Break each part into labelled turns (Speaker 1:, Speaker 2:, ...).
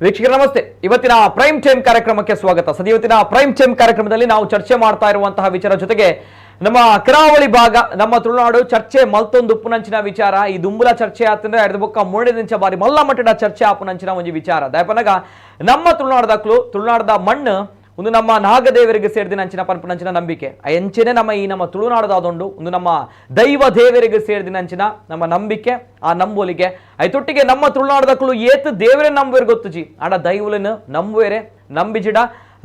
Speaker 1: ವೀಕ್ಷಕರ ನಮಸ್ತೆ. ಇವತ್ತಿನ ಪ್ರೈಮ್ ಟೈಮ್ ಕಾರ್ಯಕ್ರಮಕ್ಕೆ ಸ್ವಾಗತ. ಇವತ್ತಿನ ಪ್ರೈಮ್ ಟೈಮ್ ಕಾರ್ಯಕ್ರಮದಲ್ಲಿ ನಾವು ಚರ್ಚೆ ಮಾಡ್ತಾ ಇರುವಂತಹ ವಿಚಾರ ಜೊತೆಗೆ ನಮ್ಮ ಕರಾವಳಿ ಭಾಗ ನಮ್ಮ ತುಳುನಾಡು ಚರ್ಚೆ ಮಲ್ತೊಂದು ಉಪ್ಪುನಂಚಿನ ವಿಚಾರ ಈ ದುಂಬುಲ ಚರ್ಚೆ ಆತಂದ್ರೆ ಎರಡು ಬೊಕ್ಕ ಮೂರನೇ ಬಾರಿ ಮಲ್ಲ ಮಟ್ಟದ ಚರ್ಚೆ ಆಪುನಂಚಿನ ಒಂದು ವಿಚಾರ ದಯಪನಗ ನಮ್ಮ ತುಳುನಾಡದ ಮಣ್ಣು ಒಂದು ನಮ್ಮ ನಾಗದೇವರಿಗೆ ಸೇರಿದಿನಂಚಿನ ಪನ್ಪುನಂಚಿನ ನಂಬಿಕೆ ಎಂಚೆನೆ ನಮ್ಮ ತುಳುನಾಡದ ಅದೊಂದು ಒಂದು ನಮ್ಮ ದೈವ ದೇವರಿಗೆ ಸೇರಿದಿನಂಚಿನ ನಮ್ಮ ನಂಬಿಕೆ ಆ ನಂಬೋಲಿಗೆ ಐತೊಟ್ಟಿಗೆ ನಮ್ಮ ತುಳುನಾಡದಕ್ಕಳು ಏತ್ ದೇವರೇ ನಂಬುವರೆ ಗೊತ್ತುಜಿ ಆಡ ದೈವಲನ್ನು ನಂಬುವರೆ ನಂಬಿಜಿಡ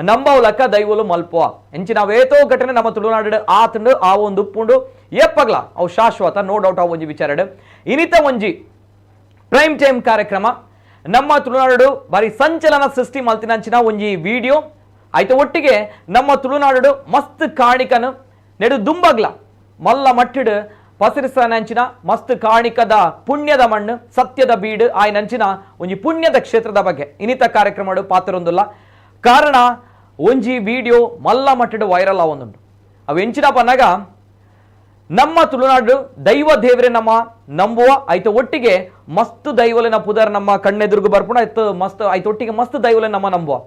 Speaker 1: ನಂಬವಲಕ್ಕ ದೈವಲು ಮಲ್ಪುವ ಎಂಚಿನ ಅವೇತೋ ಘಟನೆ ನಮ್ಮ ತುಳುನಾಡು ಆತಂಡು ಆ ಒಂದು ಉಪ್ಪುಂಡು ಏಪ್ಪಗ್ಲ ಅವು ಶಾಶ್ವತ ನೋ ಡೌಟ್ ಆ ಒಂಜಿ ವಿಚಾರ ಇನಿತ ಒಂಜಿ ಪ್ರೈಮ್ ಟೈಮ್ ಕಾರ್ಯಕ್ರಮ ನಮ್ಮ ತುಳುನಾಡು ಬಾರಿ ಸಂಚಲನ ಸೃಷ್ಟಿ ಮಲ್ತಿನಂಚಿನ ಒಂಜಿ ವಿಡಿಯೋ ಆಯ್ತು. ಒಟ್ಟಿಗೆ ನಮ್ಮ ತುಳುನಾಡು ಮಸ್ತ್ ಕಾಣಿಕನು ನೆಡು ದುಂಬಗ್ಲ ಮಲ್ಲ ಮಟ್ಟಿಡು ಪಸರಿಸನಂಚಿನ ಮಸ್ತ್ ಕಾಣಿಕದ ಪುಣ್ಯದ ಮಣ್ಣು ಸತ್ಯದ ಬೀಡು ಆಯ್ನಂಚಿನ ಒಂಜಿ ಪುಣ್ಯದ ಕ್ಷೇತ್ರದ ಬಗ್ಗೆ ಇನಿತ ಕಾರ್ಯಕ್ರಮ ಪಾತ್ರೊಂದಿಲ್ಲ ಕಾರಣ ಒಂಜಿ ವಿಡಿಯೋ ಮಲ್ಲ ಮಟ್ಟಿಡು ವೈರಲ್ ಆವೊಂದುಂಟು ಅವು ಎಂಚಿನ ಪನ್ನಾಗ ನಮ್ಮ ತುಳುನಾಡು ದೈವ ದೇವರೇ ನಮ್ಮ ನಂಬುವ ಆಯ್ತು. ಒಟ್ಟಿಗೆ ಮಸ್ತ್ ದೈವಲಿನ ಪುದರ್ ನಮ್ಮ ಕಣ್ಣೆದುರುಗು ಬರ್ಪುಣ ಆಯ್ತು ಮಸ್ತ್ ಆಯ್ತು. ಒಟ್ಟಿಗೆ ಮಸ್ತ್ ದೈವಲೆ ನಮ್ಮ ನಂಬುವ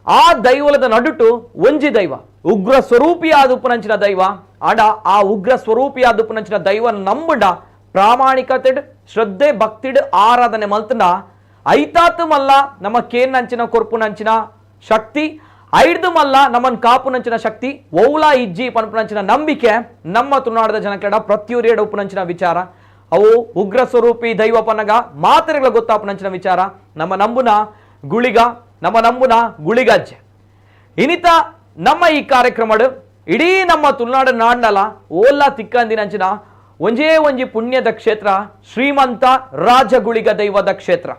Speaker 1: ಆ ದೈವಲದ ನಡುಟು ಒಂಜಿ ದೈವ ಉಗ್ರ ಸ್ವರೂಪಿಯಾದ ಉಪನಂಚಿನ ದೈವ ಆಡ ಆ ಉಗ್ರ ಸ್ವರೂಪಿಯಾದ ಉಪನಂಚಿನ ದೈವ ನಂಬುಂಡ ಪ್ರಾಮಾಣಿಕತೆ ಶ್ರದ್ಧೆ ಭಕ್ತಿಡ್ ಆರಾಧನೆ ಮಲ್ತನ ಐತಾತು ಮಲ್ಲ ನಮ್ಮ ಕೇನ್ನಂಚಿನ ಕೊರ್ಪುನಂಚಿನ ಶಕ್ತಿ ಐಡ್ದು ಮಲ್ಲ ನಮ್ಮನ್ ಕಾಪುನಂಚಿನ ಶಕ್ತಿ ಓಲಾ ಇಜ್ಜಿ ಪನ್ಪುನಂಚಿನ ನಂಬಿಕೆ ನಮ್ಮ ತುಳುನಾಡದ ಜನಕಡ ಪ್ರತ್ಯೂರಿಯಡ ಉಪನಂಚಿನ ವಿಚಾರ ಅವು ಉಗ್ರ ಸ್ವರೂಪಿ ದೈವ ಪನ್ನಗ ಮಾತರೆಗಳ ಗೊತ್ತಾಪುನಂಚಿನ ವಿಚಾರ ನಮ್ಮ ನಂಬುನ ಗುಳಿಗ ನಮ್ಮ ನಂಬುನ ಗುಳಿಗಜ್ಜೆ ಇನಿತ ನಮ್ಮ ಈ ಕಾರ್ಯಕ್ರಮ ಇಡೀ ನಮ್ಮ ತುಳುನಾಡು ನಾಡ್ನಲ ಓಲ್ಲ ತಿಕ್ಕಂದಿನಂಚಿನ ಒಂಜೇ ಒಂಜಿ ಪುಣ್ಯದ ಕ್ಷೇತ್ರ ಶ್ರೀಮಂತ ರಾಜಗುಳಿಗ ದೈವದ ಕ್ಷೇತ್ರ.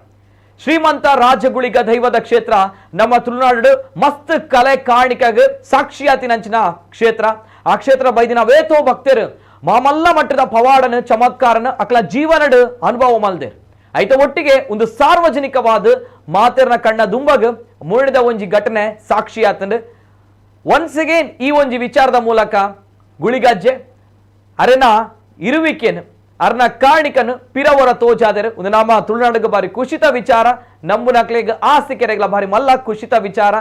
Speaker 1: ಶ್ರೀಮಂತ ರಾಜಗುಳಿಗ ದೈವದ ಕ್ಷೇತ್ರ ನಮ್ಮ ತುಳುನಾಡು ಮಸ್ತ್ ಕಲೆ ಕಾಣಿಕೆಗ ಸಾಕ್ಷಿಯಾತಿನಂಚಿನ ಕ್ಷೇತ್ರ. ಆ ಕ್ಷೇತ್ರ ಬೈದಿನ ವೇತೋ ಭಕ್ತರು ಮಾಮಲ್ಲ ಮಟ್ಟದ ಪವಾಡನ ಚಮತ್ಕಾರನ ಅಕ್ಲ ಜೀವನಡು ಅನುಭವ ಮಲ್ದೇರು ಆಯ್ತು. ಒಟ್ಟಿಗೆ ಒಂದು ಸಾರ್ವಜನಿಕವಾದ ಮಾತೆರ್ನ ಕಣ್ಣ ದುಂಬಗ ಮುರಿದ ಒಂಜಿ ಘಟನೆ ಸಾಕ್ಷಿಯಾತಂಡು ಒನ್ಸ್ ಅಗೇನ್ ಈ ಒಂಜಿ ವಿಚಾರದ ಮೂಲಕ ಗುಳಿಗಜ್ಜೆ ಅರೆನ ಇರುವಿಕೆನು ಅರ್ನ ಕಾಣಿಕನು ಪಿರವರ ತೋಜಾದರೆ ಒಂದು ನಮ್ಮ ತುಳುನಾಡಿಗೆ ಬಾರಿ ಕುಶಿತ ವಿಚಾರ ನಂಬುನಕ್ಲೆಗ ಆಸ್ತಿ ಕೆರೆಗಳ ಬಾರಿ ಮಲ್ಲ ಕುಶಿತ ವಿಚಾರ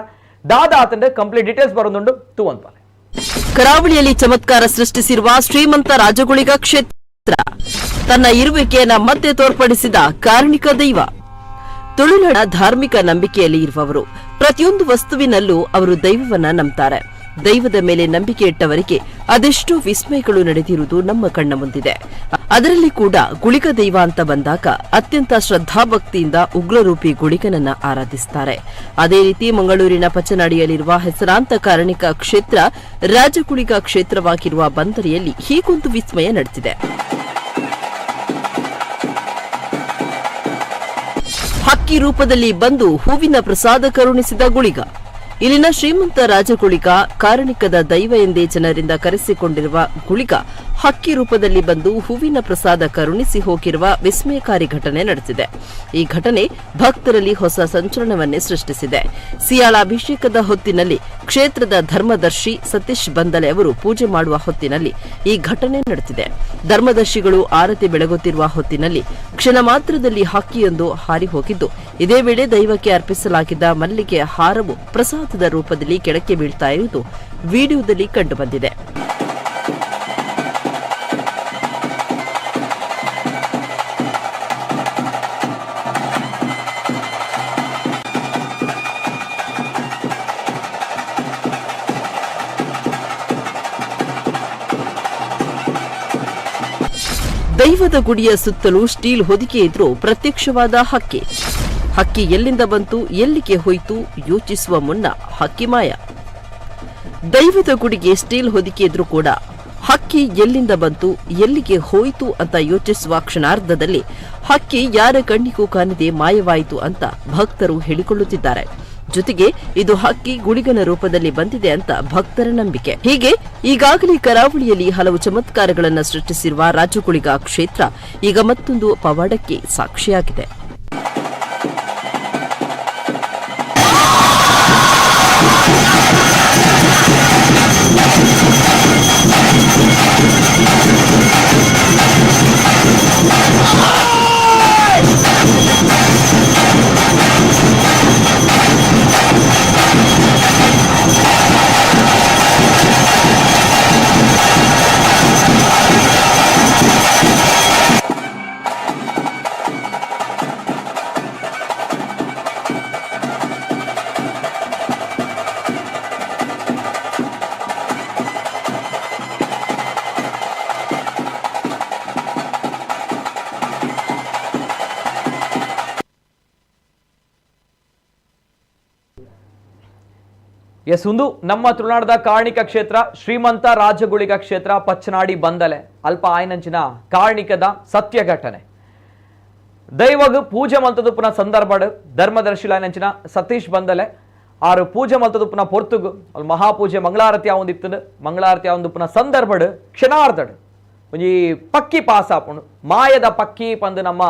Speaker 1: ದಾದ ಆತಂಡ ಕಂಪ್ಲೀಟ್ ಡೀಟೇಲ್ಸ್ ಬರೋದುಂಡು ತೂವಂತ್ಪಾಲೆ.
Speaker 2: ಕರಾವಳಿಯಲ್ಲಿ ಚಮತ್ಕಾರ ಸೃಷ್ಟಿಸಿರುವ ಶ್ರೀಮಂತ ರಾಜಗುಳಿಗ ಕ್ಷೇತ್ರ ತನ್ನ ಇರುವಿಕೆಯನ್ನ ಮತ್ತೆ ತೋರ್ಪಡಿಸಿದ ಕಾರಣಿಕ ದೈವ. ತುಳುನಾಡ ಧಾರ್ಮಿಕ ನಂಬಿಕೆಯಲ್ಲಿ ಇರುವವರು ಪ್ರತಿಯೊಂದು ವಸ್ತುವಿನಲ್ಲೂ ಅವರು ದೈವವನ್ನ ನಂಬ್ತಾರೆ. ದೈವದ ಮೇಲೆ ನಂಬಿಕೆ ಇಟ್ಟವರಿಗೆ ಅದೆಷ್ಟೋ ವಿಸ್ಮಯಗಳು ನಡೆದಿರುವುದು ನಮ್ಮ ಕಣ್ಣ ಮುಂದಿದೆ. ಅದರಲ್ಲಿ ಕೂಡ ಗುಳಿಗ ದೈವ ಅಂತ ಬಂದಾಗ ಅತ್ಯಂತ ಶ್ರದ್ಧಾಭಕ್ತಿಯಿಂದ ಉಗ್ರರೂಪಿ ಗುಳಿಗನನ್ನ ಆರಾಧಿಸುತ್ತಾರೆ. ಅದೇ ರೀತಿ ಮಂಗಳೂರಿನ ಪಚ್ಚನಾಡಿಯಲ್ಲಿರುವ ಹೆಸರಾಂತ ಕಾರಣಿಕ ಕ್ಷೇತ್ರ ರಾಜಗುಳಿಗ ಕ್ಷೇತ್ರವಾಗಿರುವ ಬಂದರಿಯಲ್ಲಿ ಹೀಗೊಂದು ವಿಸ್ಮಯ ನಡೆದಿದೆ. ಹಕ್ಕಿ ರೂಪದಲ್ಲಿ ಬಂದು ಹೂವಿನ ಪ್ರಸಾದ ಕರುಣಿಸಿದ ಗುಳಿಗ. ಇಲ್ಲಿನ ಶ್ರೀಮಂತ ರಾಜಗುಳಿಗ ಕಾರಣಿಕದ ದೈವ ಎಂದೇ ಜನರಿಂದ ಕರೆಸಿಕೊಂಡಿರುವ ಗುಳಿಗ ಹಕ್ಕಿ ರೂಪದಲ್ಲಿ ಬಂದು ಹೂವಿನ ಪ್ರಸಾದ ಕರುಣಿಸಿ ಹೋಗಿರುವ ವಿಸ್ಮಯಕಾರಿ ಘಟನೆ ನಡೆದಿದೆ. ಈ ಘಟನೆ ಭಕ್ತರಲ್ಲಿ ಹೊಸ ಸಂಚಲನವನ್ನೇ ಸೃಷ್ಟಿಸಿದೆ. ಸಿಯಾಳ ಅಭಿಷೇಕದ ಹೊತ್ತಿನಲ್ಲಿ ಕ್ಷೇತ್ರದ ಧರ್ಮದರ್ಶಿ ಸತೀಶ್ ಬಂದಲೆ ಅವರು ಪೂಜೆ ಮಾಡುವ ಹೊತ್ತಿನಲ್ಲಿ ಈ ಘಟನೆ ನಡೆದಿದೆ. ಧರ್ಮದರ್ಶಿಗಳು ಆರತಿ ಬೆಳಗುತ್ತಿರುವ ಹೊತ್ತಿನಲ್ಲಿ ಕ್ಷಣ ಮಾತ್ರದಲ್ಲಿ ಹಕ್ಕಿಯೊಂದು ಹಾರಿ ಹೋಗಿದ್ದು, ಇದೇ ವೇಳೆ ದೈವಕ್ಕೆ ಅರ್ಪಿಸಲಾಗಿದ್ದ ಮಲ್ಲಿಗೆ ಹಾರವು ಪ್ರಸಾದದ ರೂಪದಲ್ಲಿ ಕೆಳಕ್ಕೆ ಬೀಳ್ತಾ ಇರುವುದು ವಿಡಿಯೋದಲ್ಲಿ ಕಂಡುಬಂದಿದೆ. ದೈವದ ಗುಡಿಯ ಸುತ್ತಲೂ ಸ್ಟೀಲ್ ಹೊದಿಕೆ ಇದ್ರೂ ಪ್ರತ್ಯಕ್ಷವಾದ ಹಕ್ಕಿ. ಹಕ್ಕಿ ಎಲ್ಲಿಂದ ಬಂತು, ಎಲ್ಲಿಗೆ ಹೋಯಿತು ಯೋಚಿಸುವ ಮುನ್ನ ಹಕ್ಕಿ ಮಾಯ. ದೈವದ ಗುಡಿಗೆ ಸ್ಟೀಲ್ ಹೊದಿಕೆ ಇದ್ರೂ ಕೂಡ ಹಕ್ಕಿ ಎಲ್ಲಿಂದ ಬಂತು, ಎಲ್ಲಿಗೆ ಹೋಯಿತು ಅಂತ ಯೋಚಿಸುವ ಕ್ಷಣಾರ್ಧದಲ್ಲಿ ಹಕ್ಕಿ ಯಾರ ಕಣ್ಣಿಗೂ ಕಾಣದೆ ಮಾಯವಾಯಿತು ಅಂತ ಭಕ್ತರು ಹೇಳಿಕೊಳ್ಳುತ್ತಿದ್ದಾರೆ. ಜೊತೆಗೆ ಇದು ಹಕ್ಕಿ ಗುಳಿಗನ ರೂಪದಲ್ಲಿ ಬಂದಿದೆ ಅಂತ ಭಕ್ತರ ನಂಬಿಕೆ. ಹೀಗೆ ಈಗಾಗಲೇ ಕರಾವಳಿಯಲ್ಲಿ ಹಲವು ಚಮತ್ಕಾರಗಳನ್ನು ಸೃಷ್ಟಿಸಿರುವ ರಾಜಗುಳಿಗ ಕ್ಷೇತ್ರ ಈಗ ಮತ್ತೊಂದು ಪವಾಡಕ್ಕೆ ಸಾಕ್ಷಿಯಾಗಿದೆ.
Speaker 1: ಎಸ್ ಒಂದು ನಮ್ಮ ತುಳುನಾಡದ ಕಾರ್ಣಿಕ ಕ್ಷೇತ್ರ ಶ್ರೀಮಂತ ರಾಜಗುಳಿಗ ಕ್ಷೇತ್ರ ಪಚ್ಚನಾಡಿ ಬಂದಲೆ ಅಲ್ಪ ಆಯ್ನಂಚಿನ ಕಾರ್ಣಿಕದ ಸತ್ಯ ಘಟನೆ ದೈವಗ್ ಪೂಜೆ ಮಲ್ತದುಪ್ಪನ ಸಂದರ್ಭಡ್ ಧರ್ಮದರ್ಶಿಲಾಯ್ನಂಚಿನ ಸತೀಶ್ ಬಂದಲೆ ಆರು ಪೂಜೆ ಮಲ್ತದುಪ್ಪನ ಪೊರ್ತುಗು ಅಲ್ಲಿ ಮಹಾಪೂಜೆ ಮಂಗಳಾರತಿ ಆವೊಂದಿತ್ತುಂಡು ಮಂಗಳಾರತಿ ಆವೊಂದುಪ್ಪನ ಸಂದರ್ಭಡ್ ಕ್ಷಣಾರ್ಧಡ್ ಒಂಜಿ ಪಕ್ಕಿ ಪಾಸ್ ಆಪುಂಡು ಮಾಯದ ಪಕ್ಕಿ ಪಂದು ನಮ್ಮ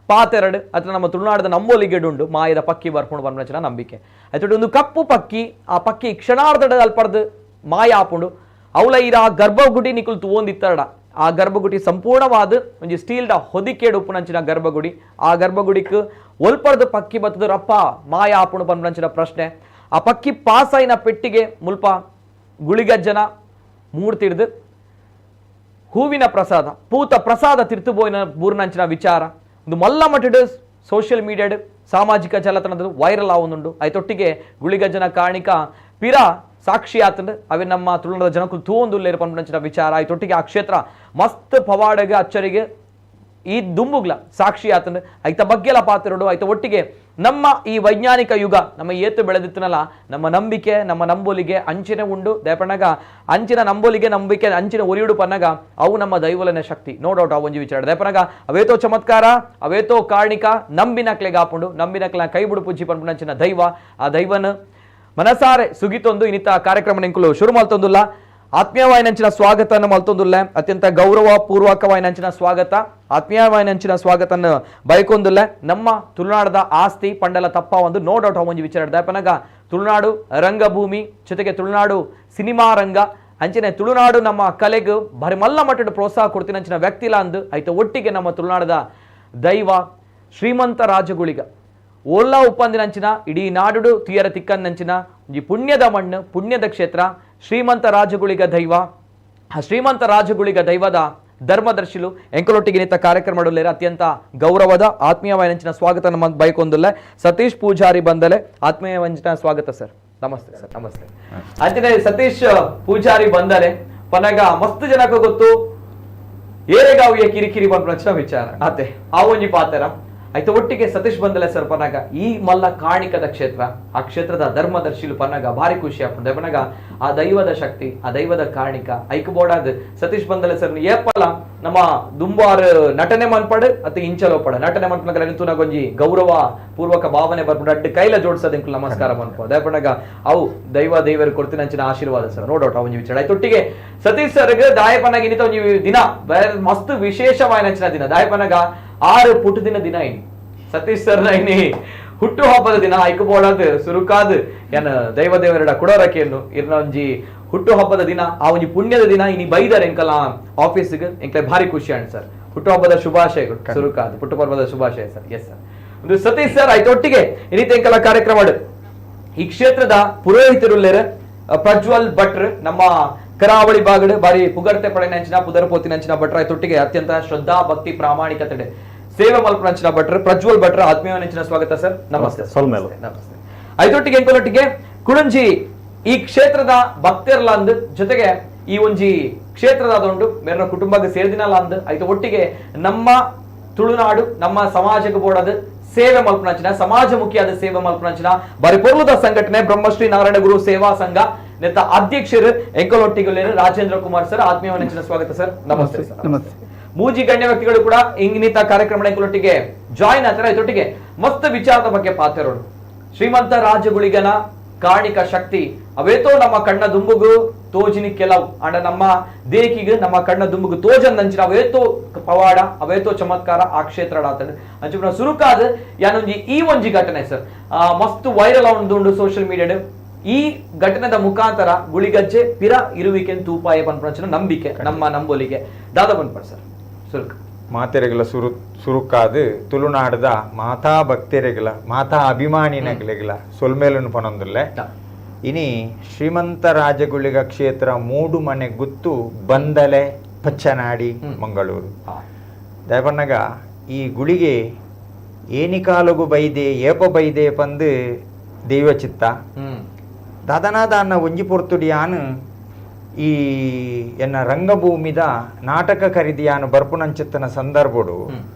Speaker 1: ಪಾತೆರಡು ಅಥವಾ ನಮ್ಮ ತುಳುನಾಡದ ನಂಬೋಲಿಗೆಡುಂಡು ಮಾಯದ ಪಕ್ಕಿ ಬರ್ಪುಂಡು ಪನ್ಪಂಚಿನ ನಂಬಿಕೆ ಆಯ್ತು ಒಂದು ಕಪ್ಪು ಪಕ್ಕಿ ಆ ಪಕ್ಕಿ ಕ್ಷಣಾರ್ಧಡ್ ಅಲ್ಪರ್ದು ಮಾಯ ಆಪುಂಡು ಅವಳ ಇರ ಗರ್ಭಗುಡಿ ನಿಕುಲ್ ತೂವೊಂದಿತ್ತರಡ ಆ ಗರ್ಭಗುಡಿ ಸಂಪೂರ್ಣವಾದ ಒಂಜಿ ಸ್ಟೀಲ್ಡ ಹೊದಿಕೇಡು ಉಪ್ಪುನಂಚಿನ ಗರ್ಭಗುಡಿ ಆ ಗರ್ಭಗುಡಿಕ್ ಒಲ್ಪರ್ದು ಪಕ್ಕಿ ಬತ್ತದ ರಪ್ಪ ಮಾಯ ಆಪುಂಡು ಪನ್ಪಂಚಿನ ಪ್ರಶ್ನೆ ಆ ಪಕ್ಕಿ ಪಾಸಾಯಿನ ಪೆಟ್ಟಿಗೆ ಮುಲ್ಪ ಗುಳಿಗಜ್ಜನ ಮೂಡ್ತಿಡ್ದು ಹೂವಿನ ಪ್ರಸಾದ ಪೂತ ಪ್ರಸಾದ ತಿರ್ತುಬೋಯಿನ ಬೂರ್ನಂಚಿನ ವಿಚಾರ ಒಂದು ಮಲ್ಲ ಮಟ್ಟದ ಸೋಷಿಯಲ್ ಮೀಡಿಯಾಡ್ ಸಾಮಾಜಿಕ ಜಾಲತಾಣದ ವೈರಲ್ ಆವೊಂದುಂಡು ಐತೊಟ್ಟಿಗೆ ಗುಳಿಗಜ್ಜನ ಕಾಣಿಕ ಪಿರ ಸಾಕ್ಷಿ ಆತಂದು ಅವೇ ನಮ್ಮ ತುಳುನಾಡ ಜನಕ್ಕೂ ತೂವೊಂದುಲ್ಲೇರು ಪನ್ಪಂಚಿನ ವಿಚಾರ ಐತೊಟ್ಟಿಗೆ ಆ ಕ್ಷೇತ್ರ ಮಸ್ತ್ ಪವಾಡಗೆ ಅಚ್ಚರಿಗೆ ಈ ದುಂಬುಗ್ಲ ಸಾಕ್ಷಿ ಆತಂದು ಐತ ಬಗ್ಗೆಲ್ಲ ಪಾತ್ರಡು ಐತ ಒಟ್ಟಿಗೆ ನಮ್ಮ ಈ ವೈಜ್ಞಾನಿಕ ಯುಗ ನಮ್ಮ ಏತು ಬೆಳೆದಿತ್ತನಲ್ಲ ನಮ್ಮ ನಂಬಿಕೆ ನಮ್ಮ ನಂಬೋಲಿಗೆ ಅಂಚಿನ ಉಂಡು ದಯಪಣ್ಣಗ ಅಂಚಿನ ನಂಬೋಲಿಗೆ ನಂಬಿಕೆ ಅಂಚಿನ ಒರಿಯುಡು ಪನ್ನಗ ಅವು ನಮ್ಮ ದೈವಲನ ಶಕ್ತಿ ನೋ ಡೌಟ್ ಅವು ಒಂಜಿ ವಿಚಾರ ದಯಪಣ್ಣಗ ಅವೇತೋ ಚಮತ್ಕಾರ ಅವೇತೋ ಕಾರ್ಣಿಕ ನಂಬಿನಕ್ಲೆಗೆ ಆಪುಂಡು ನಂಬಿನಕ್ಲ ಕೈ ಬಿಡು ಪೂಜಿ ಪನ್ಪಂಚಿನ ದೈವ ಆ ದೈವನ ಮನಸಾರೆ ಸುಗಿತೊಂದು ಇನ್ನಿತ ಕಾರ್ಯಕ್ರಮ ನಿಂಕುಲು ಶುರು ಮಲ್ತೊಂದುಲ್ಲ ಆತ್ಮೀಯವಾಯಿನಂಚಿನ ಸ್ವಾಗತನ ಮಲ್ತೊಂದುಲ್ಲ ಅತ್ಯಂತ ಗೌರವ ಪೂರ್ವಕವಾಯಿನಂಚಿನ ಸ್ವಾಗತ ಆತ್ಮೀಯವಾಯಿನಂಚಿನ ಸ್ವಾಗತನ ಬಯಕೊಂದುಲ್ಲ ನಮ್ಮ ತುಳುನಾಡದ ಆಸ್ತಿ ಪಂಡಲ ತಪ್ಪ ಒಂದು ನೋ ಡೌಟ್ ಒಂಜಿ ವಿಚಾರ ದಯಪನಗ ತುಳುನಾಡು ರಂಗಭೂಮಿ ಜೊತೆಗೆ ತುಳುನಾಡು ಸಿನಿಮಾ ರಂಗ ಅಂಚನೆ ತುಳುನಾಡು ನಮ್ಮ ಕಲೆಗೂ ಬರಿ ಮಲ್ಲ ಮಟ್ಟದ ಪ್ರೋತ್ಸಾಹ ಕೊಡ್ತೀನಂಚಿನ ವ್ಯಕ್ತಿಲ ಅಂದು ಆಯ್ತು ಒಟ್ಟಿಗೆ ನಮ್ಮ ತುಳುನಾಡದ ದೈವ ಶ್ರೀಮಂತ ರಾಜಗುಳಿಗ ಓಲ್ಲಾ ಉಪ್ಪಂದಿನಂಚಿನ ಇಡೀ ನಾಡುಡು ತೀಯರ ತಿಕ್ಕನ್ನಂಚಿನ ಈ ಪುಣ್ಯದ ಮಣ್ಣು ಪುಣ್ಯದ ಕ್ಷೇತ್ರ ಶ್ರೀಮಂತ ರಾಜಗುಳಿಗ ದೈವ ಆ ಶ್ರೀಮಂತ ರಾಜಗುಳಿಗ ದೈವದ ಧರ್ಮದರ್ಶಿಲು ಎಂಕಲೊಟ್ಟಿಗೆ ನಿಂತ ಕಾರ್ಯಕ್ರಮ ಮಾಡಲೇರ ಅತ್ಯಂತ ಗೌರವದ ಆತ್ಮೀಯವಾಯಿನಂಚಿನ ಸ್ವಾಗತ ನಮ್ಮ ಬೈಕೊಂದಿಲ್ಲ ಸತೀಶ್ ಪೂಜಾರಿ ಬಂದಲೆ ಆತ್ಮೀಯವಂಚಿನ ಸ್ವಾಗತ ಸರ್ ನಮಸ್ತೆ ಸರ್ ನಮಸ್ತೆ ಅಂಚನೆ ಸತೀಶ್ ಪೂಜಾರಿ ಬಂದಲೆ ಪನಗ ಮಸ್ತ್ ಜನಕ್ಕೆ ಗೊತ್ತು ಏರೆಗಾವಿಯ ಕಿರಿಕಿರಿ ಬಂದ ವಿಚಾರ ಅತ್ತೆ ಆ ಒಂಜಿ ಪಾತರ ಆಯ್ತು ಒಟ್ಟಿಗೆ ಸತೀಶ್ ಬಂದಲೆ ಸರ್ ಪನ್ನಗ ಈ ಮಲ್ಲ ಕಾಣಿಕದ ಕ್ಷೇತ್ರ ಆ ಕ್ಷೇತ್ರದ ಧರ್ಮದರ್ಶಿಲು ಪನ್ನಗ ಭಾರಿ ಖುಷಿ ಆಗ್ತದೆ ಪನ್ನಗ ಆ ದೈವದ ಶಕ್ತಿ ಆ ದೈವದ ಕಾಣಿಕ ಐಕ್ ಬೋಡಾದ್ ಸತೀಶ್ ಬಂದಲೆ ಸರ್ ಏಪಲ್ಲ ನಮ್ಮ ದುಂಬಾರ್ ನಟನೆ ಮನ್ಪಡ್ ಅತಿ ಇಂಚಲೋಪಡ ನಟನೆ ಮನ್ಪನಗ ನಿಂತುನಗೊಂಜಿ ಗೌರವ ಪೂರ್ವಕ ಭಾವನೆ ಬರ್ಬಿಟ್ಟು ಅಡ್ಡ ಕೈಲ ಜೋಡಿಸೋದ್ ಇಂಕ್ಲು ನಮಸ್ಕಾರ ಮನ್ಪೋ ದಯಪಣ್ಣಗ ಅವು ದೈವರು ಕೊಡ್ತೀನಂಚಿನ ಆಶೀರ್ವಾದ ಸರ್ ನೋ ಡೌಟ್ ಒಂಜಿ ವಿಚಾರ ಆಯ್ತು ಒಟ್ಟಿಗೆ ಸತೀಶ್ ಸರ್ಗೆ ದಾಯಪನಗ ಇನ್ನಿತ ಒಂಜಿ ದಿನ ಮಸ್ತ್ ವಿಶೇಷವಾಯಿನಂಚಿನ ದಿನ ದಾಯಪನಗ 6 ಪುಟದಿನ ದಿನ ಇನಿ ಸತೀಶ್ ಸರ್ನ ಇನಿ ಹುಟ್ಟು ಹಬ್ಬದ ದಿನ ಐಕಬೋಳದ್ ಸುರುಕಾದ್ ಏನ್ ದೈವದೇವರಡ ಕುಡೋರಕೆಯನ್ನು ಇರ್ನ ಒಂಜಿ ಹುಟ್ಟು ಹಬ್ಬದ ದಿನ ಆ ಒಂಜಿ ಪುಣ್ಯದ ದಿನ ಇನಿ ಬೈದರ್ ಎಂಕಲ ಆಫೀಸ್ಗೆ ಎಂಕಲೆ ಭಾರಿ ಖುಷಿ ಅಣ್ಣ ಸರ್ ಹುಟ್ಟು ಹಬ್ಬದ ಶುಭಾಶಯಗಳು ಸುರುಕಾದ್ ಹುಟ್ಟು ಹಬ್ಬದ ಶುಭಾಶಯ ಸರ್ ಎಸ್ ಸರ್ ಒಂದು ಸತೀಶ್ ಸರ್ ಆಯ್ತೊಟ್ಟಿಗೆ ಇನ್ನಿತ ಎಂಕಲ ಕಾರ್ಯಕ್ರಮ ಈ ಕ್ಷೇತ್ರದ ಪುರೋಹಿತರುಲ್ಲೇರ ಪ್ರಜ್ವಲ್ ಭಟ್ರ್ ನಮ್ಮ ಕರಾವಳಿ ಭಾಗಡ್ ಬಾರಿ ಪುಗರ್ತೆ ಪಡೆನಂಚಿನ ಪುದರಪೋತಿನಂಚಿನ ಭಟ್ರ ಆಯ್ತೊಟ್ಟಿಗೆ ಅತ್ಯಂತ ಶ್ರದ್ಧಾ ಭಕ್ತಿ ಪ್ರಾಮಾಣಿಕತೆ ಸೇವೆ ಮಲ್ಪನಂಚಿನ ಭಟ್ರ ಪ್ರಜ್ವಲ್ ಭಟ್ರ ಆತ್ಮೀಯವಂಚಿನ ಸ್ವಾಗತ ಸರ್ ನಮಸ್ತೆ ನಮಸ್ತೆ ಆಯ್ತೊಟ್ಟಿಗೆ ಎಂಕೊಲೊಟ್ಟಿಗೆ ಕುಳಂಜಿ ಈ ಕ್ಷೇತ್ರದ ಭಕ್ತರ್ಲ ಅಂದ್ ಜೊತೆಗೆ ಈ ಒಂಜಿ ಕ್ಷೇತ್ರದ ಅದೊಂದು ಮೇರ ಕುಟುಂಬಕ್ಕೆ ಸೇರಿದಿನಲ್ಲ ಅಂದ್ ಆಯ್ತು ಒಟ್ಟಿಗೆ ನಮ್ಮ ತುಳುನಾಡು ನಮ್ಮ ಸಮಾಜಕ್ಕೆ ಬೋಡದ ಸೇವೆ ಮಲ್ಪನಂಚಿನ ಸಮಾಜಮುಖಿಯಾದ ಸೇವೆ ಮಲ್ಪನಂಚಿನ ಬಾರಿ ಪೊರ್ಲುದ ಸಂಘಟನೆ ಬ್ರಹ್ಮಶ್ರೀ ನಾರಾಯಣ ಗುರು ಸೇವಾ ಸಂಘ ನೆತ್ತ ಅಧ್ಯಕ್ಷರು ಎಂಕಲೊಟ್ಟಿಗೆ ರಾಜೇಂದ್ರ ಕುಮಾರ್ ಸರ್ ಆತ್ಮೀಯವಂಚಿನ ಸ್ವಾಗತ ಸರ್ ನಮಸ್ತೆ ಸರ್ ನಮಸ್ತೆ ಮೂಜಿ ಗಣ್ಯ ವ್ಯಕ್ತಿಗಳು ಕೂಡ ಇಂಗಿನಿತ ಕಾರ್ಯಕ್ರಮ ಎಂಕಲೊಟ್ಟಿಗೆ ಜಾಯಿನ್ ಆಗ್ತಾರೆ ಇದೊಟ್ಟಿಗೆ ಮಸ್ತ್ ವಿಚಾರದ ಬಗ್ಗೆ ಪಾತ್ರರು ಶ್ರೀಮಂತ ರಾಜಗುಳಿಗನ ಕಾಣಿಕ ಶಕ್ತಿ ಅವೇತೋ ನಮ್ಮ ಕಣ್ಣ ದುಂಬುಗು ತೋಜಿನಿ ಕೆಲವು ಅಂಡ ನಮ್ಮ ದೇಕಿಗೆ ನಮ್ಮ ಕಣ್ಣ ದುಂಬುಗು ತೋಜನ್ ಅಂಚಿನ ಅವೇತೋ ಪವಾಡ ಅವೇತೋ ಚಮತ್ಕಾರ ಆ ಕ್ಷೇತ್ರ ಅಂಚುನ ಸುರುಕಾದ ಯಾನೊಂಜಿ ಈ ಒಂಜಿ ಘಟನೆ ಸರ್ ಮಸ್ತ್ ವೈರಲ್ ಆವೊಂದುಂಡು ಸೋಷಿಯಲ್ ಮೀಡಿಯಾಡ್ ಈ ಘಟನೆದ ಮುಖಾಂತರ ಗುಳಿಗಜ್ಜೆ ಪಿರ ಇರುವಿಕೆ ತೂಪಾಯ ಪನ್ಪಂಚಿನ ನಂಬಿಕೆ ನಮ್ಮ ನಂಬೋಲಿಗೆ ದಾದ ಪನ್ಪಡ್ ಸರ್ ಸುರುಕ
Speaker 3: ಮಾತೆರೆಗಳ ಸುರುಕಾದು ತುಳುನಾಡದ ಮಾತಾ ಭಕ್ತೆರೆಗಳ ಮಾತಾ ಅಭಿಮಾನಿನಗಳೆಗಳ ಸೊಲ್ಮೇಲನ್ನು ಪನೊಂದುಲ್ಲೆ ಇನಿ ಶ್ರೀಮಂತ ರಾಜಗುಳಿಗ ಕ್ಷೇತ್ರ ಮೂಡು ಮನೆ ಗುತ್ತು ಬಂದಲೆ ಪಚ್ಚನಾಡಿ ಮಂಗಳೂರು ದಯಪನ್ನಗ ಈ ಗುಳಿಗೆ ಏನಿಕಾಲಗು ಬೈದೆ ಏಪ ಬೈದೆ ಪಂದು ದೈವ ಚಿತ್ತ ದಾದನಾದ ಒಂಜಿ ಪೊರ್ತುಡಿಯಾನು ಈ ಎನ್ನ ರಂಗಭೂಮಿದ ನಾಟಕ ಖರೀದಿಯಾನು ಬರ್ಪುನಂಚಿತ್ತನ ಸಂದರ್ಭಡು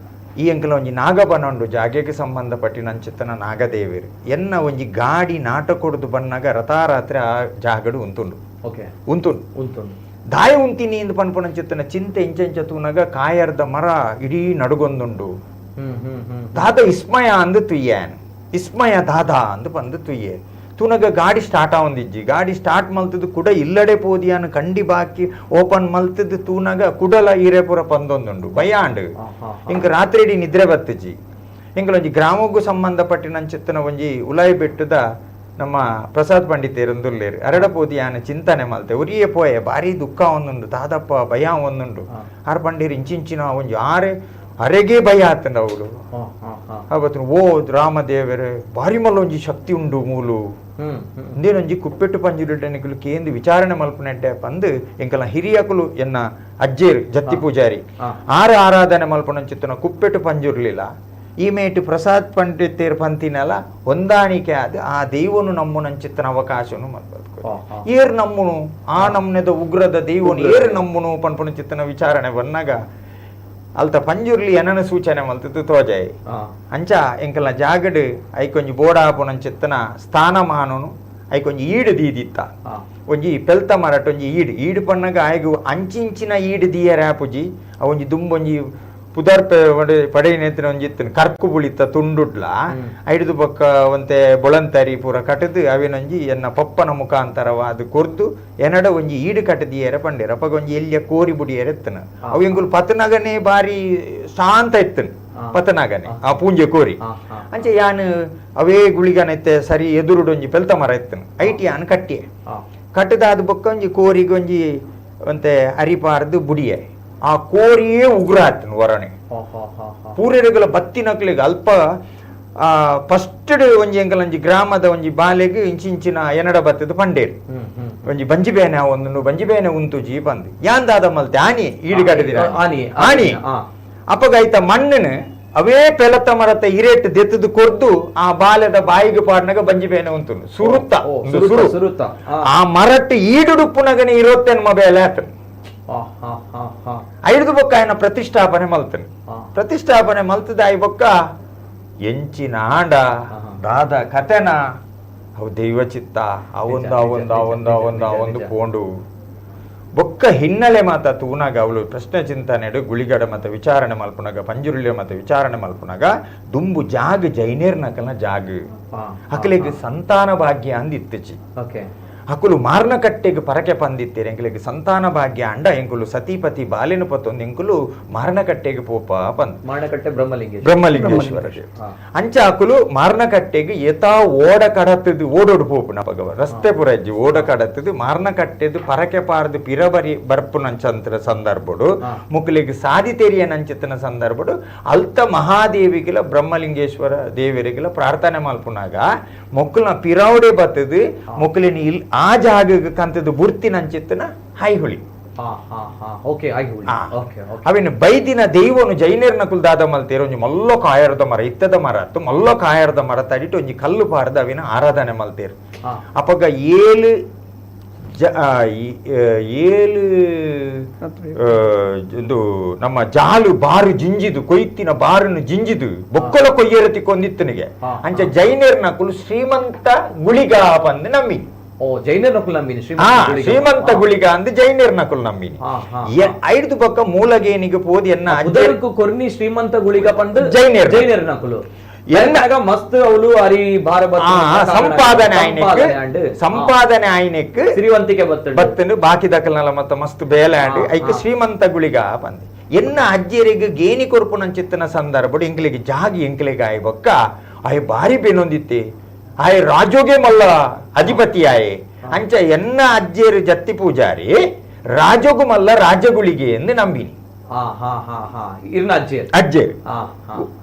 Speaker 3: ಈ ಎಂಕಲ ಒಂಜಿ ನಾಗಬನೊಂಡು ಜಾಗೆಗೆ ಸಂಬಂಧಪಟ್ಟಿನಂಚಿತ್ತನ ನಾಗದೇವಿರು ಎನ್ನ ಒಂಜಿ ಗಾಡಿ ನಾಟಕೊಡ್ದು ಬನ್ನಾಗ ರಥಾರಾತ್ರಿ ಆ ಜಾಗಡು ಉಂತುಂಡು ಉಂತುಂಡು ದಾಯ ಉಂತಿನಿ ಎಂದು ಪನ್ಪುನಂಚಿತ್ತನ ಚಿಂತೆ ಇಂಚೆಂಚ ತೂನಾಗ ಕಾಯರ್ದ ಮರ ಇಡೀ ನಡುಗೊಂದುಂಡು ದಾದ ಇಸ್ಮಯ ಅಂದು ತುಯ್ಯಾನ್ ಇಸ್ಮಯ ದಾದ ಅಂದು ಪಂದು ತುಯ್ಯೆ ತೂನಗ ಗಾಡಿ ಸ್ಟಾರ್ಟ್ ಆವೊಂದಿಜ್ಜಿ ಗಾಡಿ ಸ್ಟಾರ್ಟ್ ಮಲ್ತದ್ದು ಕುಡ ಇಲ್ಲಡೆ ಪೋದಿಯಾನ ಕಂಡಿ ಬಾಕಿ ಓಪನ್ ಮಲ್ತದ್ದು ತೂನಗ ಕುಡಲ ಈರೆಪುರ ಪಂದೊಂದುಂಡು ಭಯಾಂಡ್ ಇಂಕ ರಾತ್ರಿ ಇಡೀ ನಿದ್ರೆ ಬತ್ತಿಜ್ಜಿ ಇಂಕಲೊಂಜಿ ಗ್ರಾಮಕ್ಕೂ ಸಂಬಂಧಪಟ್ಟಿನಂಚಿತ್ತನ ಒಂಜಿ ಉಲಾಯಿ ಬೆಟ್ಟದ ನಮ್ಮ ಪ್ರಸಾದ್ ಪಂಡಿತೇರಂದುಲ್ಲೇರು ಅರಡ ಪೋದಿಯಾನ ಚಿಂತನೆ ಮಲ್ತೆ ಒರಿಯೇ ಪೋಯೆ ಭಾರಿ ದುಃಖ ಒಂದುಂಡು ದಾದಪ್ಪ ಭಯ ಒಂದುಂಡು ಆರು ಪಂಡೀರು ಇಂಚಿಂಚಿನ ಒಂಜಿ ಆರೆ ಅರೆಗೆ ಭಯ ಆತಂಡ ಅವಳು ಅವತ್ತು ಓ ರಾಮದೇವರೇ ಭಾರಿ ಮಲ್ಲ ಒಂಜಿ ಶಕ್ತಿ ಉಂಡು ಮೂಲು ಇಂದೇನೊಂಜಿ ಕುಪ್ಪೆಟ್ಟು ಪಂಜುರಿಡ್ಡನಿಕಲು ಕೇಂದು ವಿಚಾರಣೆ ಮಲ್ಪನೆಡ್ಡೆ ಪಂದು ಎಂಕಲ ಹಿರಿಯಕುಲು ಎನ್ನ ಅಜ್ಜೇರು ಜತ್ತಿ ಪೂಜಾರಿ ಆರಾಧನೆ ಮಲ್ಪನಂಚಿತ್ತನ ಕುಪ್ಪೆಟ್ಟು ಪಂಜುರ್ಲಿಲ್ಲ ಈ ಮೇಟು ಪ್ರಸಾದ್ ಪಂಡಿತೇರು ಪಂತಿನಲ್ಲ ಹೊಂದಾಣಿಕೆ ಆದ ಆ ದೈವನು ನಮ್ಮುನಂಚಿತ್ತನ ಅವಕಾಶನು ಮಲ್ಪದು ಏರು ನಮ್ಮುನು ಆ ನಮ್ನೆದ ಉಗ್ರದ ದೈವನು ಏರು ನಮ್ಮುನು ಪನ್ಪುನಂಚಿತ್ತನ ವಿಚಾರಣೆ ಬಂದಾಗ ಅಲ್ತ ಪಂಜುರ್ಲಿ ಏನನ ಸೂಚನೆ ಮಲ್ತದ್ದು ತೋಜಾಯಿ ಅಂಚ ಎಂಕಲ್ನ ಜಾಗಡ್ ಐಕೊಂಜಿ ಬೋಡಾಪುನಂಚಿತ್ತನ ಸ್ಥಾನಮಾನನು ಐಕೊಂಜಿ ಈಡು ದೀದಿತ್ತ ಒಂಜಿ ಪೆಲ್ತ ಮರಟ್ ಒಂಜಿ ಈಡು ಪನ್ನಗ ಆಯ್ಗು ಅಂಚಿಂಚಿನ ಈಡು ದೀಯರಾಪುಜಿ ಅವೊಂಜಿ ದುಂಬೊಂಜಿ ಪುದರ್ಪೆ ಪಡೆಯಿನೆತ್ತಿನ ಒಂಜಿತ್ತಿನ ಕರ್ಕು ಬುಳಿತ ತುಂಡುಡ್ಲ ಐದು ಪಕ್ಕ ಒಂತೆ ಬೊಳಂತರಿ ಪೂರ ಕಟದು ಅವಿನೊಂಜಿ ಎನ್ನ ಪಪ್ಪನ ಮುಖಾಂತರವಾದ ಕೊರ್ದು ಎನಡ ಒಂಜಿ ಈಡು ಕಟ್ಟದಿಯರ ಪಂಡೇರ ಅಪ್ಪಗ ಒಂಜಿ ಎಲ್ಲಿಯ ಕೋರಿ ಬುಡಿಯರ ಎತ್ತನ ಅವು ಎಂಗುಲು ಪತನಗನೆ ಬಾರಿ ಶಾಂತ ಎತ್ತನ ಪತನಗನೆ ಆ ಪೂಂಜೆ ಕೋರಿ ಅಂಚೆ ಯಾನ್ ಅವೇ ಗುಳಿಗನೈತೆ ಸರಿ ಎದುರುಡೊಂಜಿ ಪೆಲ್ತ ಮರ ಎತ್ತನ ಐಟಿ ಯಾನ್ ಕಟ್ಟಿಯೆ ಕಟ್ಟದಾದ ಬೊಕ್ಕ ಒಂಜಿ ಕೋರಿಗೆ ಒಂಜಿ ಒಂತೆ ಅರಿಪಾರ್ದು ಬುಡಿಯೆ ಆ ಕೋರಿಯೇ ಉಗ್ರ ಆತನು ಹೊರನೆ ಪೂರೆಗಳ ಬತ್ತಿನಕ್ಲಿಗೆ ಅಲ್ಪ ಫಸ್ಟ್ ಒಂಜಿ ಎಂಕಲಂಜಿ ಗ್ರಾಮದ ಒಂಜಿ ಬಾಲೆಗೆ ಇಂಚಿಂಚಿನ ಎನಡ ಬತ್ತದ ಪಂಡೇರು ಒಂಜಿ ಬಂಜಿಬೇನೆ ಒಂದು ಬಂಜಿಬೇನೆ ಉಂತುಜಿ ಬಂದು ಯಾಂದಾದ ಮಲ್ತೆ ಆನಿ ಈಡುಗಡದಿರ ಆನಿ ಅಪ್ಪಗಾಯ್ತ ಮಣ್ಣನು ಅವೇ ಪೆಲತ ಮರತ ಹಿರೇಟ್ ದೆತ್ತದು ಕೊರ್ದು ಆ ಬಾಲೆದ ಬಾಯಿಗೆ ಪಾಡ್ನಾಗ ಬಂಜಿಬೇನೆ ಉಂಟು ಸುರುತ್ತ ಆ ಮರಟ್ಟು ಈಡುಡುಪ್ಪುನಗನೆ ಇರೋತ್ತೇನು ಮೊಬೈಲ್ ಆತನು ಐದು ಬೊಕ್ಕ ఆయన ಪ್ರತಿಷ್ಠಾಪನೆ ಮಲ್ತನು ಪ್ರತಿಷ್ಠಾಪನೆ ಮಲ್ತದ ಐ ಬೊಕ್ಕ ಎಂಚಿನ ಆಂಡ ದಾದ ಕಥೆನ ಅವು ದೈವ ಚಿತ್ತ ಅವೊಂದು ಪೋಂಡು ಬೊಕ್ಕ ಹಿನ್ನೆಲೆ ಮಾತ ತೂನಾಗ ಅವಳು ಪ್ರಶ್ನೆ ಚಿಂತನೆಡು ಗುಳಿಗಡ ಮತ ವಿಚಾರಣೆ ಮಲ್ಪುನಾಗ ಪಂಜುರುಳಿಯ ಮತ ವಿಚಾರಣೆ ಮಲ್ಪುನಾಗ ದುಂಬು ಜಾಗ ಜೈನೇರ್ನಕಲ್ನ ಜಾಗ ಅಕಲಿಗೆ ಸಂತಾನ ಭಾಗ್ಯ ಅಂದಿತ್ತಚಿ ಹಕುಲು ಮಾರ್ನ ಕಟ್ಟೆಗೆ ಪರಕೆ ಪಂದಿತ್ತೀರಿ ಎಂಕಲಿಗೆ ಸಂತಾನ ಭಾಗ್ಯ ಅಂಡ ಎಂಕುಲು ಸತಿಪತಿ ಬಾಲಿನ ಪತ್ತೊಂದು ಎಂಕುಲು ಮಾರ್ನ ಕಟ್ಟೆಗೆ ಪೋಪ ಪಂದ್
Speaker 1: ಮಾರ್ನಕಟ್ಟೆ
Speaker 3: ಬ್ರಹ್ಮಲಿಂಗೇಶ್ವರ ಅಂಚ ಹಕುಲು ಮಾರ್ನ ಕಟ್ಟೆಗೆ ಯಥಾ ಓಡ ಕಡತದು ಓಡೋಡು ಪೋಪು ನಪಗವ ರಸ್ತೆ ಪುರಜ್ಜಿ ಓಡ ಕಡತದು ಮಾರ್ನ ಕಟ್ಟೆದು ಪರಕೆ ಪಾರ್ದು ಪಿರಬರಿ ಬರ್ಪು ನಂಚಂತರ ಸಂದರ್ಭಡು ಮುಕ್ಲಿಗೆ ಸಾಧಿತೇರಿಯ ನಂಚಿತನ ಸಂದರ್ಭಡು ಅಲ್ತ ಮಹಾದೇವಿಗೆಲ ಬ್ರಹ್ಮಲಿಂಗೇಶ್ವರ ದೇವರಿಗೆಲ ಪ್ರಾರ್ಥನೆ ಮಲ್ಪುನಾಗ ಮೊಕ್ಕಲ್ನ ಪಿರವಡೆ ಬತ್ತದು ಮೊಕ್ಕಲಿನ ಆ ಜಾಗ ಕಂತದ್ದು ಬುರ್ತಿ ನಂಚಿತ್ತನ ಹೈಹುಳಿ ಅವಿನ ಬೈದಿನ ದೈವನು ಜೈನೇರ್ನ ಕುಲ್ದಾದ ಮಲ್ತೇರು ಒಂಜಿ ಮಲ್ಲೊ ಕಾಯರದ ಮರ ಇತ್ತದ ಮರ ಅತ್ತು ಮಲ್ಲೊ ಕಾಯರದ ಮರ ತಡಿಟ್ಟು ಒಂಜಿ ಕಲ್ಲು ಪಾರ್ದ ಅವಿನ ಆರಾಧನೆ ಮಲ್ತೇರು ಅಪ್ಪಗ ಏಳು ನಮ್ಮ ಜಾಲು ಬಾರು ಜಿಂಜಿದು ಕೊಯ್ತಿನ ಬಾರನ್ನು ಜಿಂಜಿದು ಬೊಕ್ಕಲ ಕೊಯ್ಯರತಿ ಕೊಂದಿತ್ತನಿಗೆ ಅಂಚ ಜೈನೇರ್ನ ಕುಲು ಶ್ರೀಮಂತ ಗುಳಿಗ ಬಂದು ನಮ್ಮಿ ಶ್ರೀಮಂತ ಗುಳಿಗ ಅಂದ್ ಜೈನೇರ್ ನಕುಲ್ ನಮ್ಮಿನಿ ಐದು ಪಕ್ಕ ಮೂಲಗೇನಿಗೆ ಪೋದಿ
Speaker 1: ಕೊರ್ನಿ ಶ್ರೀಮಂತ ಗುಳಿಗ ಪಂಡ್ ಜೈನೇರ್ ನಕುಲು ಮಸ್ತ್ ಅವಳು ಅರಿ
Speaker 3: ಸಂಪಾದನೆ ಆಯ್ನೆಕ್
Speaker 1: ಶ್ರೀವಂತಿಕೆ
Speaker 3: ಬತ್ತನು ಬಾಕಿ ದಕಲ್ನಲ್ಲ ಮತ್ತ ಮಸ್ತ್ ಬೇಲಾಂಡ್ ಐಕ್ ಶ್ರೀಮಂತ ಗುಳಿಗ ಬಂದ್ ಎನ್ನ ಅಜ್ಜಿಯರಿಗೆ ಗೇಣಿ ಕೊರ್ಪು ನಂಚಿತ್ತನ ಸಂದರ್ಭ ಎಂಕ್ಲಿಗೆ ಜಾಗಿ ಎಂಕ್ಲಿಗೆ ಆಯ್ ಬೊಕ್ಕ ಆಯ್ ಬಾರಿ ಬೇನೊಂದಿತ್ತೆ ಆಯ್ ರಾಜೋಗೆ ಮಲ್ಲ ಅಧಿಪತಿ ಆಯೆ ಅಂಚ ಎನ್ನ ಅಜ್ಜಿಯರು ಜತ್ತಿ ಪೂಜಾರಿ ರಾಜೋಗು ಮಲ್ಲ ರಾಜಗುಳಿಗೆ ಎಂದು ನಂಬಿನಿ ಅಜ್ಜೇರು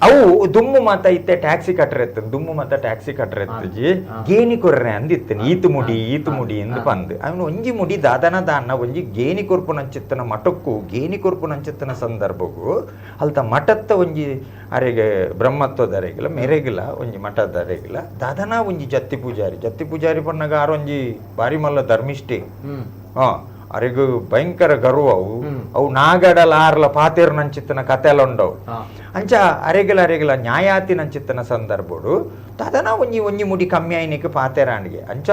Speaker 3: ಅವು ದುಮ್ಮು ಮತ ಇತ್ತೆ ಟ್ಯಾಕ್ಸಿ ಕಟ್ಟರೆತ್ತ ದುಮ್ಮು ಮತ ಟ್ಯಾಕ್ಸಿ ಕಟ್ಟರೆತ್ತಜಿ ಗೇಣಿ ಕೊರ್ರೆ ಅಂದಿತ್ತೇನೆ ಈತು ಮುಡಿ ಎಂದು ಬಂದು ಅವನು ಒಂಜಿ ಮುಡಿ ದಾದನ ದಾನ ಒಂಜಿ ಗೇಣಿ ಕೊರ್ಪು ನಂಚಿತ್ತನ ಮಠಕ್ಕೂ ಗೇಣಿ ಕೊರ್ಪು ನಂಚಿತ್ತನ ಸಂದರ್ಭಕ್ಕೂ ಅಲ್ತ ಮಠತ್ತ ಒಂಜಿ ಅರೆಗೆ ಬ್ರಹ್ಮತ್ವದರೆಗಿಲ್ಲ ಮೆರೆಗಿಲ್ಲ ಒಂಜಿ ಮಠದರೆಗಿಲ್ಲ ದಾದನ ಒಂಜಿ ಜತ್ತಿ ಪೂಜಾರಿ ಪನ್ನಗ ಆರೊಂಜಿ ಬಾರಿ ಮಲ್ಲ ಧರ್ಮಿಷ್ಠೆ ಅರಿಗೂ ಭಯಂಕರ ಗರ್ವ ಅವು ನಾಗಡಲ ಆರ್ಲ ಪಾತೇರು ನಂಚಿತ್ತನ ಕತೆಲೊಂಡವು ಅಂಚ ಅರೆಗಲ ನ್ಯಾಯಾತಿ ನಂಚಿತ್ತನ ಸಂದರ್ಭಡು ತದನ ಒಂಜಿ ಮುಡಿ ಕಮ್ಮಿ ಆಯ್ನಿಕ್ಕೆ ಪಾತೇರಾಣಿಗೆ ಅಂಚ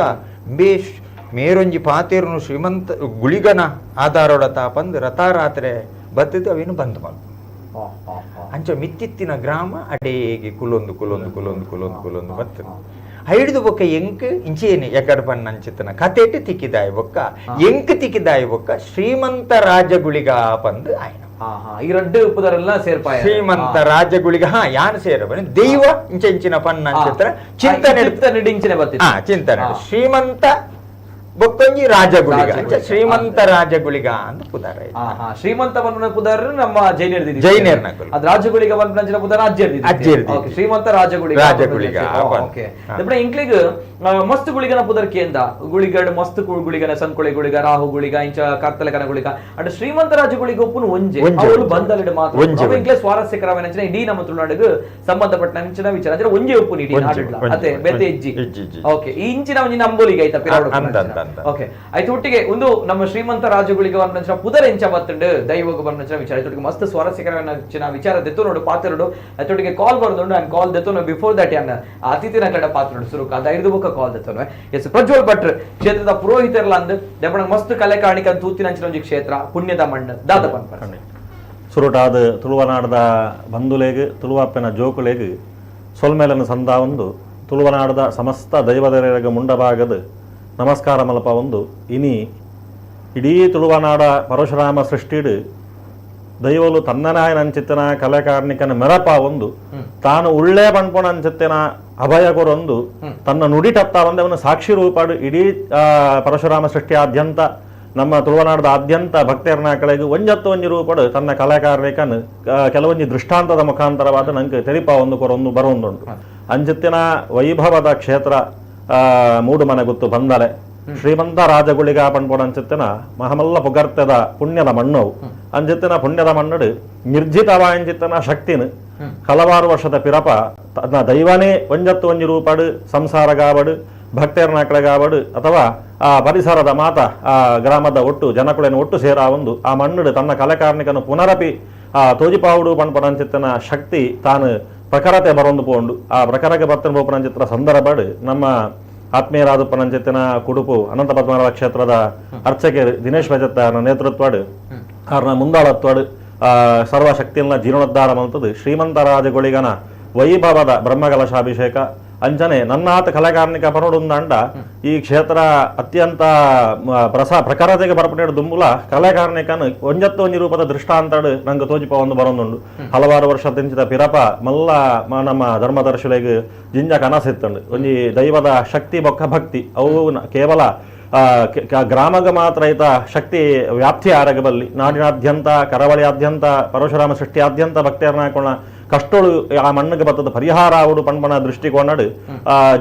Speaker 3: ಬೇಷ್ ಮೇರೊಂಜಿ ಪಾತೇರುನು ಶ್ರೀಮಂತ ಗುಳಿಗನ ಆಧಾರೋಡ ತಾಪಂದು ರಥಾರಾತ್ರೆ ಬತ್ತಿದ್ದು ಅವೇನು ಬಂದ್ ಮಲ್ಪು ಅಂಚ ಮಿತ್ತಿತ್ತಿನ ಗ್ರಾಮ ಅಡೇಗೆ ಕುಲೊಂದು ಬರ್ತದೆ ಹೈಡ್ದು ಬೊಕ್ಕ ಎಂಕ್ ಇಂಚೇನಿ ಎಕಡ್ ಪಣ್ಣ ಅಂಚಿತ್ತನ ಕತೆಟ್ ತಿಕ್ಕಿದಾಯಿ ಬೊಕ್ಕ ಎಂಕ್ ತಿಕ್ಕಿದಾಯಿ ಬೊಕ್ಕ ಶ್ರೀಮಂತ ರಾಜಗುಳಿಗ ಪಂದ್ ಆಯ್ನ
Speaker 1: ಈ ರಡ್ಡು ಉಪದರೆಲ್ಲ ಸೇರ್ಪಾಯ
Speaker 3: ಶ್ರೀಮಂತ ರಾಜಗುಳಿಗ ಯಾನ್ ಸೇರ ಬನ್ನಿ ದೈವ ಇಂಚಿನ ಪಣ್ಣ ಅಂಚಿತ್ರ ಚಿಂತನೆ ಶ್ರೀಮಂತ ಬೊಕ್ಕೊಂಜಿ ರಾಜಗುಳಿಗ ಶ್ರೀಮಂತ ರಾಜಗುಳಿಗ ಅಂತ ಪುದಾರ
Speaker 1: ಶ್ರೀಮಂತ ಬನ್ನ ಪುದಾರ ನಮ್ಮ
Speaker 3: ಜೈನೇರ್ನ
Speaker 1: ಅದು ರಾಜಗುಳಿಗ ಬನ್ನ ಪುದಾರ ಅಜ್ಜಿ ಶ್ರೀಮಂತ ರಾಜಗುಳಿಗ ಇಂಕ್ಲಿಗ್ ಮಸ್ತ್ ಗುಳಿಗನ ಪುದರ್ ಕೇಂದ್ರ ಗುಳಿಗಡ್ ಮಸ್ತ್ ಗುಳಿಗನ ಸಂಕೊಳಿ ಗುಳಿಗ ರಾಹು ಗುಳಿಗ ಇಂಚ ಕರ್ತಲಕನ ಗುಳಿಗ ಅಡ್ ಶ್ರೀಮಂತ ರಾಜಗುಳಿಗ ಒಪ್ಪುನು ಒಂಜೆ ಅವಳು ಬಂದಲಿಡ ಮಾತ್ರ ಇಂಕ್ಲೆ ಸ್ವಾರಸ್ಯಕರమైన ಇಡೀ ನಮ್ಮ ತುಳುನಾಡಿಗೆ ಸಂಬಂಧಪಟ್ಟ ಇಂಚಿನ ವಿಚಾರ ಅಂದ್ರೆ ಒಂಜೆ ಒಪ್ಪುನು ಇಡೀ ನಾಡಿಡ್ಲ ಅದೇ ಬೆತೆ ಎಜ್ಜಿ ಓಕೆ ಈ ಇಂಚಿನ ಒಂಜಿ ನಂಬೋಲಿಗೆ ಐತ ಪಿರಾವಡ ಓಕೆ ಆಯ್ತು ಒಟ್ಟಿಗೆ ಒಂದು ನಮ್ಮ ಶ್ರೀಮಂತ ರಾಜಗುಳಿಗ ವರ್ಣಂಚ ಪುದರ್ ಎಂಚ ಬತ್ತಂಡು ದೈವಗ ವರ್ಣಂಚ ವಿಚಾರ ಐತೊಟ್ಟಿಗೆ ಮಸ್ತ್ ಸ್ವಾರಸ್ಯಕರమైన ವಿಚಾರ ದೆತ್ತು ನೋಡು ಪಾತ್ರಡು ಐತೊಟ್ಟಿಗೆ ಕಾಲ್ ಬರ್ದುಂಡು ಅಂಡ್ ಕಾಲ್ ದೆತ್ತು ಬಿಫೋರ್ ದಟ್ ಯಾನ ಅತಿಥಿನ ಕಡೆ ಪಾತ್ರಡು ಸುರುಕ ಅದ ಐದು ಬುಕ್ಕ ಕಾಲ್ ದೆತ್ತು ಎಸ್ ಪ್ರಜ್ವಲ್ ಭಟ್ರು ಕ್ಷೇತ್ರದ ಪುರೋಹಿತರ್ಲ ಅಂದ್ ದೆಪಣ ಮಸ್ತ್ ಕಲೆ ಕಾಣಿಕ ತೂತಿನಂಚಿನ ಒಂಜಿ ಕ್ಷೇತ್ರ ಪುಣ್ಯದ ಮಣ್ಣು ದಾದ ಪನ್ಪರ್
Speaker 4: ಸುರುಟಾದ ತುಳುವನಾಡದ ಬಂಧುಲೇಗ್ ತುಳುವಪ್ಪನ ಜೋಕುಲೇಗ್ ಸೊಲ್ಮೇಲನ ಸಂದ ಒಂದು ತುಳುವನಾಡದ ಸಮಸ್ತ ದೈವದರೆಗ ಮುಂಡಭಾಗದ ನಮಸ್ಕಾರ ಮಲ್ಪ ಒಂದು ಇನಿ ಇಡೀ ತುಳುವನಾಡ ಪರಶುರಾಮ ಸೃಷ್ಟಿಡ್ ದೈವಲು ತನ್ನನಾಯನ ಅಂಚಿತ್ತಿನ ಕಲೆಕಾರ್ಣಿಕನ ಮೆರಪ ಒಂದು ತಾನು ಉಳ್ಳೇ ಪಣ್ಪೊಣ ಅಂಚಿತ್ತಿನ ಅಭಯ ಕೊರೊಂದು ತನ್ನ ನುಡಿಟತ್ತ ಒಂದವನು ಸಾಕ್ಷಿ ರೂಪಾಡು ಇಡೀ ಪರಶುರಾಮ ಸೃಷ್ಟಿಯಾದ್ಯಂತ ನಮ್ಮ ತುಳುವನಾಡದ ಆದ್ಯಂತ ಭಕ್ತರ್ನಾಕಳಿಗೆ ಒಂಜತ್ತು ರೂಪಡು ತನ್ನ ಕಲೆಕಾರ್ಣಿಕನ್ ಕೆಲವೊಂದು ದೃಷ್ಟಾಂತದ ಮುಖಾಂತರವಾದ ನಂಗೆ ತೆರಿಪ ಒಂದು ಕೊರೊಂದು ಬರೊಂದುಂಟು ಅಂಚಿತ್ತಿನ ವೈಭವದ ಕ್ಷೇತ್ರ ಮೂಡು ಮನೆ ಗೊತ್ತು ಬಂದಲೆ ಶ್ರೀಮಂತ ರಾಜಗುಳಿಗ ಪಣ್ಪೊಡ ಅಂಚಿತ್ತಿನ ಮಹಮಲ್ಲ ಪುಗರ್ತೆದ ಪುಣ್ಯದ ಮಣ್ಣವು ಅಂಚಿತ್ತಿನ ಪುಣ್ಯದ ಮಣ್ಣುಡು ನಿರ್ಜಿತವಾಂಚಿತ್ತಿನ ಶಕ್ತಿನ ಹಲವಾರು ವರ್ಷದ ಪಿರಪ ತನ್ನ ದೈವನೇ ಒಂಜತ್ತು ರೂಪಾಡು ಸಂಸಾರಗಾವಡು ಭಕ್ತರ್ನಾಕಳಗಾವಡು ಅಥವಾ ಆ ಪರಿಸರದ ಮಾತ ಆ ಗ್ರಾಮದ ಒಟ್ಟು ಜನಕುಳನ್ನು ಒಟ್ಟು ಸೇರ ಒಂದು ಆ ಮಣ್ಣುಡು ತನ್ನ ಕಲೆಕಾರ್ಣಿಕನು ಪುನರಪಿ ಆ ತೋಜಿಪಾವುಡು ಪಣ್ಪೊಡ ಅಂಚಿತ್ತಿನ ಶಕ್ತಿ ತಾನು ಪ್ರಖರತೆ ಬರೊಂದು ಪೋಂಡು ಆ ಪ್ರಖರಕ್ಕೆ ಬರ್ತನ ಬೋಪನಂಚಿತ್ರ ಸಂದರ್ಭಡು ನಮ್ಮ ಆತ್ಮೀಯರಾದ ಪನಂಚಿತ್ತಿನ ಕುಡುಪು ಅನಂತ ಪದ್ಮನಾಭ ಕ್ಷೇತ್ರದ ಅರ್ಚಕೆ ದಿನೇಶ್ ಬಜತ್ತಾರನ ನೇತೃತ್ವಡು ಅವ್ರನ್ನ ಮುಂದಾಳತ್ವಡು ಸರ್ವಶಕ್ತಿಯನ್ನ ಜೀರ್ಣೋದ್ಧಾರ ಮಂತದ್ದು ಶ್ರೀಮಂತ ರಾಜಗುಳಿಗನ ವೈಭವದ ಬ್ರಹ್ಮಕಲಶಾಭಿಷೇಕ ಅಂಚನೆ ನನ್ನಾತ ಕಲೆಕಾರ್ಣಿಕ ಪರೋಡುಂದಂಡ ಈ ಕ್ಷೇತ್ರ ಅತ್ಯಂತ ಪ್ರಖರತೆಗೆ ಬರ್ಪಟ್ಟಿಡು ದುಂಬುಲ ಕಲೆಕಾರ್ಣಿಕನು ಒಂಜತ್ತು ರೂಪದ ದೃಷ್ಟಾಂತಡು ನಂಗೆ ತೋಜಿಪ ಒಂದು ಬರೊಂದುಂಡು ಹಲವಾರು ವರ್ಷ ತಿಂಚಿದ ಪಿರಪ ಮಲ್ಲ ನಮ್ಮ ಧರ್ಮದರ್ಶಿಲೆಗೆ ಜಿಂಜ ಕನಸಿತ್ತಂಡು ಒಂಜಿ ದೈವದ ಶಕ್ತಿ ಬೊಕ್ಕ ಭಕ್ತಿ ಅವು ಕೇವಲ ಗ್ರಾಮಗ ಮಾತ್ರ ಐತ ಶಕ್ತಿ ವ್ಯಾಪ್ತಿ ಆರಗಬಲ್ಲಿ ನಾಡಿನಾದ್ಯಂತ ಕರಾವಳಿಯಾದ್ಯಂತ ಪರಶುರಾಮ ಸೃಷ್ಟಿಯಾದ್ಯಂತ ಭಕ್ತರ್ನಾಕೋಣ ಕಷ್ಟೋಳು ಆ ಮಣ್ಣಿಗೆ ಬರ್ತದ ಪರಿಹಾರ ಅವಳು ಪಣ್ಪನ ದೃಷ್ಟಿಕೋನಡು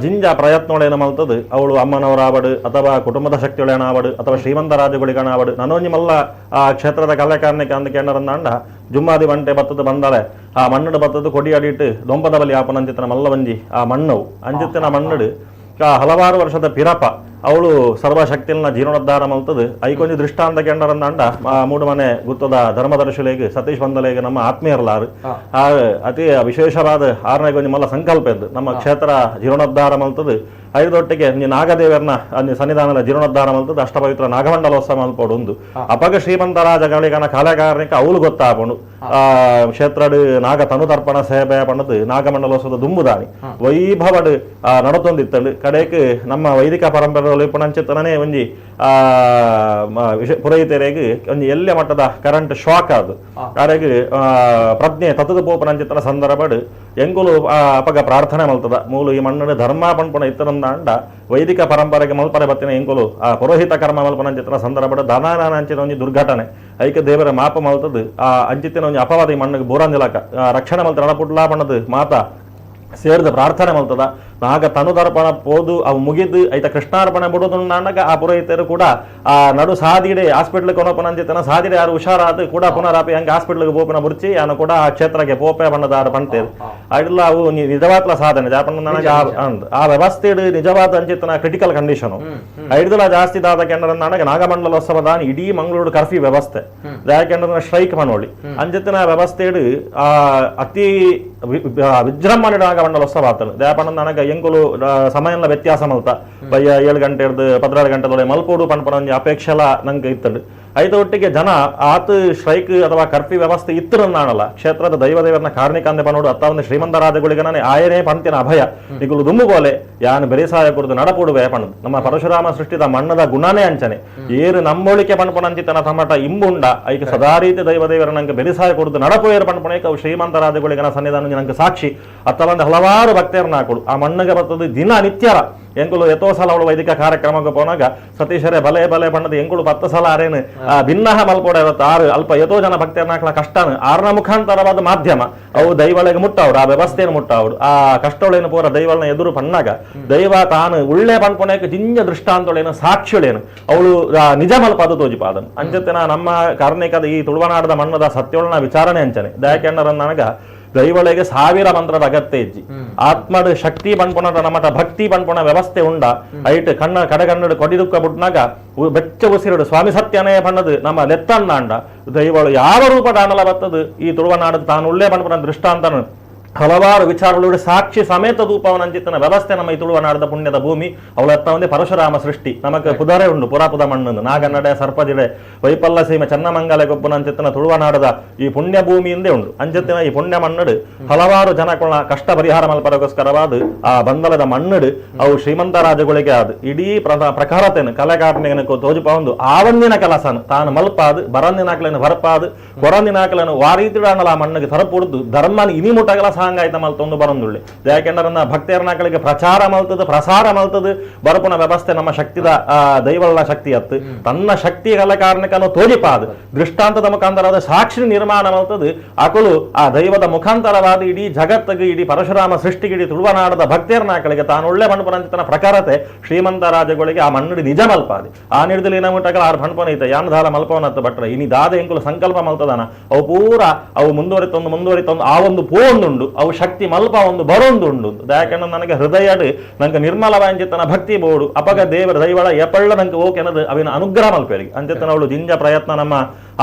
Speaker 4: ಜಿಂಜ ಪ್ರಯತ್ನಗಳೇನು ಮಲ್ತದು ಅವಳು ಅಮ್ಮನವರಾವಡು ಅಥವಾ ಕುಟುಂಬದ ಶಕ್ತಿಗಳೇನಾವಡು ಅಥವಾ ಶ್ರೀಮಂತ ರಾಜಗುಳಿಗನಾವಡು ನನೊಂಜಿ ಮಲ್ಲ ಆ ಕ್ಷೇತ್ರದ ಕಲೆಕಾರ್ಣಿಕ ಅಂದ ಕೇಂದ್ರಂದಾಂಡ ಜುಮ್ಮಾದಿ ಬಂಟೆ ಬತ್ತದು ಬಂದಾಳೆ ಆ ಮಣ್ಣು ಬತ್ತದು ಕೊಡಿ ಅಡಿಟ್ಟು ದೊಂಪದ ಬಲಿ ಆಪನಂಚಿತ್ತಿನ ಮಲ್ಲವಂಜಿ ಆ ಮಣ್ಣವು ಅಂಚಿತ್ತಿನ ಮಣ್ಣುಡು ಹಲವಾರು ವರ್ಷದ ಪಿರಪ ಅವಳು ಸರ್ವಶಕ್ತಿಯನ್ನ ಜೀರ್ಣೋದ್ಧಾರ ಮಲ್ತದು ಐಕೊಂಜಿ ದೃಷ್ಟಾಂತ ಕೆಂಡರಂದಾಂಡ ಮೂಡು ಮನೆ ಗುತ್ತದ ಧರ್ಮದರ್ಶಿಲೆಗೆ ಸತೀಶ್ ಬಂದಲೆಗೆ ನಮ್ಮ ಆತ್ಮೀಯರಲಾರು ಅತಿ ವಿಶೇಷವಾದ ಆರನೇ ಕೊಂಜಿ ಮಲ್ಲ ಸಂಕಲ್ಪ ಇದ್ದು ನಮ್ಮ ಕ್ಷೇತ್ರ ಜೀರ್ಣೋದ್ಧಾರ ಮಲ್ತದು ಐದೊಟ್ಟಿಗೆ ನಾಗದೇವರನ್ನ ಸನ್ನಿಧಾನದ ಜೀರ್ಣೋದ್ಧಾರ ಮಲ್ತದು ಅಷ್ಟಪವಿತ್ರ ನಾಗಮಂಡಲೋತ್ಸವ ಮಲ್ಪಡು ಒಂದು ಅಪಗ ಶ್ರೀಮಂತ ರಾಜಗಳಿಗನ ಕಲೆಕಾರ್ಣಿಕ ಅವಳು ಗೊತ್ತಾಪಣು ಕ್ಷೇತ್ರಡು ನಾಗ ತನು ತರ್ಪಣ ಸೇವೆ ಪಣ್ಣದು ನಾಗಮಂಡಲೋತ್ಸವದ ದುಂಬುದಾನಿ ವೈಭವಡು ನಡತೊಂದಿತ್ತಳು ಕಡೆಗೆ ನಮ್ಮ ವೈದಿಕ ಪರಂಪರೆ ಪುಣಂಚಿತ್ತನೇ ಒಂಜಿ ಪುರೋಹಿತರಿಗೆ ಒಂಜಿ ಎಲ್ಲೆ ಮಟ್ಟದ ಕರೆಂಟ್ ಶಾಕ್ ಅದು ಕಡೆಗೆ ಪ್ರಜ್ಞೆ ತತ್ತದ ಪೋಪನಂಚಿತ್ತನ ಸಂದರ್ಭಡು ಎಂಗುಲು ಅಪಗ ಪ್ರಾರ್ಥನೆ ಮಲ್ತದ ಮೂಲು ಈ ಮಣ್ಣು ಧರ್ಮ ಪಣ್ಪುಣ ಇತ್ತರಂದಾಂಡ ವೈದಿಕ ಪರಂಪರೆಗೆ ಮಲ್ಪನೆ ಬತ್ತಿನ ಎಂಗುಲು ಆ ಪುರೋಹಿತ ಕರ್ಮ ಮಲ್ಪನಂಚಿತ್ತನ ಸಂದರ್ಭಡು ದಾನಾನ ಅಂಚಿನ ಒಂಜಿ ದುರ್ಘಟನೆ ಐಕ್ಯ ದೇವರ ಮಾಪ ಮಲ್ತದು ಆ ಅಂಚಿತ್ತಿನ ಒಂಜಿ ಅಪವಾದ ಈ ಮಣ್ಣಿಗೆ ಬೋರಂದಿಲಕ ರಕ್ಷಣೆ ಮಲ್ತ ನಡಪುಡ್ಲಾ ಪಣ್ಣದು ಮಾತ ಸೇರಿದ ಪ್ರಾರ್ಥನೆ ಮಲ್ತದ ನಾಗ ತನುದರ್ಪಣ ಪೋದು ಅವು ಮುಗಿದು ಐತ ಕೃಷ್ಣಾರ್ಪಣೆ ಬಿಡೋದು ನಾನಗ ಆ ಪುರೋಹಿತರು ಕೂಡ ಆ ನಡು ಸಾದಿಡೆ ಹಾಸ್ಪಿಟ್ಲ್ ಕೊನೋಪನ ಅಂಜಿತನ ಸಾದಿಡೆ ಯಾರು ಹುಷಾರಾದ ಕೂಡ ಪುನರಾಪಿ ಹಂಗೆ ಹಾಸ್ಪಿಟ್ಲ್ಗೆ ಪೋಪಿನ ಬುರ್ಚಿ ಯಾನು ಕೂಡ ಆ ಕ್ಷೇತ್ರಕ್ಕೆ ಪೋಪೆ ಬಣ್ಣದಾರ ಪಂತೇರು ಅಡ್ಲ ಅವು ನಿಜವಾದ ಸಾಧನೆ ಜಾಪನ ನನಗೆ ಆ ವ್ಯವಸ್ಥೆ ನಿಜವಾದ ಅಂಚಿತನ ಕ್ರಿಟಿಕಲ್ ಕಂಡೀಷನ್ ಐಡ್ದಲ ಜಾಸ್ತಿ ದಾದ ಕೆಂಡ್ರ ನನಗೆ ನಾಗಮಂಡಲೋತ್ಸವದ ಇಡೀ ಮಂಗಳೂರು ಕರ್ಫ್ಯೂ ವ್ಯವಸ್ಥೆ ಯಾಕೆಂದ್ರೆ ಸ್ಟ್ರೈಕ್ ಮಾಡೋಳಿ ಅಂಚಿತನ ವ್ಯವಸ್ಥೆ ಅತಿ ವಿಜೃಂಭಣೆ ನಾಗಮಂಡಲೋತ್ಸವ ಆತನು ದಯಾಪಣ್ಣ ನನಗೆ ಎಂಕುಲು ಸಮಯನ ವ್ಯತ್ಯಾಸ ಮಲ್ತ ಬಯ್ಯ 7 ಗಂಟೆ 16 ಗಂಟೆ ಮಲ್ಪೋಡು ಪಂಪನ ಅಪೇಕ್ಷೆಲ್ಲ ನಂಗೆ ಇತ್ತಂಡು ಐದು ಒಟ್ಟಿಗೆ ಜನ ಆತ ಸ್ಟ್ರೈಕ್ ಅಥವಾ ಕರ್ಫ್ಯೂ ವ್ಯವಸ್ಥೆ ಇತ್ತರನ್ನಾಣಲ್ಲ ಕ್ಷೇತ್ರದ ದೈವದೇವರನ್ನ ಕಾರಣಿಕಾಂದೆ ಪನೋಡು ಅತ್ತ ಒಂದು ಶ್ರೀಮಂತ ರಾಜಗಳಿಗನೇ ಆಯನೇ ಪಂತಿನ ಅಭಯ ನಿಗುಲು ದುಮ್ಮು ಬೋಲೆ ಯಾನು ಬೆರಿಸಾಯ ಕುರಿದು ನಡಪೂಡುವೆ ಪಣದು ನಮ್ಮ ಪರಶುರಾಮ ಸೃಷ್ಟಿದ ಮಣ್ಣದ ಗುಣನೇ ಅಂಚನೆ ಏರು ನಮ್ಮೊಳಿಕೆ ಪಣಪಣಂಚಿತನ ತಮಟ ಇಂಬುಂಡ ಐಕೆ ಸದಾ ರೀತಿ ದೈವದೇವರ ನಂಗೆ ಬೆರಿಸಾಯ ಕುರಿದು ನಡಪೋಯರು ಪಣಪಣಕ್ಕೆ ಅವು ಶ್ರೀಮಂತ ರಾಜಗಳಿಗನ ಸನ್ನಿಧಾನ ನಂಗೆ ಸಾಕ್ಷಿ ಅತ್ತ ಒಂದು ಹಲವಾರು ಭಕ್ತರನ್ನ ಹಾಕೊಡು ಆ ಮಣ್ಣಿಗೆ ಬರ್ತದೆ ದಿನ ನಿತ್ಯರ ಎಂಕುಲು ಎತ್ತೋ ಸಲ ಅವಳು ವೈದಿಕ ಕಾರ್ಯಕ್ರಮಕ್ಕೆ ಪೋನಾಗ ಸತೀಶರೇ ಬಲೆ ಬಲೆ ಬಣ್ಣದ ಎಂಕುಲು 10 ಸಲ ಆರೇನು ಭಿನ್ನಹ ಮಲ್ಪೋಡ ಇವತ್ತು 6 ಅಲ್ಪ ಎತ್ತೋ ಜನ ಭಕ್ತರನ್ನ ಹಾಕಲ ಕಷ್ಟನ 6ನ ಮುಖಾಂತರವಾದ ಮಾಧ್ಯಮ ಅವು ದೈವಳಿಗೆ ಮುಟ್ಟವ್ರು ಆ ವ್ಯವಸ್ಥೆಯನ್ನು ಮುಟ್ಟವ್ರು ಆ ಕಷ್ಟಗಳೇನು ಪೂರ ದೈವಳನ್ನ ಎದುರು ಪಣ್ಣಾಗ ದೈವ ತಾನು ಉಳ್ಳೆ ಪಣ್ಪೊಣಕ್ಕೆ ಜಿಂಜ ದೃಷ್ಟಾಂತಳೇನು ಸಾಕ್ಷಿಗಳೇನು ಅವಳು ನಿಜ ಮಲ್ಪಾದ ತೋಜಿಪಾದನು ಅಂಚತ್ತಿನ ನಮ್ಮ ಕಾರ್ಣಿಕದ ಈ ತುಳುವನಾಡದ ಮಣ್ಣದ ಸತ್ಯೋಳನ ವಿಚಾರಣೆ ಅಂಚನೆ ದಯಾಕೆಂಡರ ನನಗ ದೈವಳಿಗೆ 1000 ಮಂತ್ರದ ಅಗತ್ಯ ಇಜ್ಜಿ ಆತ್ಮದ ಶಕ್ತಿ ಪಣ್ಪೊಣದ ನಮ್ಮಟ ಭಕ್ತಿ ಪಣ್ಪೊಣ ವ್ಯವಸ್ಥೆ ಉಂಡ ಐಟ್ ಕಣ್ಣ ಕಡೆಗಣ್ಣಡು ಕೊಡಿದುಕ್ಕ ಬಿಟ್ನಾಗ ಬೆಚ್ಚ ಉಸಿರುಡು ಸ್ವಾಮಿ ಸತ್ಯನೇ ಪಣ್ಣದು ನಮ್ಮ ಲೆತ್ತಣ್ಣ ಅಂಡ ದೈವಳು ಯಾವ ರೂಪದ ಅನಲ ಬರ್ತದು ಈ ತುಳುವನಾಡದ ತಾನು ಉಳ್ಳೇ ಪಣ್ಪೊಣ ದೃಷ್ಟಾಂತನು ಹಲವಾರು ವಿಚಾರಗಳು ಸಾಕ್ಷಿ ಸಮೇತ ಧೂಪವನಂಚಿತನ ವ್ಯವಸ್ಥೆ ನಮ್ಮ ಈ ತುಳುವನಾಡದ ಪುಣ್ಯದ ಭೂಮಿ ಅವಳ ಒಂದೇ ಪರಶುರಾಮ ಸೃಷ್ಟಿ ನಮಕ್ ಪುದರೆ ಉಂಡು ಪುರಾಪುದ ಮಣ್ಣು ನಾಗನಡೆ ಸರ್ಪಜಿಡೆ ವೈಪಲ್ಲ ಸೀಮೆ ಚನ್ನಮಂಗಲ ಗೊಬ್ಬನಂಚಿತನ ತುಳುವನಾಡದ ಈ ಪುಣ್ಯ ಭೂಮಿಯಿಂದೇ ಉಂಡು ಅಂಚಿತ್ತಿನ ಈ ಪುಣ್ಯ ಮಣ್ಣಡು ಹಲವಾರು ಜನಗಳ ಕಷ್ಟ ಪರಿಹಾರ ಮಲ್ಪದಗೋಸ್ಕರವಾದ ಆ ಬಂದಲದ ಮಣ್ಣಡು ಅವು ಶ್ರೀಮಂತ ರಾಜಗಳಿಗೆ ಆದ ಇಡೀ ಪ್ರಕಾರತೆನು ಕಲೆಗಾರನಿಗೆ ತೋಜುಪ ಒಂದು ಆವಂದಿನ ಕೆಲಸನು ತಾನು ಮಲ್ಪಾದು ಬರಂದಿನಾಕಲೇನು ಹೊರಪಾದು ಕೊರಂದಿನಾಕಲೇನು ವಾರೀತಿಡಾಣಲ ಆ ಮಣ್ಣಿಗೆ ತರಪುಡ್ದು ಧರ್ಮನ ಇನಿಮುಟಗಳ ಸಾಂಗಾಯ್ತ ಮಲ್ತೊಂದು ಬರಂದುಳ್ಳಿ ಯಾಕೆಂದ್ರನ್ನ ಭಕ್ತರನಾಕಳಿಗೆ ಪ್ರಚಾರ ಮಲ್ತದು ಪ್ರಸಾರ ಮಲ್ತದು ಬರಪುನ ವ್ಯವಸ್ಥೆ ನಮ್ಮ ಶಕ್ತಿದ ದೈವಳ ಶಕ್ತಿ ಅತ್ತು ತನ್ನ ಶಕ್ತಿ ಕಲ ಕಾರಣಕ್ಕನ್ನು ತೋಜಿಪಾದ ದೃಷ್ಟಾಂತದ ಮುಖಾಂತರವಾದ ಸಾಕ್ಷಿ ನಿರ್ಮಾಣ ಮಲ್ತದು ಅಕಲು ಆ ದೈವದ ಮುಖಾಂತರವಾದ ಇಡೀ ಜಗತ್ತಿಗೆ ಇಡೀ ಪರಶುರಾಮ ಸೃಷ್ಟಿಗೆ ಇಡೀ ತುಳುವನಾಡದ ಭಕ್ತರನಾಕಳಿಗೆ ತಾನು ಒಳ್ಳೆ ಮಣ್ಪರಂಚಿತನ ಪ್ರಕಾರತೆ ಶ್ರೀಮಂತ ರಾಜಗಳಿಗೆ ಆ ಮಣ್ಣಡಿ ನಿಜ ಮಲ್ಪಾದಿ ಆ ನಿರ್ದಲ್ಲಿ ಏನಾಗ್ಬಿಟ್ಟಾಗ 6 ಫಣ್ಪನ ಐತೆ ಯಾನದಾಲ ಮಲ್ಪವನತ್ತ ಬಟ್ರೆ ಇನಿ ದಾದ ಎಂಕುಲು ಸಂಕಲ್ಪ ಮಲ್ತದಾನ ಅವು ಪೂರ ಅವು ಮುಂದುವರಿತೊಂದು ಆ ಒಂದು ಪೋಂದುಂಡು ಅವು ಶಕ್ತಿ ಮಲ್ಪ ಒಂದು ಬರೊಂದು ಉಂಡು ಯಾಕೆಂದ್ರೆ ನನಗೆ ಹೃದಯಡ್ ನಂಗೆ ನಿರ್ಮಲವಾಂಚಿತನ ಭಕ್ತಿ ಬೋಡು ಅಪಗ ದೇವರ ದೈವಳ ಎಪಳ್ಳ ನಂಗೆ ಓಕೆ ಅನ್ನೋದು ಅವಿನ ಅನುಗ್ರಹ ಮಲ್ಪೇರಿ ಅಂಚಿತನ ಅವಳು ಜಿಂಜ ಪ್ರಯತ್ನ ನಮ್ಮ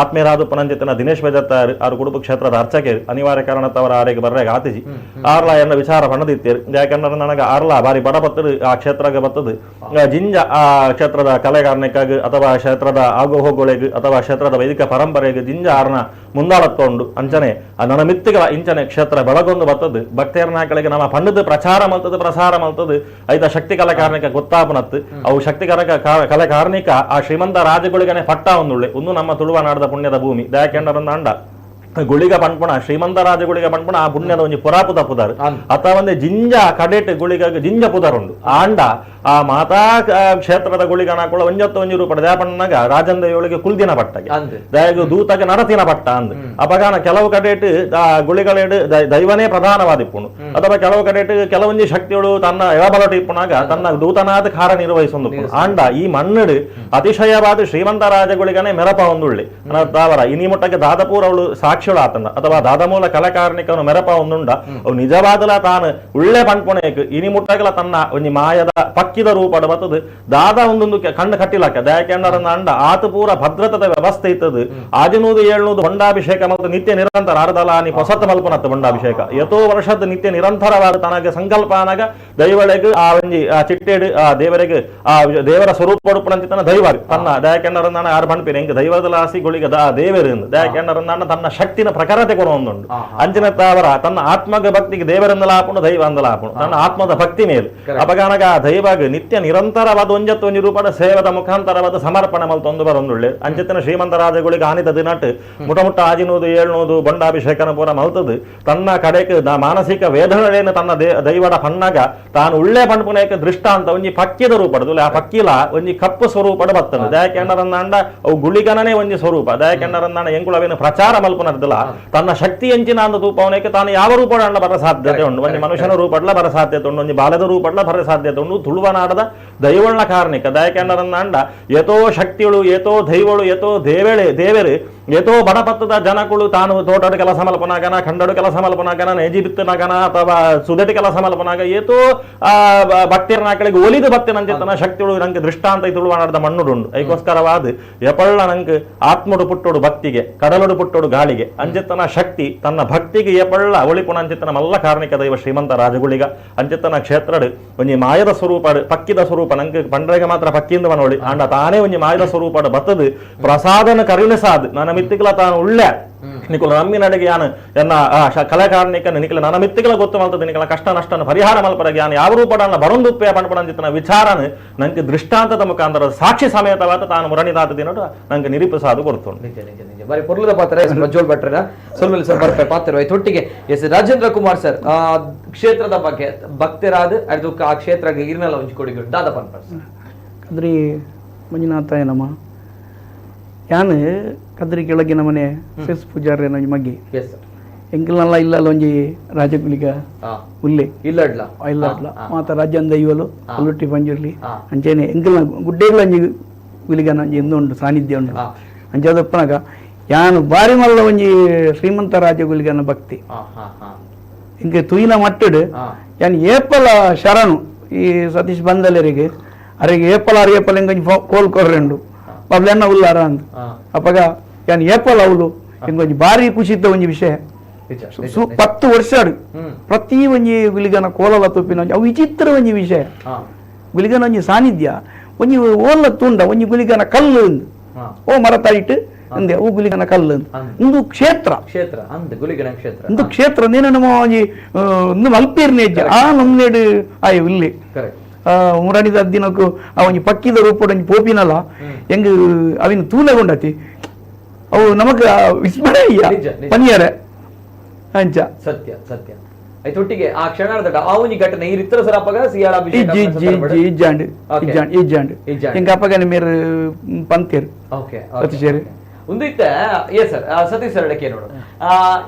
Speaker 4: ಆತ್ಮೀಯರಾದಪ್ಪನಂಚಿತನ ದಿನೇಶ್ ಬೇಜತ್ತಾರು ಅವ್ರ ಕುಟುಂಬ ಕ್ಷೇತ್ರದ ಅರ್ಚಕೇರಿ ಅನಿವಾರ್ಯ ಕಾರಣತ್ತವರ ಆರೆಗೆ ಬರ್ರೆಗೆ ಆತಿಜಿ ಆರ್ಲ ಎನ್ನ ವಿಚಾರ ಪಣದಿತ್ತೇರಿ ಯಾಕಂದ್ರೆ ನನಗೆ ಆರ್ಲ ಬಾರಿ ಬಡಪತ್ತರು ಆ ಕ್ಷೇತ್ರಕ್ಕೆ ಬರ್ತದು ಜಿಂಜ ಆ ಕ್ಷೇತ್ರದ ಕಲೆಗಾರನಿಕಾಗ ಅಥವಾ ಕ್ಷೇತ್ರದ ಆಗು ಹೋಗುಗಳಿಗೆ ಅಥವಾ ಕ್ಷೇತ್ರದ ವೈದಿಕ ಪರಂಪರೆಗೆ ಜಿಂಜ ಆರ್ನ ಮುಂದಾಳತ್ತೊಂಡು ಅಂಚನೆ ನನ್ನ ಮಿತ್ತಿಗಳ ಇಂಚನೆ ಕ್ಷೇತ್ರ ಬೆಳಗೊಂದು ಬರ್ತದು ಭಕ್ತರನಾಕಳಿಗೆ ನಮ್ಮ ಪಂಡದ ಪ್ರಚಾರ ಪ್ರಸಾರ ಮಲ್ತದು ಐದ ಶಕ್ತಿ ಕಲೆಕಾರನಿಕ ಗೊತ್ತಾಪನತ್ತು ಅವು ಶಕ್ತಿ ಕಲೆಕಾರನಿಕ ಆ ಶ್ರೀಮಂತ ರಾಜಗಳಿಗನೆ ಪಟ್ಟ ಒಂದುಳ್ಳೆ ಒಂದು ನಮ್ಮ ತುಳುವನಾಡದ ಪುಣ್ಯದ ಭೂಮಿ ದಯಾಕೆಂಡರನ್ನ ಅಂಡ ಗುಳಿಗ ಪಂಪಣ ಶ್ರೀಮಂತ ರಾಜಗುಳಿಗ ಪಂಪಣ ಆ ಪುಣ್ಯದ ಒಂದು ಪುರಾಪುತ ಪುದರ್ ಅಥವಾ ಒಂದು ಜಿಂಜ ಕಡೆಟ್ ಗುಳಿಗ ಜಿಂಜ ಪುದರ್ ಉಂಡು ಆಂಡ ಆ ಮಾತಾ ಕ್ಷೇತ್ರದ ಗುಳಿಗನ ಕೂಡ 1 ರೂಪಾಯಿ ದಯಾಪಣ್ಣಗ ರಾಜಂದ ಏಳಿಗೆ ಕುಲ್ದಿನ ಪಟ್ಟಗೆ ದಯಗ ದೂತಗೆ ನಡತಿನ ಪಟ್ಟ ಅಂದ್ ಅಪಗಾನ ಕೆಲವು ಕಡೆಟ್ ಗುಳಿಗಳೆಡ್ ದೈವನೇ ಪ್ರಧಾನವಾದಿಪ್ಪುಣು ಅಥವಾ ಕೆಲವು ಕಡೆಟ್ ಕೆಲವೊಂದು ಶಕ್ತಿಗಳು ತನ್ನ ಎಳಬಲಟ ಇಪ್ಪುನಾಗ ತನ್ನ ದೂತನಾದ ಕಾರ್ಯ ನಿರ್ವಹಿಸೊಂದು ಆಂಡ ಈ ಮಣ್ಣಡು ಅತಿಶಯವಾದ ಶ್ರೀಮಂತ ರಾಜಗುಳಿಗನೇ ಮೆರಪ ಒಂದುಳ್ಳಿ ತಾವರ ಇನಿ ಮುಟ್ಟಕ್ಕೆ ದಾದಪೂರ್ ಅವಳು ಸಾಕ್ಷಿಗಳು ಆತಂಡ ಅಥವಾ ದಾದಮೂಲ ಕಲಾಕಾರನಿಕವನು ಮೆರಪ ಒಂದುಂಡ ಅವು ನಿಜವಾದಲ ತಾನು ಉಳ್ಳೆ ಪಂಪುಣೆಕ್ ಇನಿ ಮುಟ್ಟಗಲ ತನ್ನ ಒಂದು ಮಾಯದ ಪಕ್ಕಿದ ರೂಪದ ಬರ್ತದೆ ದಾದ ಒಂದೊಂದು ಕಣ್ಣು ಕಟ್ಟಿಲಕ್ಕ ದಯಾಕೆಂಡರನ್ನ ಅಂಡ ಆತ ಪೂರ ಭದ್ರತದ ವ್ಯವಸ್ಥೆ ಇತ್ತದು 600-700 ಹೊಂಡಾಭಿಷೇಕ ಮತ್ತು ನಿತ್ಯ ನಿರಂತರ ಅರ್ಧಲಾನಿ ಹೊಸತ ಮಲ್ಪನತ್ತ ಹೊಂಡಾಭಿಷೇಕ ಎಷ್ಟೋ ವರ್ಷದ ನಿತ್ಯ ನಿರಂತರವಾದ ತನಗೆ ಸಂಕಲ್ಪ ಅನಾಗ ದೈವಳಿಗೆ ಆ ಒಂಜಿ ಚಿಟ್ಟೆಡು ಆ ದೇವರಿಗೆ ಆ ದೇವರ ಸ್ವರೂಪ ಪಡುಪಣಂಚಿತನ ದೈವ ತನ್ನ ದಯಾಕೆಂಡರನ್ನ ಯಾರು ಪಂಪಿನ ಹಿಂಗೆ ದೈವದ ಲಾಸಿಗಳಿಗೆ ದೇವರಿಂದ ದಯಾಕೆಂಡರನ್ನ ತನ್ನ ಶಕ್ತಿನ ಪ್ರಕಾರತೆ ಕೊಡುವೊಂದುಂಡು ಅಂಚಿನ ತಾವರ ತನ್ನ ಆತ್ಮಗ ಭಕ್ತಿಗೆ ದೇವರಿಂದಲ ಹಾಪುಣು ದೈವ ಅಂದಲ ಹಾಪುಣು ತನ್ನ ಆತ್ಮದ ಭಕ್ತಿ ಮೇಲೆ ಅಪಗಾನಗ ಆ ದೈವಾಗ ನಿತ್ಯ ನಿರಂತರವಾದ 1 ರೂಪಾಯಿ ಸೇವದ ಮುಖಾಂತರವಾದ ಸಮರ್ಪಣೆ ಮಲ್ತೊಂದು ಬರೊಂದುಳ್ಳೆ ಅಂಚಿತ್ತಿನ ಶ್ರೀಮಂತ ರಾಜಗಳಿಗೆ ಆನಿತ ದಿನಟ್ ಮುಟ 600-700 ಬಂಡಾಭಿಷೇಕನ ಪೂರ ಮಲ್ತದು ತನ್ನ ಕಡೆಗೆ ಮಾನಸಿಕ ವೇದನೆಯನ್ನು ತನ್ನ ದೈವದ ಪಣ್ಣಾಗ ತಾನು ಉಳ್ಳೆ ಪಂಪುನೇಕ ದೃಷ್ಟಾಂತ ಒಂಜಿ ಪಕ್ಕಿದ ರೂಪಡು ಆ ಪಕ್ಕಿಲ ಒಂಜಿ ಕಪ್ಪು ಸ್ವರೂಪದ ಬರ್ತದೆ ದಯಾಕೆಂಡರನ್ನ ಅಂಡ ಅವು ಗುಳಿಗನೇ ಒಂಜಿ ಸ್ವರೂಪ ದಯಾಕೆಂಡರನ್ನ ಎಂಕುಳವೇನು ಪ್ರಚಾರ ಮಲ್ಪುನ ಕದ್ದಲ ತನ್ನ ಶಕ್ತಿ ಎಂಚಿನ ಅಂದ ತೂಪವನಕ್ಕೆ ತಾನು ಯಾವ ರೂಪಡಲ್ಲ ಬರ ಸಾಧ್ಯತೆ ಉಂಟು. ಒಂದು ಮನುಷ್ಯನ ರೂಪಡ್ಲ ಬರ ಸಾಧ್ಯತೆ ಉಂಟು, ಒಂದು ಬಾಲದ ರೂಪಡ್ಲ ಬರ ಸಾಧ್ಯತೆ ಉಂಟು. ತುಳುವನಾಡದ ದೈವಳ್ಳ ಕಾರಣಿಕ ದಯಕೆಂಡರನ್ನ ಅಂಡ ಏತೋ ಶಕ್ತಿಗಳು ಏತೋ ದೈವಳು ಏತೋ ದೇವರು ಏತೋ ಬಡಪತ್ತದ ಜನಗಳು ತಾನು ತೋಟದ ಕೆಲಸ ಮಲ್ಪನಾಗನ, ಖಂಡಡು ಕೆಲಸ ಮಲ್ಪನಾಗನ, ನೇಜಿ ಬಿತ್ತನಾಗನ ಅಥವಾ ಸುದಟಿ ಕೆಲಸ ಮಲ್ಪನಾಗ ಏತೋ ಭಕ್ತಿಯರ ನಾಕಳಿಗೆ ಒಲಿದು ಭಕ್ತಿನಂಚಿತ್ತನ ಶಕ್ತಿಗಳು ನಂಗೆ ದೃಷ್ಟಾಂತ ತುಳುವನಾಡದ ಮಣ್ಣುಡುಂಡು. ಅದಕ್ಕೋಸ್ಕರವಾದ ಎಪಳ್ಳ ನಂಗೆ ಆತ್ಮಡು ಪುಟ್ಟೋಡು ಭಕ್ತಿಗೆ, ಕಡಲುಡು ಪುಟ್ಟೋಡು ಗಾಳಿಗೆ ಅಂಚಿತ್ತನ ಶಕ್ತಿ ತನ್ನ ಭಕ್ತಿಗೆ ಎಪಳ್ಳ ಒಳಿಪುಣ ಅಂಚಿತ್ತನ ಮಲ್ಲ ಕಾರಣಿಕ ದೈವ ಶ್ರೀಮಂತ ರಾಜಗುಳಿಗ ಅಂಚಿತ್ತನ ಕ್ಷೇತ್ರಡು ಒಂಜಿ ಮಾಯದ ಸ್ವರೂಪಡು ಪಕ್ಕಿದ ಸ್ವರೂಪ ನಂಗೆ ಪಂಡ್ರೆಗೆ ಮಾತ್ರ ಪಕ್ಕಿಯಿಂದ ಮನೋಳಿ ಅಂಡ ತಾನೇ ಒಂಜಿ ಮಾಯದ ಸ್ವರೂಪಡು ಬತ್ತದು ಪ್ರಸಾದನ ಕರುಣಿಸಾದ್ ನನ್ನ ಮಿತ್ತಿಕಲ ತಾನು ಉಳ್ಳೆ ನಿಕುಲ ನಮ್ಮಿನಡೆಗೆ ಯಾನು ಎನ್ನ ಕಲಾಕಾರಣಿಕನ ನಿಖಿಲ ನನ್ನ ಮಿತ್ತಿಕಲ ಗೊತ್ತು ಮಲ್ತದ ನಿಖಲ ಕಷ್ಟ ನಷ್ಟನ ಪರಿಹಾರ ಮಲ್ಪರಗೆ ಯಾನು ಯಾವ ರೂಪಡನ್ನ ಬರೊಂದುಪ್ಪೆ ಪಂಡ್ಪಡಂಚಿತ್ತನ ವಿಚಾರನ ನಂಗೆ ದೃಷ್ಟಾಂತದ ಮುಖಾಂತರ ಸಾಕ್ಷಿ ಸಮೇತವಾದ ತಾನು ಮುರಣಿದಾತ ದಿನೋಡು ನಂಗೆ ನಿರೀಪಿಸಾದು ಕೊಡ್ತುಂಡು.
Speaker 1: ನಿಜ ನಿಜ ನಿಜ ಬಾರಿ ಪೊರ್ಲದ ಪಾತ್ರ ಪ್ರಜ್ವಲ್ ಭಟ್ರ ಸೊಲ್ಮೆಲ್ ಸರ್ ಬರ್ಪೆ ಪಾತ್ರ ತೊಟ್ಟಿಗೆ ಎಸ್ ರಾಜೇಂದ್ರ ಕುಮಾರ್ ಸರ್ ಕ್ಷೇತ್ರದ ಬಗ್ಗೆ ಭಕ್ತರಾದ ಅದು ಆ ಕ್ಷೇತ್ರಕ್ಕೆ ಇರ್ನೆಲ್ಲ ಹಂಚಿಕೊಡಿಗೆ ದಾದ ಪನ್ಪರ್
Speaker 5: ಕದ್ರಿ ಮಂಜುನಾಥ ಏನಮ್ಮ ಯಾನು ಕದ್ರಿ ಕೆಳಗಿನ ಮನೆ ಸೆಸ್ ಪೂಜಾರಿ ಮಗ್ಗಿ ಎಂಕಲ್ನಲ್ಲ ಇಲ್ಲಲ್ಲ ಒಂಜಿ ರಾಜಗುಲಿಗ ಉಲ್ಲೆ ಇಲ್ಲಡ್ಲ ಮಾತ ರಾಜ್ಯಂದ ಇವಲು ಅಲ್ಲೊಟ್ಟಿ ಪಂಜುರ್ಲಿ ಅಂಚೇನೆ ಎಂಕಲ್ನ ಗುಡ್ಡೆಗಳ ಒಂಜಿ ಗುಲಿಗನ ಒಂಜಿ ಎಂದುಂಡು ಸಾನ್ನಿಧ್ಯ ಉಂಡು ಅಂಚದಪ್ಪನಾಗ ಯಾನು ಬಾರಿ ಮಲ್ಲ ಒಂಜಿ ಶ್ರೀಮಂತ ರಾಜಗುಲಿಗನ ಭಕ್ತಿ ಇಂಕ ತುಯಿನ ಮಟ್ಟಡು ಯಾನು ಏಪಲ ಶರಣು ಈ ಸತೀಶ್ ಬಂದಲರಿಗೆ ಅರಿಗೆ ಏಪಲ ಅರಿಯೇಪಲ ಇಂಕೊಂಜಿ ಕೋಲ್ ಕೊರ್ರೆಂಡು ಪಬ್ಲೆನ್ನ ಉಲ್ಲಾರ ಅಂದ್ ಅಪ್ಪಗ ಯಾನು ಏಪಲ ಅವಳು ಇಂಕೊಂಜಿ ಬಾರಿ ಖುಷಿತ ಒಂಜಿ ವಿಷಯ 10 ವರ್ಷ ಪ್ರತಿ ಒಂಜಿ ಗುಲಿಗನ ಕೋಲಲ ತುಪ್ಪಿನ ಅವು ವಿಚಿತ್ರ ಒಂಜಿ ವಿಷಯ ಗುಲಿಗನ ಒಂಜಿ ಸಾನ್ನಿಧ್ಯ ಒಂಜಿ ಓಲ್ಲ ತುಂಡ ಒಂಜಿ ಗುಲಿಗನ ಕಲ್ಲು ಓ ಮರ ತಾಯಿಟ್ಟು ಅಂದೆ ಅವು ಗುಲಿಗನ ಕಲ್ಲು ಇಂದು ಕ್ಷೇತ್ರ ಇಂದು ಕ್ಷೇತ್ರ ನೀನು ನಮ್ಮ ಒಂಜಿ ಒಂದು ಮಲ್ಪೇರ್ನೇಜ್ ಆ ನಮ್ನೇಡು ಆಯ್ ಇಲ್ಲಿ ಮುರಣಿದ ದಿನಕ್ಕೂ ಆ ಒಂಜಿ ಪಕ್ಕಿದ ರೂಪದ ಒಂಜಿ ಪೋಪಿನಲ್ಲ ಹೆಂಗ ಅವಿನ ತೂಲೆಗೊಂಡತಿ ಅವು ನಮಗ ವಿಸ್ಮರಣೀಯ ಪನಿಯರೆ ಅಂಚ
Speaker 1: ಸತ್ಯ ಸತ್ಯ ಐತೊಟ್ಟಿಗೆ ಆ ಕ್ಷಣಾರ್ಧ ಆ ಒಂಜಿ ಘಟನೆ ಈ ರಿತ್ರ ಸರಪಗ ಸಿಯಾಳ
Speaker 5: ಇಜ್ಜಾಂಡ್ ಇಂಕ ಅಪ್ಪಗನೆ ಮೇರ್ ಪಂತೇರ್
Speaker 1: ಓಕೆ
Speaker 5: ಅತಿಶೇರಿ
Speaker 1: ಒಂದಿತ್ತ ಸರ್ ಸತೀಶ್ ಸರ್ ಅಡಕೆ ನೋಡು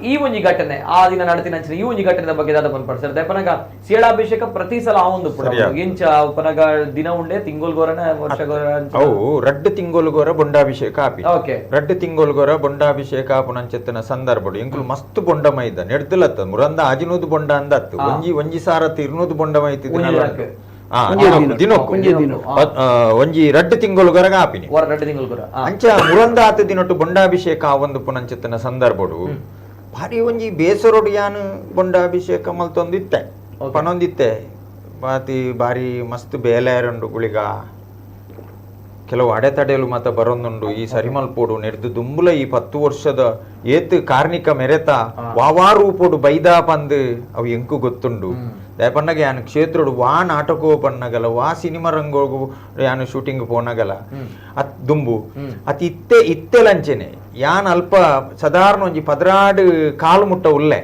Speaker 1: ಈ ಒಂಜಿ ಘಟನೆ ಆ ದಿನ ನಡತಿನ ಈ ಒಂಜಿ ಘಟನೆ ಬಗ್ಗೆ ದಾದ ಪನ್ಪಡ್ಸರ್ ದಯಪನಗ ಸಿಯಾಳಾಭಿಷೇಕ ಪ್ರತಿ ಸಲ ಆ ಒಂದು ಪುಡ ಎಂಚ ಉಪನಗ ದಿನ ಉಂಡೆ ತಿಂಗೋಲ್ ಗೋರನ ವರ್ಷ ಗೋರ
Speaker 3: ಅವು ರಡ್ಡು ತಿಂಗೋಲ್ ಗೋರ ಬೊಂಡಾಭಿಷೇಕ ಆಪಿ
Speaker 1: ಓಕೆ
Speaker 3: ರಡ್ಡು ತಿಂಗೋಲ್ ಗೋರ ಬೊಂಡಾಭಿಷೇಕ ಆಪುನಂಚೆತ್ತನ ಸಂದರ್ಭಡು ಎಂಕುಲು ಮಸ್ತ್ ಬೊಂಡ ಮೈದ ನೆಡ್ದಲತ್ತ ಮುರಂದ ಆಜಿನೂದು ಬೊಂಡ ಅಂದತ್ತು ಒಂಜಿ ಸಾರ ತಿರ್ನೂದು ಬೊಂಡ ಮೈತಿದಿನಲ್ಲ ಒಂಜಿ ರಡ್ಡು ತಿಂಗೊಳುಗರಗ ಆಪಿನಿ ಅಂಚ ಮುರಂದ ಆತ ದಿನೊಟ್ಟು ಬೊಂಡಾಭಿಷೇಕ ಒಂದು ಪುನಂಚಿತ್ತನ ಸಂದರ್ಭಡು ಭಾರಿ ಒಂಜಿ ಬೇಸರೊಡು ಯಾನು ಬೊಂಡಾಭಿಷೇಕ ಮಲ್ತೊಂದಿತ್ತೆ ಪನೊಂದಿತ್ತೆ ಬಾತಿ ಭಾರಿ ಮಸ್ತ್ ಬೇಲೆಯರುಂಡು ಗುಳಿಗ ಕೆಲವು ಅಡೆತಡೆಲು ಮತ ಬರೊಂದುಂಡು ಈ ಸರಿಮಲ್ಪೋಡು ನೆಡ್ದು ದುಂಬುಲ ಈ 10 ವರ್ಷದ ಏತ್ ಕಾರ್ಣಿಕ ಮೆರೆತ ವಾವಾರೂಪೋಡು ಬೈದಾ ಪಂದ್ ಅವು ಎಂಕು ಗೊತ್ತುಂಡು ದಯಪನ್ನಗೆ ಯಾನು ಕ್ಷೇತ್ರಡು ವಾ ನಾಟಕೋ ಪನ್ನಗಲ ವಾ ಸಿನಿಮಾ ರಂಗೋಗು ಯಾನು ಶೂಟಿಂಗ್ ಪೋನಗಲ ಅತ್ ದುಂಬು ಅತ್ ಇತ್ತೆ ಲಂಚೆನೆ ಯಾನ್ ಅಲ್ಪ ಸಾಧಾರಣ ಒಂಜಿ 16 ಕಾಲು ಮುಟ್ಟ ಉಲ್ಲೆ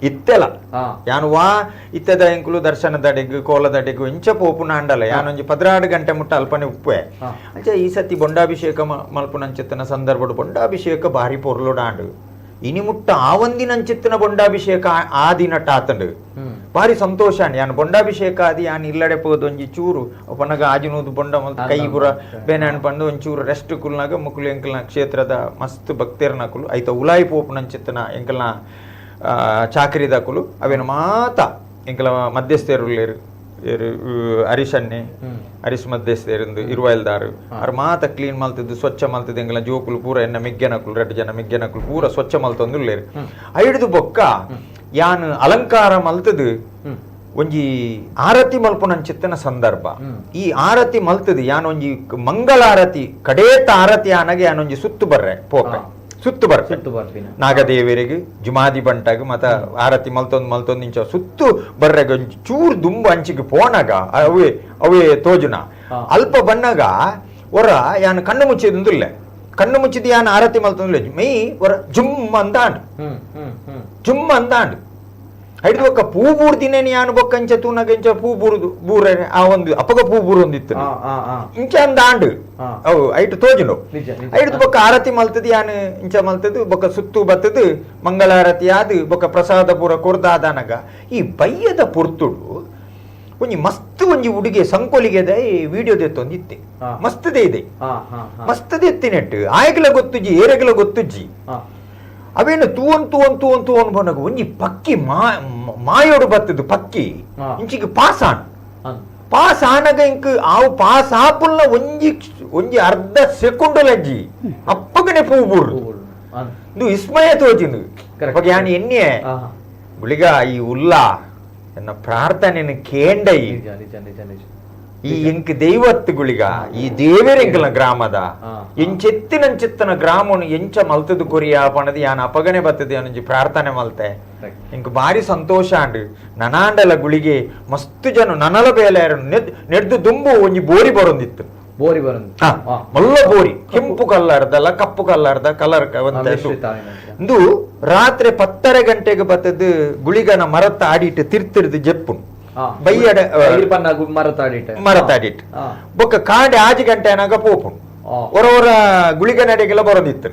Speaker 3: ಇತ್ತೆಲ ಯಾನು ವಾ ಇತ್ತೆದ ಎಂಕುಲು ದರ್ಶನದ ಅಡೆಗು ಕೋಲದ ಅಡೆಗು ಇಂಚ ಪೋಪುನ ಅಂಡಲ ಯಾನೊಂಜಿ 16 ಗಂಟೆ ಮುಟ್ಟ ಅಲ್ಪನೆ ಉಪ್ಪೆ ಅಂಚ ಈ ಸತಿ ಬೊಂಡಾಭಿಷೇಕ ಮಲ್ಪುನಂಚಿತ್ತನ ಸಂದರ್ಭಡು ಬೊಂಡಾಭಿಷೇಕ ಬಾರಿ ಪೊರ್ಲುಡಾಂಡು ಇನಿ ಮುಟ್ಟ ಆ ಒಂದಿನಂಚಿತ್ತಿನ ಬೊಂಡಾಭಿಷೇಕ ಆ ದಿನ ಟಾತಂಡು ಬಾರಿ ಸಂತೋಷ ಯಾನು ಬೊಂಡಾಭಿಷೇಕ ಆದಿ ಯಾನು ಇಲ್ಲಡೆ ಪೋದು ಒಂಜಿ ಚೂರು ಒಪ್ಪನಗ ಆಜಿನೂದು ಬೊಂಡ ಕೈ ಗುರ ಬೇನೆ ಅನ್ಪಂಡು ಒಂಚೂರು ರೆಸ್ಟ್ ಕುಲ್ನಾಗ ಮುಕ್ಕುಲು ಎಂಕಲ್ನ ಕ್ಷೇತ್ರದ ಮಸ್ತ್ ಭಕ್ತೇರ್ನಕುಲು ಐತ ಉಲಾಯಿ ಪೋಪುನಂಚಿತ್ತನ ಎಂಕಲ್ನ ಚಾಕರಿದಾಕುಲು ಅವೇನು ಮಾತ ಎಂಕಲ ಮಧ್ಯಸ್ಥೇರುಲ್ಲೇರು ಅರಿಶನ್ನೆ ಅರಿಶ್ ಮಧ್ಯಸ್ಥೇರಿಂದು ಇರುವಲ್ದಾರು ಅವ್ರ ಮಾತ ಕ್ಲೀನ್ ಮಲ್ತಿದ್ದು ಸ್ವಚ್ಛ ಮಲ್ತಿದ್ದು ಎಂಕಲ ಜೋಕುಲು ಪೂರ ಎನ್ನ ಮಿಗ್ಗೆನಕುಲು 2 ಜನ ಮಿಗ್ಗೆನಕುಲು ಪೂರ ಸ್ವಚ್ಛ ಮಲ್ತೊಂದುಲ್ಲೇರು ಐಡ್ದು ಬೊಕ್ಕ ಯಾನು ಅಲಂಕಾರ ಮಲ್ತದು ಒಂಜಿ ಆರತಿ ಮಲ್ಪುನಂಚಿತ್ತನ ಸಂದರ್ಭ ಈ ಆರತಿ ಮಲ್ತದು ಯಾನು ಒಂಜಿ ಮಂಗಳಾರತಿ ಕಡೇತ ಆರತಿ ಆನಗೆ ಯಾನೊಂಜಿ ಸುತ್ತು ಬರ್ರೆ ಪೋಪೆ ಸುತ್ತು ಬರ್ಪೆ ನಾಗದೇವರಿಗೆ ಜುಮಾದಿ ಬಂಟಾಗ ಮತ್ತ ಆರತಿ ಮಲ್ತೊಂದು ಇಂಚ ಸುತ್ತು ಬರ್ರೆಗ ಒಂಜಿ ಚೂರು ದುಂಬು ಅಂಚಿಗೆ ಪೋನಾಗ ಅವೇ ತೋಜುನ ಅಲ್ಪ ಬಣ್ಣಗ ಒರ ಯಾನು ಕಣ್ಣು ಮುಚ್ಚಿದುಂದುಲ್ಲೆ ಕಣ್ಣು ಮುಚ್ಚಿದ ಯಾನು ಆರತಿ ಮಲ್ತೊಂದುಲ್ಲೆ ಮೈ ಒರ ಜುಮ್ ಅಂದಾಂಡು ಐದು ಬೊಕ್ಕ ಪೂ ಬೂರ್ದಿನೇ ಯಾನು ಬೊಕ್ಕ ಇಂಚ ತೂನಗ ಇಂಚ ಪೂ ಬೂರುದು ಬೂರ ಆ ಒಂದು ಅಪಗ ಪೂ ಬೂರು ಒಂದಿತ್ತು ಇಂಚ ಅಂದ ಆಂಡು ಅವು ಐಟು ತೋಜುಂಡು ಐದು ಬೊಕ್ಕ ಆರತಿ ಮಲ್ತದ ಯಾನು ಇಂಚ ಮಲ್ತದು ಬೊಕ್ಕ ಸುತ್ತು ಬತ್ತದು ಮಂಗಳಾರತಿ ಆದು ಬೊಕ್ಕ ಪ್ರಸಾದ ಪೂರ ಕೊರ್ದಾದನಗ ಈ ಬಯ್ಯದ ಪುರ್ತುಡು ಒಂಜಿ ಮಸ್ತ್ ಒಂಜಿ ಹುಡುಗಿ ಸಂಕೋಲಿಗೆದ ವಿಡಿಯೋ ದೆತ್ತೊಂದಿತ್ತೆ ಮಸ್ತದೇ ಇದೆ ಮಸ್ತದೇ ಎತ್ತಿನೆಟ್ಟು ಆಯಗಲ ಗೊತ್ತುಜ್ಜಿ ಏರೆಗಲ ಗೊತ್ತುಜ್ಜಿ ಅವೇನು ತೂವನ್ ಬನ್ನಗ ಒಂಜಿ ಪಕ್ಕಿ ಮಾಯೋಡು ಬತ್ತದು ಪಕ್ಕಿ ಇಂಚಿಗೆ ಪಾಸ್ ಆನಗ ಇಂಕ್ ಆವು ಪಾಸ್ ಆಪುಲ್ನ ಒಂಜಿ ಅರ್ಧ ಸೆಕೆಂಡಲಜ್ಜಿ ಅಪ್ಪಗನೆ ಪೂ ಬೂರು ಇದು ವಿಸ್ಮಯ ತೋಜಿಂದು ಯಾನ್ ಎಣ್ಣೆ ಗುಳಿಗ ಈ ಉಲ್ಲಾ ಎನ್ನ ಪ್ರಾರ್ಥನೆ ಕೇಂಡೈ ಈ ಎಂಕ್ ದೈವತ್ತು ಗುಳಿಗ ಈ ದೇವರೆಂಕಲ ಗ್ರಾಮದ ಎಂಚೆತ್ತಿನಂಚಿತ್ತನ ಗ್ರಾಮನು ಎಂಚ ಮಲ್ತದು ಕೊರಿಯಾ ಪಣದು ಯಾನ್ ಅಪಗನೆ ಬರ್ತದೆ ಅನಂಜಿ ಪ್ರಾರ್ಥನೆ ಮಲ್ತೆ ಇಂಕ್ ಬಾರಿ ಸಂತೋಷ ಅಂಡ್ ನನಾಂಡಲ ಗುಳಿಗೆ ಮಸ್ತ್ ಜನ ನನಲ ಬೇಲೆ ನೆಡ್ದು ದುಂಬು ಒಂಜಿ ಬೋರಿ ಬರೊಂದಿತ್ತು ಮಲ್ಲ ಬೋರಿ ಕೆಂಪು ಕಲ್ಲರ್ದಲ್ಲ ಕಪ್ಪು ಕಲ್ಲರ್ದ ಕಲರ್ ಒಂದು ರಾತ್ರಿ 10:30 ಗಂಟೆಗೆ ಬತ್ತದು ಗುಳಿಗನ ಮರತ್ತ ಆಡಿಟ್ಟು ತಿರ್ತಿರ್ದು ಜೆಪ್ಪು ಬೈಯಡ ಮರತಾಡಿಟ್ಟು ಬೊಕ್ಕ ಕಾಡೆ 6 ಗಂಟೆ ಏನಾಗ ಪೋಪು ಹೊರ ಗುಳಿಗ ನಡೆಗೆಲ್ಲ ಬರೋದಿತ್ತು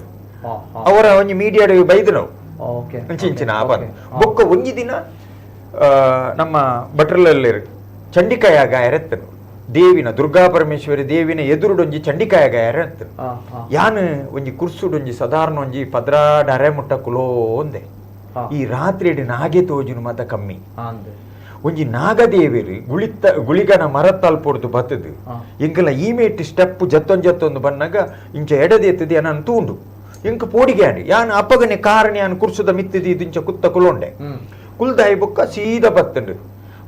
Speaker 3: ಅವರ ಒಂಜಿ ಮೀಡಿಯಾಡ್ ಬೈದು ನಾವು ಇಂಚಿನ ಆಪದ ಬೊಕ್ಕ ಒಂಜಿ ದಿನ ನಮ್ಮ ಭಟ್ರಲಲ್ಲಿ ಚಂಡಿಕಾಯಾಗ ಎರೆತ್ತನು ದೇವಿನ ದುರ್ಗಾ ಪರಮೇಶ್ವರಿ ದೇವಿನ ಎದುರುಡೊಂಜಿ ಚಂಡಿಕಾಯಾಗ ಎರೆತ್ತನು ಯಾನು ಒಂಜಿ ಕುರ್ಸುಡೊಂಜಿ ಸಾಧಾರಣ ಒಂಜಿ ಪದ್ರಾಡರೆ ಮುಟ್ಟ ಕುಲೋ ಒಂದೆ ಈ ರಾತ್ರಿ ನಾಗೆ ತೋಜುನು ಮತ ಕಮ್ಮಿ ಒಂಜಿ ನಾಗದೇವಿರು ಗುಳಿಗನ ಮರತ್ತಲ್ಪೊಡ್ದು ಬತ್ತದು ಎಂಕಲ ಈಮೇಟ್ ಸ್ಟೆಪ್ ಜತ್ತೊಂದು ಬನ್ನಗ ಇಂಚ ಎಡದೆತ್ತದಿ ಅನ್ನ ತೂಂಡು ಎಂಕ ಪೋಡಿಗೆ ಆಡಿ ಯಾನ್ ಅಪ್ಪಗನೆ ಕಾರಣಿ ಯಾನ್ ಕುರ್ಸುದ ಮಿತ್ತಿದಿ ಇಂಚ ಕುತ್ತ ಕುಲೊಂಡೆ ಕುಲ್ದಾಯಿ ಬೊಕ್ಕ ಸೀದ ಬತ್ತಂಡು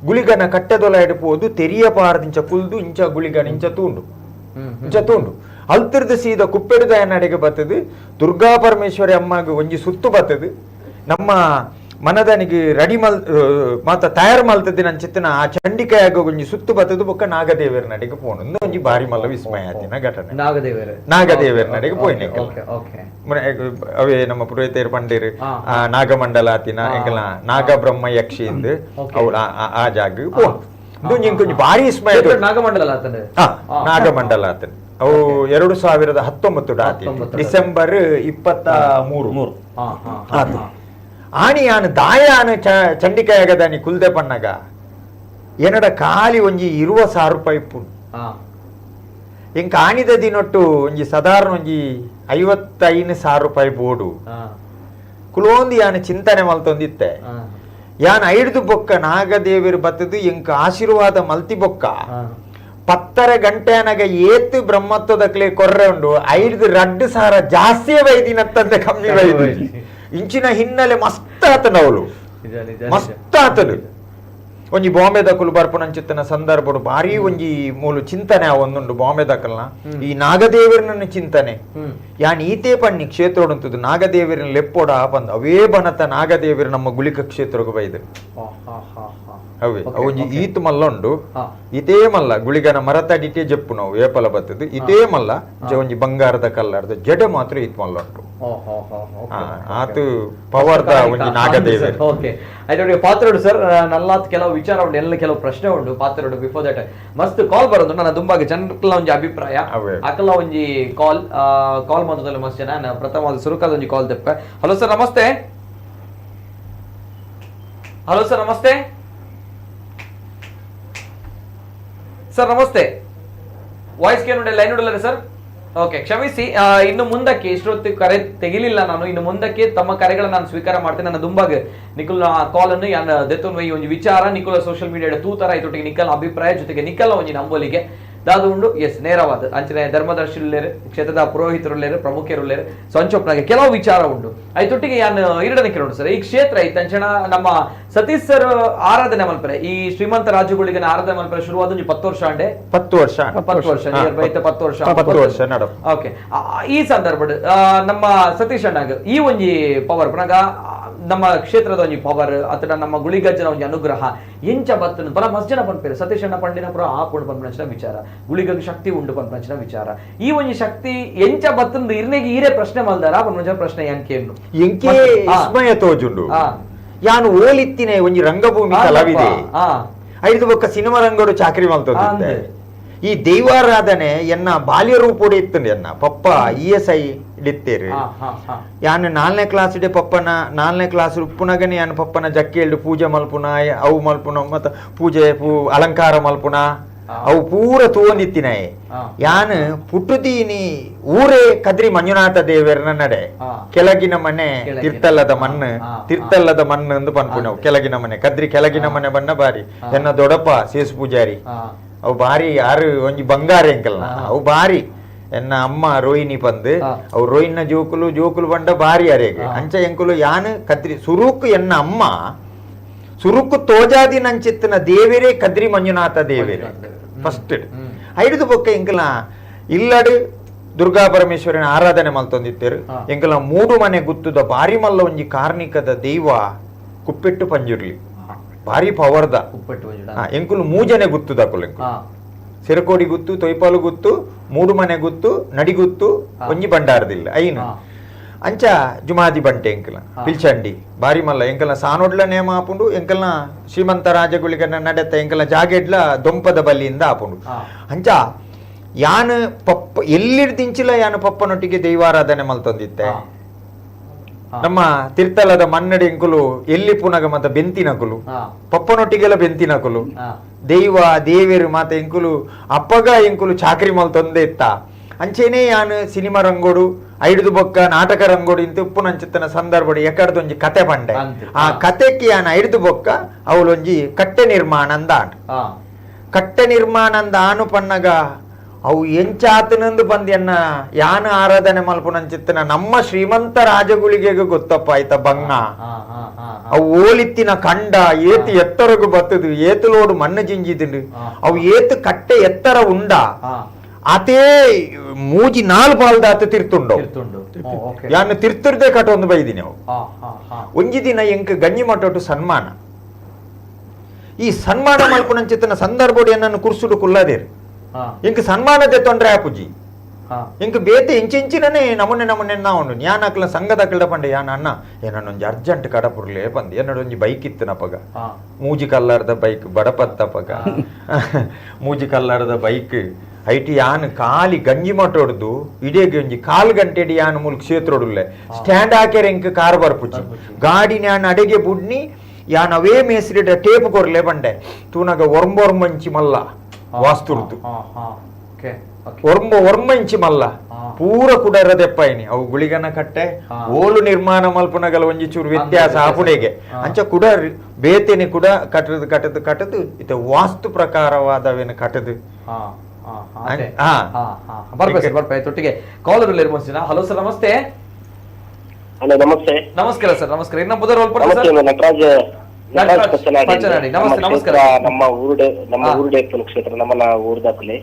Speaker 3: ಗುಳಿಗನ ಕಟ್ಟೆದೊಲ ಎಡಪೋದು ತೆರಿಯ ಪಾರದಿಂಚ ಕುಲ್ದು ಇಂಚ ಗುಳಿಗನ ಇಂಚ ತೂಂಡು ಅಲ್ತಿರ್ದು ಸೀದ ಕುಪ್ಪೆಡುದ ನಡೆಗೆ ಬತ್ತದು ದುರ್ಗಾ ಪರಮೇಶ್ವರಿ ಅಮ್ಮಗ ಒಂಜಿ ಸುತ್ತು ಬತ್ತದು ನಮ್ಮ ಮನದನಿಗೆ ರೆಡಿ ಮಾತ ತಯಾರು ಮಲ್ತದ್ದು ನನ್ನ ಚಿತ್ತನ ಆ ಚಂಡಿಕಾಯಾಗ ಒಂಜಿ ಸುತ್ತು ಬತ್ತದು ಬೊಕ್ಕ ನಾಗದೇವರ ನಡೆಗೆ ಪೋನು ಒಂಜಿ ಬಾರಿ ಮಲ್ಲ ವಿಸ್ಮಯಾತಿನ ಘಟನೆ ನಾಗದೇವರ ನಡೆಗೆ ಪೋಯ್ನೆ ಅವೇ ನಮ್ಮ ಪುರೋಹಿತರು ಪಂಡೇರು ನಾಗಮಂಡಲ ಆತಿನ ಎಂಕಲ ನಾಗ ಬ್ರಹ್ಮ ಯಕ್ಷಿ ಇಂದು ಅವಳು ಆ ಜಾಗ ಪೋನು ಕೊಂಚ ಬಾರಿ ವಿಸ್ಮಯ ನಾಗಮಂಡಲ ಆತನ ಅವು 2019 ಆತಿ ಡಿಸೆಂಬರ್ 23 ಆತು ಆಣಿ ಆನ ದಾಯಾನ ಚಂಡಿಕಾಯಗದಾನಿ ಕುಲ್ದೆ ಪನ್ನಗ ಏನಡ ಖಾಲಿ ಒಂಜಿ 20,000 ರೂಪಾಯಿ ಪುಣ್ ಎಂಕ ಆಣಿದ ದಿನೊಟ್ಟು ಒಂಜಿ ಸಾಧಾರಣ ಒಂಜಿ 55,000 ರೂಪಾಯಿ ಬೋಡು ಕುಲೋಂದು ಯಾನ ಚಿಂತನೆ ಮಲ್ತೊಂದಿತ್ತೆ ಯಾನ್ ಐಡ್ದು ಬೊಕ್ಕ ನಾಗದೇವಿರು ಬತ್ತದು ಎಂಕ ಆಶೀರ್ವಾದ ಮಲ್ತಿ ಬೊಕ್ಕ 10:30 ಗಂಟೆನಗ ಏತು ಬ್ರಹ್ಮತ್ವದಕ್ಲೆ ಕೊರ್ರೆ ಉಂಡು 5,000 ಜಾಸ್ತಿ ವೈದಿನತ್ತಂತೆ ಕಮ್ಮಿ ವೈದಿ ಇಂಚಿನ ಹಿನ್ನೆಲೆ ಮಸ್ತ್ ಆತನ ಅವಳು ಮಸ್ತ್ ಆತನು ಒಂಜಿ ಬಾಂಬೆ ದಕ್ಕಲು ಬರ್ಪುನಂಚಿತ್ತನ ಸಂದರ್ಭಡು ಬಾರಿ ಒಂಜಿ ಮೂಲು ಚಿಂತನೆ ಒಂದುಂಡು ಬಾಂಬೆ ದಕ್ಕಲ್ನ ಈ ನಾಗದೇವರನ ಚಿಂತನೆ ಯಾನ್ ಈತೆ ಪಣ್ಣಿ ಕ್ಷೇತ್ರ ನಾಗದೇವರಿನ ಲೆಪ್ಪೋಡ ಬಂದ್ ಅವೇ ಬನತ ನಾಗದೇವರು ನಮ್ಮ ಗುಳಿಕ ಕ್ಷೇತ್ರಕ್ಕೆ ಬೈದು ಅವೇ ಒಂಜಿ ಈತ್ ಮಲ್ಲ ಉಂಡು ಇತೇ ಮಲ್ಲ ಗುಳಿಗನ ಮರತಡಿಟೇ ಜಪ್ಪು ನಾವು ಏಪಲ ಬತ್ತದು ಇತೇ ಮಲ್ಲ ಒಂಜಿ ಬಂಗಾರದ ಕಲ್ಲರ್ದ ಜಡ ಮಾತ್ರ ಈತ್ ಮಲ್ಲ ಉಂಟು ಆತು ಪವರ್ದ ಒಂಜಿ ನಾಗದೇವರು
Speaker 1: ಓಕೆ ಐತೆ ಪಾತ್ರೋಡು ಸರ್ ನಲ್ಲಾತ್ ಕೆಲವು ವಿಚಾರ ಉಂಟು ಎಲ್ಲ ಕೆಲವು ಪ್ರಶ್ನೆ ಉಂಟು ಪಾತ್ರೋಡು ಬಿಫೋರ್ ದಟ್ ಮಸ್ತ್ ಕಾಲ್ ಬರೋದು ನನ್ನ ದುಂಬಾಗ ಜನಕ್ಲ ಒಂಜಿ ಅಭಿಪ್ರಾಯ ಅಕಲ ಒಂಜಿ ಕಾಲ್ ಮೊದಲು ಮಸ್ತ್ ಜನ ಪ್ರಥಮವಾದ ಸುರುಕಾದ ಒಂಜಿ ಕಾಲ್ ತೆಪ್ಪ ಹಲೋ ಸರ್ ನಮಸ್ತೆ ಸರ್ ನಮಸ್ತೆ ವಾಯ್ಸ್ ಕೇಳಿ ಲೈನ್ ಉಡಲ್ಲ ಸರ್ ಓಕೆ ಕ್ಷಮಿಸಿ ಇನ್ನು ಮುಂದಕ್ಕೆ ಇಷ್ಟೊತ್ತು ಕರೆ ತೆಗಿಲಿಲ್ಲ ನಾನು ಇನ್ನು ಮುಂದಕ್ಕೆ ತಮ್ಮ ಕರೆಗಳನ್ನ ನಾನು ಸ್ವೀಕಾರ ಮಾಡ್ತೇನೆ ನನ್ನ ದುಂಬಾಗ ನಿಖಲ್ ಕಾಲ್ ಅನ್ನು ಯಾನ್ ದೆತ್ತೊಂದು ಈ ಒಂದು ವಿಚಾರ ನಿಖಲ್ ಸೋಷಿಯಲ್ ಮೀಡಿಯಾ ತೂತರ ಐತೊಟ್ಟಿಗೆ ನಿಖಲ್ ಅಭಿಪ್ರಾಯ ಜೊತೆಗೆ ನಿಖಲ್ ಒಂಜಿ ನಂಬೋಲಿಗೆ ದಾದು ಉಂಡು ಎಸ್ ನೇರವಾದ ಅಂಚನೆ ಧರ್ಮದರ್ಶಿಲೇರು ಕ್ಷೇತ್ರದ ಪುರೋಹಿತರುಳ್ಳೇರು ಪ್ರಮುಖರುಳ್ಳೇರು ಸಂಚೋಪ್ನಾಗೆ ಕೆಲವು ವಿಚಾರ ಉಂಟು ಐತೊಟ್ಟಿಗೆ ಯಾನ್ ಇರಡನೆ ಕೇಳೋಣ ಸರ್ ಈ ಕ್ಷೇತ್ರ ಐತೆ ಅಂಚನ ನಮ್ಮ ಸತೀಶ್ ಸರ್ ಆರಾಧನೆ ಮಲ್ಪರೆ ಈ ಶ್ರೀಮಂತ ರಾಜಗುಳಿಗನ ಆರಾಧನೆ ಮಲ್ಪರೆ ಶುರುವಾದ 10 ವರ್ಷ ಅಂಡೆ 10 ವರ್ಷ ನಿಯರ್ ಬೈ 10 ವರ್ಷ ಓಕೆ ಈ ಸಂದರ್ಭ ನಮ್ಮ ಸತೀಶ್ ಅಣ್ಣಾಗ ಈ ಒಂಜಿ ಪವರ್ ಪುನಗ ನಮ್ಮ ಕ್ಷೇತ್ರದ ಒಂಜಿ ಪವರ್ ಅಥವಾ ನಮ್ಮ ಗುಳಿಗಜ್ಜನ ಒಂಜಿ ಅನುಗ್ರಹ ಎಂಚ ಬತ್ತನ ಬರ ಮಸ್ತ್ ಜನ ಪನ್ಪೇರು ಸತೀಶ್ ಅಣ್ಣ ಪಂಡಿನ ಪುರ ಆಪುಂಡು ಪನ್ಪಂಚಿನ ವಿಚಾರ ಗುಳಿಗಗ್ ಶಕ್ತಿ ಉಂಡು ಪನ್ಪಂಚಿನ ವಿಚಾರ ಈ ಒಂಜಿ ಶಕ್ತಿ ಎಂಚ ಬತ್ತಂದು ಇರ್ನೆಗೆ ಈರೇ ಪ್ರಶ್ನೆ ಮಲ್ದಾರ ಪನ್ಪಂಚಿನ ಪ್ರಶ್ನೆ ಯಾನ್ ಕೇಳು
Speaker 3: ಎಂಕೆ ವಿಸ್ಮಯ ತೋಜುಂಡು ಯಾನು ಓಲಿತ್ತಿನೇ ಒಂಜಿ ರಂಗಭೂಮಿ ಕಲಾವಿದೆ ಐದು ಬೊಕ್ಕ ಸಿನಿಮಾ ರಂಗಡು ಚಾಕ್ರಿ ಮಲ್ತೊಂದಿದ್ದೆ ಈ ದೈವಾರಾಧನೆ ಎನ್ನ ಬಾಲ್ಯ ರೂಪೋಡೆ ಇತ್ತು ಎನ್ನ ಪಪ್ಪ ESI ಇಡಿತ್ತೇರು ಯಾನು 4ನೇ ಕ್ಲಾಸ್ ಇಡೆ ಪಪ್ಪನ 4ನೇ ಕ್ಲಾಸ್ ಉಪ್ಪುನಗನೆ ಯಾನು ಪಪ್ಪನ ಜಕ್ಕಿ ಎಲ್ಡು ಪೂಜೆ ಮಲ್ಪುನ ಅವು ಮಲ್ಪುನ ಮತ್ತ ಪೂಜೆ ಅಲಂಕಾರ ಮಲ್ಪುನ ಅವು ಪೂರ ತೂವೊಂದಿತ್ತಿನಾಯೆ ಯಾನು ಪುಟ್ಟುದೀನಿ ಊರೇ ಕದ್ರಿ ಮಂಜುನಾಥ ದೇವರನ ನಡೆ ಕೆಳಗಿನ ಮನೆ ತೀರ್ಥಲ್ಲದ ಮಣ್ಣು ಎಂದು ಪನ್ಪುನವು ಕೆಳಗಿನ ಮನೆ ಕದ್ರಿ ಕೆಳಗಿನ ಮನೆ ಬಣ್ಣ ಬಾರಿ ಎನ್ನ ದೊಡಪ್ಪ ಸೇಸು ಪೂಜಾರಿ ಅವು ಬಾರಿ ಯಾರು ಒಂಜಿ ಬಂಗಾರ ಎಂಕಲ್ನ ಅವು ಬಾರಿ ಎನ್ನ ಅಮ್ಮ ರೋಹಿಣಿ ಪಂದ್ ಅವು ರೋಹಿಣ್ಣ ಜೋಕುಲು ಬಂಡ ಬಾರಿ ಅರೆಗೆ ಅಂಚ ಎಂಕುಲು ಯಾನು ಕದ್ರಿ ಸುರುಕು ಎನ್ನ ಅಮ್ಮ ಸುರುಕು ತೋಜಾದಿ ನಂಚಿತ್ತಿನ ದೇವರೇ ಕದ್ರಿ ಮಂಜುನಾಥ ದೇವರೇ ಫಸ್ಟ್ ಐದು ಬೊಕ್ಕ ಎಂಕಲ ಇಲ್ಲಡು ದುರ್ಗಾ ಪರಮೇಶ್ವರನ ಆರಾಧನೆ ಮಲ್ತೊಂದಿತ್ತೇರು ಎಂಕಲ ಮೂಡು ಮನೆ ಗುತ್ತುದ ಬಾರಿ ಮಲ್ಲ ಒಂಜಿ ಕಾರ್ಣಿಕದ ದೈವ ಕುಪ್ಪೆಟ್ಟು ಪಂಜುರ್ಲಿ ಭಾರಿ ಪವರ್ದ ಎಂಕುಲು ಮೂಜನೆ ಗುತ್ತುದ ಸಿರಕೋಡಿ ಗುತ್ತು ತೊಯ್ಪಾಲು ಗುತ್ತು ಮೂಡು ಮನೆ ಗುತ್ತು ನಡಿಗುತ್ತು ಒಂಜಿ ಬಂಡಾರದಿಲ್ಲ ಐನು ಅಂಚ ಜುಮಾದಿ ಬಂಟೆ ಎಂಕಲ ಪಿಲ್ಚಂಡಿ ಬಾರಿ ಮಲ್ಲ ಎಂಕಲ ಸಾನೊಡ್ಲ ನೇಮ ಆಪುಂಡು ಎಂಕಲ್ನ ಶ್ರೀಮಂತ ರಾಜಗುಳಿಗನ ನಡೆತ ಎಂಕಲ ಜಾಗೆಡ್ಲ ದೊಂಪದ ಬಲ್ಲಿಯಿಂದ ಆಪುಂಡು ಅಂಚ ಯಾನು ಪಪ್ಪ ಎಲ್ಲಿರ್ದಿಂಚಿಲ್ಲ ಯಾನು ಪಪ್ಪನೊಟ್ಟಿಗೆ ದೈವಾರಾಧನೆ ಮಲ್ತೊಂದಿತ್ತೆ ನಮ್ಮ ತೀರ್ಥಲದ ಮನ್ನಡಿ ಎಂಕುಲು ಎಲ್ಲಿ ಪುನಗ ಮತ್ತ ಬೆಂತಿನಕುಲು ಪಪ್ಪನೊಟ್ಟಿಗೆಲ್ಲ ಬೆಂತಿನಕುಲು ದೈವ ದೇವೇರು ಮಾತ ಎಂಕುಲು ಅಪ್ಪಗ ಎಂಕುಲು ಚಾಕ್ರಿ ಮಲ್ತೊಂದೆ ಇತ್ತ ಅಂಚೆನೆ ಯಾನು ಸಿನಿಮಾ ರಂಗೋಡು ಐದು ಬೊಕ್ಕ ನಾಟಕ ರಂಗೋಡು ಇಂತ ಉಪ್ಪು ನಂಚಿತ್ತನ ಸಂದರ್ಭ ಎಕಡದೊಂಜಿ ಕತೆ ಬಂಡೆ ಆ ಕತೆಗೆ ಯಾನು ಐದು ಬೊಕ್ಕ ಅವಳೊಂಜಿ ಕಟ್ಟೆ ನಿರ್ಮಾಣ ಅಂದ ಆನು ಪನ್ನಗ ಅವು ಎಂಚಾತನಂದು ಬಂದ್ಯನ್ನ ಯಾನ ಆರಾಧನೆ ಮಲ್ಪುನಂಚಿತ್ತನ ನಮ್ಮ ಶ್ರೀಮಂತ ರಾಜಗುಳಿಗೆಗೂ ಗೊತ್ತಪ್ಪ ಆಯ್ತ ಬಂಗ ಅವು ಓಲಿತ್ತಿನ ಕಂಡ ಏತು ಎತ್ತರಗು ಬತ್ತದು ಏತುಲೋಡು ಮಣ್ಣು ಜಿಂಜಿದು ಅವು ಏತು ಕಟ್ಟೆ ಎತ್ತರ ಉಂಡ ಅತೇ ಮೂಜಿ 4 ಪಾಲ್ದಾತ ತಿರ್ತುಂಡು ಯಾನು ತಿರ್ತುರ್ದೆ ಕಟ ಒಂದು ಬೈದಿನಿ ಅವು ಒಂಜಿ ದಿನ ಎಂಕ್ ಗಂಜಿ ಮಟ್ಟೊಟ್ಟು ಸನ್ಮಾನ ಈ ಸನ್ಮಾನ ಮಲ್ಪುನಂಚಿತ್ತನ ಸಂದರ್ಭ ಏನನ್ನು ಕುರ್ಸುಡು ಕುಲ್ಲದೇರು ಇಂಕ ಸನ್ಮಾನದ ತೊಂದ್ರೆ ಆಪುಜಿ ಇಂಕ ಬೇತೆ ಇಂಚಿಂಚಿನೇ ನಮೂನೆ ನಾವುಂಡು ನ್ಯಾನ್ ಹಾಕ್ಲ ಸಂಘದ ಹಾಕಲ್ಡ ಪಂಡೆ ಯಾನ ಅಣ್ಣ ಏನೊಂಜಿ ಅರ್ಜೆಂಟ್ ಕಡಪುರ್ಲೆ ಬಂದ್ ಏನೊಂಜಿ ಬೈಕ್ ಇತ್ತು ನಪಗ ಮೂಜಿ ಕಲ್ಲರ್ದ ಬೈಕ್ ಬಡಪತ್ತಪಗ ಮೂಜಿ ಕಲ್ಲರ್ದ ಬೈಕ್ ಐಟಿ ಯಾನ್ ಕಾಲಿ ಗಂಜಿ ಮಟ್ಟೊಡ್ದು ಇಡೇಗೆ ಒಂಜಿ 4 ಗಂಟೆಡಿ ಯಾನ್ ಮುಲ್ಕ್ ಕ್ಷೇತ್ರೊಡುಲ್ಲೆ ಸ್ಟ್ಯಾಂಡ್ ಹಾಕ್ಯಾರ ಇಂಕ ಕಾರ್ ಬರ್ಪುಜಿ ಗಾಡಿ ನ್ಯಾನ್ ಅಡೆಗೆ ಬುಡ್ನಿ ಯಾನ್ ಅವೇ ಮೇಸ್ರಿಡ ಟೇಪ್ ಕೊರ್ಲೆ ಬಂಡೆ ತೂನಗ ಒರ್ಮಂಚಿ ಮಲ್ಲ ವಾಸ್ತುರ್ದು ಒರ್ಮಂಚಿ ಮಲ್ಲ ಪೂರ ಕುಡರ ದೆಪ್ಪಾಯಿನಿ ಅವು ಗುಳಿಗನ ಕಟ್ಟೆ ಓಲು ನಿರ್ಮಾಣ ಮಲ್ಪನಗಲ ಒಂಜಿ ಚೂರು ವ್ಯತ್ಯಾಸ ಆಪುಡೆಗೆ ಅಂಚ ಕುಡ ಬೇತೆನೆ ಕುಡ ಕಟ್ಟದು ಇತ ವಾಸ್ತು ಪ್ರಕಾರವಾದವೇನು ಕಟ್ಟದು
Speaker 1: ತೊಟ್ಟಿಗೆ ಕಾಲರ್ ಹಲೋ ಸರ್ ನಮಸ್ತೆ.
Speaker 6: ಹಲೋ ನಮಸ್ತೆ.
Speaker 1: ನಮಸ್ಕಾರ ಸರ್ ನಮಸ್ಕಾರ. ಇನ್ನ ಬುಧವಾರ
Speaker 6: ನಮಸ್ಕಾರ. ನಮ್ಮ ಊರುಡೆ ಕ್ಷೇತ್ರ ನಮ್ಮನ್ನ ಊರ್ದಾಕಲೆ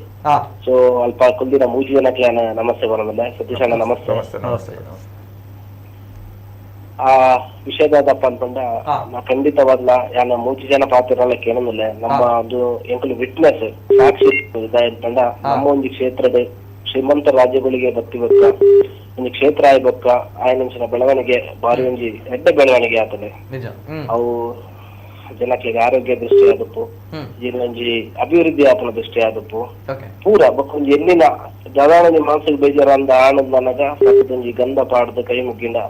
Speaker 6: ಸೊ ಅಲ್ಪ ಕುಂದಿನ ಮೂಜಿ ಜನಕ್ಕೆ ನಮಸ್ತೆ ಬರೋದಿಲ್ಲ. ಸತೀಶ್ ಅಣ್ಣ ನಮಸ್ತೆ. ಆ ವಿಷಯದಪ್ಪ ಅಂತಂದ ನಾ ಖಂಡಿತವಾಗ್ಲ ಯಾನ ಮೂಜಿ ಜನ ಪಾತ್ರಲ್ಲ ಕೇಳೋದಿಲ್ಲ. ನಮ್ಮ ಒಂದು ಎಂಕಲು ವಿಟ್ನೆಸ್ ಸಾಕ್ಷಿ ಇದಂಡ ನಮ್ಮ ಒಂದು ಕ್ಷೇತ್ರದ ಶ್ರೀಮಂತ ರಾಜ್ಯಗಳಿಗೆ ಬತ್ತಿಬೇಕ ಒಂದು ಕ್ಷೇತ್ರ ಆಯ್ಬೇಕ ಆಯ್ನ ಬೆಳವಣಿಗೆ ಬಾರಿ ಒಂಜಿ ಎಡ್ಡ ಬೆಳವಣಿಗೆ ಆಗ್ತದೆ. ಅವು ಜನಕ್ಕೆ ಆರೋಗ್ಯ ದೃಷ್ಟಿ ಆದಪ್ಪು ಒಂಜಿ ಅಭಿವೃದ್ಧಿ ಆಪನ ದೃಷ್ಟಿ ಆದಪ್ಪು ಪೂರ ಬಕ್ಕೊಂಜಿ ಎಣ್ಣಿನ ಜವಾಣಿ ಮನಸ್ಸಿಗೆ ಬೇಜಾರ ಅಂದ ಆನಂದ ನನಗ ಒಂಜಿ ಗಂಧ ಪಾಡ್ದ ಕೈ ಮುಗ್ಗಿಂದ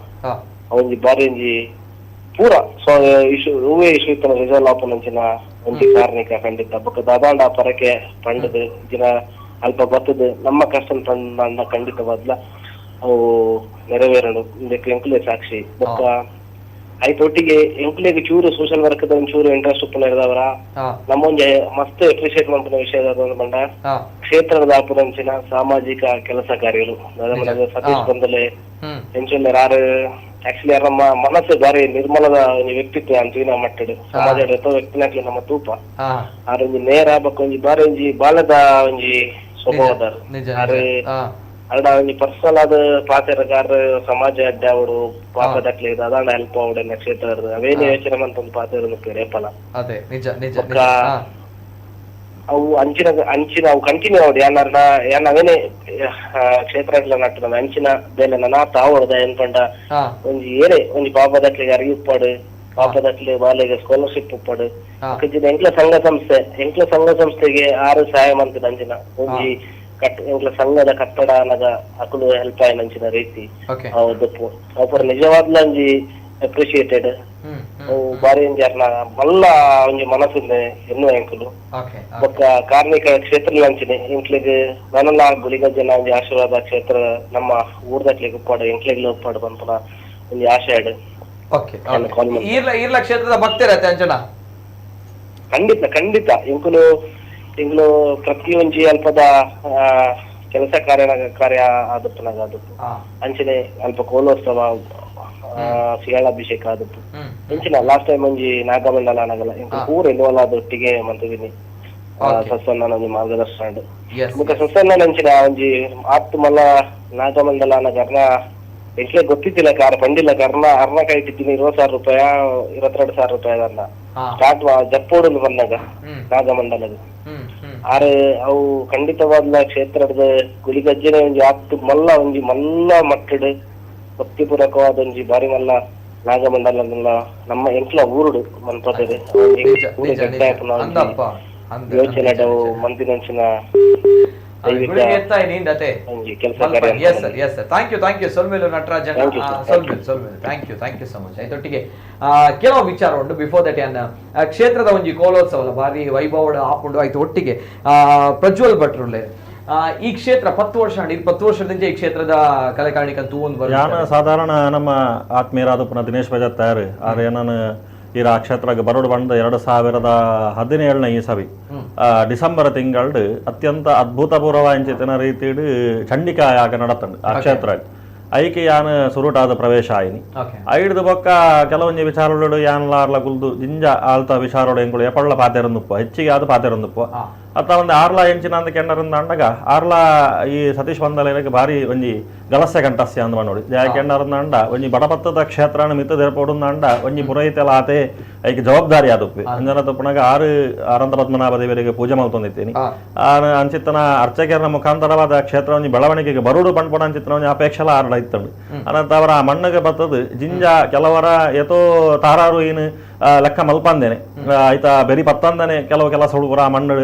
Speaker 6: ಒಂಜಿ ಬಾರಿ ಒಂಜಿ ಪೂರ ಹೂವೇ ಇಶ್ವಿತನ ರಿಸಲ್ವ್ ಆಪನಂಚಿನ ಒಂಜಿ ಕಾರ್ಣಿಕ ಖಂಡಿತ ಬೊಕ್ಕ ದಾದಾಂಡ ಪರಕೆ ಪಂಡದು ದಿನ ಅಲ್ಪ ಬರ್ತದ ನಮ್ಮ ಕಷ್ಟ ತಂದ ಖಂಡಿತವಾದ್ಲ ಅವು ನೆರವೇರಲು ಎಂಕುಲೆ ಸಾಕ್ಷಿ ಬೊಕ್ಕ ಐತೊಟ್ಟಿಗೆ ಎಂಕ್ಲೆಗ್ ಚೂರು ಸೋಷಿಯಲ್ ವರ್ಕ್ ಚೂರು ಇಂಟ್ರೆಸ್ಟ್ ಉಪ್ಪು ನಡೆದವರ ನಮ್ಮೊಂದು ಮಸ್ತ್ ಅಪ್ರಿಶಿಯೇಟ್ ಮಾಡ್ತಿನ ವಿಷಯ ಬಂಡ ಕ್ಷೇತ್ರದ ಆಪುರಂಚಿನ ಸಾಮಾಜಿಕ ಕೆಲಸ ಕಾರ್ಯಗಳು ಸತೀಶ್ ಬಂದಲೆ ಎಂಚೊಂದು ಯಾರು ಆಕ್ಚುಲಿ ನಮ್ಮ ಮನಸ್ಸು ಬಾರಿ ನಿರ್ಮಲದ ವ್ಯಕ್ತಿತ್ವ ಅಂತೀವಿ ಮಟ್ಟಡು ಸಮಾಜ ವ್ಯಕ್ತಿನಾಗ್ಲಿ ನಮ್ಮ ತೂಪ ಆರೊಂಜಿ ನೇರ ಬಕ್ಕೊಂಜಿ ಬಾರಿ ಒಂಜಿ ಬಾಲದ ಒಂಜಿ ಸ್ವಭಾವದಾರು ಅರ್ಡ ಒಂಜಿ ಪರ್ಸನಲ್ ಆದ ಪಾತ್ರಗಾರ ಸಮಾಜ ಅಡ್ಡ ಅವರು ಪಾಪದಕ್ಲೆ ಅದಾಂಡ ಹೆಲ್ಪ್ ಅವಡ ಕ್ಷೇತ್ರ ಅವೇನೇ ಯೋಚನೆ ಅಂತ ಒಂದು ಪಾತ್ರ ರೇಪಲ ಅವು ಅಂಚಿನ ಅವು ಕಂಟಿನ್ಯೂ ಅವಡು ಯಾನ ಅವೇನೇ ಕ್ಷೇತ್ರ ನಟ್ಟು ಅಂಚಿನ ಬೇಲೆ ನಾ ತಾವಡ್ದ ಏನ್ಪಂಡ ಒಂಜಿ ಏನೇ ಒಂಜಿ ಪಾಪದಕ್ಲೆ ಅರಿಯುಪ್ಪಾಡು ಪಾಪದಟ್ಲೆ ಬಾಲೆಗೆ ಸ್ಕಾಲರ್ಶಿಪ್ ಉಪ್ಪಡು ಎಂಕ್ಲ ಸಂಘ ಸಂಸ್ಥೆಗೆ 6 ಸಹಾಯ ಮಂತ್ ಅಂಚಿನ ಒಂಜಿ ಎಂಕ್ಲ ಸಂಘದ ಕಟ್ಟಡ ಅನ್ನದ ಅಕುಲು ಹೆಲ್ಪ್ ಆಯ್ನಂಚಿನ ರೀತಿ ಅವದಪ್ಪು ಅಪರ ನಿಜವಾದ್ಲ ಒಂಜಿ ಅಪ್ರಿಶಿಯೇಟೆಡ್ ಬಾರಿ ಒಂಜಿ ಅರ್ನ ಮಲ್ಲ ಒಂಜಿ ಮನಸ್ಸಿನ ಎನ್ನುವ ಎಂಕುಲು ಬೊಕ್ಕ ಕಾರ್ಮಿಕ ಕ್ಷೇತ್ರ ಅಂಚಿನ ಎಂಕ್ಲೆಗ್ ನನಲ್ಲ ಗುಳಿಗ ಜನ ಒಂಜಿ ಆಶೀರ್ವಾದ ಕ್ಷೇತ್ರ ನಮ್ಮ ಊರ್ದಕ್ಲೆಗ್ ಉಪ್ಪಾಡು ಎಂಕ್ಲೆಗ್ಲ ಉಪ್ಪಾಡು ಬಂಪನ ಒಂಜಿ ಆಶೆ ಆಡು
Speaker 1: ಈರ್ಲ ಕ್ಷೇತ್ರದ ಭಕ್ತಿರತ್ತೆ ಅಂಚನ
Speaker 6: ಖಂಡಿತ ಇಂಕುಲು ಪ್ರತಿ ಒಂಜಿ ಅಲ್ಪದ ಕೆಲಸ ಕಾರ್ಯ ಆದಪ್ಪನಾಗ ಆದಪ್ಪು ಅಂಚನೆ ಅಲ್ಪ ಕೋಲೋತ್ಸವ ಸಿಯಾಳಾಭಿಷೇಕ ಆದಪ್ಪು ಇಂಚಿನ ಲಾಸ್ಟ್ ಟೈಮ್ ಒಂಜಿ ನಾಗಮಂಡಲ ಅನ್ನಗಲ್ಲ ಇಂಕ ಪೂರ ಎನ್ನುವಲ್ಲ ಒಟ್ಟಿಗೆ ಮಂತವಿನಿ ಸಸ್ಸನ್ನ ಒಂಜಿ ಮಾರ್ಗದರ್ಶನ ಮುಖ ಸಸ್ಸನ್ನ ಅಂಚಿನ ಒಂಜಿ ಆತ್ತು ಮಲ್ಲ ನಾಗಮಂಡಲ ಅನ್ನಗರ್ನ ಎಂಕ್ಲೆ ಗೊತ್ತಿದ್ದಿಲ್ಲ ಕಾರ ಪಂಡಿಲ್ಲ ಕರ್ನ ಅರ್ನ ಕೈ ಇಟ್ಟಿದ್ದೀನಿ 20,000 ರೂಪಾಯಿ 22,000 ರೂಪಾಯಿ ಅದನ್ನ ಸ್ಟಾರ್ಟ್ ಜಪ್ಪೋಡು ಬಂದಾಗ ನಾಗಮಂಡಲದ ಆರೆ ಅವು ಖಂಡಿತವಾದ ಕ್ಷೇತ್ರದ ಗುಳಿಗಜ್ಜನೆ ಒಂಜಿ ಆತ್ತು ಮಲ್ಲ ಮಟ್ಟಡ್ ಭಕ್ತಿಪೂರ್ವಕವಾದ ಒಂಜಿ ಬಾರಿ ಮಲ್ಲ ನಾಗಮಂಡಲ ನಮ್ಮ ಎಂಕ್ಲ ಊರುಡು ಮನ್ಪದರೆ ಯೋಚನೆ ಮಂದಿನಂಚಿನ
Speaker 1: ಥ್ಯಾಂಕ್ ಯು ಸೊಲ್ಮೇಲು Natarajan thank you so much ಐತೊಟ್ಟಿಗೆ ಕೆಲವು ವಿಚಾರ ಉಂಟು ಬಿಫೋರ್ ದಟ್ ಏನ್ ಕ್ಷೇತ್ರದ ಒಂಜಿ ಕೋಲೋತ್ಸವ ಬಾರಿ ವೈಭವ ಆಪುಂಡು ಆಯ್ತು ಒಟ್ಟಿಗೆ ಪ್ರಜ್ವಲ್ ಭಟ್ರುಲ್ಲೆ ಈ ಕ್ಷೇತ್ರ 10 ವರ್ಷ 20 ವರ್ಷದಿಂದ ಈ ಕ್ಷೇತ್ರದ ಕಲೆಕಾಣಿಕಂತೂ ಒಂದು
Speaker 4: ಸಾಧಾರಣ ನಮ್ಮ ಆತ್ಮೀಯರಾದ ಪುನಃ ದಿನೇಶ್ ಬಜಾರ್ ತಯಾರು ಆದ್ರೆ ನಾನು ಈ ಕ್ಷೇತ್ರಕ್ಕೆ ಬರೋಡು ಬಂದ 2017ನೇ ಇಸವಿ ಡಿಸೆಂಬರ್ ತಿಂಗಳು ಅತ್ಯಂತ ಅದ್ಭುತಪೂರ್ವವಾದ ರೀತಿಡ್ ಚಂಡಿಕಾಯಾಗ ನಡತಂಡು ಆ ಕ್ಷೇತ್ರ ಐಕೆ ಯಾನ್ ಸುರುಟಾದ ಪ್ರವೇಶ ಆಯ್ನಿ ಐಡ್ದು ಬೊಕ್ಕ ಕೆಲವೊಂಜಿ ವಿಚಾರಗಳು ಯಾನ್ಲಾರ್ಲ ಕುಲ್ದು ಜಿಂಜ ಆಳ್ತ ವಿಚಾರಗಳು ಎಂಗಳು ಎಪಳ್ಳ ಪಾತೆರಂದುಪ್ಪ ಹೆಚ್ಚಿಗೆ ಆದ ಪಾತೆರಂದುಪ್ಪ ಅತ್ತ ಒಂದು ಆರ್ಲ ಎಂಚಿನ ಅಂತ ಕೆಂಡರಿಂದ ಅಂಡಾಗ ಆರ್ಲ ಈ ಸತೀಶ್ ಬಂದಲೇನಕ್ಕೆ ಭಾರಿ ಒಂಜಿ ಗಲಸ್ಯ ಕಂಠಸ್ಯ ಅಂದ್ ನೋಡಿ ಜಾಯ ಕೆಂಡರಿಂದ ಅಂಡ ಒಂಜಿ ಬಡಪತ್ತದ ಕ್ಷೇತ್ರನ ಮಿತ್ತದೇರ್ಪೋಡು ಅಂಡ ಒಂಜಿ ಪುರೈತೆಲ್ಲ ಆತೆ ಐಕೆ ಜವಾಬ್ದಾರಿ ಆದಪ್ಪಿ ಅಂಜನ ತಪ್ಪನಾಗ ಅನಂತ ಪದ್ಮನಾಭ ದೇವರಿಗೆ ಪೂಜೆ ಮಾಡ್ತೊಂದಿತ್ತೀನಿ ಅಂಚಿತ್ತನ ಅರ್ಚಕರ ಮುಖಾಂತರವಾದ ಕ್ಷೇತ್ರ ಒಂಜಿ ಬೆಳವಣಿಗೆಗೆ ಬರುಡು ಪಂಡ್ಪಡ ಅಂಚಿತ್ತನ ಒಂಜಿ ಅಪೇಕ್ಷೆಲ ಆರ್ಡ ಇತ್ತಂಡು ಅನಂತ ಅವರ ಆ ಮಣ್ಣಿಗೆ ಬತ್ತದು ಜಿಂಜ ಕೆಲವರ ಎತೋ ತಾರಾರು ಏನು ಲೆಕ್ಕ ಮಲ್ಪಂದೇನೆ ಆಯ್ತ ಬೆರಿ ಪತ್ತಂದನೆ ಕೆಲವು ಕೆಲಸ ಹುಡುಗರ ಆ ಮಣ್ಣು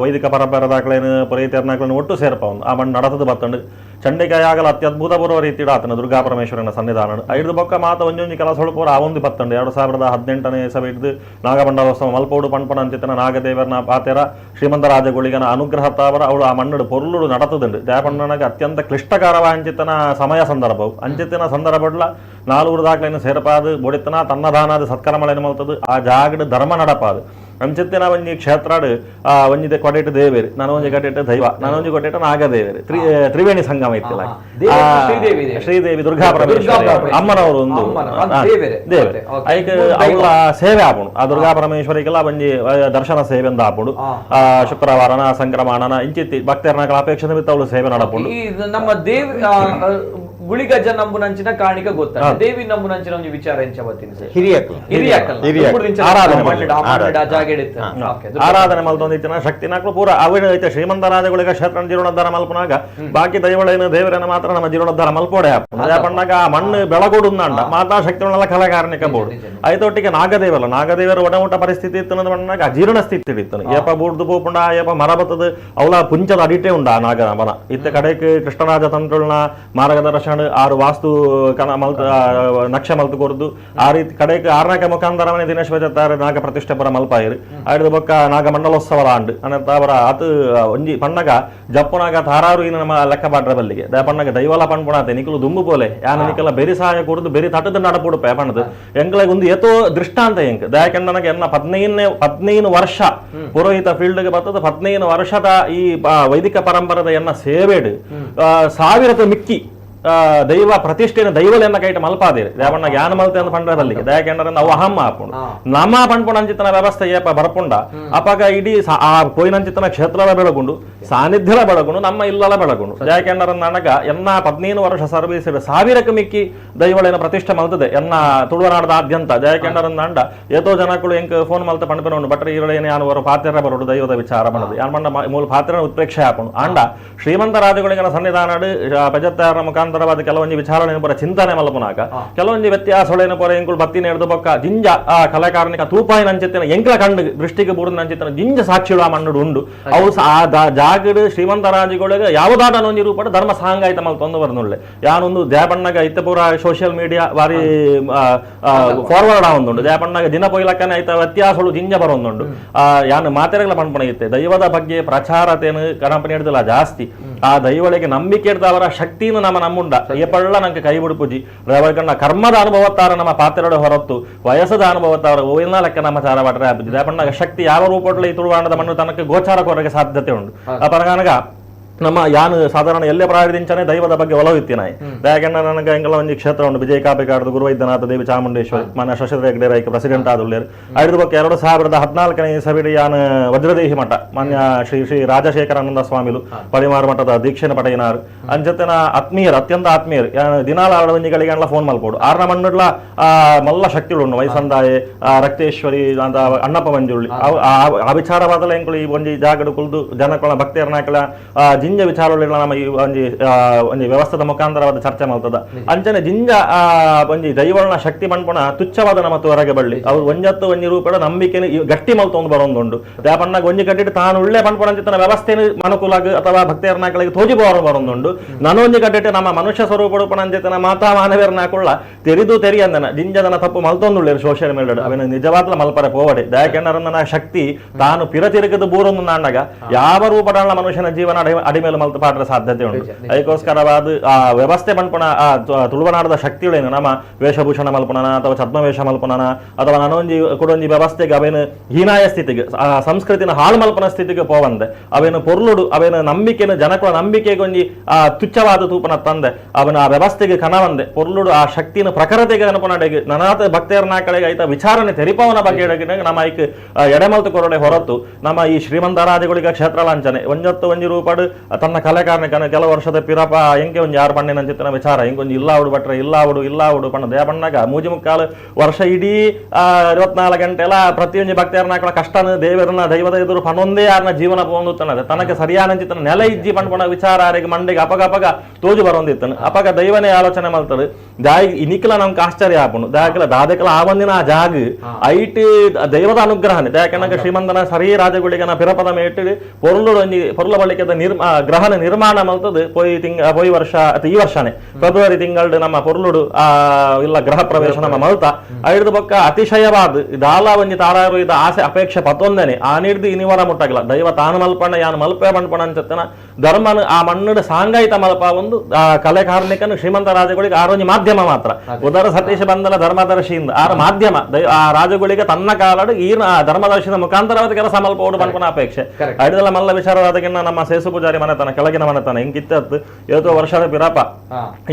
Speaker 4: ವೈದಿಕ ಪರಂಪರೆದಾಕ್ಲೇನು ಪುರೈತರ್ನಾಕ್ಲೇನು ಒಟ್ಟು ಸೇರ್ಪವನು ಆ ಮಣ್ಣು ನಡತದು ಬತ್ತಂಡು ಚಂಡಿಕಾಯಾಗಲ ಅತ್ಯದ್ಭುತಪೂರ್ವ ರೀತಿ ಆತನ ದುರ್ಗಾ ಪರಮೇಶ್ವರನ ಸನ್ನಿಧಾನ ಐದು ಬೊಕ್ಕ ಮಾತ ಒಂಜೊಂಜಿ ಕೆಲಸ ಹೊಳಪುರ ಆ ಒಂದು ಬತ್ತಂಡು 2018ನೇ ಇಸವಿ ಹಿಡಿದು ನಾಗಮಂಡಲೋತ್ಸವ ಮಲ್ಪೋಡು ಪಂಪಣ ಅಂಚಿತನ ನಾಗದೇವರನ ಪಾತೆರ ಶ್ರೀಮಂತರಾಜಗುಳಿಗನ ಅನುಗ್ರಹ ತಾವರ ಅವಳು ಆ ಮಣ್ಣು ಪೊರ್ಲುಡು ನಡತದುಂಡು ದ್ಯಾಪಣ್ಣನಗೆ ಅತ್ಯಂತ ಕ್ಲಿಷ್ಟಕರವ ಅಂಚಿತನ ಸಮಯ ಸಂದರ್ಭವು ಅಂಚಿತ್ತಿನ ಸಂದರ್ಭಡ್ಲ 4 ದಾಖಲೆಯನ್ನು ಸೇರ್ಪಾದು ಬೊಡಿತನ ತನ್ನದಾನಾದ ಸತ್ಕರ್ಮಳೆಯನ್ನು ಮಲ್ತದು ಆ ಜಾಗಡ್ ಧರ್ಮ ನಡಪಾದು ಅಂಚಿತ್ತಿನ ಒಂಜಿ ಕ್ಷೇತ್ರಾಡು ಒಂಜಿದೆ ಕೊಡೇಟ ದೇವೇರಿ ನಾನು ಒಂಜಿ ಕಟ್ಟೇಟ ದೈವ ನಾನು ಒಂಜಿ ಕೊಟ್ಟೇಟ ನಾಗದೇವೇರಿ ತ್ರಿವೇಣಿ ಸಂಗಮ ಇತ್ತಿಲ್ಲ ಶ್ರೀದೇವಿ ದುರ್ಗಾ ಪರಮೇಶ್ವರಿ ಅಮ್ಮನವರು ಒಂದು ದೇವರೇ ಐಕೆ ಅವಳ ಸೇವೆ ಆಪುಡು ಆ ದುರ್ಗಾ ಪರಮೇಶ್ವರಿಗೆಲ್ಲ ಒಂಜಿ ದರ್ಶನ ಸೇವೆ ಅಂತ ಆಪುಡು ಶುಕ್ರವಾರನ ಸಂಕ್ರಮಣನ ಇಂಚಿತ್ತಿ ಭಕ್ತರನ ಅಪೇಕ್ಷೆ ನಿಮಿತ್ತ ಅವಳು ಸೇವೆ ನಡಪುಡು
Speaker 1: ನಮ್ಮ ದೇವ್ ಗುಳಿಗಜ್ಜ ನಂಬುನಂಚಿನ ಕಾಣಿಕ ಗೊತ್ತ ದೇವಿ ನಂಬುನಂಚಿನ ಒಂದು ವಿಚಾರ
Speaker 4: ಆರಾಧನೆ ಮಲ್ತೊಂದಿತ್ತಿನ ಶಕ್ತಿ ನಾಲ್ಕು ಪೂರ ಅವಿನ ಐತೆ ಶ್ರೀಮಂತರಾಜಗುಳಿಗ ಕ್ಷೇತ್ರ ಜೀರ್ಣೋದ್ಧಾರ ಮಲ್ಪನಾಗ ಬಾಕಿ ದೈವಳೇನು ದೇವರನ್ನ ಮಾತ್ರ ನಮ್ಮ ಜೀರ್ಣೋದ್ಧಾರ ಮಲ್ಪೋಡೆ ಪಂಡಾಗ ಆ ಮಣ್ಣು ಬೆಳಗೋಡು ಅಂಡ ಮಾತಾ ಶಕ್ತಿಗಳನ್ನೆಲ್ಲ ಕಲಾಕಾರಣಿಕ ಬೋರ್ಡು ಐತೊಟ್ಟಿಗೆ ನಾಗದೇವರು ಒಡಮುಟ ಪರಿಸ್ಥಿತಿ ಇತ್ತು ಬಂದಾಗ ಜೀರ್ಣ ಸ್ಥಿತಿ ಇತ್ತು ಏಪ ಬೂಡ್ದು ಪೋಪುಂಡ ಏಪ ಮರ ಬತ್ತದ ಅವಳ ಪುಂಚದ ಅಡಿಟೆ ಉಂಡ ನಾಗ ಮನ ಇತ್ತ ಕಡೆಗೆ ಕೃಷ್ಣರಾಜ ತಂತ್ರಗಳನ್ನ ಮಾರ್ಗದರ್ಶನ 6 ವಾಸ್ತು ಕನ ಮಲ್ತ ನಕ್ಷ ಮಲ್ತು ಕೊರ್ದು ಆ ರೀತಿ ಕಡೆಗೆ 6ನೇ ಮುಖಾಂತರವನೇ ದಿನೇಶ್ ಬಜಾರ್ ನಾಗ ಪ್ರತಿಷ್ಠೆ ಪರ ಮಲ್ಪಾಯಿರು ಆಯ್ದ ಬೊಕ್ಕ ನಾಗ ಮಂಡಲೋತ್ಸವ ಆಂಡ್ ಅನಂತ ಅವರ ಆತು ಒಂಜಿ ಪಣ್ಣಗ ಜಪ್ಪನಾಗ ತಾರಾರು ಇನ್ನು ನಮ್ಮ ಲೆಕ್ಕ ಬಾಡ್ರ ಬಲ್ಲಿಗೆ ಪಣ್ಣಗ ದೈವಲ ಪಣ್ಪುಣಾತೆ ನಿಕಲು ದುಂಬು ಪೋಲೆ ಯಾನ ನಿಕಲ ಬೆರಿ ಸಹಾಯ ಕೊಡುದು ಬೆರಿ ತಟದ ನಡಪುಡು ಪೇಪಣದು ಎಂಕ್ಲೆಗೆ ಒಂದು ಎತ್ತೋ ದೃಷ್ಟಾಂತ ಎಂಕ್ ದಯಾಕೆಂಡನಗೆ ಎನ್ನ 15 ವರ್ಷ ಪುರೋಹಿತ ಫೀಲ್ಡ್ಗೆ ಬರ್ತದ 15 ವರ್ಷದ ಈ ವೈದಿಕ ಪರಂಪರದ ಎನ್ನ ಸೇವೆಡು 1000 ಮಿಕ್ಕಿ ದೈವ ಪ್ರತಿಷ್ಠೆನ ದೈವಲೆನ್ನ ಕೈಟ ಮಲ್ಪಾದಿರಿ ದೇವಣ್ಣ ಜ್ಞಾನ ಮಲ್ತೆ ಅಂತ ಪಂಡ್ರದಲ್ಲಿಗೆ ದಯಾಕೆಂಡ್ರ ನಾವು ಅಹಮ್ಮ ಹಾಪುಂಡು ನಮ್ಮ ಪಂಪುಣ ಅಂಚಿತನ ವ್ಯವಸ್ಥೆ ಏಪ ಬರ್ಪುಂಡ ಅಪಗ ಇಡೀ ಆ ಕೊಯ್ನಂಚಿತನ ಕ್ಷೇತ್ರದ ಬೆಳಗುಂಡು ಸಾನ್ನಿಧ್ಯಲ ಬೆಳಗುನು ನಮ್ಮ ಇಲ್ಲಲ ಬೆಳಗುನು ಯಾಕೆಂದ್ರೆ ನನಗ ಎನ್ನ 15 ವರ್ಷ ಸರ್ವಿಸ್ ಸಾವಿರಕ್ಕೆ ಮಿಕ್ಕಿ ದೈವಳೇನ ಪ್ರತಿಷ್ಠೆ ಮಲ್ತದೆ ಎನ್ನ ತುಳುವನಾಡದಾದ್ಯಂತ ಯಾಕೆಂದ್ರೆ ನಂಡ ಏತೋ ಜನಗಳು ಎಂಕ್ ಫೋನ್ ಮಲ್ತ ಪಂಡ್ಪೆನೋಡು ಬಟ್ರೆ ಈರಳೇನೆ ಯಾನು ಅವರು ಪಾತ್ರ ಬರೋಡು ದೈವದ ವಿಚಾರ ಬಂದದು ಯಾನ್ ಮಂಡ ಮೂಲ ಪಾತ್ರ ಉತ್ಪ್ರೇಕ್ಷೆ ಹಾಕೊಂಡು ಅಂಡ ಶ್ರೀಮಂತ ರಾಜಗಳಿಗನ ಸನ್ನಿಧಾನ ಪಜತ್ತಾರ ಮುಖಾಂತರವಾದ ಕೆಲವೊಂದು ವಿಚಾರಣೆ ಪರ ಚಿಂತನೆ ಮಲ್ಪನಾಗ ಕೆಲವೊಂದು ವ್ಯತ್ಯಾಸಗಳೇನು ಪರ ಎಂಕುಳು ಬತ್ತಿನ ಹಿಡಿದು ಬೊಕ್ಕ ಜಿಂಜ ಆ ಕಲಾಕಾರನಿಕ ತೂಪಾಯಿ ನಂಚಿತ್ತಿನ ಎಂಕ್ಲ ಕಂಡು ದೃಷ್ಟಿಗೆ ಬೂಡು ನಂಚಿತ್ತಿನ ಜಿಂಜ ಸಾಕ್ಷಿಗಳು ಆ ಮಣ್ಣು ಉಂಡು ಅವು ಜಾಗಡ್ ಶ್ರೀಮಂತ ರಾಜಗಳಿಗೆ ಯಾವುದಾದ ಒಂಜಿ ರೂಪದ ಧರ್ಮ ಸಾಂಗಾಯ್ತ ಮಲ್ ತೊಂದು ಬರ್ನುಳ್ಳೆ ಯಾನೊಂದು ದ್ಯಾಪಣ್ಣಗ ಇತ್ತಪೂರ ಸೋಷಿಯಲ್ ಮೀಡಿಯಾ ಬಾರಿ ಫಾರ್ವರ್ಡ್ ಆವೊಂದುಂಡು ದ್ಯಾಪಣ್ಣಗ ದಿನ ಪೊಯ್ಲಕ್ಕನೆ ಆಯ್ತ ವ್ಯತ್ಯಾಸಗಳು ಜಿಂಜ ಬರೋಂದುಂಡು ಯಾನ್ ಮಾತೆರೆಗಳ ಪಂಪಣ ಇತ್ತೆ ದೈವದ ಬಗ್ಗೆ ಪ್ರಚಾರತೆನು ಕಂಪನಿ ಹಿಡಿದಿಲ್ಲ ಜಾಸ್ತಿ ಆ ದೈವಳಿಗೆ ನಂಬಿಕೆ ಇಡ್ದ ಅವರ ಶಕ್ತಿನ ನಮ್ಮುಂಡ ಏಪಳ್ಳ ನಂಗೆ ಕೈ ಬಿಡುಪುಜಿ ಕರ್ಮದ ಅನುಭವತ್ತಾರ ನಮ್ಮ ಪಾತ್ರೆಡೆ ಹೊರತು ವಯಸ್ಸದ ಅನುಭವತ್ತಾರ ಓವಿನ ಲೆಕ್ಕ ನಮ್ಮ ಚಾರ ಬಾಟ್ರೆ ಆಪಿದ್ದು ದ್ಯಾಪಣ್ಣಗ ಶಕ್ತಿ ಯಾವ ರೂಪಟ್ಲ ಈ ತುಳುವಾಣದ ಮಣ್ಣು ತನಕ ಗೋಚಾರ ಕೊರಗೆ ಸಾಧ್ಯತೆ ಉಂಟು ಆ ಪರಗಾನಗ ನಮ್ಮ ಯಾನು ಸಾಧಾರಣ ಎಲ್ಲೇ ಪ್ರಾರಂಭಿಂಚನೆ ದೈವದ ಬಗ್ಗೆ ಒಲವಿತ್ತಿನಾಯಿ ಯಾಕೆಂದ್ರೆ ನನಗೆ ಎಂಗೆಲ್ಲ ಒಂದು ಕ್ಷೇತ್ರ ಉಂಟು ವಿಜಯ ಕಾಪಿಕಾಡ್ದು ಗುರುವೈದ್ಯನಾಥ ದೇವಿ ಚಾಮುಂಡೇಶ್ವರಿ ಮನ ಶಶಿಧರ ಹೆಗ್ಡೆ ರಾಯ್ಕೆ ಪ್ರೆಸಿಡೆಂಟ್ ಆದುಳ್ಳೇರು ಐದು ಬಗ್ಗೆ 2014ನೇ ಸಭೆಯಲ್ಲಿ ಯಾನು ವಜ್ರದೇಹಿ ಮಠ ಮಾನ್ಯ ಶ್ರೀ ಶ್ರೀ ರಾಜಶೇಖರಾನಂದ ಸ್ವಾಮಿಲು ಪರಿಮಾರ ಮಠದ ದೀಕ್ಷೆನ ಪಡೆಯಿನಾರು ಅಂಜತೆನ ಆತ್ಮೀಯರು ಅತ್ಯಂತ ಆತ್ಮೀಯರು ದಿನಾಲ ಆಡವಂಜಿಗಳಿಗೆಲ್ಲ ಫೋನ್ ಮಲ್ಪೋಡು ಆರ್ನ ಮಣ್ಣುಡ್ಲ ಮಲ್ಲ ಶಕ್ತಿಗಳು ಉಂಟು ವಯಸ್ಸಂದಾಯ ರಕ್ತೇಶ್ವರಿ ಅಂತ ಅಣ್ಣಪ್ಪ ಮಂಜುಳ್ಳಿ ಆ ವಿಚಾರವಾದಲ್ಲ ಎಂಕುಳು ಈ ಒಂಜಿ ಜಾಗಡು ಕುಲ್ದು ಜನಗಳ ಭಕ್ತಿಯರ್ನಾಕಳ ಜಿಂಜ ವಿಚಾರಗಳು ನಮ್ಮ ಈ ಒಂಜಿ ವ್ಯವಸ್ಥೆದ ಮುಖಾಂತರವಾದ ಚರ್ಚೆ ಮಾಡ್ತದ ಅಂಚನೆ ಜಿಂಜ ಒಂಜಿ ದೈವಳನ ಶಕ್ತಿ ಪಂಪಣ ತುಚ್ಛವಾದ ನಮ್ಮ ಹೊರಗೆ ಬಳ್ಳಿ ಅವ್ರು ಒಂಜಿ ರೂಪದ ನಂಬಿಕೆ ಗಟ್ಟಿ ಮಲ್ತೊಂದು ಬರೋಂದುಂಡು ದ್ಯಾಪಣ್ಣಗೆ ಒಂಜಿ ಕಟ್ಟಿಟ್ಟು ತಾನು ಒಳ್ಳೆ ಪಂಪಣ ಅಂಚಿತನ ವ್ಯವಸ್ಥೆ ಅನುಕೂಲಾಗ ಅಥವಾ ಭಕ್ತಿಯರ್ನಾಕಳಿಗೆ ತೋಜಿ ಬರೋಂದುಂಡು ನನೊಂಜಿ ಕಟ್ಟಿಟ್ಟು ನಮ್ಮ ಮನುಷ್ಯ ಸ್ವರೂಪಡುಪಣ ಅಂಚಿತನ ಮಾತಾ ಮಾನವೀಯರ್ನಾಕುಳ್ಳ ತೆರಿದು ತೆರಿ ಅಂದನ ಜಿಂಜದನ ತಪ್ಪು ಮಲ್ತೊಂದುಳ್ಳೇರು ಸೋಷಿಯಲ್ ಮೀಡಿಯಾ ಅವನ ನಿಜವಾದ ಮಲ್ಪರೆ ಪೋವಡೆ ಯಾಕೆಂದ್ರೆ ಶಕ್ತಿ ತಾನು ಪಿರತಿರುಗದ ಬೂರೊಂದು ನಾಂಡಾಗ ಯಾವ ರೂಪದ ಮನುಷ್ಯನ ಜೀವನ ಮೇಲೆ ಮಲ್ತು ಪಾಡ್ರ ಸಾಧ್ಯತೆ ಉಂಟು ಅದಕ್ಕೋಸ್ಕರವಾದ ಆ ವ್ಯವಸ್ಥೆ ಪಂಪಣ ಆ ತುಳುವನಾಡದ ಶಕ್ತಿಗಳೇನು ನಮ್ಮ ವೇಷಭೂಷಣ ಮಲ್ಪನನ ಅಥವಾ ಛದ್ಮವೇಷ ಮಲ್ಪನನ ಅಥವಾ ನಾನೊಂಜಿ ಕೊಡೊಂಜಿ ವ್ಯವಸ್ಥೆಗೆ ಅವೇನು ಹೀನಾಯ ಸ್ಥಿತಿಗೆ ಆ ಸಂಸ್ಕೃತಿನ ಹಾಳು ಮಲ್ಪನ ಸ್ಥಿತಿಗೆ ಪೋವಂದೆ ಅವೇನು ಪೊರ್ಲುಡು ಅವೇನು ನಂಬಿಕೆನು ಜನಗಳ ನಂಬಿಕೆಗೆ ಒಂಜಿ ಆ ತುಚ್ಛವಾದ ತೂಪನ ತಂದೆ ಅವನ ಆ ವ್ಯವಸ್ಥೆಗೆ ಕನವಂದೆ ಪೊರ್ಲುಡು ಆ ಶಕ್ತಿನ ಪ್ರಖರತೆಗೆ ಅನುಪನಡೆಗೆ ನನಾತ ಭಕ್ತರನ ಕಡೆಗೆ ಆಯ್ತ ವಿಚಾರಣೆ ತೆರಿಪವನ ಬಗ್ಗೆ ನಮ್ಮ ಐಕ್ ಎಡೆಮಲ್ತು ಕೊರಡೆ ಹೊರತು ನಮ್ಮ ಈ ಶ್ರೀಮಂತ ರಾಜಗಳಿಗೆ ಕ್ಷೇತ್ರ ಲಾಂಛನೆ ಒಂಜಿ ರೂಪಾಡು ತನ್ನ ಕಲೆಕಾರನ ಕೆಲವು ವರ್ಷದ ಪಿರಪ ಎಂಕೆ ಒಂದು ಯಾರು ಬಣ್ಣಿನ ಚಿತ್ರನ ವಿಚಾರ ಹಿಂಗೊಂದು ಇಲ್ಲಾವುಡು ಬಟ್ರೆ ಇಲ್ಲಾವುಡು ಪಣ್ಣ ದಯ ಬಣ್ಣಾಗ ಮೂಜಿ ಮುಕ್ಕಾಲು ವರ್ಷ ಇಡೀ 24 ಗಂಟೆ ಎಲ್ಲ ಪ್ರತಿಯೊಂದು ಭಕ್ತಿಯರ್ನ ಕಷ್ಟನ ದೇವರನ್ನ ದೈವದ ಎದುರು ಪನ್ನೊಂದೇ ಯಾರನ್ನ ಜೀವನ ಪೋಂದುತ್ತಾನೆ ತನಗೆ ಸರಿಯಾದ ಚಿತ್ರ ನೆಲ ಇಜ್ಜಿ ಪಣ್ಪಣ ವಿಚಾರ ಮಂಡಿಗೆ ಅಪಗ ತೋಜು ಬರೋಂದಿತ್ತನು ಅಪಗ ದೈವನೇ ಆಲೋಚನೆ ಮಾಡ್ತಾರೆ ದಾಯಿ ಇನಿಕಲ ನಮ್ಗೆ ಆಶ್ಚರ್ಯ ಆಪುಂಡು ದಾದಕಲ ಆ ಒಂದಿನ ಆ ಜಾಗ ಐಟ್ ದೈವದ ಅನುಗ್ರಹನೆ ಯಾಕಂದ್ರೆ ಶ್ರೀಮಂತನ ಸರಿ ರಾಜಗುಳಿಗನ ಪಿರಪದ ಮೇಟ್ಟು ಪೊರ್ಲ ಬಳಿಕದ ಗ್ರಹಣ ನಿರ್ಮಾಣ ಮಲ್ತದು ಪೋಯಿ ವರ್ಷ ಈ ವರ್ಷನೇ ಫೆಬ್ರವರಿ ತಿಂಗಳು ನಮ್ಮ ಪೊರ್ಲುಡು ಇಲ್ಲ ಗೃಹ ಪ್ರವೇಶ ನಮ್ಮ ಮಲ್ತ ಐದು ಬೊಕ್ಕ ಅತಿಶಯವಾದ ದಾಲ ಒಂಜಿ ತಾರಾರು ಇದ ಆಸೆ ಅಪೇಕ್ಷೆ ಪತ್ತೊಂದೇನೆ ಆ ನಿರ್ದು ಇನಿವರ ಮುಟ್ಟಾಗಿಲ್ಲ ದೈವ ತಾನು ಮಲ್ಪಣ್ಣ ಯಾನು ಮಲ್ಪೆ ಪಂಪಣ ಅನ್ಸತ್ತನ ಧರ್ಮನ ಆ ಮಣ್ಣದ ಸಾಂಗಾಯಿತ ಮಲ್ಪ ಒಂದು ಕಲೆ ಕಾರ್ಮಿಕನು ಶ್ರೀಮಂತ ರಾಜಗಳಿಗೆ ಆರೊಂಜಿ ಮಾಧ್ಯಮ ಮಾತ್ರ ಉದರ ಸತೀಶ ಬಂದಲ ಧರ್ಮದರ್ಶಿಯಿಂದ ಆರ ಮಾಧ್ಯಮ ಆ ರಾಜಗಳಿಗೆ ತನ್ನ ಕಾಲಡು ಈ ಧರ್ಮದರ್ಶಿನ ಮುಖಾಂತರವಾದ ಕೆಲಸ ಮಲ್ಪೋಡು ಪಂಪನ ಅಪೇಕ್ಷೆ ಐದಲ್ಲ ಮಲ್ಲ ವಿಚಾರವಾದಗಿನ್ನ ನಮ್ಮ ಸೇಸು ಪೂಜಾರಿ ಮನೆತನ ಕೆಳಗಿನ ಮನೆತನ ಹಿಂಗಿತ್ತು ಇವತ್ತು ವರ್ಷದ ಪಿರಪ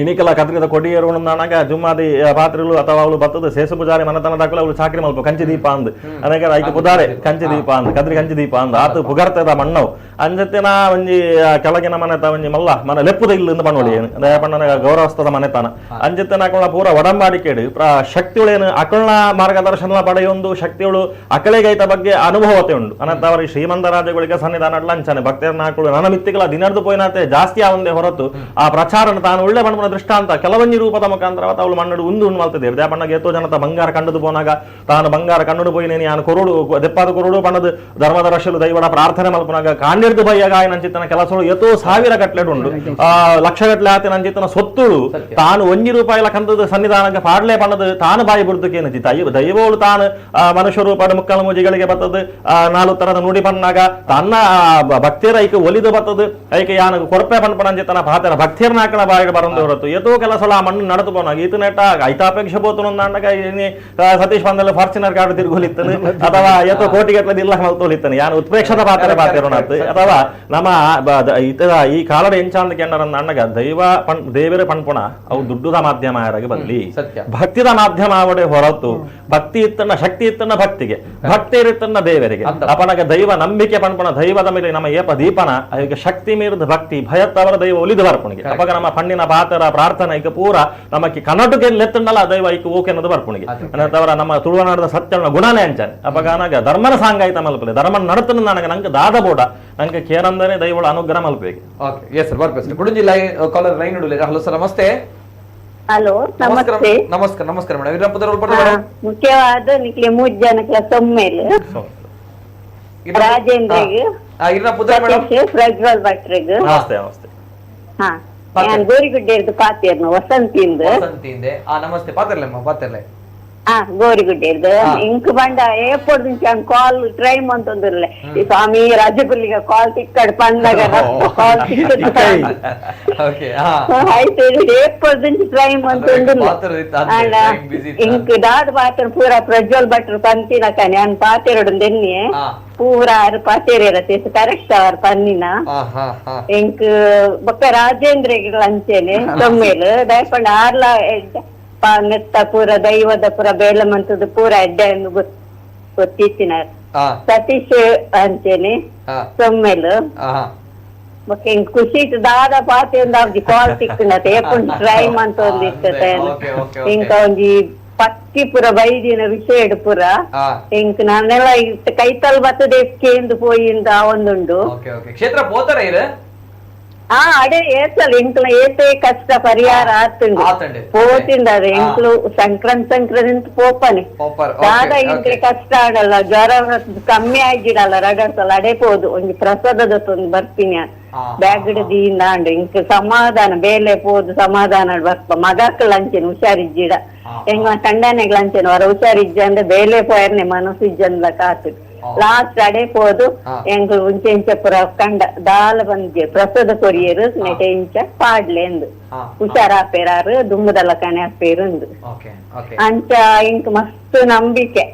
Speaker 4: ಇನಿಕಲ ಕದ್ರಿದ ಕೊಡಿಯರು ನಾನಾಗ ಜುಮ್ಮಾದಿ ಪಾತ್ರೆಗಳು ಅಥವಾ ಅವಳು ಬತ್ತದ ಸೇಸು ಪೂಜಾರಿ ಮನೆತನ ದಾಖಲೆ ಅವಳು ಚಾಕ್ರಿ ಮಲ್ಪ ಕಂಚಿ ದೀಪ ಅಂದ್ ಅನೇಕ ಐಕೆ ಪುದಾರೆ ಕಂಚಿ ದೀಪ ಅಂದ್ ಕದ್ರಿ ಕಂಚಿ ದೀಪ ಅಂದ್ ಆತು ಪುಗರ್ತದ ಮಣ್ಣವು ಅಂಜತ್ತಿನ ಒಂಜಿ ಕೆಳಗಿನ ಮನೆತ ಒಂಜಿ ಮಲ್ಲ ಮನೆ ಲೆಪ್ಪುದ ಇಲ್ಲಿಂದ ಬಣ್ಣೊಳಿ ಏನು ದಯಪಣ್ಣನ ಗೌರವಸ್ತದ ಮನೆತನ ಅಂಜತ್ತಿನ ಅಕಳ ಪೂರ ಒಡಂಬಾಡಿಕೆಡು ಶಕ್ತಿಗಳೇನು ಅಕಳನ ಮಾರ್ಗದರ್ಶನ ಪಡೆಯೊಂದು ಶಕ್ತಿಗಳು ಅಕಳೆಗೈತ ಬಗ್ಗೆ ಅನುಭವತೆ ಉಂಟು ಅನಂತ ಅವರಿಗೆ ಶ್ರೀಮಂತ ರಾಜಗಳಿಗೆ ಸನ್ನಿಧಾನ ಲಂಚನೆ ಭಕ್ತರನ್ನ ಹಾಕೊಳ್ಳು ನನ್ನ ಮಿತ್ತಿಗಳ ದಿನರ್ದು ಪೋಯ್ನಾತೆ ಜಾಸ್ತಿ ಆವಂದೇ ಹೊರತು ಆ ಪ್ರಚಾರನ ತಾನು ಒಳ್ಳೆ ಬಣ್ಣನ ದೃಷ್ಟಾಂತ ಕೆಲವೊಂದು ರೂಪದ ಮುಖಾಂತರ ಅವಳು ಮಣ್ಣು ಉಂದು ಮಲ್ತದೆ ದ್ಯಾಪಣ್ಣಗೆ ಎತ್ತೋ ಜನತ ಬಂಗಾರ ಕಂಡು ಪೋನಾಗ ತಾನು ಬಂಗಾರ ಕಣ್ಣು ಪೋಯಿನೇನಿ ನಾನು ಕೊರುಡು ದೆಪ್ಪಾದ ಕೊರುಡು ಬಣ್ಣದ ಧರ್ಮದ ರಶಲು ದೈವಡ ಪ್ರಾರ್ಥನೆ ಮಲ್ಪನಾಗ ಕಾಂಡಿರ್ದು ಬಯ್ಯಗಾಯ ನಂಚಿತನ ಕೆಲಸಗಳು ಎತ್ತೋ 1000 ಗಟ್ಲೆ ಉಂಡು ಲಕ್ಷ ಗಟ್ಲೆ ಆತ ನಂಚಿತನ ಸೊತ್ತುಳು ತಾನು ₹1 ಕಂದದ ಸನ್ನಿಧಾನಕ್ಕೆ ಪಾಡ್ಲೆ ಬಣ್ಣದ ತಾನು ಬಾಯಿ ಬುಡ್ದಕ್ಕೆ ಏನಂಚಿತ ದೈವಗಳು ತಾನು ಮನುಷ್ಯ ರೂಪದ ಮುಕ್ಕಲ ಮುಜಿಗಳಿಗೆ ಬರ್ತದ 4 ತರದ ನುಡಿ ಬಣ್ಣಾಗ ತನ್ನ ಭಕ್ತಿಯರ ಐಕ ಒಲಿದು ಬರ್ತದ ಐಕೆ ಯಾನ ಕೊರಪೆ ಪಂಪಣಂಚಿತನ ಪಾತ್ರ ಭಕ್ತಿರ್ನಾಕನ ಬಾಯಿಗೆ ಬರಂದು ಹೊರತು ಎತೋ ಕೆಲಸ ಆ ಮಣ್ಣು ನಡೆದು ಹೋನಾಗ ಈತ ನೆಟ್ಟ ಐತಾಪೇಕ್ಷೆ ಬೋತು ಅಂದಾಗ ಸತೀಶ್ ಬಂದಲ್ಲಿ ಫಾರ್ಚುನರ್ ಗಾಡಿ ತಿರುಗುಲಿತ್ತನು ಅಥವಾ ಎತೋ ಕೋಟಿಗಟ್ಟಲೆ ಇಲ್ಲ ಮಲ್ತೋಲಿತ್ತನು ಯಾನು ಉತ್ಪ್ರೇಕ್ಷದ ಪಾತ್ರ ಪಾತಿರೋಣತ್ತು ಅಥವಾ ನಮ್ಮ ಈ ಕಾಲದ ಎಂಚಾಂದ ಕೆಂಡರನ್ನ ಅಣ್ಣಗ ದೇವರ ಪಣ್ಪುಣ ಅವು ದುಡ್ಡುದ ಮಾಧ್ಯಮ ಯಾರಾಗಿ ಬರಲಿ ಭಕ್ತಿದ ಮಾಧ್ಯಮ ಅವಡೆ ಹೊರತು ಭಕ್ತಿ ಇತ್ತನ್ನ ಶಕ್ತಿ ಇತ್ತನ್ನ ಭಕ್ತಿಗೆ ಭಕ್ತಿ ಇರುತ್ತನ್ನ ದೇವರಿಗೆ ಅಪನಗ ದೈವ ನಂಬಿಕೆ ಪಣ್ಪುಣ ದೈವದ ಮೇಲೆ ನಮ್ಮ ಏಪ ದೀಪನ ಈಗ ಶಕ್ತಿ ಮೀರಿದ ಭಕ್ತಿ ಭಯತ್ತವರ ದೈವ ಒಲಿದು ಬರ್ಪುಣಿಗೆ ಅಪಗ ನಮ್ಮ ಪಣ್ಣಿನ ಪಾತ್ರ ಪ್ರಾರ್ಥನೆ ಈಗ ಪೂರ ನಮಕ್ಕೆ ಕನ್ನಡಕ್ಕೆ ಲೆತ್ತಂಡಲ್ಲ ದೈವ ಈಗ ಓಕೆ ಅನ್ನೋದು ಬರ್ಪುಣಿಗೆ ಅನ್ನತವರ ನಮ್ಮ ತುಳುವನಾಡದ ಸತ್ಯನ ಗುಣನೇ ಅಂಚಾನೆ ಅಪಗಾನಾಗ ಧರ್ಮನ ಸಾಂಗಾಯ್ತ ಮಲ್ಪಲೆ ಧರ್ಮ ನಡತನ ನನಗೆ ನಂಗೆ ದಾದ ಬೋಡ ನಂಗೆ ಕೇರಂದನೆ ದೈವಳ ಅನುಗ್ರಹ ಮಲ್ಪೇಗೆ
Speaker 1: ಓಕೆ ಎಸ್ ಸರ್ ಬರ್ಬೇಕು ಕುಡುಂಜಿ ಕಾಲರ್ ಲೈನ್ ಇಡಲಿ. ಹಲೋ ಸರ್ ನಮಸ್ತೆ.
Speaker 7: ಹಲೋ ನಮಸ್ತೆ.
Speaker 1: ನಮಸ್ಕಾರ ನಮಸ್ಕಾರ ಮೇಡಮ್. ಇರಪ್ಪದರ
Speaker 7: ಮುಖ್ಯವಾದ ನಿಕ್ಲೆ 3 ಜನಕ್ಲ ಸೊಮ್ಮೇಲೆ ರಾಜೇಂದ್ರಿಗೆ ಪ್ರಜ್ವಲ್ ಭಟ್ರಿಗೆ
Speaker 4: ನಮಸ್ತೆ ನಮಸ್ತೆ.
Speaker 7: ಹಾ ನಾನು ಗೋರಿಗುಡ್ಡೆರ್ದು ಪಾತಿಯರ್ನು ವಸಂತಿಯಿಂದ
Speaker 1: ನಮಸ್ತೆ ಪಾತಿರ್ಲಮ್ಮ ಪಾತಿರ್ಲೆ
Speaker 7: ಗೋರಿಗುಡ್ಡೆರ್ದು ಇಂಕ್ ಬಂಡ ಏರ್ಪೋರ್ಟ್ నుంచి ಕಾಲ್ ಟ್ರೈ ಮಂತೊಂದಿರ್ಲೆ ಈ ಸ್ವಾಮಿ ರಾಜಗುಲಿಗ ಕಾಲ್ ತಿಕ್ಕಡ್ ಪಂದಾಗ ಕಾಲ್ ತಿಕ್ಕಡ್ ಆಯ್ತು ಏರ್ಪೋರ್ಟ್ నుంచి ಟ್ರೈ ಮಂತೊಂದಿರ್ಲೆ ಇಂಕ್ ದಾದ ಪಾತ್ರ ಪೂರ ಪ್ರಜ್ವಲ್ ಭಟ್ರು ಪಂತಿನ ಕನೆ ಅನ್ ಪಾತಿರೊಡಂದೆನ್ನಿ ಪೂರ ಆರು ಪಾತೇರಿರತ್ತೆ ಕರೆಕ್ಟ್ ಅವರ್ ಪನ್ನಿನ ಇಂಕ್ ಬೊಕ್ಕ ರಾಜೇಂದ್ರಗಳು ಅಂಚೆನೆ ತೊಮ್ಮೇಲು ದಯಪಂಡ ಆರ್ಲ ನೆತ್ತ ಪೂರ ದೈವದ ಪೂರ ಬೇಲಮಂತದ ಪೂರ ಎಡ್ಡೆಯನ್ನು ಗೊತ್ತಿತ್ತಿನ ಸತೀಶ್ ಅಂಚೆನೆ ತೊಮ್ಮೇಲು ಬೊಕ್ಕ ಇಂಕ್ ಖುಷಿ ದಾದ ಪಾತೆ ಒಂದು ಅವ್ಜಿ ಕಾಲ್ ತಿಕ್ಕನತೆ ಏಪುಂಡು ಟ್ರೈ ಮಂತ ಒಂದಿರ್ತತೆ ಇಂಕ ಒಂಜಿ ಪಕ್ಕಿ ಪುರ ಬೈದಿನ ವಿಷಯ ಪುರ ಇಂಕ್ ನಾನೆಲ್ಲ ಕೈತಲ್ ಬತ್ತದೆ ಕೇಂದು ಪೋಯಿಂದ ಒಂದುಂಡು
Speaker 1: ಕ್ಷೇತ್ರ ಪೋತರ ಇರ
Speaker 7: ಅಡೆ ಏಸಲ್ ಇಂಕ್ಲ ಏತೆ ಕಷ್ಟ ಪರಿಹಾರ ಆತುಂಡು ಪೋತಿಂದ ಅದ ಇಂಕ್ಲು ಸಂಕ್ರಾಂತಿ ಪೋಪನೆ ದಾದ ಇಂಕ್ಲೆ ಕಷ್ಟ ಆಡಲ್ಲ ಜ್ವರ ಕಮ್ಮಿ ಆಗಿಡಲ್ಲ ರಗಡ್ಸಲ್ಲ ಅಡೆ ಪೋದು ಒಂಜಿ ಪ್ರಸಾದದ ತೊಂದು ಬರ್ತೀನಿ ಬ್ಯಾಗ್ ದಿಂದ ಅಂಡು ಇಂಕ್ ಸಮಾಧಾನ ಬೇಲೆ ಪೋದು ಸಮಾಧಾನ ಬರ್ಪ ಮಗಕ್ಲ ಅಂಚೆನು ಹುಷಾರಿಜ್ಜಿಡ ಹೆಂಗ ಕಂಡನೆಗ್ಲ ಅಂಚೆನು ಅವರ ಹುಷಾರಿಜ್ಜ ಅಂದ್ರೆ ಬೇಲೆ ಪೋಯರ್ನೆ ಮನಸ್ಸು ಇಜ್ಜಂದ ಕಾತು ಲಾಸ್ಟ್ ಅಡೆ ಪೋದು ಎಂಕ್ ಉಂಚೆ ಇಂಚ ಪುರ ಕಂಡ ದಾಲ ಬಂದ್ಗೆ ಪ್ರಸಾದ ಕೊರಿಯರು ನೆಟೆ ಇಂಚ ಪಾಡ್ಲೆ ಎಂದು ಹುಷಾರಾಪೇರಾರು ದುಮ್ಮದಲ್ಲ ಕಣೆ ಹಾಪೇರು ಅಂಚ ಇಂಕ್ ಮಸ್ತ್ ನಂಬಿಕೆ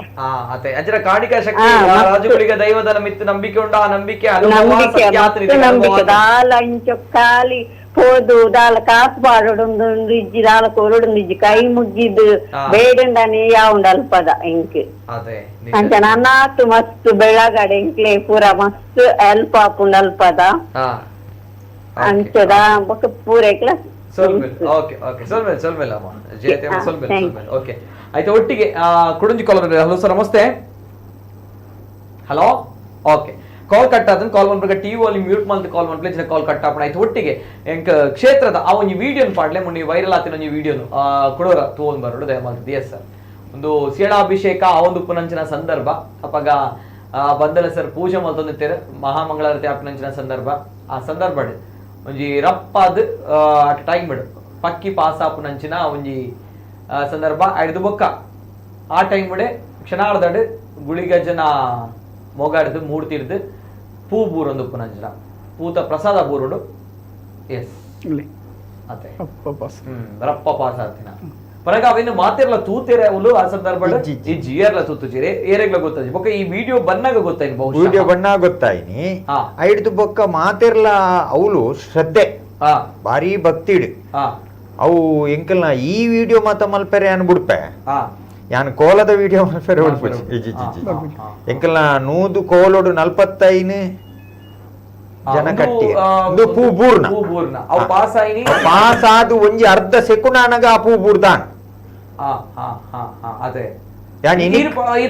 Speaker 1: ರಾಜಗುಲಿಗ ದೈವದ ಮಿತ್ತು ನಂಬಿಕೆ ಉಂಟು ಆ ನಂಬಿಕೆ
Speaker 7: ನಂಬಿಕೆ ದಾಲ ಇಂಚ ಖಾಲಿ ಹೋದು ದಾಲ ಕಾಸು ಪಾಡೊಂದು ಇಜ್ಜಿ ದಾಲ ಕೊರೊಡು ಇಜ್ಜಿ ಕೈ ಮುಗ್ಗಿದ್ದು ಬೇಡಂಡನೆ ಯಾವುಂಡು ಅಲ್ಪದ ಇಂಕ್ ಅಂಚ ನನ್ನಾತು ಮಸ್ತ್ ಬೆಳಗಡೆ ಇಂಕ್ಲೆ ಪೂರ ಮಸ್ತ್ ಹೆಲ್ಪ್ ಆಪುಂಡು ಅಲ್ಪದ ಅಂಚದ ಬೊಕ್ಕ ಪೂರೈಕ್ಲ
Speaker 1: ಆಯ್ತು ಒಟ್ಟಿಗೆ ಕುಡುಂಜಿ ಕಾಲ್. ಹಲೋ ಸರ್ ನಮಸ್ತೆ. ಹಲೋ ಓಕೆ ಕಾಲ್ ಕಟ್ ಆದ ಕಾಲ್ ಬಂದ್ಬಿಟ್ಟು ಟಿವಿ ವಾಲ್ಯೂಮ್ ಮ್ಯೂಟ್ ಮಾಡ್ದು ಕಾಲ್ ಮಾಡ್ಲಿ ಕಾಲ್ ಕಟ್ ಆಪಣ ಆಯ್ತು ಒಟ್ಟಿಗೆ ಎಂಕ್ ಕ್ಷೇತ್ರದ ಆ ಒಂಜಿ ವಿಡಿಯೋನ್ ಪಾಡ್ಲೆ ಮೊನ್ನೆ ವೈರಲ್ ಆತಿನ ಒಂಜಿ ವಿಡಿಯೋನು ಕೊಡೋರ ತೋನ್ ಬರೋಡು ದಯಮಾಡ್ತದೆ. ಎಸ್ ಸರ್ ಒಂದು ಸೇಣಾಭಿಷೇಕ ಆ ಒಂದು ಪುನಂಚಿನ ಸಂದರ್ಭ ಅಪ್ಪಗ ಬಂದಲ ಸರ್ ಪೂಜೆ ಮಲ್ತೊಂದಿತ್ತೇರೆ ಮಹಾಮಂಗಳಾರತಿ ಆಪಿನಂಚಿನ ಸಂದರ್ಭ ಆ ಸಂದರ್ಭ ಒಂಜಿ ರಪ್ಪಾದ್ ಅಟ್ ಟೈಮ್ ಬಿಡು ಪಕ್ಕಿ ಪಾಸ್ ಆಪುನಂಚಿನ ಒಂಜಿ ಸಂದರ್ಭ ಐದು ಬೊಕ್ಕ ಆ ಟೈಮ್ ಬಿಡೆ ಕ್ಷಣಾರ್ದಡ್ ಗುಳಿಗಜ್ಜನ ಮೊಗಾಡ್ದು ಮೂಡ್ತಿರ್ದು ಪೂ ಬೂರೊಂದು ಪುನಂಚಿನ ಪೂತ ಪ್ರಸಾದ ಬೂರುಡು ಎಸ್ ಅದೇ ರಪ್ಪ ಪಾಸ್ ಆತಿನ ಪರಗ ಅವೇನು ಮಾತಿರ್ಲ ತೂತಿರೆ ಅವಳು ಆ ಸಂದರ್ಭ ಈ ಜಿಯರ್ಲ ತೂತುಚಿರೆ ಏರೆಗ್ಲ ಗೊತ್ತಾಜಿ ಬೊಕ್ಕ ಈ ವಿಡಿಯೋ ಬನ್ನಾಗ ಗೊತ್ತಾಯ್ನಿ
Speaker 3: ವಿಡಿಯೋ ಬನ್ನಾಗ ಗೊತ್ತಾಯ್ನಿ ಐಡ್ದು ಬೊಕ್ಕ ಮಾತಿರ್ಲ ಅವಳು ಶ್ರದ್ಧೆ ಬಾರಿ ಭಕ್ತಿಡ್ ಅವು ಎಂಕಲ್ನ ಈ ವಿಡಿಯೋ ಮಾತ ಮಲ್ಪೆರೆ ಅನ್ಬಿಡ್ಪೆ ಯಾನ್ ಕೋಲದ ವಿಡಿಯೋ ಮಲ್ಪೆರೆ ಉಡ್ಪುಜಿ ಎಂಕಲ್ನ 100 ಕೋಲೋಡು 45 ಜನ ಕಟ್ಟಿ ಪೂ ಬೂರ್ನ ಪಾಸ್ ಆದು ಒಂಜಿ ಅರ್ಧ ಸೆಕೆಂಡ್ ಆನಗ ಆ ಪೂ ಬೂರ್ದಾನ್
Speaker 1: ಅದೇ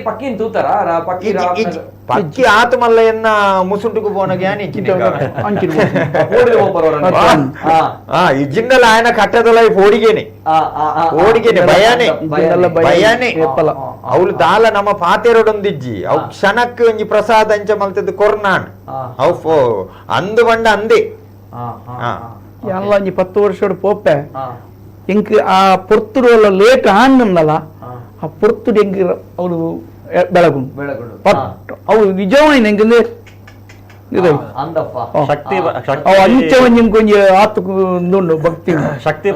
Speaker 3: ಪಕ್ಕಿನ್ ತೂತರ ಪಕ್ಕಿ ಆತ ಮಲ್ಲ ಎನ್ನ ಮುಸುಂಟುಕು ಪೋನಗ ಈ ಜಿನ್ನಲ ಆಯನ ಕಟ್ಟದಲ್ಲ ಓಡಿಗೇನೆ ಭಯಾನೆ ಭಯಾನೆ ಅವಳು ದಾಲ ನಮ್ಮ ಪಾತೆರೊಡೊಂದಿಜ್ಜಿ ಅವ್ ಕ್ಷಣಕ್ಕೆ ಒಂಜಿ ಪ್ರಸಾದ ಅಂಚ ಮಲ್ತದ್ದು ಕೊರ್ನಾನ್ ಅವು ಅಂದು ಬಂಡ ಅಂದೆ
Speaker 5: ಎಲ್ಲ ಒಂಜಿ 10 ವರ್ಷ ಪೋಪೆ ಇಂಕ್ ಆ ಪೊರ್ತುಡು ಲೇಟ್ ಆನ್ನಲ್ಲ ಆ ಪೊರ್ತುಡು ಎಂಕ್ ಅವರು ಬೆಳಗುಂಡು ಅವು ನಿಜವಾಯಿನ ಎಂಕಂದ್ರೆ
Speaker 1: ಅಂದಪ್ಪ
Speaker 4: ಶಕ್ತಿ
Speaker 5: ಅವ ಅಂಚೆ ಒಂಜಿನ ಕೊಂಚ ಆತು ಭಕ್ತಿ
Speaker 4: ಶಕ್ತಿ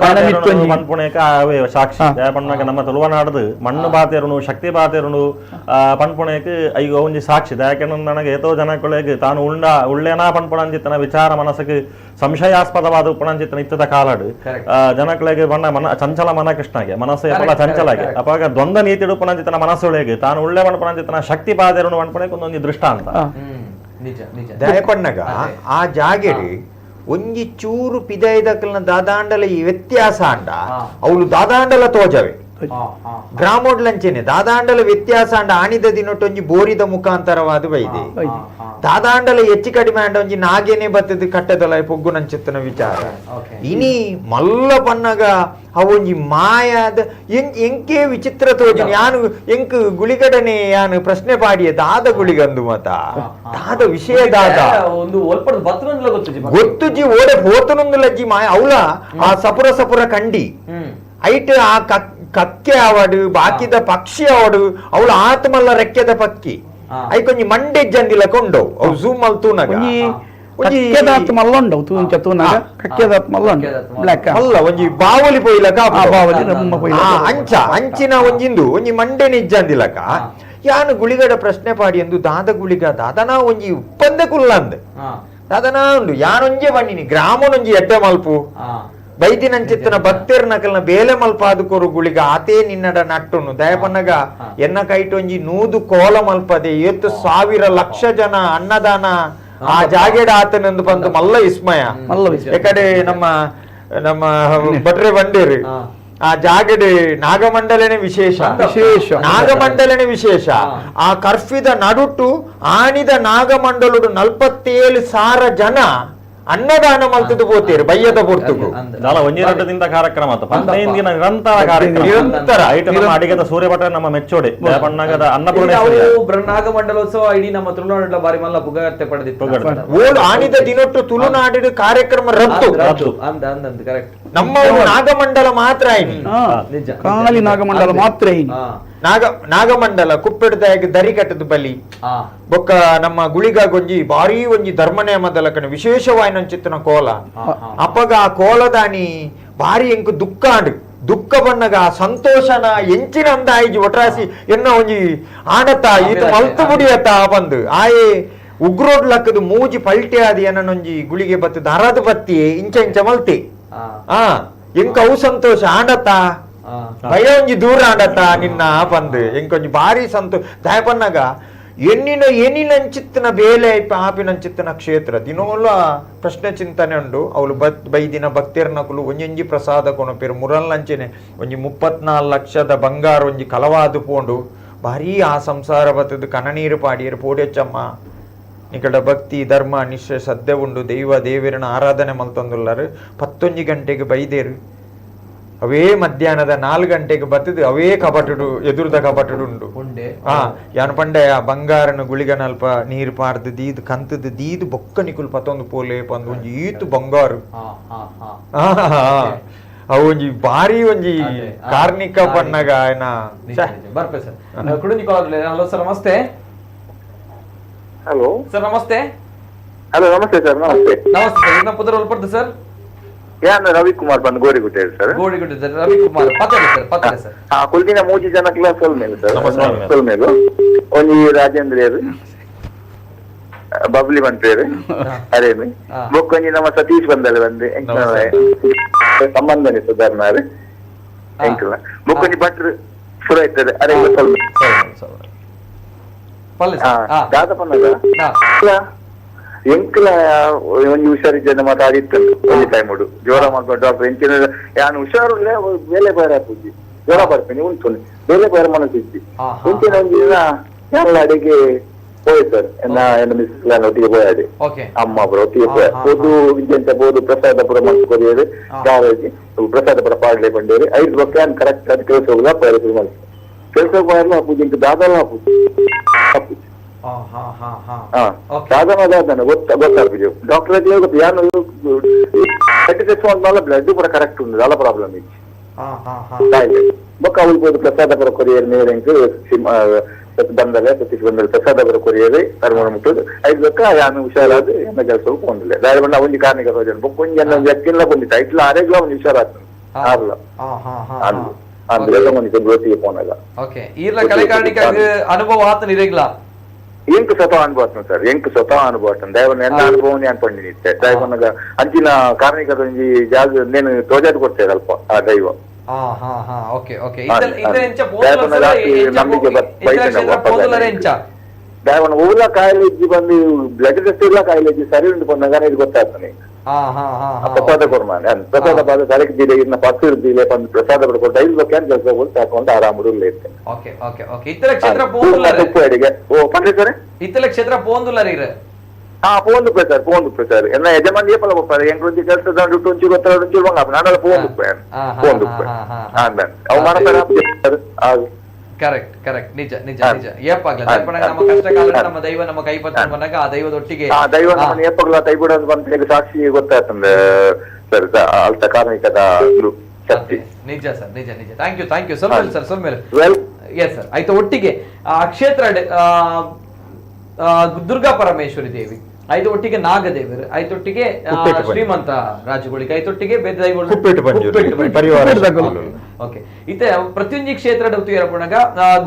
Speaker 4: ಪನ್ಪುಣೇಕ ಅವೇ ಸಾಕ್ಷಿ ಪಣ್ಣಾಗ ನಮ್ಮ ತುಳುವನಾಡದು ಮಣ್ಣು ಬಾತೇರುನು ಶಕ್ತಿ ಬಾತೇರುನು ಪನ್ಪುಣೇಕ ಈಗ ಒಂಜಿ ಸಾಕ್ಷಿ ಯಾಕೆಂದ್ರೆ ನನಗೆ ಏತೋ ಜನಗಳಿಗೆ ತಾನು ಉಳ್ಳೇನಾ ಪನ್ಪುಣಂಚಿತ್ತನ ವಿಚಾರ ಮನಸ್ಸಿಗೆ ಸಂಶಯಾಸ್ಪದವಾದ ಉಪಣಂಚಿತ್ತನ ಇತ್ತದ ಕಾಲಡು ಜನಗಳಿಗೆ ಬಣ್ಣ ಮನ ಚಂಚಲ ಮನ ಕೃಷ್ಣಗೆ ಮನಸ್ಸು ಎಲ್ಲ ಚಂಚಲಾಗೆ ಅವಾಗ ದ್ವಂದ್ವ ನೀತಿ ಉಪಣಂಚಿತ್ತನ ಮನಸ್ಸೊಳಗೆ ತಾನು ಉಳ್ಳೆ ಪನ್ಪುಣಂಚಿತ್ತನ ಶಕ್ತಿ ಬಾತೇರುನು ಪನ್ಪುಣೇಕ ಒಂದೊಂದು ದೃಷ್ಟಾಂತ
Speaker 3: ದಯಪಣ್ಣಗ ಆ ಜಾಗೆಡಿ ಒಂಜಿ ಚೂರು ಪಿದೈದಕಲ್ನ ದಾದಾಂಡಲ ಈ ವ್ಯತ್ಯಾಸ ಅಂಡ ಅವಳು ದಾದಾಂಡಲ ತೋಜವೆ ಗ್ರಾಮೋಡ್ಲಂಚೆನೆ ದಾದಾಂಡಲ ವ್ಯತ್ಯಾಸ ಅಂಡ ಆಣಿದ ದಿನೊಟ್ಟು ಒಂಜಿ ಬೋರಿದ ಮುಖಾಂತರವಾದ ವೈದೆ ದಾದಾಂಡಲ ಹೆಚ್ಚು ಕಡಿಮೆ ಅಂಡ ಒಂಜಿ ನಾಗೇನೆ ಬತ್ತದ ಕಟ್ಟದಲ ಪೊಗ್ಗುನಂಚಿತ್ತನ ವಿಚಾರ ಇನಿ ಮಲ್ಲ ಪನ್ನಗ ಅವೊಂಜಿ ಮಾಯಾದ ಎಂಕೆ ವಿಚಿತ್ರ ತೋಜನ ಯಾನು ಎಂಕ್ ಗುಳಿಗಡನೆ ಯಾನು ಪ್ರಶ್ನೆ ಪಾಡಿಯ ದಾದ ಗುಳಿಗಂದು ಮತ ದಾದ ವಿಷಯ ದಾದ
Speaker 1: ಒಂದು ಒಲ್ಪಡ ಬತ್ತನಂದಲ
Speaker 3: ಗೊತ್ತುಜಿ ಓಡೆ ಹೋತನೊಂದುಲಜ್ಜಿ ಮಾಯ ಅವಳ ಆ ಸಪುರ ಸಪುರ ಕಂಡಿ ಐಟ್ ಆ ಕಕ್ಕೆ ಅವಡು ಬಾಕಿದ ಪಕ್ಷಿ ಅವಡು ಅವಳು ಆತ್ಮಲ್ಲ ರೆಕ್ಕೆದ ಪಕ್ಕಿ ಐಕೊಂಜಿ ಮಂಡೆ ಜಂದಿಲ ಕೊಂಡವು ಅವು ಝೂಮ್ ಅಲ್ಲಿ ತೂನಗ
Speaker 5: ಕಕ್ಕೆದಾತ್ ಮಲ್ಲೊಂಡವು ತೂಂಚ ತೂನಗ ಕಕ್ಕೆದಾತ್ ಮಲ್ಲೊಂಡ ಬ್ಲಾಕ್
Speaker 3: ಅಲ್ಲ ಒಂಜಿ ಬಾವಲಿ ಪೋಯ್ಲಕ
Speaker 5: ಬಾವಲಿ ರಮ್ಮ ಪೋಯ್ಲ
Speaker 3: ಅಂಚಿನ ಒಂಜಿಂದು ಒಂಜಿ ಮಂಡೆ ನಿಜ್ಜಂದಿಲಕ ಯಾನು ಗುಳಿಗಡ ಪ್ರಶ್ನೆ ಪಾಡಿ ಎಂದು ದಾದ ಗುಳಿಗ ದಾದನ ಒಂಜಿ ಉಪ್ಪಂದೆ ಕುಲ್ಲಂದ್ ದಾದನ ಉಂಡು ಯಾನೊಂಜೆ ಬಣ್ಣಿನಿ ಗ್ರಾಮನೊಂಜಿ ಎಡ್ಡೆ ಮಲ್ಪು ಬೈದಿನಂಚಿತ್ತನ ಭಕ್ತೇರ್ ನಕಲ್ನ ಬೇಲೆ ಮಲ್ಪಾದುಕೊರು ಗುಳಿಗ ಆತೇ ನಿನ್ನಡ ನಟ್ಟುನು ದಯಪನ್ನಗ ಎನ್ನ ಕೈಟೊಂಜಿ ನೂದು ಕೋಲ ಮಲ್ಪದೆ 70,000 ಲಕ್ಷ ಜನ ಅನ್ನದಾನ ಆ ಜಾಗೆಡ ಆತನೆಂದು ಬಂದು ಮಲ್ಲ ವಿಸ್ಮಯ ಯಾಕಡೆ ನಮ್ಮ ಭಟ್ರೆ ಬಂಡೇರು ಆ ಜಾಗಡೆ ನಾಗಮಂಡಲನೆ ವಿಶೇಷ ನಾಗಮಂಡಲನೆ ವಿಶೇಷ ಆ ಕರ್ಫಿದ ನಡುಟು ಆಣಿದ ನಾಗಮಂಡಲುಡು 47,000 ಜನ ಅನ್ನದಾನ ಮಲ್ತದು ಪೋತೇರು ಬಯ್ಯದ ಪೊರ್ತುಗು
Speaker 4: ಒಂಜೆರಡದಿಂದ ಕಾರ್ಯಕ್ರಮ ನಿರಂತರ ಅಡಿಗೆದ ಸೂರ್ಯಭಟ ನಮ್ಮ ಮೆಚ್ಚೋಡೆ ಬಣ್ಣಗದ ಅನ್ನಪೂರ್ಣೇಶ್ವರಿ
Speaker 1: ನಾಗಮಂಡಲೋತ್ಸವ ಇಡೀ ನಮ್ಮ ತುಳುನಾಡಿನ ಬಾರಿ ಮಲ್ಲ ಪುಗತ್ತೆ ಪಡೆದಿತ್ತು
Speaker 3: ಓಡ್ ಆಣಿದ ದಿನೊಟ್ಟು ತುಳುನಾಡಿನ ಕಾರ್ಯಕ್ರಮ ರದ್ದು
Speaker 1: ಕರೆಕ್ಟ್
Speaker 3: ನಮ್ಮ ನಾಗಮಂಡಲ ಮಾತ್ರ
Speaker 5: ನಿಜ ಖಾಲಿ ನಾಗಮಂಡಲ ಮಾತ್ರ
Speaker 3: ನಾಗಮಂಡಲ ಕುಪ್ಪೆಡ್ದಾಗಿ ದರಿ ಕಟ್ಟದ ಬಲಿ ಬೊಕ್ಕ ನಮ್ಮ ಗುಳಿಗ ಗೊಂಜಿ ಬಾರಿ ಒಂಜಿ ಧರ್ಮನೇಮದಲಕನ ವಿಶೇಷವಾಯಿನಂಚಿತ್ತನ ಕೋಲ ಅಪ್ಪಗ ಆ ಕೋಲದಾನಿ ಬಾರಿ ಎಂಕು ದುಃಖ ಬಣ್ಣಗ ಸಂತೋಷನ ಎಂಚಿನ ಅಂದ ಆಯ್ಜಿ ಒಟ್ರಾಸಿ ಎನ್ನ ಒಂಜಿ ಆಣತ ಈತ ಮಲ್ತು ಬುಡಿಯತ್ತ ಬಂದು ಆಯೆ ಉಗ್ರೋಡ್ ಲಕ್ಕದು ಮೂಜಿ ಪಲ್ಟೆ ಆದಿ ಏನನೊಂಜಿ ಗುಳಿಗೆ ಬತ್ತದ ಹರದ ಬತ್ತಿ ಇಂಚ ಮಲ್ತೆ ಎಂಕ ಅವು ಸಂತೋಷ ಆಂಡತ್ತ ಭಯ ಒಂಜಿ ದೂರ ಆಂಡತ್ತ ನಿನ್ನ ಬಂದು ಎಂಕೊಂಜಿ ಬಾರಿ ಸಂತೋಷ ದಯಪನ್ನಗ ಎನ್ನಿನಂಚಿತ್ತಿನ ಬೇಲೆ ಆಪಿನಂಚಿತ್ತಿನ ಕ್ಷೇತ್ರ ದಿನೋಲ ಪ್ರಶ್ನೆ ಚಿಂತನೆ ಉಂಡು ಅವಳು ಬೈದಿನ ಭಕ್ತಿರ್ನಕುಲು ಒಂಜಿ ಪ್ರಸಾದ ಕೊನಪೇರು ಮುರಲ್ಲಂಚೆನೆ ಒಂಜಿ 34 ಲಕ್ಷದ ಬಂಗಾರ ಒಂಜಿ ಕಲವಾದು ಪೋಂಡು ಭಾರಿ ಆ ಸಂಸಾರ ಬತ್ತದು ಕನನೀರು ಪಾಡಿಯರು ಪೋಡೆಚ್ಚಮ್ಮ ನಿಕಟ ಭಕ್ತಿ ಧರ್ಮ ನಿಶ್ಚಯ ಸದ್ಯ ಉಂಡು ದೈವ ದೇವರನ ಆರಾಧನೆ ಮಲ್ತೊಂದುಲ್ಲಾರು 11 ಗಂಟೆಗೆ ಬೈದೇರು ಅವೇ ಮಧ್ಯಾಹ್ನದ 4 ಗಂಟೆಗೆ ಬರ್ತದೆ ಅವೇ ಕಪಟುಡು ಎದುರದ ಕಪಟುಡು ಉಂಡು ಯಾನು ಪಂಡೆ ಆ ಬಂಗಾರನ ಗುಳಿಗನಲ್ಪ ನೀರು ಪಾರ್ದು ದೀದು ಕಂತದ ದೀದು ಬೊಕ್ಕ ನಿಕುಲ್ ಪತ್ತೊಂದು ಪೋಲೆ ಪಂದು ಒಂಜಿ ಈತು ಬಂಗಾರು ಅವು ಒಂಜಿ ಬಾರಿ ಒಂಜಿ ಕಾರ್ಣಿಕ ಪನ್ನಗ
Speaker 1: ಬರ್ಪೆ ಸರ್ ಕುಡುನಿ ಕಾಲ್ ಹಲೋ ಸರ್ ನಮಸ್ತೆ
Speaker 6: ಹಲೋ
Speaker 1: ಸರ್ ನಮಸ್ತೆ
Speaker 6: ಹಲೋ ನಮಸ್ತೆ ಸರ್ ನಮಸ್ತೆ
Speaker 1: ನಮಸ್ತೆ ಸರ್ ನಮ್ಮ ಪುತ್ರ ಒಲ್ಪಡ್ದು ಸರ್
Speaker 6: ಯಾನು ರವಿಕುಮಾರ್ ಬಂದು ಗೋರಿಗುಟ್ಟೆ ಸರ್
Speaker 1: ಗೋರಿಗುಟ್ಟೆ ಸರ್ ರವಿಕುಮಾರ್ ಪತ್ತಲೆ ಸರ್
Speaker 6: ಕುಲ್ದಿನ ಮೂಜಿ ಜನ ಕ್ಲಾಸ್ ಸೊಲ್ಮೇಲು ಸರ್ ಸೊಲ್ಮೇಲು ಒಂಜಿ ರಾಜೇಂದ್ರಿಯರು ಬಬ್ಲಿ ಬಂತೇರು ಅರೇಮಿ ಬೊಕ್ಕೊಂಜಿ ನಮ್ಮ ಸತೀಶ್ ಬಂದಲ್ಲ ಬಂದು ಸಂಬಂಧನೆ ಸುಧಾರ್ನಾರು ಎಂಕಲ ಬೊಕ್ಕೊಂಜಿ ಭಟ್ರು ಸುರ ಇರ್ತದೆ ಅರೆ ದಾದಪ್ಪನಾಗ ಎಂಕಲ ಒಂಜಿ ಹುಷಾರಿದ್ದ ಮಾತಾಡಿತ್ತು ಒಂಜಿ ಟೈಮ್ ಜ್ವರ ಮಾಡ್ಕೊಂಡು ಡಾಕ್ಟರ್ ಎಂಚಿನ ಯಾನು ಹುಷಾರುಲ್ಲ ಬೇಲೆ ಬೇರೆ ಹಾಕುಜಿ ಜ್ವರ ಬರ್ತೀನಿ ಉಂಟು ಬೇಲೆ ಬೇರೆ ಮನಸ್ಸಿದ್ದಿ ಮುಂಚಿನ ಒಂಜಿ ದಿನ ಎಲ್ಲ ಅಡಿಗೆ ಹೋಯ್ತಾರೆ ಮಿಸ್ ಒಟ್ಟಿಗೆ ಹೋಯಾಡಿ ಅಮ್ಮ ಪುರ ಒಟ್ಟಿಗೆ ಬೋದು ವಿದ್ಯಂತ ಬೋದು ಪ್ರಸಾದ ಪುರ ಮಾಡ್ಕೊರಿಯರು ಗಾರಾಜಿ ಪ್ರಸಾದ ಪುರ ಪಾಡ್ಲೆ ಬಂಡೇರಿ 5 ಬಕ್ಕೆ ಕರೆಕ್ಟ್ ಅದು ಕೆಲಸ ಹೋಗುದ ಪೈರು ಮನಸ್ಸು ಕೆಲಸ ಹೋಗಲ್ಲ ಹಾಪುಜಿ ಇಂಕ ದಾದಲ ಹಾಪುಜಿ ದಾದನ ಗೊತ್ತಾಗ್ಬಿಟ್ಟು ಡಾಕ್ಟರ್ ಯಾನು ಬ್ಲಡ್ ಪುರ ಕರೆಕ್ಟ್ ಉಂಟು ಅಲ್ಲ ಪ್ರಾಬ್ಲಮ್ ಇತ್ತು ಕಾಯಿಲೆ ಬೊಕ್ಕ ಅವಳು ಬೋದು ಪ್ರಸಾದ ಪುರ ಕೊರಿಯರ್ ನೇರಂಕ್
Speaker 8: ಬಂದಲೆ ಸತೀಶ್ ಬಂದಲೆ ಪ್ರಸಾದ ಬರ ಕೊರಿಯದೆ ಕರ್ಮಣ ಮುಟ್ಟುದು ಐದು ಲಕ್ಕ ಯಾನು ಹುಷಾರಾದ ಎನ್ನ ಕೆಲಸ ಬಂದಿಲ್ಲ ದಾರಿ ಬಂದ ಒಂದು ಕಾರ್ಣಿಕ ರೋಜನ್ ಬೊಕ್ಕೊಂಜಿ ಅನ್ನ ವ್ಯಕ್ತಿಲ್ಲ ಬಂದಿತ್ತು ಐಟ್ಲ ಆರೇಗ್ಲ ಒಂದು ಹುಷಾರಾಗ್ತದೆ ಆರ್ಲ ಅಂದ್ರೆ ಒಂದು ಗೊತ್ತಿಗೆ ಪೋನಲ್ಲ
Speaker 1: ಓಕೆ ಈರ್ಲ ಕಲೆಕಾರಣಿಕ ಅನುಭವ ಆತನ ಇರೆಗ್ಲ
Speaker 8: ಎಂಕ್ ಸ್ವತಃ ಅನುಭವ ಸರ್ ಎಂಕ್ ಸ್ವತಃ ಅನುಭವ ದೈವನ ಎಲ್ಲ ಅನುಭವನೇ ಅನ್ಕೊಂಡಿದ್ದೆ ದೈವನಾಗ ಅಂಚಿನ ಕಾರ್ಣಿಕದ ಒಂಜಿ ಜಾಗ ನೇನು ತೋಜಾದು ಕೊಡ್ತೇವೆ ಅಲ್ಪ ಆ ದೈವ ದೈವನ ಊಲ ಕಾಯಿಲೆ ಇಜ್ಜಿ ಬಂದು ಬ್ಲಡ್ ಟೆಸ್ಟ್ ಇಲ್ಲ ಕಾಯಿಲೆ ಇಜ್ಜಿ ಸರಿ ಉಂಟು ಬಂದಾಗ ಇದು ಗೊತ್ತಾಗ್ತಾನೆ ಪ್ರಸಾದ ಕೊಡ್ಮಾನೆ ಪ್ರಸಾದ ಬಾದ ಸರಕ್ಕೆ ದಿಲೆ ಇನ್ನ ಪತ್ತು ಇರ್ದಿಲ್ಲ ಬಂದು ಪ್ರಸಾದ ಪಡ್ಕೊಂಡು 5 ಲಕ್ಷ ಕೆಲಸ ಹೋಗಿ ಸಾಕೊಂಡು ಆರಾಮರು ಇರ್ತೇನೆ ಉಪ್ಪು ಅಡಿಗೆ ಓ ಪಂಡ್ರಿ ಸರ್
Speaker 1: ಇತ್ತಲ ಕ್ಷೇತ್ರ ಪೋಂದುಲರಿ
Speaker 8: పోందు సార్ పోందు సార్ ఎన్న యజమాని చెప్పాలి పోతారు ఎంక నుంచి ಕೆಲಸದ ದುಡ್ಡು ಒಂಚೂರು ಗೊತ್ತಾರ ಒಂಚೂರು ಬಂಗ ನಾನೆಲ್ಲ పోంದು
Speaker 1: ಕರೆಕ್ಟ್ ಕರೆಕ್ಟ್ ನಿಜ ನಿಜ ನಿಜ ಏಪಾಗ್ಲ ನಮ್ಮ ಕಷ್ಟ ಕಾಲ ನಮ್ಮ ದೈವ ನಮ್ಮ ಕೈ ಪತ್ರ ಬಂದಾಗ ಆ ದೈವದೊಟ್ಟಿಗೆ
Speaker 8: ದೈವ ನಮ್ಮನ್ನ ಏಪಾಗ್ಲ ಕೈ ಬಿಡೋದು ಬಂತ ಸಾಕ್ಷಿ ಗೊತ್ತಾಗ್ತದೆ ಸರ್ ಅಲ್ತ ಕಾರ್ಮಿಕದ ಶಕ್ತಿ
Speaker 1: ನಿಜ ಸರ್ ನಿಜ ನಿಜ thank you sir yes sir ಆಯ್ತು ಒಟ್ಟಿಗೆ ಆ ಕ್ಷೇತ್ರ ದುರ್ಗಾ ಪರಮೇಶ್ವರಿ ದೇವಿ ಐದು ಒಟ್ಟಿಗೆ ನಾಗದೇವರು ಐದೊಟ್ಟಿಗೆ ಶ್ರೀಮಂತ ರಾಜಗುಳಿಗ ಐದೊಟ್ಟಿಗೆ ಬೇರೆ ಓಕೆ ಇತ್ತೆ ಪ್ರತಿಯೊಂದು ಕ್ಷೇತ್ರ ಪುನಗ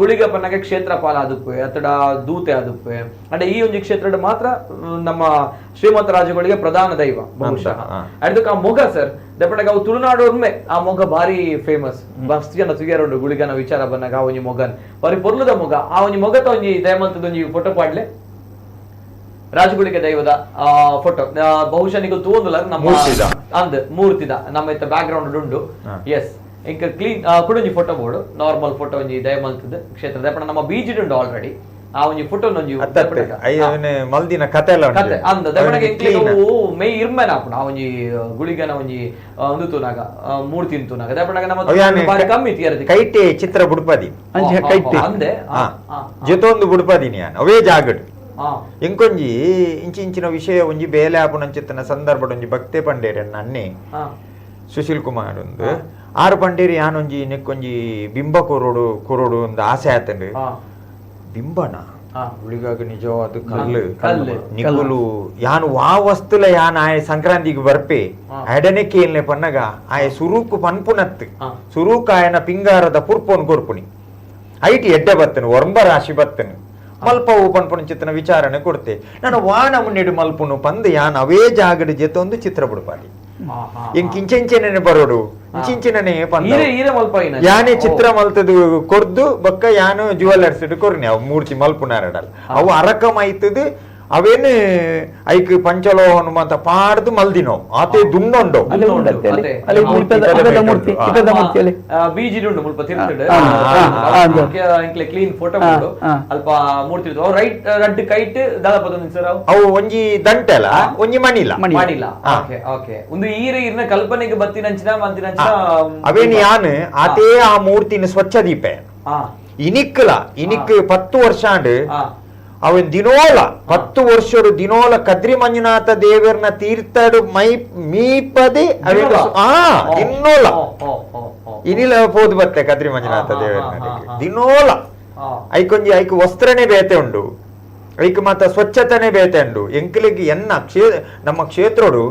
Speaker 1: ಗುಳಿಗ ಪನ್ನಗ ಕ್ಷೇತ್ರಪಾಲ ಆದುಪ್ಪೆ ಅತಡ ದೂತೆ ಆದುಪ್ಪೆ ಅಂದ್ರೆ ಈ ಒಂದು ಕ್ಷೇತ್ರ ಮಾತ್ರ ನಮ್ಮ ಶ್ರೀಮಂತ ರಾಜಗಳಿಗೆ ಪ್ರಧಾನ ದೈವ ಬಹುಶಃ ಅದಕ್ಕೆ ಆ ಮೊಗ ಸರ್ ದಪ್ಪಣಗ ಅವು ತುಳುನಾಡೋರ್ಮೆ ಆ ಮೊಗ ಭಾರಿ ಫೇಮಸ್ ಮಸ್ತ್ ಜನ ತುಗಿಯಾರು ಗುಳಿಗನ ವಿಚಾರ ಬಂದಾಗ ಆ ಒಂಜಿ ಮೊಗನ್ ಬಾರಿ ಪೊರ್ಲುದ ಮೊಗ ಆ ಒಂಜಿ ಮೊಗತ ಒಂಜಿ ದಯಮಂತದ ಒಂಜಿ ಫೋಟೋ ಪಾಡ್ಲೆ ರಾಜಗುಳಿಗ ದೈವದ ಫೋಟೋ ಬಹುಶಃ ನಿಗ ತೋಂದುಲ ನಮ್ಮ ಅಂದ್ ಮೂರ್ತಿದ ನಮ್ಮ ಇತ್ತ ಬ್ಯಾಕ್ ಗ್ರೌಂಡ್ ಉಂಡು ಎಸ್ ಇಂಕ ಕ್ಲೀನ್ ಕುಡೊಂಜಿ ಫೋಟೋ ಬೋರ್ಡ್ ನಾರ್ಮಲ್ ಫೋಟೋ ಒಂಜಿ ದಯಮಲ್ತದ ಕ್ಷೇತ್ರ ದಪ್ಪಣ ನಮ್ಮ ಬೀಜಿ ಉಂಡು ಆಲ್ರೆಡಿ ಆ ಒಂಜಿ ಫೋಟೋ ಒಂಜಿ
Speaker 3: ಮಲ್ದಿನ ಕತೆ
Speaker 1: ಕತೆ ಅಂದ ದಪ್ಪಣಗೆ ಇಂಕ್ಲಿಗೂ ಮೇ ಇರ್ಮೆನ ಆಪುನ ಆ ಒಂಜಿ ಗುಳಿಗನ ಒಂಜಿ ಒಂದು ತೂನಾಗ ಮೂರ್ತಿ ತೂನಾಗ ದಪ್ಪಣಗ ನಮ್ಮ ಬಾರಿ ಕಮ್ಮಿ ತೀರದಿ
Speaker 3: ಕೈಟೆ ಚಿತ್ರ ಬುಡ್ಪದಿ
Speaker 1: ಅಂಜೆ ಕೈಟೆ ಅಂದೆ
Speaker 3: ಜೊತೊಂದು ಬುಡ್ಪದಿನಿ ಅವೇ ಜಾಗಡ್ ಇಂಕೊಂಜಿ ಇಂಚಿನ ವಿಷಯ ಒಂಜಿ ಬೇಲೆ ಆಪುನಂಚಿತ್ತನ ಸಂದರ್ಭಡ್ ಒಂಜಿ ಭಕ್ತೆ ಪಂಡೇರಿ ಅನ್ನೆ ಸುಶೀಲ್ ಕುಮಾರ್ ಒಂದು ಆರು ಪಂಡೇರಿ ಯಾನೊಂಜಿ ನೆಕ್ಕೊಂಜಿ ಬಿಂಬ ಕೊರೋಡು ಒಂದು ಆಸೆ ಆತಂಡು ಬಿಂಬನ ಗುಳಿಗಾಗ ನಿಜವಾದ ಕಲ್ಲು ನಿಗುಲು ಯಾನು ವಾ ವಸ್ತುಲ ಯಾನ್ ಆಯ ಸಂಕ್ರಾಂತಿಗೆ ಬರ್ಪೆ ಅಡನೆ ಕೇಲ್ನೆ ಪನ್ನಗ ಆಯ ಸುರೂಕು ಪನ್ಪುನತ್ ಸುರೂಕ ಆಯನ ಪಿಂಗಾರದ ಪುರ್ಪೋನ್ ಕೊರ್ಪುನಿ ಐಟಿ ಎಡ್ಡೆ ಬತ್ತನು ಒರಂಬ ರಾಶಿ ಬತ್ತನು ಮಲ್ಪ ಪನ್ಪುನ ಚಿತ್ರನ ವಿಚಾರಣೆ ಕೊಡ್ತೆ ನಾನು ವಾನ ಮುನ್ನೆಡು ಮಲ್ಪುನು ಪಂದು ಯಾನ್ ಅವೇ ಜಾಗದ ಜೊತೆ ಒಂದು ಚಿತ್ರ ಬಿಡ್ಪಾಡಿ ಇಂಕ ಇಂಚೆಂಚೆನೆ ಬರೋಡು ಇಂಚಿಂಚಿನೇ ಯಾನೇ ಚಿತ್ರ ಮಲ್ತದು ಕೊರ್ದು ಬೊಕ್ಕ ಯಾನು ಜುವೆಲ್ಲರ್ಸ್ ಕೊರ್ನಿ ಅವು ಮೂರ್ತಿ ಮಲ್ಪುನಾರಡಲ್ ಅವು ಅರಕಂ ಐತದು ಅವೇನು ಐಕ್ ಪಂಚಲೋಹನು ಅಂತ ಪಾಡ್ದು ಮಲ್ದಿನೋ ಆತೆ ದುಣ್ಣೊಂಡು
Speaker 1: ಬೀಜಿಡುಂಡು ಮುಲ್ಪ ತಿರುತುಡು ಕ್ಲೀನ್ ಫೋಟೋ ಅಲ್ಪ ಮೂರ್ತಿ ರೈಟ್ ರಡ್ಡ್ ಕೈಟ್ ದಾದಪದ ಸರ್
Speaker 3: ಅವು ಒಂಜಿ ದಂಟೆಲ ಒಂಜಿ ಮಣಿಲ
Speaker 1: ಮಣಿಲ ಓಕೆ ಓಕೆ ಒಂದು ಈರಿನ ಕಲ್ಪನೆಗೆ ಬತ್ತಿನಂಚಿನ ಮಂದಿನಂಚಿನ
Speaker 3: ಅವೇನು ಯಾನು ಆತೆ ಆ ಮೂರ್ತಿನ ಸ್ವಚ್ಛ ದೀಪೆ ಇನಿಕ್ಲ 10 ವರ್ಷ ಆಂಡ್ ಅವನ್ ದಿನೋಲ 10 ವರ್ಷಡು ದಿನೋಲ ಕದ್ರಿ ಮಂಜುನಾಥ ದೇವರನ್ನ ತೀರ್ಥಡು ಮೀಪದೆ ದಿನೋಲ ಇನಿಲ ಪೋದು ಬತ್ತೆ ಕದ್ರಿ ಮಂಜುನಾಥ ದೇವರನ್ನ ದಿನೋಲ ಐಕೊಂಜಿ ಐಕ್ ವಸ್ತ್ರನೇ ಬೇತೆ ಉಂಡು ಐಕ್ ಮತ್ತ ಸ್ವಚ್ಛತನೇ ಬೇತೆ ಉಂಡು ಎಂಕಲಿಗೆ ನಮ್ಮ ಕ್ಷೇತ್ರಡು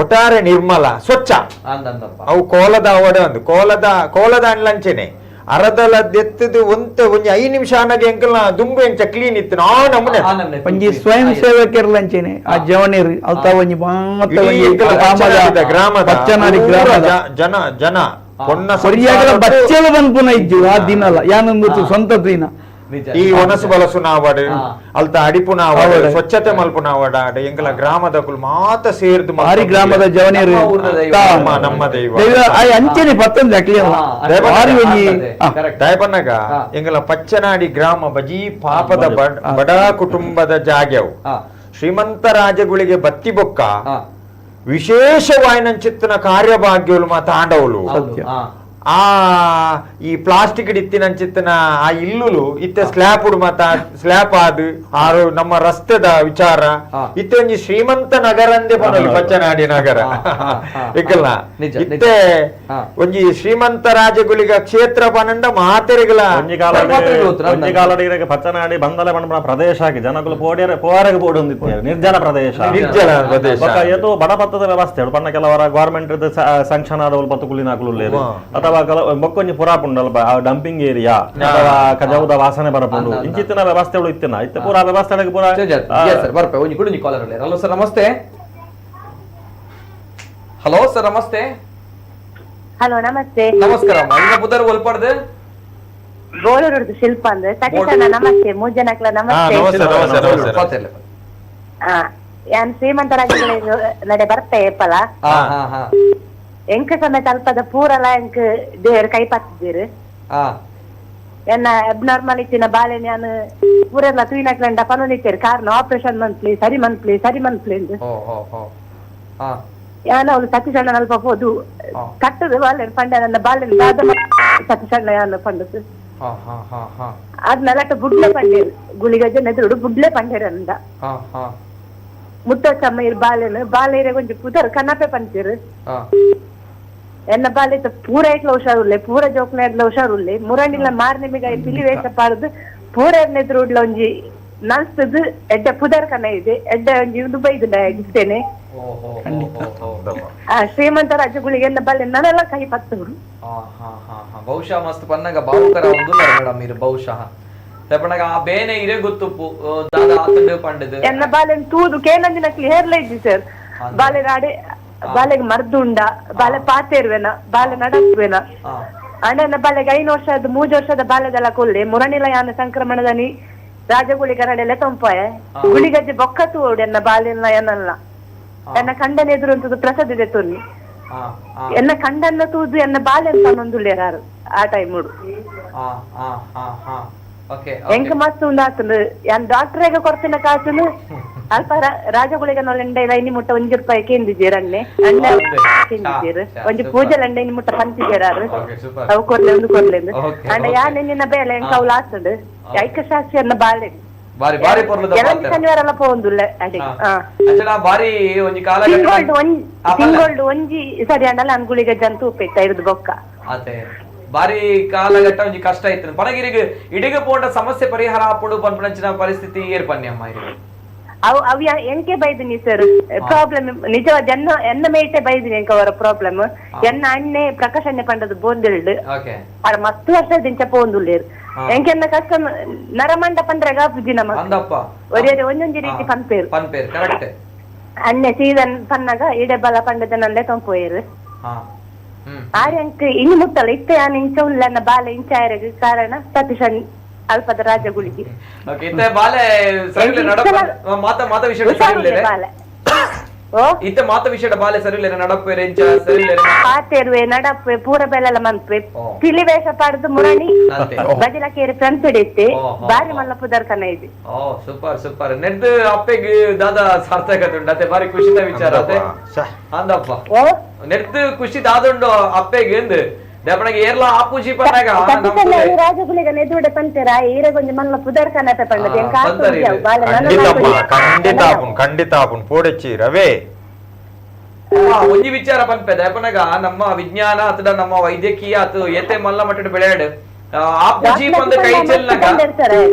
Speaker 3: ಒಟ್ಟಾರೆ ನಿರ್ಮಲ ಸ್ವಚ್ಛ ಅವು ಕೋಲದ ಒಡೆ ಒಂದು ಕೋಲದ ಅನ್ಲಂಚೆನೆ ಅರದಲ ದೆತ್ತದು ಒಂಜಿ 5 ನಿಮಿಷ ಅನ್ನಗೆ ಎಂಕಲ್ನ ದುಂಬು ಎಂಚ ಕ್ಲೀನ್ ಇತ್ತು ಆ ನಮೂನೆ
Speaker 5: ಒಂಜಿ ಸ್ವಯಂ ಸೇವಕರ್ಲಂಚೆನೆ ಆ ಜವನೇರು ಅಲ್ತ ಒಂಜಿ ಮಾತ ಒಂಜಿ
Speaker 3: ಗ್ರಾಮದ
Speaker 5: ಪಚ್ಚನಾಡಿ ಗ್ರಾಮದ
Speaker 3: ಜನ ಪೊನ್ನ
Speaker 5: ಸರಿಯಾಗಲ ಬಚ್ಚಲು ಬಂದ್ಪುನ ಇಜ್ಜು ಆ ದಿನಲ್ಲ ಯಾನೊಂದು ಸ್ವಂತ ದಿನ
Speaker 3: ಈ ಒನಸು ಬಲಸು ನಾವಾಡು ಅಲ್ತ ಅಡಿಪು ನಾವಾಡು ಸ್ವಚ್ಛತೆ ಮಲ್ಪು ನಾವಾಡ ಎಂಕಲ ಗ್ರಾಮದ ಕುಲ್ ಮಾತ ಸೇರ್ದು
Speaker 5: ಮಾರಿ ಗ್ರಾಮದ ಜವನೇರು
Speaker 3: ನಮ್ಮ ದೈವ
Speaker 5: ಅಂಚನೆ ಪತ್ತೊಂದು
Speaker 3: ದಯಪನ್ನಗ ಎಂಗಲ ಪಚ್ಚನಾಡಿ ಗ್ರಾಮ ಬಜಿ ಪಾಪದ ಬಡ ಕುಟುಂಬದ ಜಾಗ್ಯವು ಶ್ರೀಮಂತ ರಾಜಗುಳಿಗೆ ಬತ್ತಿ ಬೊಕ್ಕ ವಿಶೇಷವಾಯಿನ ಚಿತ್ತನ ಕಾರ್ಯಭಾಗ್ಯಗಳು ಮಾತಾಂಡವಳು ಆ ಈ ಪ್ಲಾಸ್ಟಿಕ್ ಇತ್ತಿನಂಚಿತ್ತಿನ ಆ ಇಲ್ಲುಲು ಇತ್ತೆ ಸ್ಲ್ಯಾಪ್ ಮತ್ತ ಸ್ಲ್ಯಾಪ್ ಆದು ಆರು ನಮ್ಮ ರಸ್ತೆದ ವಿಚಾರ ಇತ್ತೆ ಒಂಜಿ ಶ್ರೀಮಂತ ನಗರ ಅಂದೆ ಪನೊಲಿ ಪಚ್ಚನಾಡಿ ನಗರ ಇಕ್ಕಲ್ಲ ಇತ್ತೆ ಒಂಜಿ ಶ್ರೀಮಂತ ರಾಜಗುಲಿಗ ಕ್ಷೇತ್ರ ಪನಂಡ ಮಾತೆರೆಗಳ
Speaker 4: ಒಂಜಿ ಕಾಲಡಿಗೆ ಪಚ್ಚನಾಡಿ ಬಂದಲೆ ಪಂಡ ಪ್ರದೇಶ ಆಗಿ ಜನಗಳು ಪೋರೆಗೆ ಪೋಡೊಂದಿತ್ತು ನಿರ್ಜನ ಪ್ರದೇಶ ಏತು ಬಡಪತ್ತದ ವ್ಯವಸ್ಥೆ ಪಣ್ಣ ಕೆಲವರ ಗವರ್ಮೆಂಟ್ ಸ್ಯಾಂಕ್ಷನ್ ಆದವಳು ಪತ್ತು ಕುಲಿನಾಕುಲು ಅಥವಾ ಬೊಕ್ಕೊಂಜಿ ಪುರಾಪುಂಡಲ್ ಡಂಪಿಂಗ್ ಏರಿಯಾ ಅಥವಾ ಕಜೌದ ವಾಸನೆ ಬರಪುಂಡು ಇಂಚಿತ್ತಿನ ವ್ಯವಸ್ಥೆಗಳು ಇತ್ತಿನ ಇತ್ತೆ ಪೂರಾ ವ್ಯವಸ್ಥೆಗಳಿಗೆ ಪೂರಾ
Speaker 1: ಬರ್ಪೆ ಒಂಜಿ ಕುಡುಂಜಿ ಕಾಲರ್ ಅಲ್ಲಿ. ಹಲೋ ಸರ್ ನಮಸ್ತೆ. ಹಲೋ ಸರ್ ನಮಸ್ತೆ.
Speaker 7: ಹಲೋ ನಮಸ್ತೆ.
Speaker 1: ನಮಸ್ಕಾರ ನಿಮ್ಮ ಪುದರ್ ಒಲ್ಪಡ್ದು
Speaker 7: ಗೋಳೂರದ್ದು ಶಿಲ್ಪ ಅಂದ್ರೆ ಸತೀಶಣ್ಣ ನಮಸ್ತೆ. ಮೂಜನಕ್ಲ ನಮಸ್ತೆ. ಯಾನ್ ಶ್ರೀಮಂತ ರಾಜ್ಯಗಳಿಗೆ ನಡೆ ಬರ್ತೆ ಏಪಲ ಎಂಕ ಸಮೇತ ಅಲ್ಪದ ಪೂರಲ ಎಂಕ್ ದೇವ್ರ ಕೈ ಪತ್ತಿದ್ದೀರು ಎನ್ನ ಅಬ್ನಾರ್ಮಾಲಿಟಿನ ಬಾಲೆ ನಾನು ಪೂರೆಲ್ಲ ತೂಯಿನಕ್ಲಂಡ ಪನೊಲಿತ್ತೇರು ಕಾರಣ ಆಪರೇಷನ್ ಮಂತ್ಲಿ ಸರಿ ಮಂತ್ಲಿ ಎಂದು ಯಾನ ಅವಳು ಸತೀಶಣ್ಣ ಅಲ್ಪ ಹೋದು ಕಟ್ಟದು ಬಾಲೆ ಪಂಡ ನನ್ನ ಬಾಲೆ ಸತೀಶಣ್ಣ ಯಾನ ಪಂಡದು ಅದ್ನೆಲ್ಲ ಬುಡ್ಲೆ ಪಂಡೇರು ಗುಳಿಗಜ್ಜ ನೆದುರುಡು ಬುಡ್ಲೆ ಪಂಡೇರು ಅಂದ ಮುತ್ತೋಚಮ್ಮ ಇರ್ ಬಾಲೆನು ಬಾಲೆ ಕೊಂಚ ಪುದರ್ ಕನ್ನಪೆ ಪಂಚೇರು ಎನ್ನ ಬಾಲೆ ಪೂರ ಇಟ್ಲ ಹುಷಾರುಲ್ಲೆ ಪೂರ ಜೋಕ್ನ ಎಡ್ಲ ಹುಷಾರುಲ್ಲೆ ಮುರಣಿಲ್ಲ ಮಾರ್ನೆ ಮಿಗ ಪಿಲಿ ವೇಷ ಪಾಡುದು ಪೂರ ಎಡ್ನೆದ್ರುಡ್ಲ ಒಂಜಿ ನಲ್ಸದು ಎಡ್ಡೆ ಪುದರ್ ಕನ್ನ ಇದೆ ಎಡ್ಡೆ ಒಂಜಿ ದುಬೈದು ಇರ್ತೇನೆ ಶ್ರೀಮಂತ ರಾಜ್ಯಗಳಿಗೆ ಎನ್ನ ಬಾಲೆ ನನ್ನೆಲ್ಲ ಕೈ ಪತ್ತವರು
Speaker 1: ಬಹುಶಃ ಮಸ್ತ್ ಪನ್ನಗ ಬಾವುಕರ ಒಂದು ಮೇಡಮ್ ಇರು ಬಹುಶಃ ತಪಣಗ ಆ ಬೇನೆ ಇರೇ ಗೊತ್ತುಪ್ಪು ದಾದ ಆತಂಡ ಪಂಡದು
Speaker 7: ಎನ್ನ ಬಾಲೆ ತೂದು ಕೇನಂದಿನಕ್ಲಿ ಹೇರ್ಲ ಇದ್ದಿ ಸರ್ ಬಾಲೆ ನಾಡೆ ಬಾಲೆಗೆ ಮರ್ದುಂಡ ಬಾಲೆ ಪಾತೇರ್ವೆನ ಬಾಲೆ ನಡಸ್ವೆನ ಅಣ್ಣನ ಬಾಲೆಗೆ 5 ವರ್ಷದ 3 ವರ್ಷದ ಬಾಲೆದೆಲ್ಲ ಕೊಲ್ಲೆ ಮುರಣಿಲ ಯಾನ ಸಂಕ್ರಮಣದನಿ ರಾಜಗುಳಿಗರಡೆಲ್ಲ ತೊಂಪಾಯ ಗುಳಿಗಜ್ಜೆ ಬೊಕ್ಕತ್ತು ಓಡಿ ಎನ್ನ ಬಾಲೆಲ್ಲ ಏನಲ್ಲ ಎನ್ನ ಕಂಡನ ಎದುರು ಅಂತದ್ದು ಪ್ರಸಾದ ತೊನ್ನಿ ಎನ್ನ ಕಂಡನ್ನ ತೂದು ಎನ್ನ ಬಾಲೆ ಅಂತ ಅನ್ನೊಂದುಲ್ಲೇರಾರು ಆ ಟೈಮ್ ಉಡು ಎಂಕ ಮಸ್ತ್ ಉಂದಾತನು ಯಾನ್ ಡಾಕ್ಟರ್ಗೆ ಕೊಡ್ತಿನ ಕಾಸುನು ಅಲ್ಪ ರಾಜಗುಳಿಗ ನೊಲೆಂಡ ಐನಿ ಮುಟ್ಟ 1 ರೂಪಾಯಿ ಕೇಂದಿದ್ದೀರನ್ನೆ ಅಣ್ಣ ಕೇಂದಿದ್ದೀರು ಒಂಜಿ ಪೂಜೆಲ್ ಅಂಡ ಐನಿ ಮುಟ್ಟ ಪಂಚಿದ್ದೀರಾರು ಅವು ಕೊಡ್ಲೆ ಒಂದು ಕೊಡ್ಲೆ ಅಂಡ ಯಾನ್ ನಿನ್ನ ಬೇಲೆ ಎಂಕ ಅವು ಲಾಸ್ತುಂಡು ಐಕ ಸಾಕ್ಷಿ ಅನ್ನ ಬಾಳೆ
Speaker 1: ಬಾರಿ ಬಾರಿ ಪೊರ್ಲದ
Speaker 7: ಕೆಲವು ಶನಿವಾರ ಪೋಂದುಲ್ಲ ಅಡಿ
Speaker 1: ಅಂಜನ ಬಾರಿ ಒಂಜಿ ಕಾಲ
Speaker 7: ತಿಂಗೊಳ್ಡು ಒಂಜಿ ಸರಿ ಅಂಡಲ್ಲ ನಾನು ಗುಳಿಗ ಜಂತು ಉಪ್ಪೆತ್ತ ಇರುದು ಬೊಕ್ಕ
Speaker 1: ಅದೇ ಬಾರಿ ಕಾಲಘಟ್ಟ ಒಂಜಿ ಕಷ್ಟ ಇತ್ತು ಪಣಗಿರಿಗೆ ಇಡಿಗೆ ಪೋಂಡ ಸಮಸ್ಯೆ ಪರಿಹಾರ ಆಪುಡು ಪನ್ಪಂಚಿನ ಪರಿಸ್ಥಿತಿ ಏರ್ಪನ್ನಿ ಅಮ್ಮ ಇರಿಗೆ
Speaker 7: ಅವು ಎಂಕೆ ಬೈದಿನಿ ಸರ್ ಪ್ರಾಬ್ಲಮ್ ನಿಜವಾದ ಎನ್ನ ಮೇಟೆ ಬೈದಿನಿ ಎಂಕ ಅವರ ಪ್ರಾಬ್ಲಮ್ ಎನ್ನ ಅಣ್ಣೆ ಪ್ರಕಾಶ್ ಅಣ್ಣೆ ಪಂಡದು ಬೋಂದಿಲ್ಡು ಅಡ ಮಸ್ತ್ ವರ್ಷದಿಂಚ ಪೋಂದುಲ್ಲೇರು ಎಂಕೆನ್ನ ಕಷ್ಟ ನರಮಂಡ ಪಂದ್ರಗ ಪುಜಿನ ಒಂದೊಂದು ರೀತಿ ಪಂಪೇರು ಅಣ್ಣೆ ಸೀಸನ್ ಪನ್ನಾಗ ಇಡೆ ಬಲ ಪಂಡದನಲ್ಲೇ ತೊಂಪೋಯರು ಆರ್ಯಂಕ್ ಇನ್ನು ಮುಟ್ಟಲ್ಲ ಇತ್ತೆ ಯಾನ್ ಇಂಚ ಉಳ್ಳನ್ನ ಬಾಲೆ ಇಂಚಾಯರಿಗೆ ಕಾರಣ ಸತೀಶನ್ ಅಲ್ಪದ ರಾಜಗುಳಿಗೆ
Speaker 1: ಇತ್ತೆ ಮಾತ ವಿಷಯ ಬಾಲೆ ಸರಿ ನಡಪ್ಪೆ
Speaker 7: ಪಾತೆರುವೆ ನಡಪ್ಪೆ ಪೂರ ಬೆಲೆಲ್ಲ ಮಂತ್ವೆ ಪಿಲಿ ವೇಷ ಪಾಡ್ದು ಮುರಣಿ ಬಜಲಕೇರಿ ಫ್ರೆಂಡ್ಸ್ ಹಿಡಿತ್ತೆ ಬಾರಿ ಮಲ್ಲ ಪುದರ್ಕನ ಇದೆ
Speaker 1: ಸೂಪರ್ ಸೂಪರ್ ನೆಡ್ದು ಅಪ್ಪೆಗೆ ದಾದ ಸಾರ್ಥಕತೆ ಉಂಟು ಅತ್ತೆ ಬಾರಿ ಖುಷಿದ ವಿಚಾರ ಅತ್ತೆ ಅಂದಪ್ಪ ನೆಡ್ದು ಖುಷಿ ದಾದುಂಡು ಅಪ್ಪೆಗೆ ಎಂದು ದೇಪಣಗೆ ಏರ್ಲ ಆಪೂಜಿ ಪನ್ನಾಗ
Speaker 7: ರಾಜಗುಳಿಗ ನೆದುಡೆ ಪಂತೆರ ಈರೆ ಕೊಂಚ ಮಲ್ಲ ಪುದರ್ಕನತೆ ಪಂಡದೆ
Speaker 3: ಖಂಡಿತ ಆಪುನ್ ಪೋಡೆಚ್ಚಿ ರವೇ
Speaker 1: ಒಂಜಿ ವಿಚಾರ ಪನ್ಪೆ ದೇಪಣಗ ನಮ್ಮ ವಿಜ್ಞಾನ ಅಥವಾ ನಮ್ಮ ವೈದ್ಯಕೀಯ ಅಥವಾ ಏತೆ ಮಲ್ಲ ಮಟ್ಟದ ಬೆಳೆಯಾಡು ಆಪೂಜಿ ಪಂದ ಕೈ ಚೆಲ್ನಗ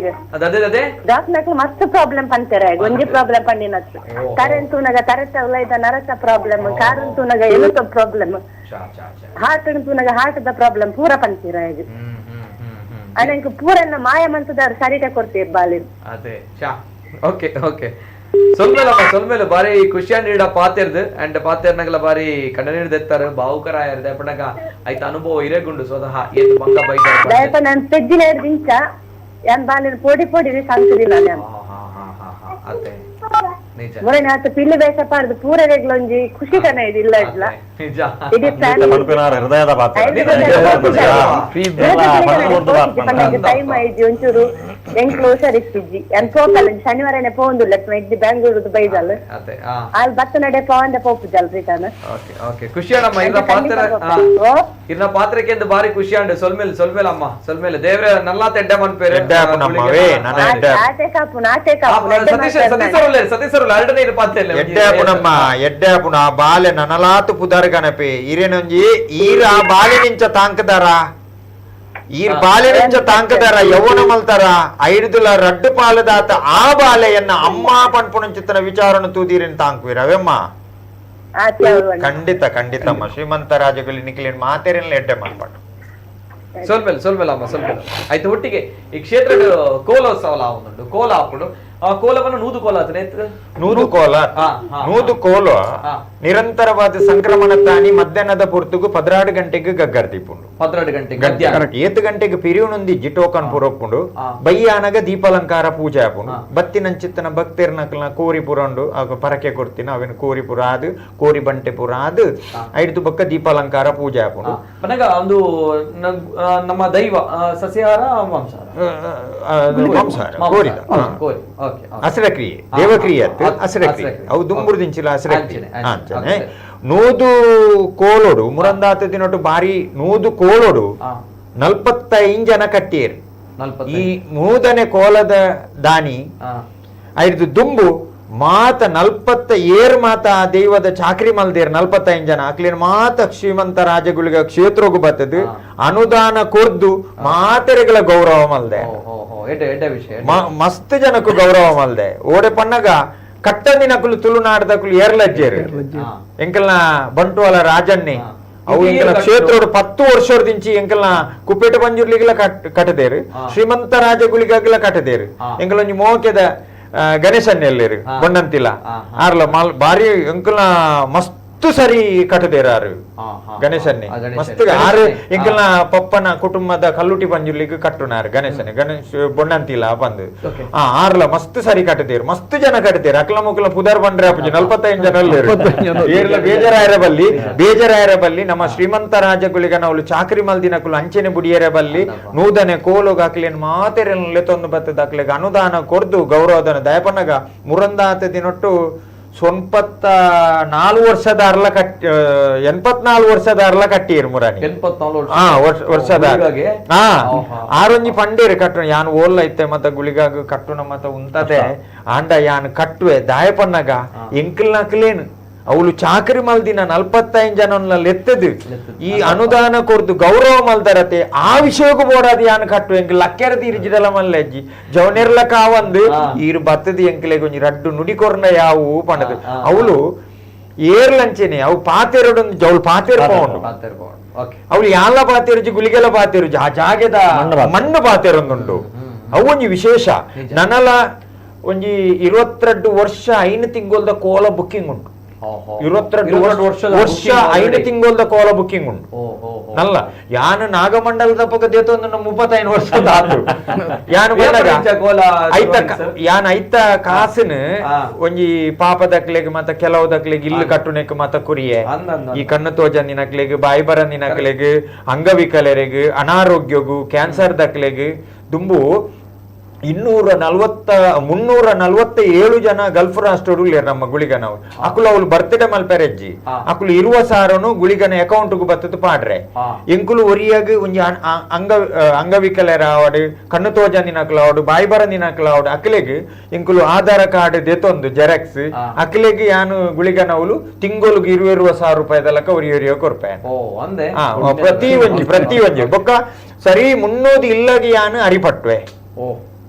Speaker 1: ಅದೇ
Speaker 7: ಡಾಕ್ಟರ್ನಕ್ಕೆ ಮಸ್ತ್ ಪ್ರಾಬ್ಲಮ್ ಪಂತೆರ ಒಂಜಿ ಪ್ರಾಬ್ಲಮ್ ಪಂಡಿನತ್ತು ಕರೆಂಟ್ ತೂನಗ ತರತ ಉಲೈದ ನರಸ ಪ್ರಾಬ್ಲಮ್ ಕಾರಣ ತೂನಗ ಎಲುತ ಪ್ರಾಬ್ಲಮ್ ಹಾರ್ಟ್ ತೂನಗ ಹಾರ್ಟ್ ದ ಪ್ರಾಬ್ಲಮ್ ಪೂರ ಪಂತೀರ ಇದು ಅನಂಕ ಪೂರನ್ನ ಮಾಯ ಮಂತದವ್ರು ಸರಿಟ ಕೊಡ್ತೀರಿ ಬಾಲಿ
Speaker 1: ಅದೇ ಓಕೆ ಓಕೆ ಸೊಲ್ಮೇಲೆ ಬಾರಿ ಖುಷಿಯ ನೀಡ ಪಾತೆರ್ದು ಅಂಡ್ ಪಾತೆರ್ನಗಲ ಬಾರಿ ಕಣ್ಣ ನೀಡ್ದೆತ್ತಾರೆ ಬಾವುಕರ ಇರ್ದೆ ಪಣಗ ಆಯ್ತ ಅನುಭವ ಇರೇಗುಂಡು ಸ್ವತಃ ಏತು ಬಂಗ ಬೈದ
Speaker 7: ನಾನು ತೆಜ್ಜಿನ ದಿಂಚ ಯಾನ್ ಬಾಲಿನ ಪೋಡಿ ಪೋಡಿ ಸಾಂತದಿಲ್ಲ ನಾನು
Speaker 1: ಅದೇ ನಿಜ
Speaker 7: ಮೊರನೆ ಆತ ಪಿಲ್ಲಿ ವೇಷ ಪಾಡ್ದು ಪೂರ ರೆಗ್ಲೊಂಜಿ ಖುಷಿ ಕನ ಇದಿಲ್ಲ ಇಡ್ಲ
Speaker 1: ನಿಜ
Speaker 7: ಇಡೀ
Speaker 4: ಹೃದಯದ
Speaker 7: ಟೈಮ್ ಆಯ್ತು ಒಂಚೂರು ಎಂಕ್ಲು ಹುಷಾರಿಸ್ತಿಜ್ಜಿ ಎನ್ ಪೋಕಲ್ ಶನಿವಾರನೇ ಪೋಂದುಲ್ಲ ಇದ್ದಿ ಬೆಂಗಳೂರು ಬೈದಲ್
Speaker 1: ಅದೇ
Speaker 7: ಅಲ್ಲಿ ಬತ್ತ ನಡೆ ಪೋಂದೆ ಪೋಪುಜಲ್ ರಿಟರ್ನ್
Speaker 1: ಓಕೆ ಓಕೆ ಖುಷಿ ಅಣ್ಣಮ್ಮ ಇನ್ನ ಪಾತ್ರ ಇನ್ನ ಪಾತ್ರಕ್ಕೆ ಬಾರಿ ಖುಷಿ ಅಂಡ್ ಸೊಲ್ಮೇಲೆ ಅಮ್ಮ ಸೊಲ್ಮೇಲೆ ದೇವ್ರೆ ನಲ್ಲಾ ತೆಡ್ಡೆ ಮನ್ಪೇರೆ
Speaker 7: ಆಟೆ ಕಾಪು ನಾಟೆ ಕಾಪು
Speaker 1: ಸತೀಶ್ ಅರಡನೇ ಇರು ಪಾತ್ರ ಇಲ್ಲ
Speaker 3: ಎಡ್ಡೆಪುನಮ್ಮ ಎಡ್ಡೆಪುನ ಬಾಲೆ ನನಲಾತು ಪುದರ್ ಗಣಪೆ ಇರೇನೊಂಜಿ ಈರ ಬಾಲೆ ನಿಂಚ ತಾಂಕದಾರ ಈರ್ ಬಾಲೆ ನಿಂಚ ತಾಂಕದಾರ ಯೌವನ ಮಲ್ತಾರ ಐದುಲ ರಡ್ಡು ಪಾಲದಾತ ಆ ಬಾಲೆಯನ್ನ ಅಮ್ಮ ಪಣ್ಪುಣಂಚಿತ್ತನ ವಿಚಾರನ ತೂದಿರಿನ ತಾಂಕ್ವೀರ ಅವೆಮ್ಮ ಖಂಡಿತ ಖಂಡಿತಮ್ಮ ಶ್ರೀಮಂತ ರಾಜಗಳು ನಿಕ್ಲೇನ್ ಮಾತೇರಿನ ಎಡ್ಡೆ ಮಾಡ್ಪಾಡು
Speaker 1: ಸೊಲ್ಮೇಲೆ ಅಮ್ಮ ಸೊಲ್ಮೇಲೆ ಆಯ್ತು ಒಟ್ಟಿಗೆ ಈ ಕ್ಷೇತ್ರ ಕೋಲೋತ್ಸವ ಉಂಟು ಕೋಲ ಹಾಕೊಂಡು ಆ ಕೋಲವನ್ನು ನೂದು ಕೋಲ
Speaker 3: ನೂದು ಕೋಲ ನಿರಂತರವಾದ ಸಂಕ್ರಮಣ ತಾನಿ ಮಧ್ಯಾಹ್ನದ ಪುರ್ತುಗು 16 ಗಂಟೆಗೆ ಗಗ್ಗರ್ದೀಪುಂಡು
Speaker 1: 12 ಗಂಟೆಗೆ
Speaker 3: 7 ಗಂಟೆಗೆ ಪಿರಿಯುನೊಂದಿ ಟೋಕನ್ ಪುರೊಪ್ಪುಂಡು ಬಯ್ಯಾನಗ ದೀಪಾಲಂಕಾರ ಪೂಜೆ ಆಪುಂಡು ಬತ್ತಿನಂಚಿತ್ತನ ಭಕ್ತಿರ್ನಕಲ್ನ ಕೋರಿ ಪುರಂಡು ಪರಕೆ ಕೊಡ್ತೀನಿ ಅವೇನು ಕೋರಿ ಪುರ ಆದು ಕೋರಿ ಬಂಟೆ ಪುರ ಆದು ಐದು ಬಕ್ಕ ದೀಪಾಲಂಕಾರ ಪೂಜೆ ಆಪುಂಡು
Speaker 1: ಮನೆಗ ಒಂದು ನಮ್ಮ ದೈವ ಸಸ್ಯಾಹಾರ
Speaker 3: ಮಾಂಸಾಹಾರ ಕೋರಿದ ಹಸಿರ ಕ್ರಿಯೆ ದೇವಕ್ರಿಯೆ ಹಸಿರ ಕ್ರಿಯೆ ಅವು ದುಂಬುರ್ದಿಂಚಿಲ್ಲ ಹಸಿರ ಕ್ರಿಯೆ ಅಂಚನೆ ನೂದು ಕೋಲೋಡು ಮುರಂದಾತ ದಿನೊಟ್ಟು ಬಾರಿ ನೂದು ಕೋಲೋಡು 45 ಜನ ಕಟ್ಟಿಯರು ಈ ಮೂದನೆ ಕೋಲದ ದಾನಿ ಐದು ದುಂಬು ಮಾತ 47 ಮಾತ ಆ ದೈವದ ಚಾಕ್ರಿ ಮಲ್ದೇರ್ 45 ಜನ ಅಕ್ಲಿನ ಮಾತ ಶ್ರೀಮಂತ ರಾಜಗುಳಿಗ ಕ್ಷೇತ್ರಗೂ ಬರ್ತದೆ ಅನುದಾನ ಕೊರ್ದು ಮಾತೆರೆಗಳ ಗೌರವ ಮಲ್ದೆ ಮಸ್ತ್ ಜನಕ್ಕೂ ಗೌರವ ಮಲ್ದೆ ಓಡೆ ಪನ್ನಗ ಕಟ್ಟಂದಿನಕುಲು ತುಳುನಾಡದಕುಲು ಏರ್ಲಜ್ಜೇರು ಎಂಕಲ್ನ ಬಂಟ್ವಾಳ ರಾಜನ್ನೇ ಅವು ಎಂಕಲ್ನ ಕ್ಷೇತ್ರ 10 ವರ್ಷದಿಂಚಿ ಎಂಕಲ್ನ ಕುಪ್ಪೇಟ ಬಂಜುರ್ಲಿಗೆಲ್ಲ ಕಟ್ಟದೇರು ಶ್ರೀಮಂತ ರಾಜಗುಳಿಗಾಗಲ ಕಟ್ಟದೇರು ಎಂಕಲೊಂಜಿ ಮೋಕೆದ ಗಣೇಶನ್ ಎಲ್ಲೇರು ಬಣ್ಣಂತಿಲ್ಲ ಆರ್ಲ ಬಾರಿ ಎಂಕಲ್ನ ಮಸ್ತ್ ಸರಿ ಕಟ್ಟದೇರಾರು ಗಣೇಶನ್ನೇ ಮಸ್ತ್ ಆರು ಎಂಕಲ್ನ ಪಪ್ಪನ ಕುಟುಂಬದ ಕಲ್ಲುಟಿ ಪಂಜುರ್ಲಿಗೆ ಕಟ್ಟುನಾರು ಗಣೇಶ ಬೊಣ್ಣಂತಿಲ್ಲ ಬಂದು ಆರ್ಲ ಮಸ್ತ್ ಸರಿ ಕಟ್ಟದೇರು ಮಸ್ತ್ ಜನ ಕಟ್ಟದೇರು ಅಕ್ಲ ಮುಕ್ಲ ಪುದರ್ ಬಂಡ್ರೆ ಅಪ್ಪಜಿ 45 ಜನ ಏರ್ಲ ಬೇಜರಾಯರ ಬಲ್ಲಿ ನಮ್ಮ ಶ್ರೀಮಂತ ರಾಜಗುಳಿಗ ನಾವು ಚಾಕರಿ ಮಲ್ದಿನಕುಲು ಅಂಚೆನೆ ಬುಡಿಯರ ಬಲ್ಲಿ ನೂದನೆ ಕೋಲುಗ ಅಕ್ಲೇನ್ ಮಾತೆರೆಲ್ಲ ತೊಂದು ಬತ್ತದ ಅಕ್ಲೆಗ ಅನುದಾನ ಕೊರ್ದು ಗೌರವಧನ ದಯಪನ್ನಗ ಮುರಂದಾತ ದಿನೊಟ್ಟು 84 ವರ್ಷದ ಅರ್ಲ 84 ವರ್ಷದ ಅರ್ಲ ಕಟ್ಟಿರು ಮುರಾನಿ 84 ವರ್ಷದ ಆರೊಂಜಿ ಪಂಡೇರು ಕಟ್ಟು ಯಾನ್ ಓಲ್ಲ ಐತೆ ಮತ್ತ ಗುಳಿಗಾಗ ಕಟ್ಟುನ ಮತ್ತ ಉಂತದೆ ಆಂಡ ಯಾನ್ ಕಟ್ಟುವೆ ದಾಯಪನ್ನಗ ಎಂಕಲ್ನಕ್ಲೇನು ಅವಳು ಚಾಕರಿ ಮಲ್ದಿನ 45 ಜನನಲ್ಲಿ ಎತ್ತದು ಈ ಅನುದಾನ ಕೊರ್ದು ಗೌರವ ಮಲ್ದರತೆ ಆ ವಿಷಯಕ್ಕೂ ಬೋಡಾದಿ ಯಾನ್ ಕಟ್ಟು ಎಂಕ್ ಲಕ್ಕೆರ ತೀರಿಜಿಡಲ ಮಲ್ಲೆಜ್ಜಿ ಜವನೆರ್ಲ ಕಾವಂದು ಈರು ಬತ್ತದಿ ಎಂಕ್ಲೆಗೆ ಒಂಜಿ ರಡ್ಡು ನುಡಿ ಕೊರ್ನ ಯಾವು ಪಣದು ಅವಳು ಏರ್ಲಂಚೆನೆ ಅವು ಪಾತೆರಡೊಂದು ಜವಳು ಪಾತೆರ್ ಪೌಂಡು ಅವಳು ಯಾಲ ಪಾತೆರುಜಿ ಗುಳಿಗೆಲ ಪಾತೆರುಜಿ ಆ ಜಾಗೆದ ಮಣ್ಣು ಪಾತೆರೊಂದುಂಡು ಅವು ಒಂಜಿ ವಿಶೇಷ ನನಲ ಒಂಜಿ 22 ವರ್ಷ 5 ತಿಂಗೊಲ್ದ ಕೋಲ ಬುಕ್ಕಿಂಗ್ ಉಂಟು 22 ವರ್ಷ 5 ತಿಂಗೊಲ್ದ ಕೋಲ ಬುಕ್ಕಿಂಗ್ ಉಂಟು ನಲ್ಲ ಯಾನು ನಾಗಮಂಡಲದ ಪಕ್ಕ ದೇತೊಂದು 35 ವರ್ಷದ ಆತು ಯಾನು ಯಾನ್ ಐತ ಕಾಸಿನ ಒಂಜಿ ಪಾಪದಕ್ಲೆಗ್ ಮತ್ತ ಕೆಲವುದಕ್ಲೆಗ್ ಇಲ್ಲು ಕಟ್ಟುನೆಕ್ ಮತ್ತ ಕುರಿಯೆ ಈ ಕಣ್ಣು ತೋಜಂದಿನಕ್ಲೆಗ್ ಬಾಯಿ ಬರಂದಿನಕ್ಲೆಗ್ ಅಂಗವಿಕಲರಿಗೆ ಅನಾರೋಗ್ಯಗು ಕ್ಯಾನ್ಸರ್ ದಕ್ಲೆಗ್ ದುಂಬು 347 ಜನ ಗಲ್ಫ್ ರಾಷ್ಟ್ರರು ನಮ್ಮ ಗುಳಿಗ ನಾವು ಅಕುಲು ಅವಳು ಬರ್ತ್ಡೇ ಮಲ್ಪೆರೆಜ್ಜಿ ಅಕುಲು ಇರುವ ಸಾರನು ಗುಳಿಗನ ಅಕೌಂಟ್ಗೂ ಬತ್ತದು ಪಾಡ್ರೆ ಎಂಕುಲು ಒರಿಯಾಗಿ ಒಂಜಿ ಅಂಗವಿಕಲರ ಆವಡು ಕಣ್ಣು ತೋಜಂದಿನಕಲ ಆವಡು ಬಾಯಿ ಬರಂದಿನಕಲ ಆವಡು ಅಕ್ಲೆಗ್ ಎಂಕುಲು ಆಧಾರ ಕಾರ್ಡ್ ದೆತೊಂದು ಜೆರಾಕ್ಸ್ ಅಕ್ಲೆಗ್ ಯಾನು ಗುಳಿಗನವಳು ತಿಂಗೊಲ್ಗೆ 20,000 ರೂಪಾಯಿದಲಕ ಒರಿಯೊರಿಯೋ ಕೊರ್ಪೆ ಪ್ರತಿ ಒಂಜಿ ಬೊಕ್ಕ ಸರಿ ಮುನ್ನೋದು ಇಲ್ಲಗಿ ಯಾನು ಅರಿಪಟ್ವೆ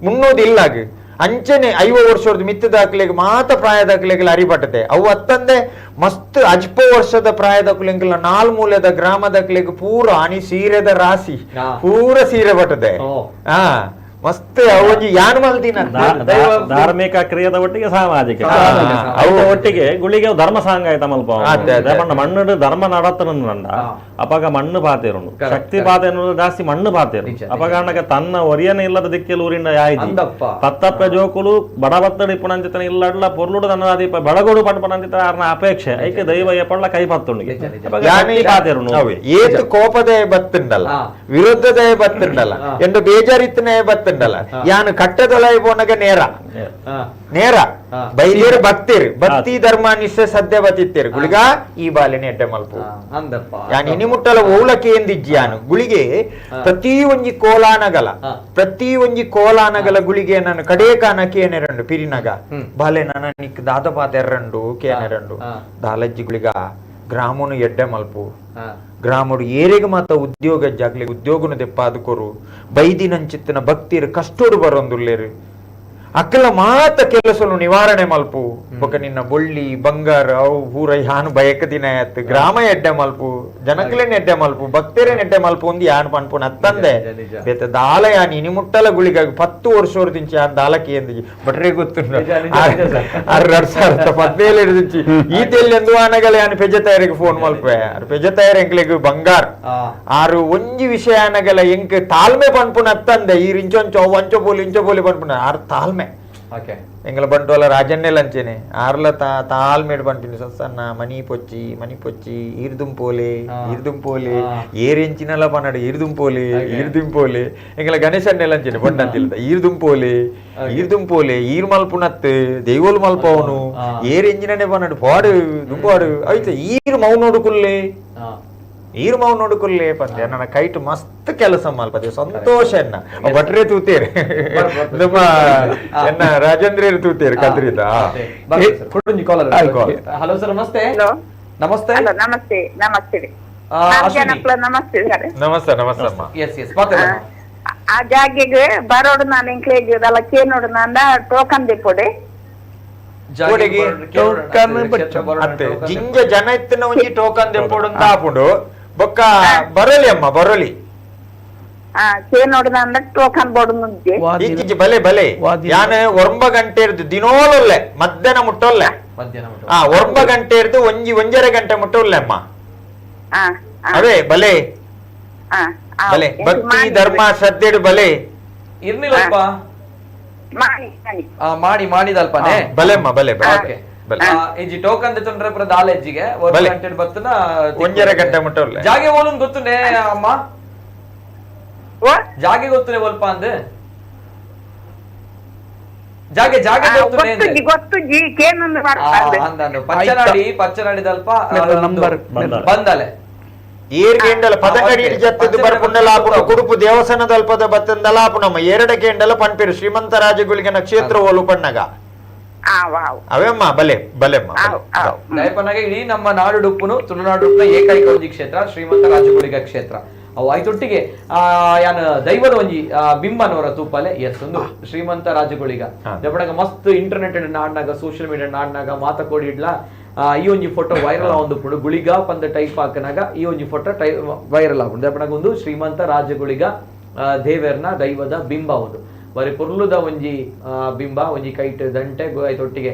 Speaker 3: ಮುನ್ನೋದು ಇಲ್ಲಾಗ ಅಂಚನೆ 5 ವರ್ಷದ ಮಿತ್ತದ ಹಾಕ್ಲೆಗ್ ಮಾತ ಪ್ರಾಯದ ಹಾಕ್ಲೆಗ್ ಅರಿಪಟ್ಟದೆ ಅವು ಅತ್ತಂದೆ ಮಸ್ತ್ 10 ವರ್ಷದ ಪ್ರಾಯದ ಹಾಕ್ಲೆಂಗಿಲ್ಲ 4 ಮೂಲೆದ ಗ್ರಾಮದ ಹಾಕ್ಲೆಗ್ ಪೂರ ಅನಿ ಸೀರೆದ ರಾಶಿ ಪೂರ ಸೀರೆ ಬಟ್ಟದೆ ಮಸ್ತ್ ಅವಜಿ ಯಾನ್ ಮಲ್ದಿನ
Speaker 4: ಧಾರ್ಮಿಕ ಕ್ರಿಯೆದ ಒಟ್ಟಿಗೆ ಸಾಮಾಜಿಕ ಅವು ಒಟ್ಟಿಗೆ ಗುಳಿಗೆ ಧರ್ಮ ಸಾಂಗಾಯ್ತ ಮಲ್ಪ ಮಣ್ಣು ಧರ್ಮ ನಡತನಂದ ಅಪಗ ಮಣ್ಣು ಪಾತೇರುಂಡು ಶಕ್ತಿ ಪಾತೇನು ಜಾಸ್ತಿ ಮಣ್ಣು ಪಾತೇರು ಅಪಗಾಂಡಕ ತನ್ನ ಒರಿಯನ ಇಲ್ಲದ ದಿಕ್ಕಿಲ್ ಊರಿನ ಯಾಯ್ದಿ ಪತ್ತಪ್ಪ ಜೋಕುಲು ಬಡಬತ್ತಡಿ ಪುಣಂಚಿತನ ಇಲ್ಲಡ್ಲ ಪೊರ್ಲುಡು ತನ್ನದೀಪ ಬಡಗೋಡು ಪಂಪನಂಚಿತ ಆರ್ನ ಅಪೇಕ್ಷೆ ಐಕೆ ದೈವ ಎಪ್ಪಳ್ಳ ಕೈ ಪತ್ತುಂಡಿಗೆ
Speaker 3: ಏತು ಕೋಪದೇ ಬತ್ತುಂಡಲ್ಲ ವಿರುದ್ಧದೇ ಬತ್ತುಂಡಲ್ಲ ಎಂದು ಬೇಜಾರಿತ್ತನೇ ಬತ್ತುಂಡ ಉಂಟಲ್ಲ ಯಾನು ಕಟ್ಟೆದೊಳಗೆ ಪೋನಾಗ ನೇರ ಬೈದೇರು ಭಕ್ತಿ ಧರ್ಮ ನಿಷ್ಠೆ ಸದ್ಯ ಬತ್ತಿತ್ತೇರು ಗುಳಿಗ ಈ ಬಾಲೆನೆ ಎಡ್ಡೆ ಮಲ್ಪು ಯಾನ್ ಇನಿ ಮುಟ್ಟಲ ಓಲಕ್ಕೆ ಎಂದಿಜ್ಜಿ ಯಾನು ಗುಳಿಗೆ ಪ್ರತಿ ಒಂಜಿ ಕೋಲಾನಗಲ ಗುಳಿಗೆ ನಾನು ಕಡೇ ಕಾನಕ್ಕೆ ಏನೆರಂಡು ಪಿರಿನಗ ಬಾಲೆ ನನ್ನ ನಿಕ್ ದಾದಪಾತ ಎರ್ರಂಡು ಕೇನೆರಂಡು ದಾಲಜ್ಜಿ ಗುಳಿಗ ಗ್ರಾಮನು ಎಡ್ಡೆ ಮಲ್ಪು ಗ್ರಾಮಡು ಏರಿಗೆ ಮಾತ ಉದ್ಯೋಗ ಜಾಗ್ಲಿ ಉದ್ಯೋಗನು ದೆಪ್ಪಾದುಕೊರು ಬೈದಿನಂಚಿತ್ತಿನ ಭಕ್ತಿರು ಕಷ್ಟೋಡು ಬರೊಂದುಲ್ಲೇರು ಅಕ್ಕಲ ಮಾತ ಕೆಲಸನು ನಿವಾರಣೆ ಮಲ್ಪು ಬೊಕ ನಿನ್ನ ಬೊಳ್ಳಿ ಬಂಗಾರ ಅವು ಪೂರ ಯಾನು ಬಯಕ ದಿನ ಆಯ್ತು ಗ್ರಾಮ ಎಡ್ಡೆ ಮಲ್ಪು ಜನಕ್ಲೇನ್ ಎಡ್ಡೆ ಮಲ್ಪು ಭಕ್ತರೇನ್ ಎಡ್ಡೆ ಮಲ್ಪು ಒಂದು ಯಾನ್ ಪನ್ಪುನ ಅತ್ತಂದೆ ಬೇತ ದಾಲ ಯಾನ್ ಇನಿ ಮುಟ್ಟಲ ಗುಳಿಗ 10 ವರ್ಷ ಯಾನ್ ದಾಲಕ್ಕೆ ಎಂದಿ ಬಟ್ರೆ ಗೊತ್ತು 2017 ದಿಂಚಿ ಈ ತೆಲ್ಲೆಂದು ಆನಗಳ ಯಾನ್ ಪೆಜ ತಯಾರಿಗೆ ಫೋನ್ ಮಲ್ಪೆ ಪೆಜ ತಯಾರ ಎಂಕ್ಲೆಗ್ ಬಂಗಾರ ಆರು ಒಂಜಿ ವಿಷಯ ಆನಗಳ ಎಂಕ್ ತಾಳ್ಮೆ ಪನ್ಪುನ ಅತ್ತಂದೆ ಈ ರಿಂಚೊಂಚೋ ವಂಚೋ ಬೋಲಿ ಪನ್ಪುನ ಆರ್ ತಾಳ್ಮೆ ಎಂಗಲ ಬಂಟೋಲ ರಾಜನ್ನೆ ಲಂಚೆನೆ ಆರ್ಲ ತಾಳ್ಮೇಡ್ ಬಂಟಿನಿ ಸಸ್ಸನ್ನ ಮನಿ ಪೊಚ್ಚಿ ಈರ್ದುಂಪೋಲೆ ಏರೆಂಚಿನಲ್ಲ ಪನ್ನಡ ಈರ್ದುಂಪೋಲೆ ಎಂಗಲ ಗಣೇಶನ್ನೆ ಲಂಚೆನೆ ಬಂಡಂತಿಲ್ಲ ಈರ್ದುಂಪೋಲೆ ಈರ್ ಮಲ್ಪುನತ್ ದೈವೋಲ್ ಮಲ್ಪವನು ಏರೆಂಚಿನೇ ಪನ್ನಡ ಪಾಡು ದುಂಪಾಡು ಆಯ್ತು ಈರ್ ಮೌನೋಡುಕುಲ್ಲೆ ಪಂದ್ಯ ನನ್ನ ಕೈಟ್ ಮಸ್ತ್ ಕೆಲಸ ಮಲ್ಪದೆ ಸಂತೋಷ ಎನ್ನ ಭಟ್ರೆ ತೂತೇರಿ ನಮ್ಮ ಎನ್ನ ರಾಜೇಂದ್ರ ತೂತೇರಿ ಕದ್ರಿದ
Speaker 1: ಹಲೋ ಸರ್ ನಮಸ್ತೆ ನಮಸ್ತೆ
Speaker 7: ನಮಸ್ತೆ ಆ ಜಾಗೆಗೆ ಬರೋಡು ನಾನು ಎಂಕ್ಲೆಗೆ ಅದಲ್ಲ ಕೇನೋಡು ನಂದ ಟೋಕನ್ ದೆಪ್ಪೊಡೆ
Speaker 3: ಜಿಂಜ ಜನ ಇತ್ತಿನ ಒಂಜಿ ಟೋಕನ್ ದೆಪ್ಪೊಡು ಅಂತ ಆಪುಂಡು ಬೊಕ್ಕ ಬರಲಿ
Speaker 7: ಕೇನೋಡು ಟೋಕನ್ ಬೋರ್ಡ್ ಮುಂದೆ
Speaker 3: ಬಲೆ ಯಾನ 9 ಗಂಟೆ ಇರ್ದು ದಿನೋಲೊಲ್ಲೆ ಮಧ್ಯಾಹ್ನ ಮುಟ್ಟೊಲ್ಲೆ ಒರ್ಬ ಗಂಟೆ ಇರ್ದು ಒಂಜರೆ ಗಂಟೆ ಮುಟ್ಟೊಲ್ಲೆ ಅಮ್ಮ ಅವೇ ಬಲೆ ಭಕ್ತಿ ಧರ್ಮ ಶ್ರದ್ಧೆಡು ಬಲೆ
Speaker 1: ಇರ್ನಿಲ್ಲಪ್ಪ ಮಾಡಿದಲ್ಪನೆ
Speaker 3: ಬಲೆಮ್ಮ ಬಲೆ
Speaker 1: ಇಜ್ಜಿ ಟೋಕನ್ ತೊಂದ್ರೆ ಪ್ರ ದಾಲೆಜ್ಜಿಗೆ 1 ಗಂಟೆ ಬತ್ತನ
Speaker 3: 1 ಗಂಟೆ ಮುಟ್ಟೊಲ್ಲೆ
Speaker 1: ಜಾಗೆ ಓಲನ್ ಗೊತ್ತುನೆ ಅಮ್ಮ ಜಾಗೆ ಗೊತ್ತುನೆ ಒಲ್ಪ ಅಂದೆ ಜಾಗೆ
Speaker 7: ಗೊತ್ತುಜ್ಜಿ ಕೇನೊಂದು
Speaker 1: ಅಂದನು ಪಚ್ಚನಾಡಿದಲ್ಪ ಬಂದಲೆ
Speaker 3: ಏರ್ಗೆಂಡಲ ಪದಕಡಿ ಜತ್ತದು ಬರ್ಪುಂಡಲಾಪುಣ ಕುಡುಪು ದೇವಸ್ಥಾನದಲ್ಪದ ಬತ್ತಂದಲಾಪುಣಮ್ಮ 2 ಗಂಡಲ ಪನ್ಪೇರು ಶ್ರೀಮಂತ ರಾಜಗುಳಿಗ ನಕ್ಷತ್ರ ಓಲು ಪಣ್ಣಗ ಅವೆಮ್ಮ ಬಲೆಮ್ಮ
Speaker 1: ದಯಪನಾಗ ಇಡೀ ನಮ್ಮ ನಾಡುಡುಪ್ಪುನು ತುಳುನಾಡುಪ್ಪನ ಏಕೈಕ ಒಂಜಿ ಕ್ಷೇತ್ರ ಶ್ರೀಮಂತ ರಾಜಗುಳಿಗ ಕ್ಷೇತ್ರ ಅವು ಆಯ್ತೊಟ್ಟಿಗೆ ಯಾನ ದೈವದ ಒಂಜಿ ಬಿಂಬನವರ ತೂಪಲೆ ಒಂದು ಶ್ರೀಮಂತ ರಾಜಗುಳಿಗ ದಯಪನಾಗ ಮಸ್ತ್ ಇಂಟರ್ನೆಟ್ ನಾಡ್ನಾಗ ಸೋಷಿಯಲ್ ಮೀಡಿಯಾ ನಾಡ್ನಾಗ ಮಾತಕೋಡಿ ಇಡ್ಲ ಈ ಒಂಜಿ ಫೋಟೋ ವೈರಲ್ ಆವೊಂದುಪ್ಪುಂಡು ಗುಳಿಗ ಪಂದ ಟೈಪ್ ಹಾಕನಾಗ ಈ ಒಂಜಿ ಫೋಟೋ ವೈರಲ್ ಆಗುಂಡು ದಯಪನಾಗ ಒಂದು ಶ್ರೀಮಂತ ರಾಜಗುಳಿಗ ದೇವೇರ್ನ ದೈವದ ಬಿಂಬ ಒಂದು ಬರೀ ಪೊರ್ಲುದ ಒಂಜಿ ಬಿಂಬ ಒಂಜಿ ಕೈಟ್ ದಂಟೆ ಐತೊಟ್ಟಿಗೆ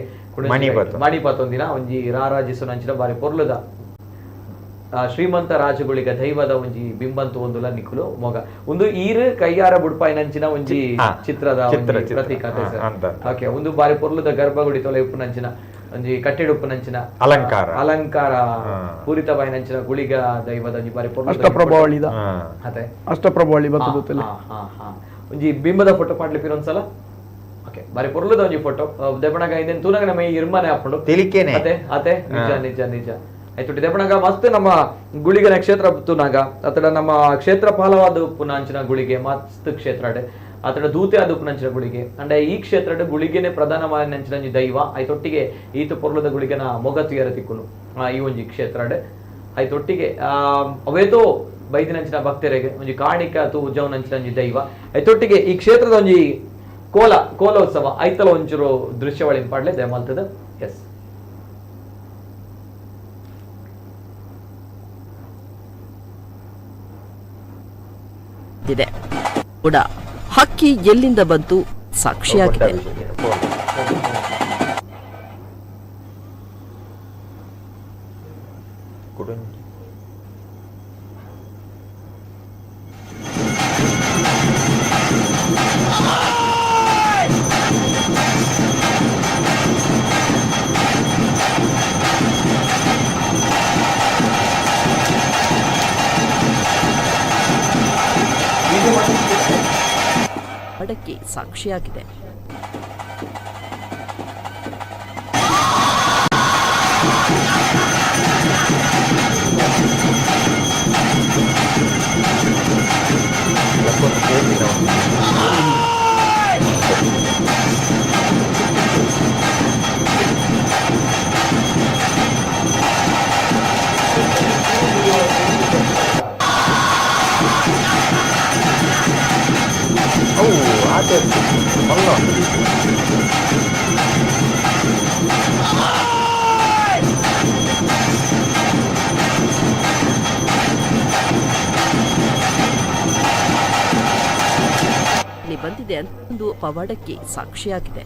Speaker 1: ಮಣಿಪತ್ತೊಂದಿನ ಒಂಜಿ ರಾರಾಜಿಸು ನಂಚಿನ ಬಾರಿ ಪೊರ್ಲುದ ಶ್ರೀಮಂತ ರಾಜಗುಳಿಗ ದೈವದ ಒಂಜಿ ಬಿಂಬಂತು ಒಂದುಲ ನಿಖುಲು ಮೊಗ ಒಂದು ಈರು ಕೈಯಾರ ಬುಡ್ಪಾಯಿ ನಂಚಿನ ಒಂಜಿ ಚಿತ್ರದ ಪ್ರತೀಕತೆ ಓಕೆ ಒಂದು ಬಾರಿ ಪೊರ್ಲುದ ಗರ್ಭಗುಡಿ ತೊಲೆ ಉಪ್ಪು ನಂಚಿನ ಒಂಜಿ ಕಟ್ಟೆಡು ಉಪ್ಪು ನಂಚಿನ ಅಲಂಕಾರ ಪೂರಿತವಾಯಿ ನಂಚಿನ ಗುಳಿಗ ದೈವದ ಒಂಜಿ ಬಾರಿ ಪೊರ್ಲು
Speaker 5: ಅಷ್ಟಪ್ರಭಾವಳಿ
Speaker 1: ಒಂಜಿ ಬಿಂಬದ ಫೋಟೋ ಮಾಡ್ಲಿಕ್ಕೆ ಒಂದ್ಸಲ ಓಕೆ ಬಾರಿ ಪೊರ್ಲುದ ಒಂಜಿ ಫೋಟೋ ದೆಪಣಗ ಇಂದೇನ್ ತೂನಗ ನಮ್ಮ ಇರ್ಮನೆ ಹಾಕೊಂಡು
Speaker 3: ತಿಳಿಕೇನೆ
Speaker 1: ಅತೆ ನಿಜ ಆಯ್ತು ದೆಪಣಗ ಮಸ್ತ್ ನಮ್ಮ ಗುಳಿಗ ನಕ್ಷತ್ರ ತೂನಾಗ ಅತಡ ನಮ್ಮ ಕ್ಷೇತ್ರ ಪಾಲವಾದ ಉಪ್ಪುನಾಂಚಿನ ಗುಳಿಗೆ ಮಸ್ತ್ ಕ್ಷೇತ್ರ ಅತಡ ದೂತೆ ಆದ ಉಪ್ಪುನಂಚಿನ ಗುಳಿಗೆ ಅಂಡ ಈ ಕ್ಷೇತ್ರ ಗುಳಿಗೆನೆ ಪ್ರಧಾನವಾಗಿ ನಂಚಿನ ದೈವ ಆಯ್ತೊಟ್ಟಿಗೆ ಈತ ಪೊರ್ಲದ ಗುಳಿಗನ ಮೊಗ ತುಯರ ತಿಕ್ಕುನು ಈ ಒಂಜಿ ಕ್ಷೇತ್ರ ಆಯ್ತೊಟ್ಟಿಗೆ ಅವೇತೋ ಬೈದಿನಂಚಿನ ಭಕ್ತರಿಗೆ ಒಂಜಿ ಕಾಣಿಕ ತು ಉಜ್ಜವನಂಚಿನ ಒಂಜಿ ದೈವ ಐತೊಟ್ಟಿಗೆ ಈ ಕ್ಷೇತ್ರದ ಒಂಜಿ ಕೋಲೋತ್ಸವ ಐತಲ ಒಂಚೂರು ದೃಶ್ಯವಳಿ ಪಾಡ್ಲೆ ದಯಮಾಲ್ತದ ಎಸ್
Speaker 2: ಕೂಡ ಹಕ್ಕಿ ಎಲ್ಲಿಂದ ಬಂತು ಸಾಕ್ಷಿಯಾಗಿದೆ. ಅಡಕೆ ಸಾಕ್ಷಿಯಾಗಿದೆ. ಬಂದಿದೆ ಅಂತ ಒಂದು ಪವಾಡಕ್ಕೆ ಸಾಕ್ಷಿಯಾಗಿದೆ.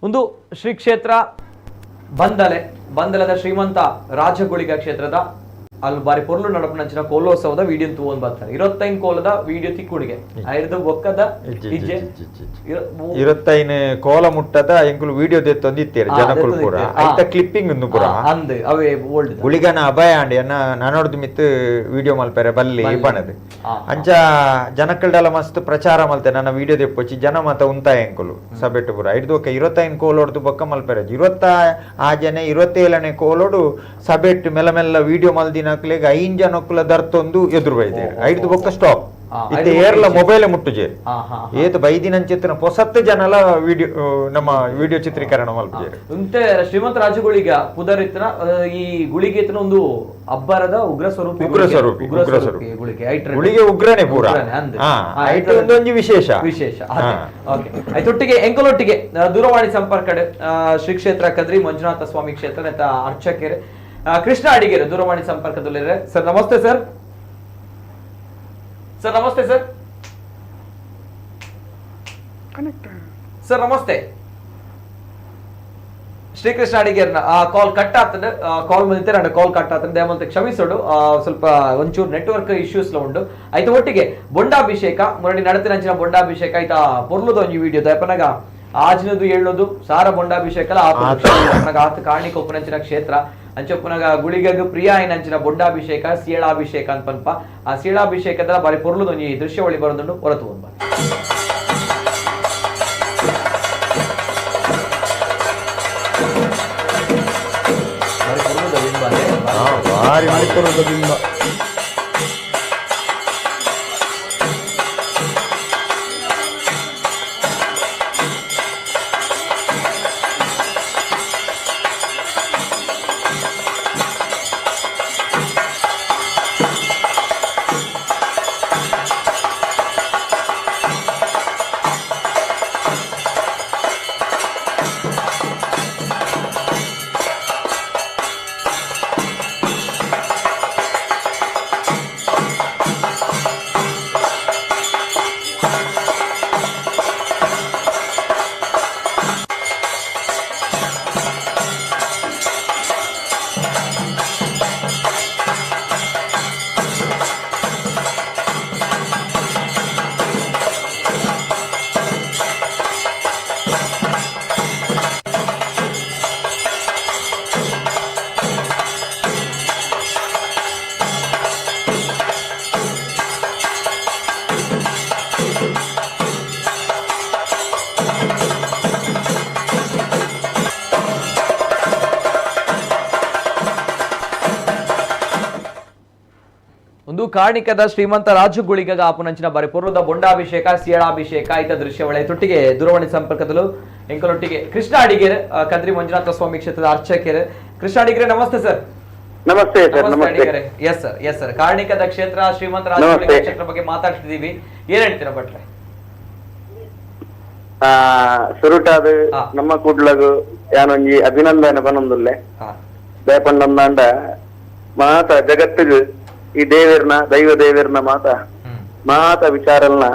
Speaker 1: ಒಂದು ಶ್ರೀ ಕ್ಷೇತ್ರ ಬಂದಲದ ಶ್ರೀಮಂತ ರಾಜಗುಳಿಗ ಕ್ಷೇತ್ರದ ಅಲ್ಲಿ ಬಾರಿ ಪೊರ್ಲು ನಡಪನಂಚಿನ ಕೋಲೋತ್ಸವದ ವಿಡಿಯೋ ತಗೊಂಡ್ ಬರ್ತಾರೆ 25 ಕೋಲದ ವಿಡಿಯೋ ತಿಕ್ಕುಡಿಗೆ ಐದು ಬೊಕ್ಕದ ಇಜ್ಜೆ
Speaker 3: 25 ಕೋಲ ಮುಟ್ಟದ ಎಂಕುಲು ವಿಡಿಯೋ ದೆತ್ತೊಂದಿತ್ತೇರು ಜನಕುಲು ಪೂರ ಐತ ಕ್ಲಿಪ್ಪಿಂಗ್ ಉಂದು ಪೂರ
Speaker 1: ಅಂದ್ ಅವೇ ಓಲ್ಡ್
Speaker 3: ಗುಳಿಗನ ಅಭಯ ಅಂಡ್ ಎನ್ನ ನಾನೋಡ್ದು ಮಿತ್ ವಿಡಿಯೋ ಮಲ್ಪೆರೆ ಬಲ್ಲಿ ಪಣದು ಅಂಚ ಜನಕಲ್ಡೆಲ್ಲ ಮಸ್ತ್ ಪ್ರಚಾರ ಮಲ್ತೆ ನನ್ನ ವಿಡಿಯೋ ದೆಪ್ಪೊಚ್ಚಿ ಜನ ಮತ ಉಂತ ಎಂಕುಲು ಸಬೆಟ್ಟು ಪೂರ ಐದು ಬೊಕ್ಕ 25 ಕೋಲೋಡ್ದು ಬೊಕ್ಕ ಮಲ್ಪೆರೆ 27ನೇ ಕೋಲೋಡು ಸಬೆಟ್ಟು ಮೆಲ್ಲ ಮೆಲ್ಲ ವಿಡಿಯೋ ಮಲ್ದಿನ ಐನ್ ಜನಕ್ಕುಲ ದರ್ತೊಂದು ಎದುರು ಬೈದೇರು ಐದು ಬೊಕ್ಕ ಸ್ಟಾಪ್ ಇತ್ತೆ ಏರ್ಲ ಮೊಬೈಲ್ ಮುಟ್ಟುಜೇರು ಏತು ಬೈದಿನಂಚಿತ್ತಿನ ಪೊಸತ್ತು ಜನಲ ವಿಡಿಯೋ ನಮ್ಮ ವಿಡಿಯೋ ಚಿತ್ರೀಕರಣ ಮಲ್ಪುಜೇರು
Speaker 1: ಉಂಟೆ ಶ್ರೀಮಂತ ರಾಜಗುಳಿಗ ಪುದರಿತ್ತನ ಈ ಗುಳಿಗೆತನ ಒಂದು ಅಬ್ಬರದ ಉಗ್ರ ಸ್ವರೂಪಿ
Speaker 3: ಗುಳಿಗೆ ಉಗ್ರನೇ ಪೂರ ಒಂದೊಂದು ವಿಶೇಷ
Speaker 1: ಆಯ್ತೊಟ್ಟಿಗೆ ಎಂಕಲೊಟ್ಟಿಗೆ ದೂರವಾಣಿ ಸಂಪರ್ಕ ಶ್ರೀ ಕ್ಷೇತ್ರ ಕದ್ರಿ ಮಂಜುನಾಥ ಸ್ವಾಮಿ ಕ್ಷೇತ್ರ ಅರ್ಚಕರು ಕೃಷ್ಣ ಅಡಿಗೆರೆ ದೂರವಾಣಿ ಸಂಪರ್ಕದಲ್ಲಿದ್ದಾರೆ ಸರ್ ನಮಸ್ತೆ ಸರ್ ನಮಸ್ತೆ ಸರ್ ನಮಸ್ತೆ ಶ್ರೀಕೃಷ್ಣ ಅಡಿಗೇರ್ನ ಕಾಲ್ ಕಟ್ ಆಗ್ತದೆ ಕಾಲ್ ಬಂದಿತ್ತೆ ನನ್ನ ಕಾಲ್ ಕಟ್ ಆಗ್ತದೆ ದಯಮಂತ ಕ್ಷಮಿಸೋಡು ಸ್ವಲ್ಪ ಒಂಚೂರು ನೆಟ್ವರ್ಕ್ ಇಶ್ಯೂಸ್ ಉಂಟು ಆಯ್ತು ಒಟ್ಟಿಗೆ ಬೊಂಡಾಭಿಷೇಕ ಮುರಡಿ ನಡತಿನಂಚಿನ ಬೊಂಡಾಭಿಷೇಕ ಆಯ್ತಾ ಪೊರ್ಲುದ ಒಂಜಿ ವಿಡಿಯೋ ದಯಪನಾಗ ಆಜಿನದು ಹೇಳೋದು ಸಾರ ಬೊಂಡಾಭಿಷೇಕ ಆತ ಕಾಣಿಕ ಉಪನಂಚಿನ ಕ್ಷೇತ್ರ ಅಂಚಪ್ಪನಾಗ ಗುಳಿಗಗ ಪ್ರಿಯ ಆಯ್ನಂಚಿನ ಬೊಂಡಾಭಿಷೇಕ ಸೀಳಾಭಿಷೇಕ ಅಂತ ಪನ್ಪ ಆ ಸೀಳಾಭಿಷೇಕದ ಬಾರಿ ಪೊರ್ಲುದೊಂಜಿ ದೃಶ್ಯ ಒಳಿ ಬರೋದುಂಡು ಹೊರತು ಬಂದ ಒಂದು ಕಾಣಿಕದ ಶ್ರೀಮಂತ ರಾಜಗುಳಿಗ ಆಪುನಂಚಿನ ಬಾರಿ ಪೂರ್ವದ ಬೊಂಡಾಭಿಷೇಕ ಸೀಳಾಭಿಷೇಕ ಇತ ದೃಶ್ಯ ಒಳ್ಳೆ ತೊಟ್ಟಿಗೆ ದೂರವಾಣಿ ಸಂಪರ್ಕದಲ್ಲೂ ಎಂಕಲೊಟ್ಟಿಗೆ ಕೃಷ್ಣ ಅಡಿಗೆರೆ ಕದ್ರಿ ಮಂಜುನಾಥ ಸ್ವಾಮಿ ಕ್ಷೇತ್ರದ ಅರ್ಚಕರು ಕೃಷ್ಣ ಅಡಿಗೆರೆ ನಮಸ್ತೆ ಸರ್
Speaker 8: ನಮಸ್ತೆ ಸರ್ ನಮಸ್ತೆ
Speaker 1: ಎಸ್ ಸರ್ ಕಾಣಿಕದ ಕ್ಷೇತ್ರ ಶ್ರೀಮಂತ ರಾಜಗುಳಿಗ ಕ್ಷೇತ್ರ ಬಗ್ಗೆ ಮಾತಾಡ್ತಿದೀವಿ ಏನ್ ಹೇಳ್ತೀರಾ ಭಟ್ರೆ
Speaker 8: ಸುರುಟಾದ ನಮ್ಮ ಕೂಡ್ಲಗು ಯಾನೊಂಜಿ ಅಭಿನಂದನೆ ಬನೊಂದುಲ್ಲೆ ಬೇಪಂಡಂದಾಂಡ ಮಾತ ಜಗತ್ತಿಗೆ ಈ ದೇವಿರ್ನ ದೈವ ದೇವಿರ್ನ ಮಾತ ವಿಚಾರಲ್ನ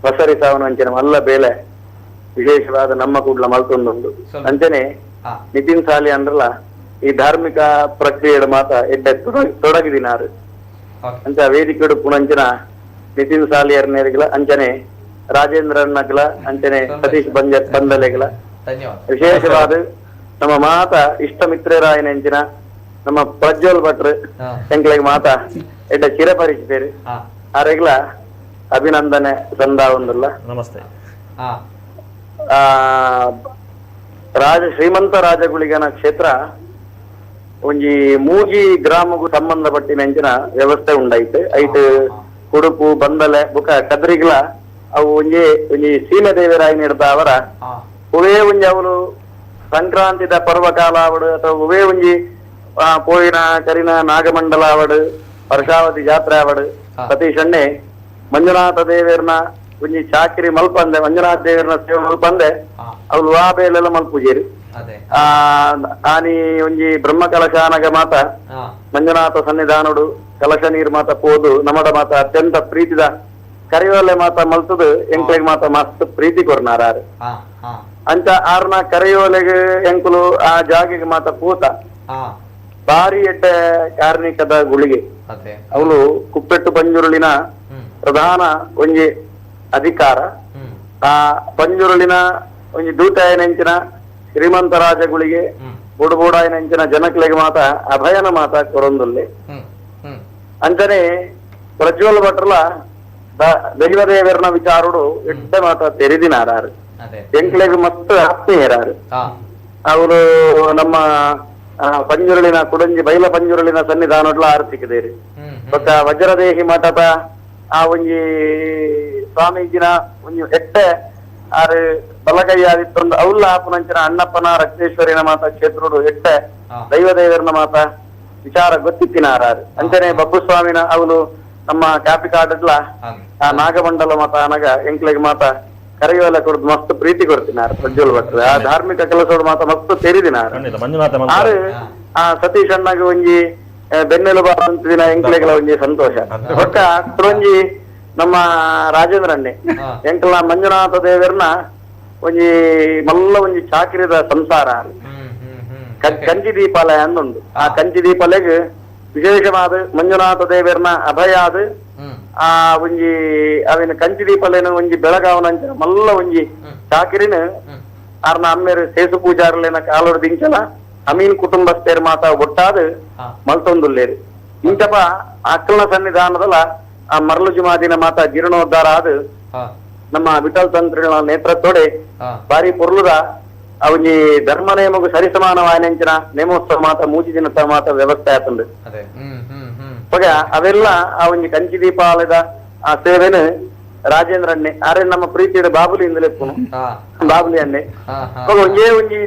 Speaker 8: ಪಸರಿಸಾವನಂಚಿನ ಮಲ್ಲ ಬೇಲೆ ವಿಶೇಷವಾದ ನಮ್ಮ ಕೂಡ್ಲ ಮಲ್ತೊಂದುಂಡು ಅಂಚನೆ ನಿತಿನ್ ಸಾಲಿ ಅಂದ್ರಲ್ಲ ಈ ಧಾರ್ಮಿಕ ಪ್ರಕ್ರಿಯೆಯ ಮಾತ ಎಡ್ಡೆ ತೊಡಗಿದಿನಾರು ಅಂಚ ವೇದಿಕೆಡು ಪುಣಂಚಿನ ನಿತಿನ್ ಸಾಲಿಯರ್ನೇರಿಗಳ ಅಂಚನೆ ರಾಜೇಂದ್ರನ್ನಗಲ ಅಂಚನೆ ಸತೀಶ್ ಬಂದಲೆಗಳ ವಿಶೇಷವಾದ ನಮ್ಮ ಮಾತ ಇಷ್ಟ ಮಿತ್ರರಾಯನಂಚಿನ ನಮ್ಮ ಪ್ರಜ್ವಲ್ ಭಟ್ರು ಎಂಕ್ಲೆಗ್ ಮಾತ ಎಡ್ಡ ಚಿರಪರಿಚಿತೇರು ಆರೆಗ್ಲ ಅಭಿನಂದನೆ ಸಂದಾವಂದುಲ್ಲ
Speaker 4: ನಮಸ್ತೆ
Speaker 8: ಶ್ರೀಮಂತ ರಾಜಗುಳಿಗನ ಕ್ಷೇತ್ರ ಒಂಜಿ ಮೂಜಿ ಗ್ರಾಮಗೂ ಸಂಬಂಧಪಟ್ಟಿನಂಚಿನ ವ್ಯವಸ್ಥೆ ಉಂಡೈತೆ ಐಟ್ ಕುಡುಪು ಬಂದಲೆ ಬುಕ ಕದ್ರಿಗ್ಲ ಅವು ಒಂಜಿ ಸೀಮೆ ದೇವರಾಯನ ಹಿಡ್ದ ಅವರ ಉವೇ ಒಂಜಿ ಅವರು ಸಂಕ್ರಾಂತಿದ ಪರ್ವಕಾಲ ಅವಡು ಅಥವಾ ಉವೇ ಒಂಜಿ ಪೋಯಿನ ಕರಿನ ನಾಗಮಂಡಲ ಅವಡು ವರ್ಷಾವತಿ ಜಾತ್ರೆ ಅವಡು ಸತೀಶ್ ಅಣ್ಣೆ ಮಂಜುನಾಥ ದೇವೇರ್ನ ಒಂಜಿ ಚಾಕಿರಿ ಮಲ್ಪಂದೆ ಮಂಜುನಾಥ ದೇವೇರ್ನ ಸೇವೆ ಮಲ್ಪಂದೆ ಅವ್ರು ವಾ ಬೇಲೆಲ್ಲ ಮಲ್ಪುಜೇರಿ ಆನಿ ಒಂಜಿ ಬ್ರಹ್ಮ ಕಲಶಾನಗ ಮಾತ ಮಂಜುನಾಥ ಸನ್ನಿಧಾನಡು ಕಲಶ ನೀರ್ ಮಾತ ಪೋದು ನಮಡ ಮಾತ ಅತ್ಯಂತ ಪ್ರೀತಿದ ಕರೆಯೋಲೆ ಮಾತ ಮಲ್ತದು ಎಂಕ್ಲೆಗ್ ಮಾತ ಮಸ್ತ್ ಪ್ರೀತಿ ಕೊರ್ನಾರ ಅಂಚ ಆರ್ನ ಕರೆಯೋಲೆಗೆ ಎಂಕುಲು ಆ ಜಾಗಿಗೆ ಮಾತ ಪೂತ ಬಾರಿ ಎಡ್ಡ ಕಾರ್ಣಿಕದ ಗುಳಿಗೆ ಅವಳು ಕುಪ್ಪೆಟ್ಟು ಪಂಜುರುಳಿನ ಪ್ರಧಾನ ಒಂಜಿ ಅಧಿಕಾರ ಆ ಪಂಜುರುಳಿನ ಒಂಜಿ ದೂತಾಯನೆಂಚಿನ ಶ್ರೀಮಂತ ರಾಜಗುಳಿಗೆ ಬುಡಬೂಡಾಯನೆಂಚಿನ ಜನಕ್ಲೆಗೆ ಮಾತ ಅಭಯನ ಮಾತ ಕೊರೊಂದುಲ್ಲೆ ಅಂಚನೆ ಪ್ರಜ್ವಲ್ ಭಟ್ರಲ ದೈವದೇವರನ ವಿಚಾರುಡು ಎಡ್ಡ ಮಾತ ತೆರೆದಿನಾರು ಎಂಕ್ಲೆಗ್ ಮಸ್ತ್ ಆತ್ಮೀಯರಾರು ಅವರು ನಮ್ಮ ಪಂಜುರುಳಿನ ಕುಡಂಜಿ ಬೈಲ ಪಂಜುರುಳಿನ ಸನ್ನಿಧಾನಡ್ಲ ಆರ್ತಿಕಿದೇರಿ ಬೊಕ್ಕ ವಜ್ರದೇಹಿ ಮಠದ ಆ ಒಂಜಿ ಸ್ವಾಮೀಜಿನ ಒಂಜಿ ಎಟ್ಟೆ ಆರು ಬಲಗೈಯಾದಿತ್ತೊಂದು ಅವ್ಲ ಆಪುನಂಚಿನ ಅಣ್ಣಪ್ಪನ ರಕ್ತೇಶ್ವರಿನ ಮಾತ ಕ್ಷೇತ್ರುಡು ಎಟ್ಟೆ ದೈವದೇವರನ ಮಾತ ವಿಚಾರ ಗೊತ್ತಿತ್ತಿನಾರು ಅಂಚನೆ ಬಬ್ಬು ಸ್ವಾಮಿನ ಅವಳು ನಮ್ಮ ಕಾಪಿ ಕಾಡಡ್ಲ ಆ ನಾಗಮಂಡಲ ಮಾತ ಅನಗ ಎಂಕ್ಲೆಗ್ ಮಾತ ಕರೆಯೋಲೆ ಕೊಡ್ದು ಮಸ್ತ್ ಪ್ರೀತಿ ಕೊಡ್ತಿನಾರು ಪ್ರಜ್ವಲ್ ಭಟ್ರು ಆ ಧಾರ್ಮಿಕ ಕೆಲಸೋಡು ಮಾತ ಮಸ್ತ್ ತೆರಿದಿನಾರು ಆರು ಆ ಸತೀಶ್ ಅಣ್ಣಗ ಒಂಜಿ ಬೆನ್ನೆಲುಬು ಅಂತಿನ ಎಂಕ್ಲೆಗಳ ಒಂಜಿ ಸಂತೋಷ ಒಟ್ಟ ಒಂಜಿ ನಮ್ಮ ರಾಜೇಂದ್ರಣ್ಣೆ ಎಂಕಲ್ನ ಮಂಜುನಾಥ ದೇವರನ ಒಂಜಿ ಮಲ್ಲ ಒಂಜಿ ಚಾಕಿರಿದ ಸಂಸಾರ ಕಂಚಿ ದೀಪಾಲಯ ಅಂದುಂಡು ಆ ಕಂಚಿ ದೀಪಾಲಯಗ್ ವಿಶೇಷವಾದ ಮಂಜುನಾಥ ದೇವರನ ಅಭಯಾದ ಆ ಒಂಜಿ ಅವಿನ ಕಂಚಿ ದೀಪಾಲಯನ ಒಂಜಿ ಬೆಳಗಾವನಂಚ ಮಲ್ಲ ಒಂಜಿ ಚಾಕಿರಿನ ಆರ್ನ ಅಮ್ಮೇರು ಸೇಸು ಪೂಜಾರಲೇನ ಕಾಲೋಡು ದಿಂಚಲ ಅಮೀನ್ ಕುಟುಂಬಸ್ಥೇರ್ ಮಾತ ಒಟ್ಟಾದ ಮಲ್ತೊಂದುಲ್ಲೇರು ಇಂಚಪ ಅಕ್ಕಲ್ನ ಸನ್ನಿಧಾನದಲ್ಲ ಆ ಮರಳು ಜುಮಾದಿನ ಮಾತ ಜೀರ್ಣೋದ್ಧಾರ ಆದ ನಮ್ಮ ವಿಠಲ್ ತಂತ್ರಿಗಳ ನೇತೃತ್ವಡೆ ಬಾರಿ ಪೊರ್ಲುದ ಅವನಿ ಧರ್ಮ ನೇಮಗು ಸರಿಸಮಾನವಾಯನೆಂಚಿನ ನೇಮೋತ್ಸವ ಮಾತ ಮೂಜಿ ದಿನ ಮಾತ ವ್ಯವಸ್ಥೆ ಆತಂದು ಹೊಗ ಅವೆಲ್ಲ ಆ ಒಂಜಿ ಕಂಚಿ ದೀಪಾಲಯದ ಆ ಸೇವೆನ ರಾಜೇಂದ್ರ ಅಣ್ಣೆ ಆರೆ ನಮ್ಮ ಪ್ರೀತಿಯ ಬಾಬುಲಿ ಇಂದಲೆಪ್ಪುನು ಬಾಬುಲಿ ಅಣ್ಣೆ ಹೊಗ ಒಂಜೇ ಒಂಜಿ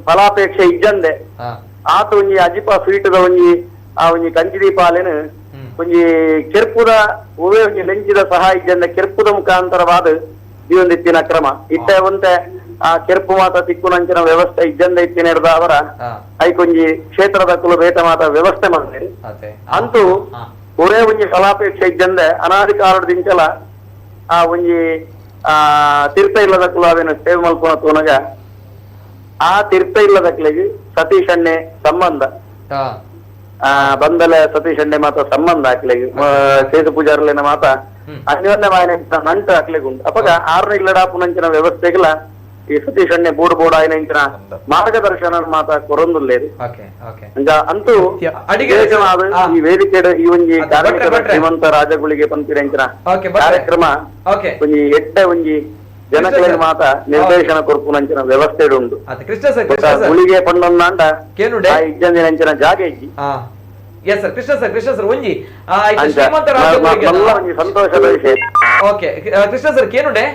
Speaker 8: ಫಲಾಪೇಕ್ಷೆ ಇಜ್ಜಂದೆ ಆತ ಒಂಜಿ ಅಜಿಪ ಸ್ವೀಟದ ಒಂಜಿ ಆ ಒಂಜಿ ಕಂಚಿ ದೀಪಾಲಯನ ಒಂಜಿ ಕೆರ್ಪುದ ಒವೇ ಒಂಜಿ ಲೆಂಚಿದ ಸಹಾಯ ಇಜ್ಜಂದ ಕೆರ್ಪುದ ಮುಖಾಂತರವಾದ ಈ ಒಂದು ಇತ್ತಿನ ಕ್ರಮ ಇತ್ತೆ ಒಂತೆ ಆ ಕೆರ್ಪು ಮಾತ ತಿಕ್ಕುನಂಚಿನ ವ್ಯವಸ್ಥೆ ಇಜ್ಜಂದ ಇತ್ತಿನ ಹಿಡ್ದ ಅವರ ಐಕೊಂಜಿ ಕ್ಷೇತ್ರದ ಕುಲು ಬೇಟ ಮಾತ ವ್ಯವಸ್ಥೆ ಮಾಡಿರಿ ಅಂತೂ ಒರೇ ಒಂಜಿ ಫಲಾಪೇಕ್ಷೆ ಇಜ್ಜಂದೆ ಅನಾದಿ ಕಾಲದಿಂಚಲ ಆ ಒಂಜಿ ತೀರ್ಥ ಇಲ್ಲದ ಕುಲು ಅವೇನು ಸೇವೆ ಮಲ್ಪುನ ತೋನಗ ಆ ತೀರ್ಥ ಇಲ್ಲದ ಕುಲಿಗೆ ಸತೀಶ್ ಅಣ್ಣೆ ಸಂಬಂಧ ಬಂದಲೆ ಸತೀಶ್ ಅಣ್ಣೆ ಮಾತ ಸಂಬಂಧ ಹಾಕ್ಲಿಗೆ ಸೇತು ಪೂಜಾರಲಿನ ಮಾತ ಅನ್ಯೋನ್ಯವಾಯನ ನಂಟು ಹಾಕ್ಲಿಕ್ಕೆ ಉಂಟು ಅಪಗ ಆರ್ನ ಇಲ್ಲಡಾಪುನಂಚಿನ ವ್ಯವಸ್ಥೆಗಳ ಈ ಸತೀಶ್ ಅಣ್ಣೆ ಬೋರ್ಡ್ ಆಯ್ನಂಚಿನ ಮಾರ್ಗದರ್ಶನ ಮಾತ ಕೊರೊಂದುಲ್ಲೇರಿ ಅಂತೂ ಈ ವೇದಿಕೆ ಈ ಒಂಜಿ ಕಾರ್ಯಕ್ರಮ ಶ್ರೀಮಂತ ರಾಜಗುಳಿಗೆ ಪಂಪಿರಂಚಿನ ಕಾರ್ಯಕ್ರಮ ಒಂಜಿ ಎಡ್ಡೆ ಒಂಜಿ ಜನಗಳಿಗೆ ಮಾತ ನಿರ್ದೇಶನ ಕೊರ್ಪುನಂಚಿನ ವ್ಯವಸ್ಥೆ ಉಂಟು ಗುಳಿಗೆ ಪಂಡೊಂದಾಂಡ ಇಜ್ಜಂದಿನಂಚಿನ ಜಾಗ ಇಜ್ಜಿ
Speaker 1: ಕೃಷ್ಣ ಸರ್ ಒಂಜಿ ಶ್ರೀಮಂತ ರಾಜಗುಳಿಗೆ
Speaker 8: ಸಂತೋಷದ ವಿಷಯ
Speaker 1: ಕೃಷ್ಣ ಸರ್ ಕೇನುಡೆ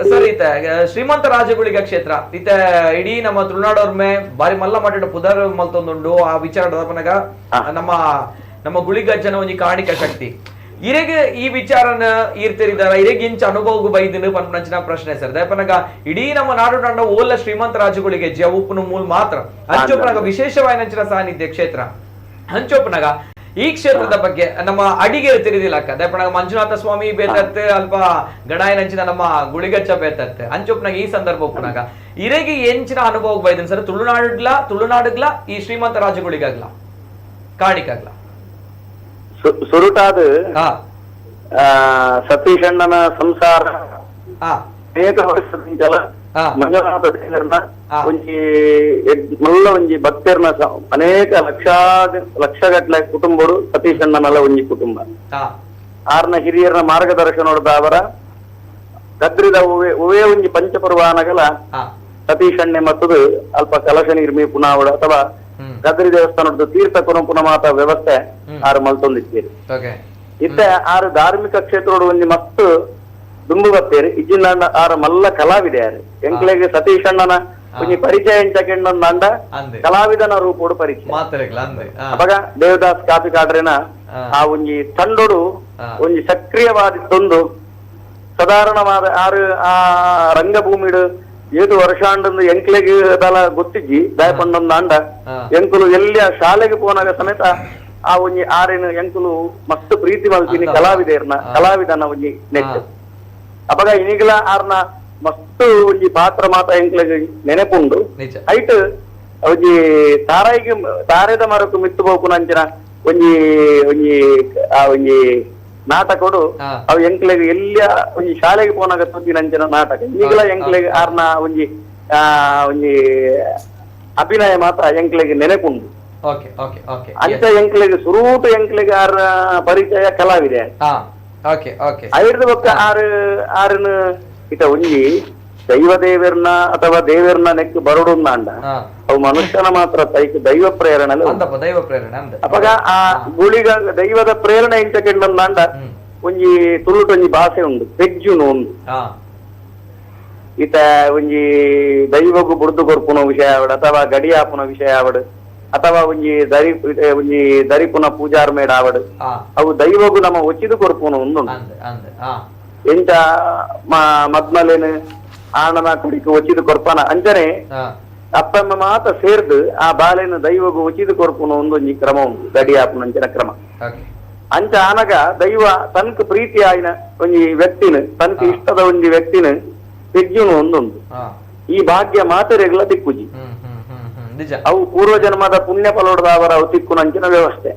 Speaker 1: ಸರ್ ಈತ ಶ್ರೀಮಂತ ರಾಜಗುಳಿಗ ಕ್ಷೇತ್ರ ಈತ ಇಡೀ ನಮ್ಮ ತುಳುನಾಡವ್ರಮೆ ಬಾರಿ ಮಲ್ಲ ಮಾಡಿದ ಪುದರ್ ಮಲ್ತೊಂದುಂಡು ಆ ವಿಚಾರದಪನಗ ನಮ್ಮ ಗುಳಿಗಜ್ಜನ ಒಂಜಿ ಕಾಣಿಕ ಶಕ್ತಿ ಇರೆಗೆ ಈ ವಿಚಾರನ ಈರ್ತಿರಿದಾರ ಇರೆಗೆ ಇಂಚ ಅನುಭವಗೂ ಬೈದಿನ ಪಂಪನಂಚಿನ ಪ್ರಶ್ನೆ ಸರ್ ದಯಪನಗ ಇಡೀ ನಮ್ಮ ನಾಡು ನಾಡ ಓಲ ಶ್ರೀಮಂತ ರಾಜಗುಳಿಗೆ ಜ ಉಪ್ಪುನ ಮೂಲ್ ಮಾತ್ರ ಹಂಚೋಪನಗ ವಿಶೇಷವಾಯಿನಂಚಿನ ಸಾನ್ನಿಧ್ಯ ಕ್ಷೇತ್ರ ಹಂಚೋಪನಗ ಈ ಕ್ಷೇತ್ರದ ಬಗ್ಗೆ ನಮ್ಮ ಅಡಿಗೆ ತಿರಿದಿಲ್ಲ ಅಕ್ಕ ದಯಪನಗ ಮಂಜುನಾಥ ಸ್ವಾಮಿ ಬೇತತ್ತೆ ಅಲ್ಪ ಗಣಾಯನಂಚಿನ ನಮ್ಮ ಗುಳಿಗಚ್ಚ ಬೇತತ್ತೆ ಹಂಚೋಪನಗ ಈ ಸಂದರ್ಭ ಒಪ್ಪನಾಗ ಇರೆಗೆ ಎಂಚಿನ ಅನುಭವ ಬೈದಿನ ಸರ್ ತುಳುನಾಡುಗ್ಲ ಈ ಶ್ರೀಮಂತ ರಾಜಗುಳಿಗಾಗ್ಲ ಕಾಣಿಕಾಗ್ಲ
Speaker 8: ಸುರುಟಾದ ಸತೀಶ್ ಅಣ್ಣನ ಸಂಸಾರ ಅನೇಕ ವರ್ಷದಿಂಚಲ ಮಂಜುನಾಥ ದೇವರನ್ನ ಒಂಜಿ ಮಲ್ಲ ಒಂಜಿ ಭಕ್ತರ್ನ ಅನೇಕ ಲಕ್ಷಗಟ್ಲೆ ಕುಟುಂಬರು ಸತೀಶ್ ಅಣ್ಣನಲ್ಲ ಒಂಜಿ ಕುಟುಂಬ ಆರ್ನ ಹಿರಿಯರನ ಮಾರ್ಗದರ್ಶನದ ಅವರ ಗದ್ರಿದ ಒವೇ ಒಂಜಿ ಪಂಚಪರ್ವಾನಗಳ ಸತೀಶ್ ಅಣ್ಣೆ ಮತ್ತದು ಅಲ್ಪ ಕಲಶ ನಿರ್ಮಿ ಪುನಾವಡ ಅಥವಾ ಗದ್ರಿ ದೇವಸ್ಥಾನದ ತೀರ್ಥ ಕೊನ ಮಾತ ವ್ಯವಸ್ಥೆ ಆರು ಮಲ್ತೊಂದಿತ್ತೀರಿ ಇತ್ತೆ ಆರು ಧಾರ್ಮಿಕ ಕ್ಷೇತ್ರ ಒಂಜಿ ಮಸ್ತ್ ದುಂಬು ಬತ್ತೇರಿ ಇಜ್ಜಿನ ಆರು ಮಲ್ಲ ಕಲಾವಿದೆ ಯಾರು ಎಂಕ್ಲೆಗೆ ಸತೀಶ್ ಅಣ್ಣನ ಒಂಜಿ ಪರಿಚಯ ಎಂಚಕೆಂಡ ಕಲಾವಿದನ ರೂಪೋಡು ಪರಿಚಯ ಅವಾಗ ದೇವದಾಸ್ ಕಾಪಿ ಕಾಡ್ರೆನ ಆ ಒಂಜಿ ತಂಡೋಡು ಒಂಜಿ ಸಕ್ರಿಯವಾದಿತ್ತೊಂದು ಸಾಧಾರಣವಾದ ಆರು ಆ ರಂಗಭೂಮಿಡು ಏದು ವರ್ಷ ಅಂಡಂದು ಎಂಕ್ಲೆಗೆ ದಲ ಗೊತ್ತಿಜ್ಜಿ ದಾಯಪಂಡೊಂದು ಅಂಡ ಎಂಕುಲು ಎಲ್ಲಿಯ ಶಾಲೆಗೆ ಪೋನಾಗ ಸಮೇತ ಆ ಒಂಜಿ ಆರೇನು ಎಂಕುಲು ಮಸ್ತ್ ಪ್ರೀತಿ ಮಲ್ತೀನಿ ಕಲಾವಿದನ ಒಂಜಿ ನೆಟ್ ಅಪಗ ಇನಿಗಲ ಆರ್ನ ಮಸ್ತ್ ಒಂಜಿ ಪಾತ್ರ ಮಾತ ಎಂಕ್ಲೆಗೆ ನೆನಪುಂಡು ಐಟ್ ಒಂಜಿ ತಾರೆದ ಮರಕು ಮಿತ್ತು ಬೋಕು ನಂಚಿನ ಒಂಜಿ ಒಂಜಿ ಆ ಒಂಜಿ ನಾಟಕಡು ಅವು ಎಂಕ್ಲೆಗ್ ಎಲ್ಲಿಯ ಒಂಜಿ ಶಾಲೆಗೆ ಪೋನಾಗ ತುದಿ ನಂಚಿನ ನಾಟಕ ಈಗಲ ಎಂಕ್ಲೆಗ್ ಆರ್ನ ಒಂಜಿ ಒಂಜಿ ಅಭಿನಯ ಮಾತ್ರ ಎಂಕ್ಲೆಗ್ ನೆನಪುಂಡು ಅಂಚ ಎಂಕ್ಲೆಗ್ ಸುರೂಟು ಎಂಕ್ಲೆಗ್ ಆರ್ ಪರಿಚಯ ಕಲಾವಿದೆ ಐದು ಬೊಕ್ಕ ಆರನ ಇತ ಒಂಜಿ ದೈವ ದೇವರ್ನ ಅಥವಾ ದೇವರ್ನ ನೆಕ್ ಬರಡುಂದ ಅಂಡ ಅವು ಮನುಷ್ಯನ ಮಾತ್ರ ತೈಕ್ ದೈವ ಪ್ರೇರಣೆ ಅಪಗ ಆ ಗುಳಿಗ ದೈವದ ಪ್ರೇರಣೆ ಇಂಚ ಕೆಂಡಂದ ಒಂಜಿ ತುಳುಟು ಒಂಜಿ ಭಾಷೆ ಉಂಡು ಪೆಜ್ಜುನು ಉಂಡು ಈತ ಒಂಜಿ ದೈವಗು ಬುಡ್ದು ಕೊರ್ಪುನ ವಿಷಯ ಆವಡ್ ಅಥವಾ ಗಡಿ ಆಪುನ ವಿಷಯ ಆವಡ್ ಅಥವಾ ಒಂಜಿ ದರಿಪುನ ಪೂಜಾರ್ ಮೇಡ ಆವಡ್ ಅವು ದೈವಗು ನಮ್ಮ ಒಚ್ಚಿದು ಕೊರ್ಪುನ ಉಂಡು ಎಂಚ ಮದ್ಮಲೇನು ಆಣನ ಕುಡಿಕು ಒಚ್ಚಿದು ಕೊರ್ಪನ ಅಂಚನೆ ಅಪ್ಪಮ್ಮ ಮಾತ ಸೇರ್ದು ಆ ಬಾಲೆನ ದೈವಗು ಒಚ್ಚಿದು ಕೊರ್ಪುನ ಒಂದೊಂಜಿ ಕ್ರಮ ಉಂಟು ಗಡಿ ಆಪುನ ಅಂಚನ ಕ್ರಮ ಅಂಚ ಆನಗ ದೈವ ತನಕ ಪ್ರೀತಿ ಆಯ್ನ ಒಂಜಿ ವ್ಯಕ್ತಿನ ತನಕ ಇಷ್ಟದ ಒಂಜಿ ವ್ಯಕ್ತಿನ ತೆಗ್ಯುನು ಒಂದೊಂದು ಈ ಭಾಗ್ಯ ಮಾತರೆಗ್ಲ ದಿಕ್ಕುಜಿ ಅವು ಪೂರ್ವ ಜನ್ಮದ ಪುಣ್ಯ ಫಲೋಡದ ಅವರ ಅವು ತಿಕ್ಕುನಂಚಿನ ವ್ಯವಸ್ಥೆ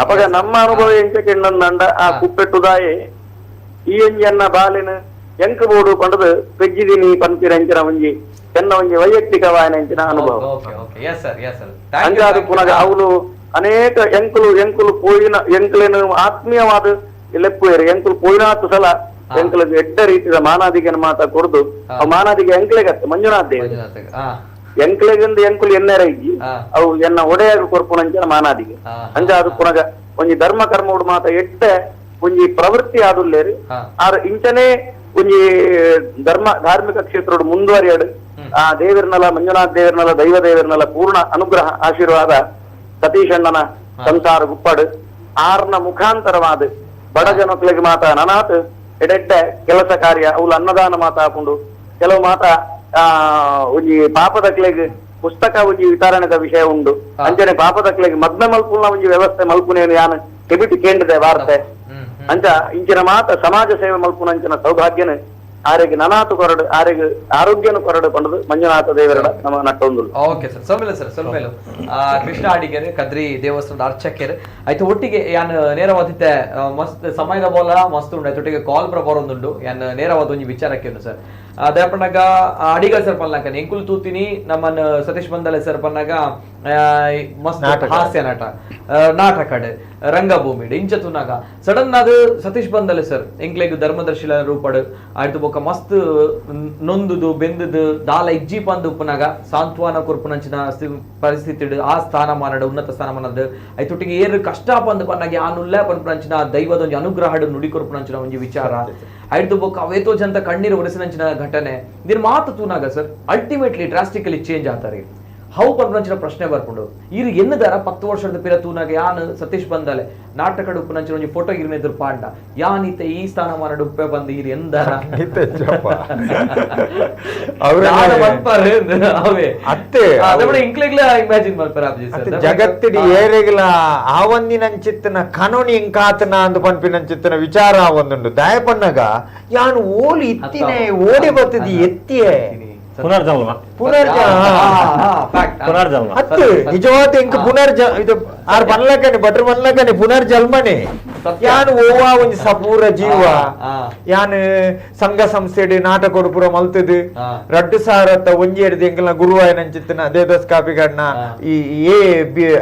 Speaker 8: ಅಪಗ ನಮ್ಮ ಅನುಭವ ಎಂಚ ಕೆಂಡಂದ ಆ ಕುಪ್ಪೆಟ್ಟುದಾಯೆ ಈ ಒಂಜಿ ಬಾಲಿನ ಎಂಕ ಬೋಡು ಪಂಡದು ಪೆಜ್ಜಿದಿನಿ ಪಂಪಿರಂಚಿನ ಒಂಜಿ ಚೆನ್ನ ಒಂಜಿ ವೈಯಕ್ತಿಕವಾಯನಂಚಿನ ಅನುಭವ ಅಂಚಾದ ಪುನಃ ಅವನು ಅನೇಕ ಎಂಕುಲು ಪೋಯಿನ ಎಂಕಲೇನು ಆತ್ಮೀಯವಾದ ಲೆಪ್ಪುಯರು ಎಂಕುಲು ಪೋಯಿನಾತು ಸಲ ಎಂಕಲಿಗೆ ಎಡ್ಡ ರೀತಿಯ ಮಾನಾದಿಗೆನ ಮಾತ ಕೊಡ್ದು ಆ ಮಾನಾದಿಗೆ ಎಂಕ್ಲೆಗತ್ತೆ ಮಂಜುನಾಥ್ ದೇವಿ ಎಂಕ್ಲೆಗಿಂದ ಎಂಕುಲು ಎನ್ನೆರ ಇಜ್ಜಿ ಅವು ಎನ್ನ ಒಡೆಯಾಗ ಕೊರ್ಪುನಂಚಿನ ಮಾನಾದಿಗೆ ಅಂಚಾದ ಪುನಃ ಒಂಜಿ ಧರ್ಮ ಕರ್ಮೋಡು ಮಾತ ಎಡ್ಡ ಒಂಜಿ ಪ್ರವೃತ್ತಿ ಆದುಲ್ಲೇರು ಆರ್ ಇಂಚನೆ ಒಂಜಿ ಧಾರ್ಮಿಕ ಕ್ಷೇತ್ರೋಡು ಮುಂದುವರಿಯಡು ಆ ದೇವರನಲ್ಲ ಮಂಜುನಾಥ್ ದೇವರನಲ್ಲ ದೈವ ದೇವರನಲ್ಲ ಪೂರ್ಣ ಅನುಗ್ರಹ ಆಶೀರ್ವಾದ ಸತೀಶಣ್ಣನ ಸಂಸಾರ ಗುಪ್ಪಡು ಆರ್ನ ಮುಖಾಂತರವಾದ ಬಡ ಜನಗಳಿಗೆ ಮಾತ ನನಾತ್ ಎಡೆಡ್ಡ ಕೆಲಸ ಕಾರ್ಯ ಅವ್ಲು ಅನ್ನದಾನ ಮಾತ ಹಾಕೊಂಡು ಕೆಲವು ಮಾತ ಒಂಜಿ ಪಾಪದಕ್ಲೆಗ್ ಪುಸ್ತಕ ಒಂಜಿ ವಿತರಣೆದ ವಿಷಯ ಉಂಡು ಅಂಚನೆ ಪಾಪದಕ್ಲೆಗ್ ಮದ್ಮೆ ಮಲ್ಪುನ ಒಂಜಿ ವ್ಯವಸ್ಥೆ ಮಲ್ಪುನೇನು ಯಾನ್ ಕೆಬಿಟಿ ಕೇಂದ್ರದೆ ವಾರ್ತೆ ಅಂಚ ಇಂಚಿನ ಮಾತ ಸಮಾಜ ಸೇವೆ ಮಲ್ಪುನಂಚಿನ ಸೌಭಾಗ್ಯನ ಆರೆಗೆ ನನಾತು ಕೊರಡು ಆರೆಗೆ ಆರೋಗ್ಯನು ಕೊರಡು ಕೊಂಡದು ಮಂಜುನಾಥ ದೇವರ ನಮ್ಮ ನಟ್ಟೊಂದು
Speaker 1: ಓಕೆ ಸರ್ ಸೊಲ್ಮೇಲು ಕೃಷ್ಣ ಅಡಿಗೆರೆ ಕದ್ರಿ ದೇವಸ್ಥಾನದ ಅರ್ಚಕರು ಆಯ್ತು ಒಟ್ಟಿಗೆ ಯಾನ್ ನೇರವಾದಿತ್ತೆ ಮಸ್ತ್ ಸಮಯದ ಬೋಲ ಮಸ್ತ್ ಉಂಡು ಆಯ್ತು ಒಟ್ಟಿಗೆ ಕಾಲ್ ಬರೋದುಂಡು ಯಾನ್ ನೇರವಾದ ಒಂಜಿ ವಿಚಾರಕ್ಕೆ ಸರ್ ಅದೇಪಣ್ಣಗ ಅಡಿಗ ಸರ್ ಪಲ್ನಾಕ ಎಂಕುಲ್ ತೂತಿನಿ ನಮ್ಮನ್ನ ಸತೀಶ್ ಬಂದಲೆ ಸರ್ ಪನ್ನಾಗ ಮಸ್ತ್ ಹಾಸ್ಯ ನಟ ನಾಟಕಡ್ ರಂಗಭೂಮಿ ಇಂಚ ತುನಾಗ ಸಡನ್ ಅದು ಸತೀಶ್ ಬಂದಲೆ ಸರ್ ಎಂಕ್ಲೆಗ್ ಧರ್ಮದರ್ಶಿಲ ರೂಪಡ್ ಆಯ್ತು ಬೊಕ್ಕ ಮಸ್ತ್ ನೊಂದುದು ಬೆಂದುದು ದಾಲ ಇಜ್ಜಿ ಪಂದು ಉಪ್ಪನಾಗ ಸಾಂತ್ವನ ಕೊರ್ಪುನಂಚಿನ ಪರಿಸ್ಥಿತಿ ಆ ಸ್ಥಾನಮಾನಡ್ ಉನ್ನತ ಸ್ಥಾನಮಾನದ ಆಯ್ತೊಟ್ಟಿಗೆ ಏರು ಕಷ್ಟ ಪಂದು ಪನ್ನಾಗ ಯಾನುಲ್ಲ ಪನ್ಪುನಂಚಿನ ದೈವದ ಒಂಜಿ ಅನುಗ್ರಹಡ್ ನುಡಿ ಕೊರ್ಪುನಂಚಿನ ಒಂಜಿ ವಿಚಾರ ಆಯ್ತು ಬೊಕ್ಕ ಅವೇತೋ ಜಂತ ಕಣ್ಣೀರು ಒರೆಸಿನಂಚಿನ ಘಟನೆ ಇದ್ರ ಮಾತು ತೂನಾಗ ಸರ್ ಅಲ್ಟಿಮೇಟ್ಲಿ ಡ್ರಾಸ್ಟಿಕಲಿ ಚೇಂಜ್ ಆತಾರೆ ಹೌ ಪನ್ಪುನಂಚಿನ ಪ್ರಶ್ನೆ ಬರ್ಕೊಂಡು ಇರು ಎನ್ನದಾರ 10 ವರ್ಷದ ಪಿರ ತೂನಾಗ ಯಾನ್ ಸತೀಶ್ ಬಂದಲೆ ನಾಟಕ ಉಪ್ಪುನಂಚಿನ ಒಂಜಿ ಫೋಟೋ ಗಿರ್ನೆದ್ರು ಪಾಂಡ ಯಾನಿತ ಈ ಸ್ಥಾನಮಾನ ಉಪ್ಪೆ ಬಂದು ಇರು ಎಂದಾರ ಇಮ್ಯಾಜಿನ್ ಮಾಡ್ತಾರೆ
Speaker 3: ಜಗತ್ತಿಡಿ ಏರೆಗ್ಲ ಆ ಒಂದಿನಂಚಿತ್ತನ ಕನೋನಿ ಇಂಕಾತನ ಅಂದು ಪನ್ಪಿನಂಚಿತ್ತನ ವಿಚಾರ ಒಂದುಂಡು ದಯಪನ್ನಗ ಯಾನು ಓಲಿ ಇತ್ತಿನೇ ಓಡಿ ಬರ್ತದಿ ಎತ್ತಿಯೇ
Speaker 4: ಪುನರ್ಜನ್ಮ
Speaker 3: ಅತ್ತು ನಿಜವಾದ ಇಂಕ ಇದು ಆರ್ ಬನ್ಲಕನೆ ಬಟ್ರ್ ಬನ್ಲಕನೆ ಪುನರ್ಜನ್ಮನೆ ಯಾನ್ ಓವಾ ಒಂಜಿ ಸಪೂರ ಜೀವ ಯಾನ್ ಸಂಘ ಸಂಸ್ಥೆಡ್ ನಾಟಕ ಪೂರ ಮಲ್ತದು 2000 ಒಂಜಿ ಎಡ್ದು ಎಂಕಲ್ನ ಗುರುವಾಯನಂಚಿತ್ತನ ದೇವದಾಸ್ ಕಾಪಿಗಡ್ನ ಈ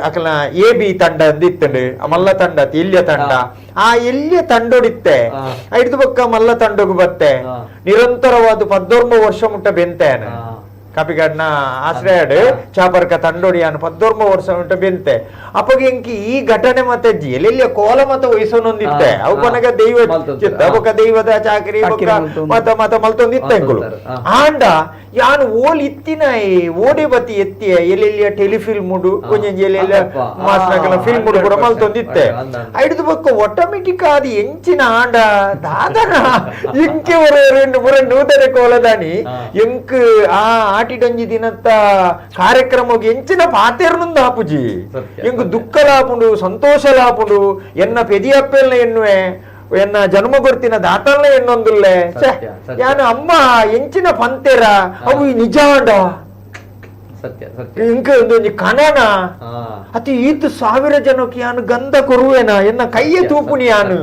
Speaker 3: ಅಕಲ್ನ ಎ-ಬಿ ತಂಡ ಅಂದಿತ್ತಂಡು ಮಲ್ಲ ತಂಡ ಎಲ್ಯ ತಂಡ ಆ ಎಲ್ಯ ತಂಡೊಡಿತ್ತೆ ಐದು ಬೊಕ್ಕ ಮಲ್ಲ ತಂಡೋಗು ಬತ್ತೆ ನಿರಂತರವಾದ 14 ವರ್ಷ ಮುಟ್ಟ ಬೆಂತೇನ ಕಾಪಿಗಾಡ್ನ ಆಶ್ರಯಡ್ ಚಾಪರ್ಕ ತಂಡೋಡಿಯಾನು 14 ವರ್ಷ ಮುಟ್ಟ ಬೆಂತೆ ಅಪ್ಪಗೆ ಎಂಕಿ ಈ ಘಟನೆ ಮತ್ತೆ ಎಲ್ಲೆಲ್ಲ ಕೋಲ ಮತ ವಹಿಸೋನೊಂದಿತ್ತೆ ಅವು ಕೊನೆಗೆ ದೈವ ಚಿತ್ತ ಬೊಕ್ಕ ದೈವದ ಚಾಕರಿ ಮತ ಮಲ್ತೊಂದಿತ್ತೆ ಎಂಕುಲು ಆಂಡ ಯಾನು ಓಲ್ ಇತ್ತಿನ ಓಡಿ ಬತ್ತಿ ಎತ್ತಿ ಎಲ್ಲೆಲ್ಲಿಯ ಟೆಲಿಫಿಲ್ಮ್ ಉಡು ಕೊಂಚ ಎಲ್ಲೆಲ್ಲ ಮಾಸ್ನಕಲ ಫಿಲ್ಮ್ ಉಡು ಕೂಡ ಮಲ್ತೊಂದಿತ್ತೆ ಐದು ಬಕ್ಕ ಆಟೋಮೆಟಿಕ್ ಆದಿ ಎಂಚಿನ ಆಂಡ ದಾದನ ಎಂಕೆ రెండు ನೂತನ ಕೋಲದಾನಿ ಎಂಕ್ ಆ ಆಟಿಡಂಜಿ ದಿನತ್ತ ಕಾರ್ಯಕ್ರಮ ಎಂಚಿನ ಪಾತೆರ್ನುಂದ ಆಪುಜಿ ಎಂಕ್ ದುಃಖ ಲಾಪುಂಡು ಸಂತೋಷ ಲಾಪುಂಡು ಎನ್ನ ಪೆದಿಯಪ್ಪೆಲ್ಲ ಎನ್ನುವೆ ಎನ್ನ ಜನ್ಮ ಗುರ್ತಿನ ದಾತಲ್ಲ ಎನ್ನೊಂದುಲ್ಲೆ ಯಾನು ಅಮ್ಮ ಎಂಚಿನ ಪಂತೆರ ಅವು ನಿಜಾಂಡ ಇಂಕ ಒಂದು ಕಣನ ಅತಿ ಈತ್ 1000 ಜನಕ್ಕೆ ಯಾನು ಗಂಧ ಕೊರುವೆನ ಎನ್ನ ಕೈಯೇ ತೂಪುನಿ ಯಾನು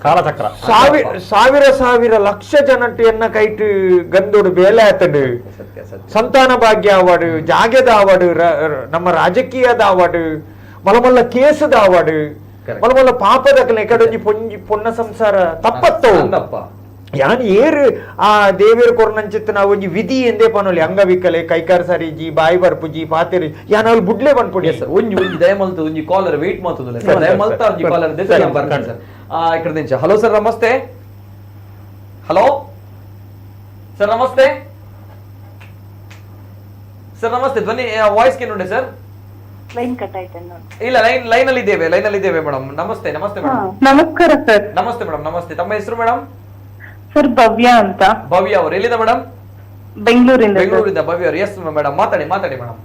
Speaker 4: ಕಾಲಚಕ್ರ
Speaker 3: ಸಾವಿರ ಲಕ್ಷ ಜನಟ್ಟು ಎನ್ನ ಕೈಟ್ ಗಂಧೋಡು ಬೇಲೆ ಆತಡು ಸಂತಾನ ಭಾಗ್ಯ ಅವಾರ್ಡ್ ಜಾಗ್ಯದ ಅವಾರ್ಡ್ ನಮ್ಮ ರಾಜಕೀಯದ ಅವಾರ್ಡ್ ಮಲಮಲ್ಲ ಕೇಸದ ಅವಾರ್ಡ್ ಮಲಮಲ್ಲ ಪಾಪದಕಲೆ ಕಡೊಂಜಿ ಪೊನ್ನ ಸಂಸಾರ ತಪ್ಪತ್ತೋ ಯಾನ್ ಏರು ಆ ದೇವೇರು ಕೊರ್ನಂಚಿತ್ತ ನಾವು ಒಂಜಿ ವಿಧಿ ಎಂದೇ ಪನೋಲಿ ಅಂಗವಿಕಲೆ ಕೈಕಾರ್ ಸರಿಜಿ ಬಾಯಿ ಬರ್ಪುಜಿ ಪಾತೆರಿ ಯಾನ್ ಅವ್ರು ಬುಡ್ಲೆ ಬಂದ್ಪುಡಿ
Speaker 1: ಸರ್ ಒಂಜಿ ದಯಮಲ್ತು ಒಂಜಿ ಕಾಲರ್ ವೇಟ್ ಮಾಡ್ತದಲ್ಲ ಸರ್ ದಯಮಲ್ತ ಒಂಜಿ ಕಾಲರ್ ಬರ್ತಾನೆ ಸರ್ ఇక్కడ నుంచి హలో సార్ నమస్తే హలో సార్ నమస్తే ಸರ್ ನಮಸ್ತೆ ಧ್ವನಿ ವಾಯ್ಸ್ ಕೇನುಂಡೆ ಸರ್
Speaker 9: ಲೈನ್ ಕಟ್ ಆಯ್ತು
Speaker 1: ಇಲ್ಲ ಲೈನ್ ಅಲ್ಲಿ ಇದ್ದೇವೆ ಮೇಡಮ್ ನಮಸ್ತೆ ಮೇಡಮ್
Speaker 9: ನಮಸ್ಕಾರ ಸರ್
Speaker 1: ನಮಸ್ತೆ ಮೇಡಮ್ ನಮಸ್ತೆ ತಮ್ಮ ಹೆಸರು ಮೇಡಮ್
Speaker 9: ಸರ್ ಭವ್ಯ ಅಂತ
Speaker 1: ಭವ್ಯ ಅವರು ಎಲ್ಲಿಂದ ಮೇಡಮ್
Speaker 9: ಬೆಂಗಳೂರಿಂದ
Speaker 1: ಭವ್ಯ ಅವರು ಎಸ್ ಮೇಡಮ್ ಮಾತಾಡಿ ಮೇಡಮ್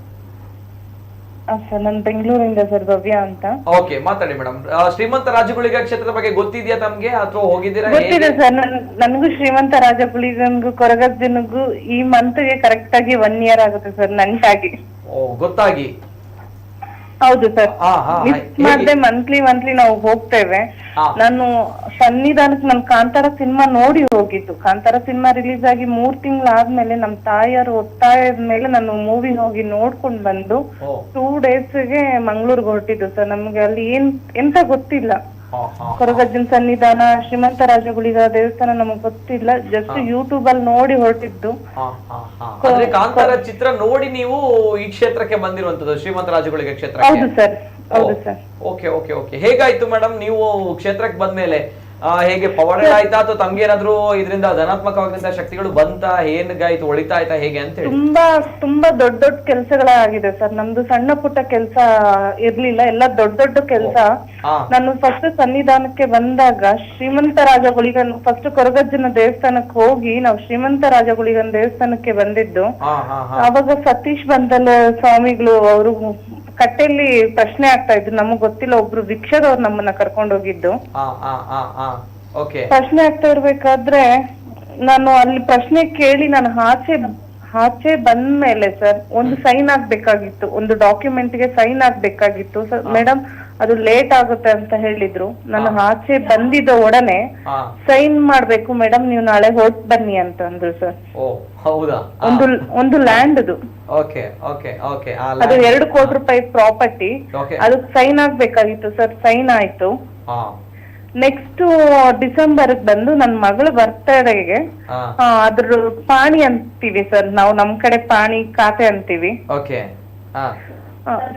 Speaker 9: ಸರ್ ನಾನು ಬೆಂಗಳೂರಿಂದ ಸರ್ ಭವ್ಯ ಅಂತ
Speaker 1: ಓಕೆ ಮಾತಾಡಿ ಮೇಡಮ್ ಶ್ರೀಮಂತ ರಾಜಗುಳಿಗ ಕ್ಷೇತ್ರದ ಬಗ್ಗೆ ಗೊತ್ತಿದೆಯಾ ತಮ್ಗೆ ಅಥವಾ ಹೋಗಿದ್ದೀರಾ
Speaker 9: ಗೊತ್ತಿದೆ ಸರ್ ನನಗೂ ಶ್ರೀಮಂತ ರಾಜಗುಳಿಗನ್ಗೂ ಕೊರಗಜ್ಜನಿಗೂ ಈ ಮಂತ್ ಗೆ ಕರೆಕ್ಟ್ ಆಗಿ 1 ಇಯರ್ ಆಗುತ್ತೆ ಸರ್ ನಂಟಾಗಿ
Speaker 1: ಗೊತ್ತಾಗಿ
Speaker 9: ಹೌದು ಸರ್ ಮತ್ತೆ ಮಂತ್ಲಿ ನಾವು ಹೋಗ್ತೇವೆ ನಾನು ಸನ್ನಿಧಾನಕ್ಕೆ ನಮ್ ಕಾಂತಾರ ಸಿನಿಮಾ ನೋಡಿ ಹೋಗಿದ್ದು ಕಾಂತಾರ ಸಿನಿಮಾ ರಿಲೀಸ್ ಆಗಿ 3 ತಿಂಗಳಾದ್ಮೇಲೆ ನಮ್ ತಾಯಿಯರು ಒತ್ತಾಯದ ಮೇಲೆ ನಾನು ಮೂವಿ ಹೋಗಿ ನೋಡ್ಕೊಂಡ್ ಬಂದು 2 ಡೇಸ್ಗೆ ಮಂಗ್ಳೂರ್ಗೆ ಹೊರಟಿದ್ದು ಸರ್ ನಮ್ಗೆ ಅಲ್ಲಿ ಎಂತ ಗೊತ್ತಿಲ್ಲ ಕೊರಗಜ್ಜನ ಸನ್ನಿಧಾನ ಶ್ರೀಮಂತ ರಾಜಗುಳಿಗ ದೇವಸ್ಥಾನ ನಮಗ್ ಗೊತ್ತಿಲ್ಲ ಜಸ್ಟ್ ಯೂಟ್ಯೂಬ್ ಅಲ್ಲಿ ನೋಡಿ ಹೊರಟಿದ್ದು
Speaker 1: ಕಾಂತಾರ ಚಿತ್ರ ನೋಡಿ ನೀವು ಈ ಕ್ಷೇತ್ರಕ್ಕೆ ಬಂದಿರುವಂತದ್ದು ಶ್ರೀಮಂತ ರಾಜಗುಳಿಗ ಕ್ಷೇತ್ರ
Speaker 9: ಹೌದು ಸರ್ ಹೌದು ಸರ್
Speaker 1: ಓಕೆ ಹೇಗಾಯ್ತು ಮೇಡಮ್ ನೀವು ಕ್ಷೇತ್ರಕ್ಕೆ ಬಂದ್ಮೇಲೆ ಹೇಗೆ ಪವಾಡ ಆಯ್ತಾ ಅಥವಾ ತಮ್ಗೆ ಏನಾದ್ರು ಇದರಿಂದ ಧನಾತ್ಮಕವಾದಂತಹ ಶಕ್ತಿಗಳು ಬಂತ ಏನ್ಗಾಯ್ತು ಒಳಿತಾ ಆಯ್ತಾ ಹೇಗೆ ಅಂತ ಹೇಳಿ
Speaker 9: ತುಂಬಾ ದೊಡ್ಡ ಕೆಲಸಗಳಾಗಿದೆ ಸರ್ ನಮ್ದು ಸಣ್ಣ ಪುಟ್ಟ ಕೆಲಸ ಇರ್ಲಿಲ್ಲ ಎಲ್ಲ ದೊಡ್ಡ ಕೆಲಸ ನಾನು ಫಸ್ಟ್ ಸನ್ನಿಧಾನಕ್ಕೆ ಬಂದಾಗ ಶ್ರೀಮಂತ ರಾಜಗುಳಿಗನ್ ಫಸ್ಟ್ ಕೊರಗಜ್ಜನ ದೇವಸ್ಥಾನಕ್ಕೆ ಹೋಗಿ ನಾವು ಶ್ರೀಮಂತ ರಾಜಗುಳಿಗನ್ ದೇವಸ್ಥಾನಕ್ಕೆ ಬಂದಿದ್ದು ಅವಾಗ ಸತೀಶ್ ಬಂದಲ್ ಸ್ವಾಮಿಗಳು ಅವರು ಕಟ್ಟೆಯಲ್ಲಿ ಪ್ರಶ್ನೆ ಆಗ್ತಾ ಇದ್ರು ನಮಗ್ ಗೊತ್ತಿಲ್ಲ ಒಬ್ರು ಭಿಕ್ಷದವ್ರು ನಮ್ಮನ್ನ ಕರ್ಕೊಂಡು ಹೋಗಿದ್ದು ಪ್ರಶ್ನೆ ಆಗ್ತಾ ಇರ್ಬೇಕಾದ್ರೆ ನಾನು ಅಲ್ಲಿ ಪ್ರಶ್ನೆ ಕೇಳಿ ನಾನು ಆಚೆ ಬಂದ್ಮೇಲೆ ಸರ್ ಒಂದು ಸೈನ್ ಆಗ್ಬೇಕಾಗಿತ್ತು ಒಂದು ಡಾಕ್ಯುಮೆಂಟ್ ಗೆ ಸೈನ್ ಆಗ್ಬೇಕಾಗಿತ್ತು ಮೇಡಮ್ ಅದು ಲೇಟ್ ಆಗುತ್ತೆ ಅಂತ ಹೇಳಿದ್ರು ನಾನು ಆಚೆ ಬಂದಿದ್ದ ಒಡನೆ ಸೈನ್ ಮಾಡ್ಬೇಕು ಮೇಡಮ್ ನೀವು ನಾಳೆ ಹೊರಟ್ ಬನ್ನಿ ಅಂತ ಅಂದ್ರು ಸರ್ ಒಂದು ಲ್ಯಾಂಡ್ ಅದು ಅದು 2 ಕೋಟಿ ರೂಪಾಯಿ ಪ್ರಾಪರ್ಟಿ ಅದಕ್ಕೆ ಸೈನ್ ಆಗ್ಬೇಕಾಗಿತ್ತು ಸರ್ ಸೈನ್ ಆಯ್ತು ನೆಕ್ಸ್ಟ್ ಡಿಸೆಂಬರ್ ಬಂದು ನನ್ ಮಗಳ ಬರ್ತಡೆಗೆ ಅದ್ರ ಪಾಣಿ ಅಂತೀವಿ ಸರ್ ನಾವು ನಮ್ ಕಡೆ ಪಾಣಿ ಖಾತೆ ಅಂತೀವಿ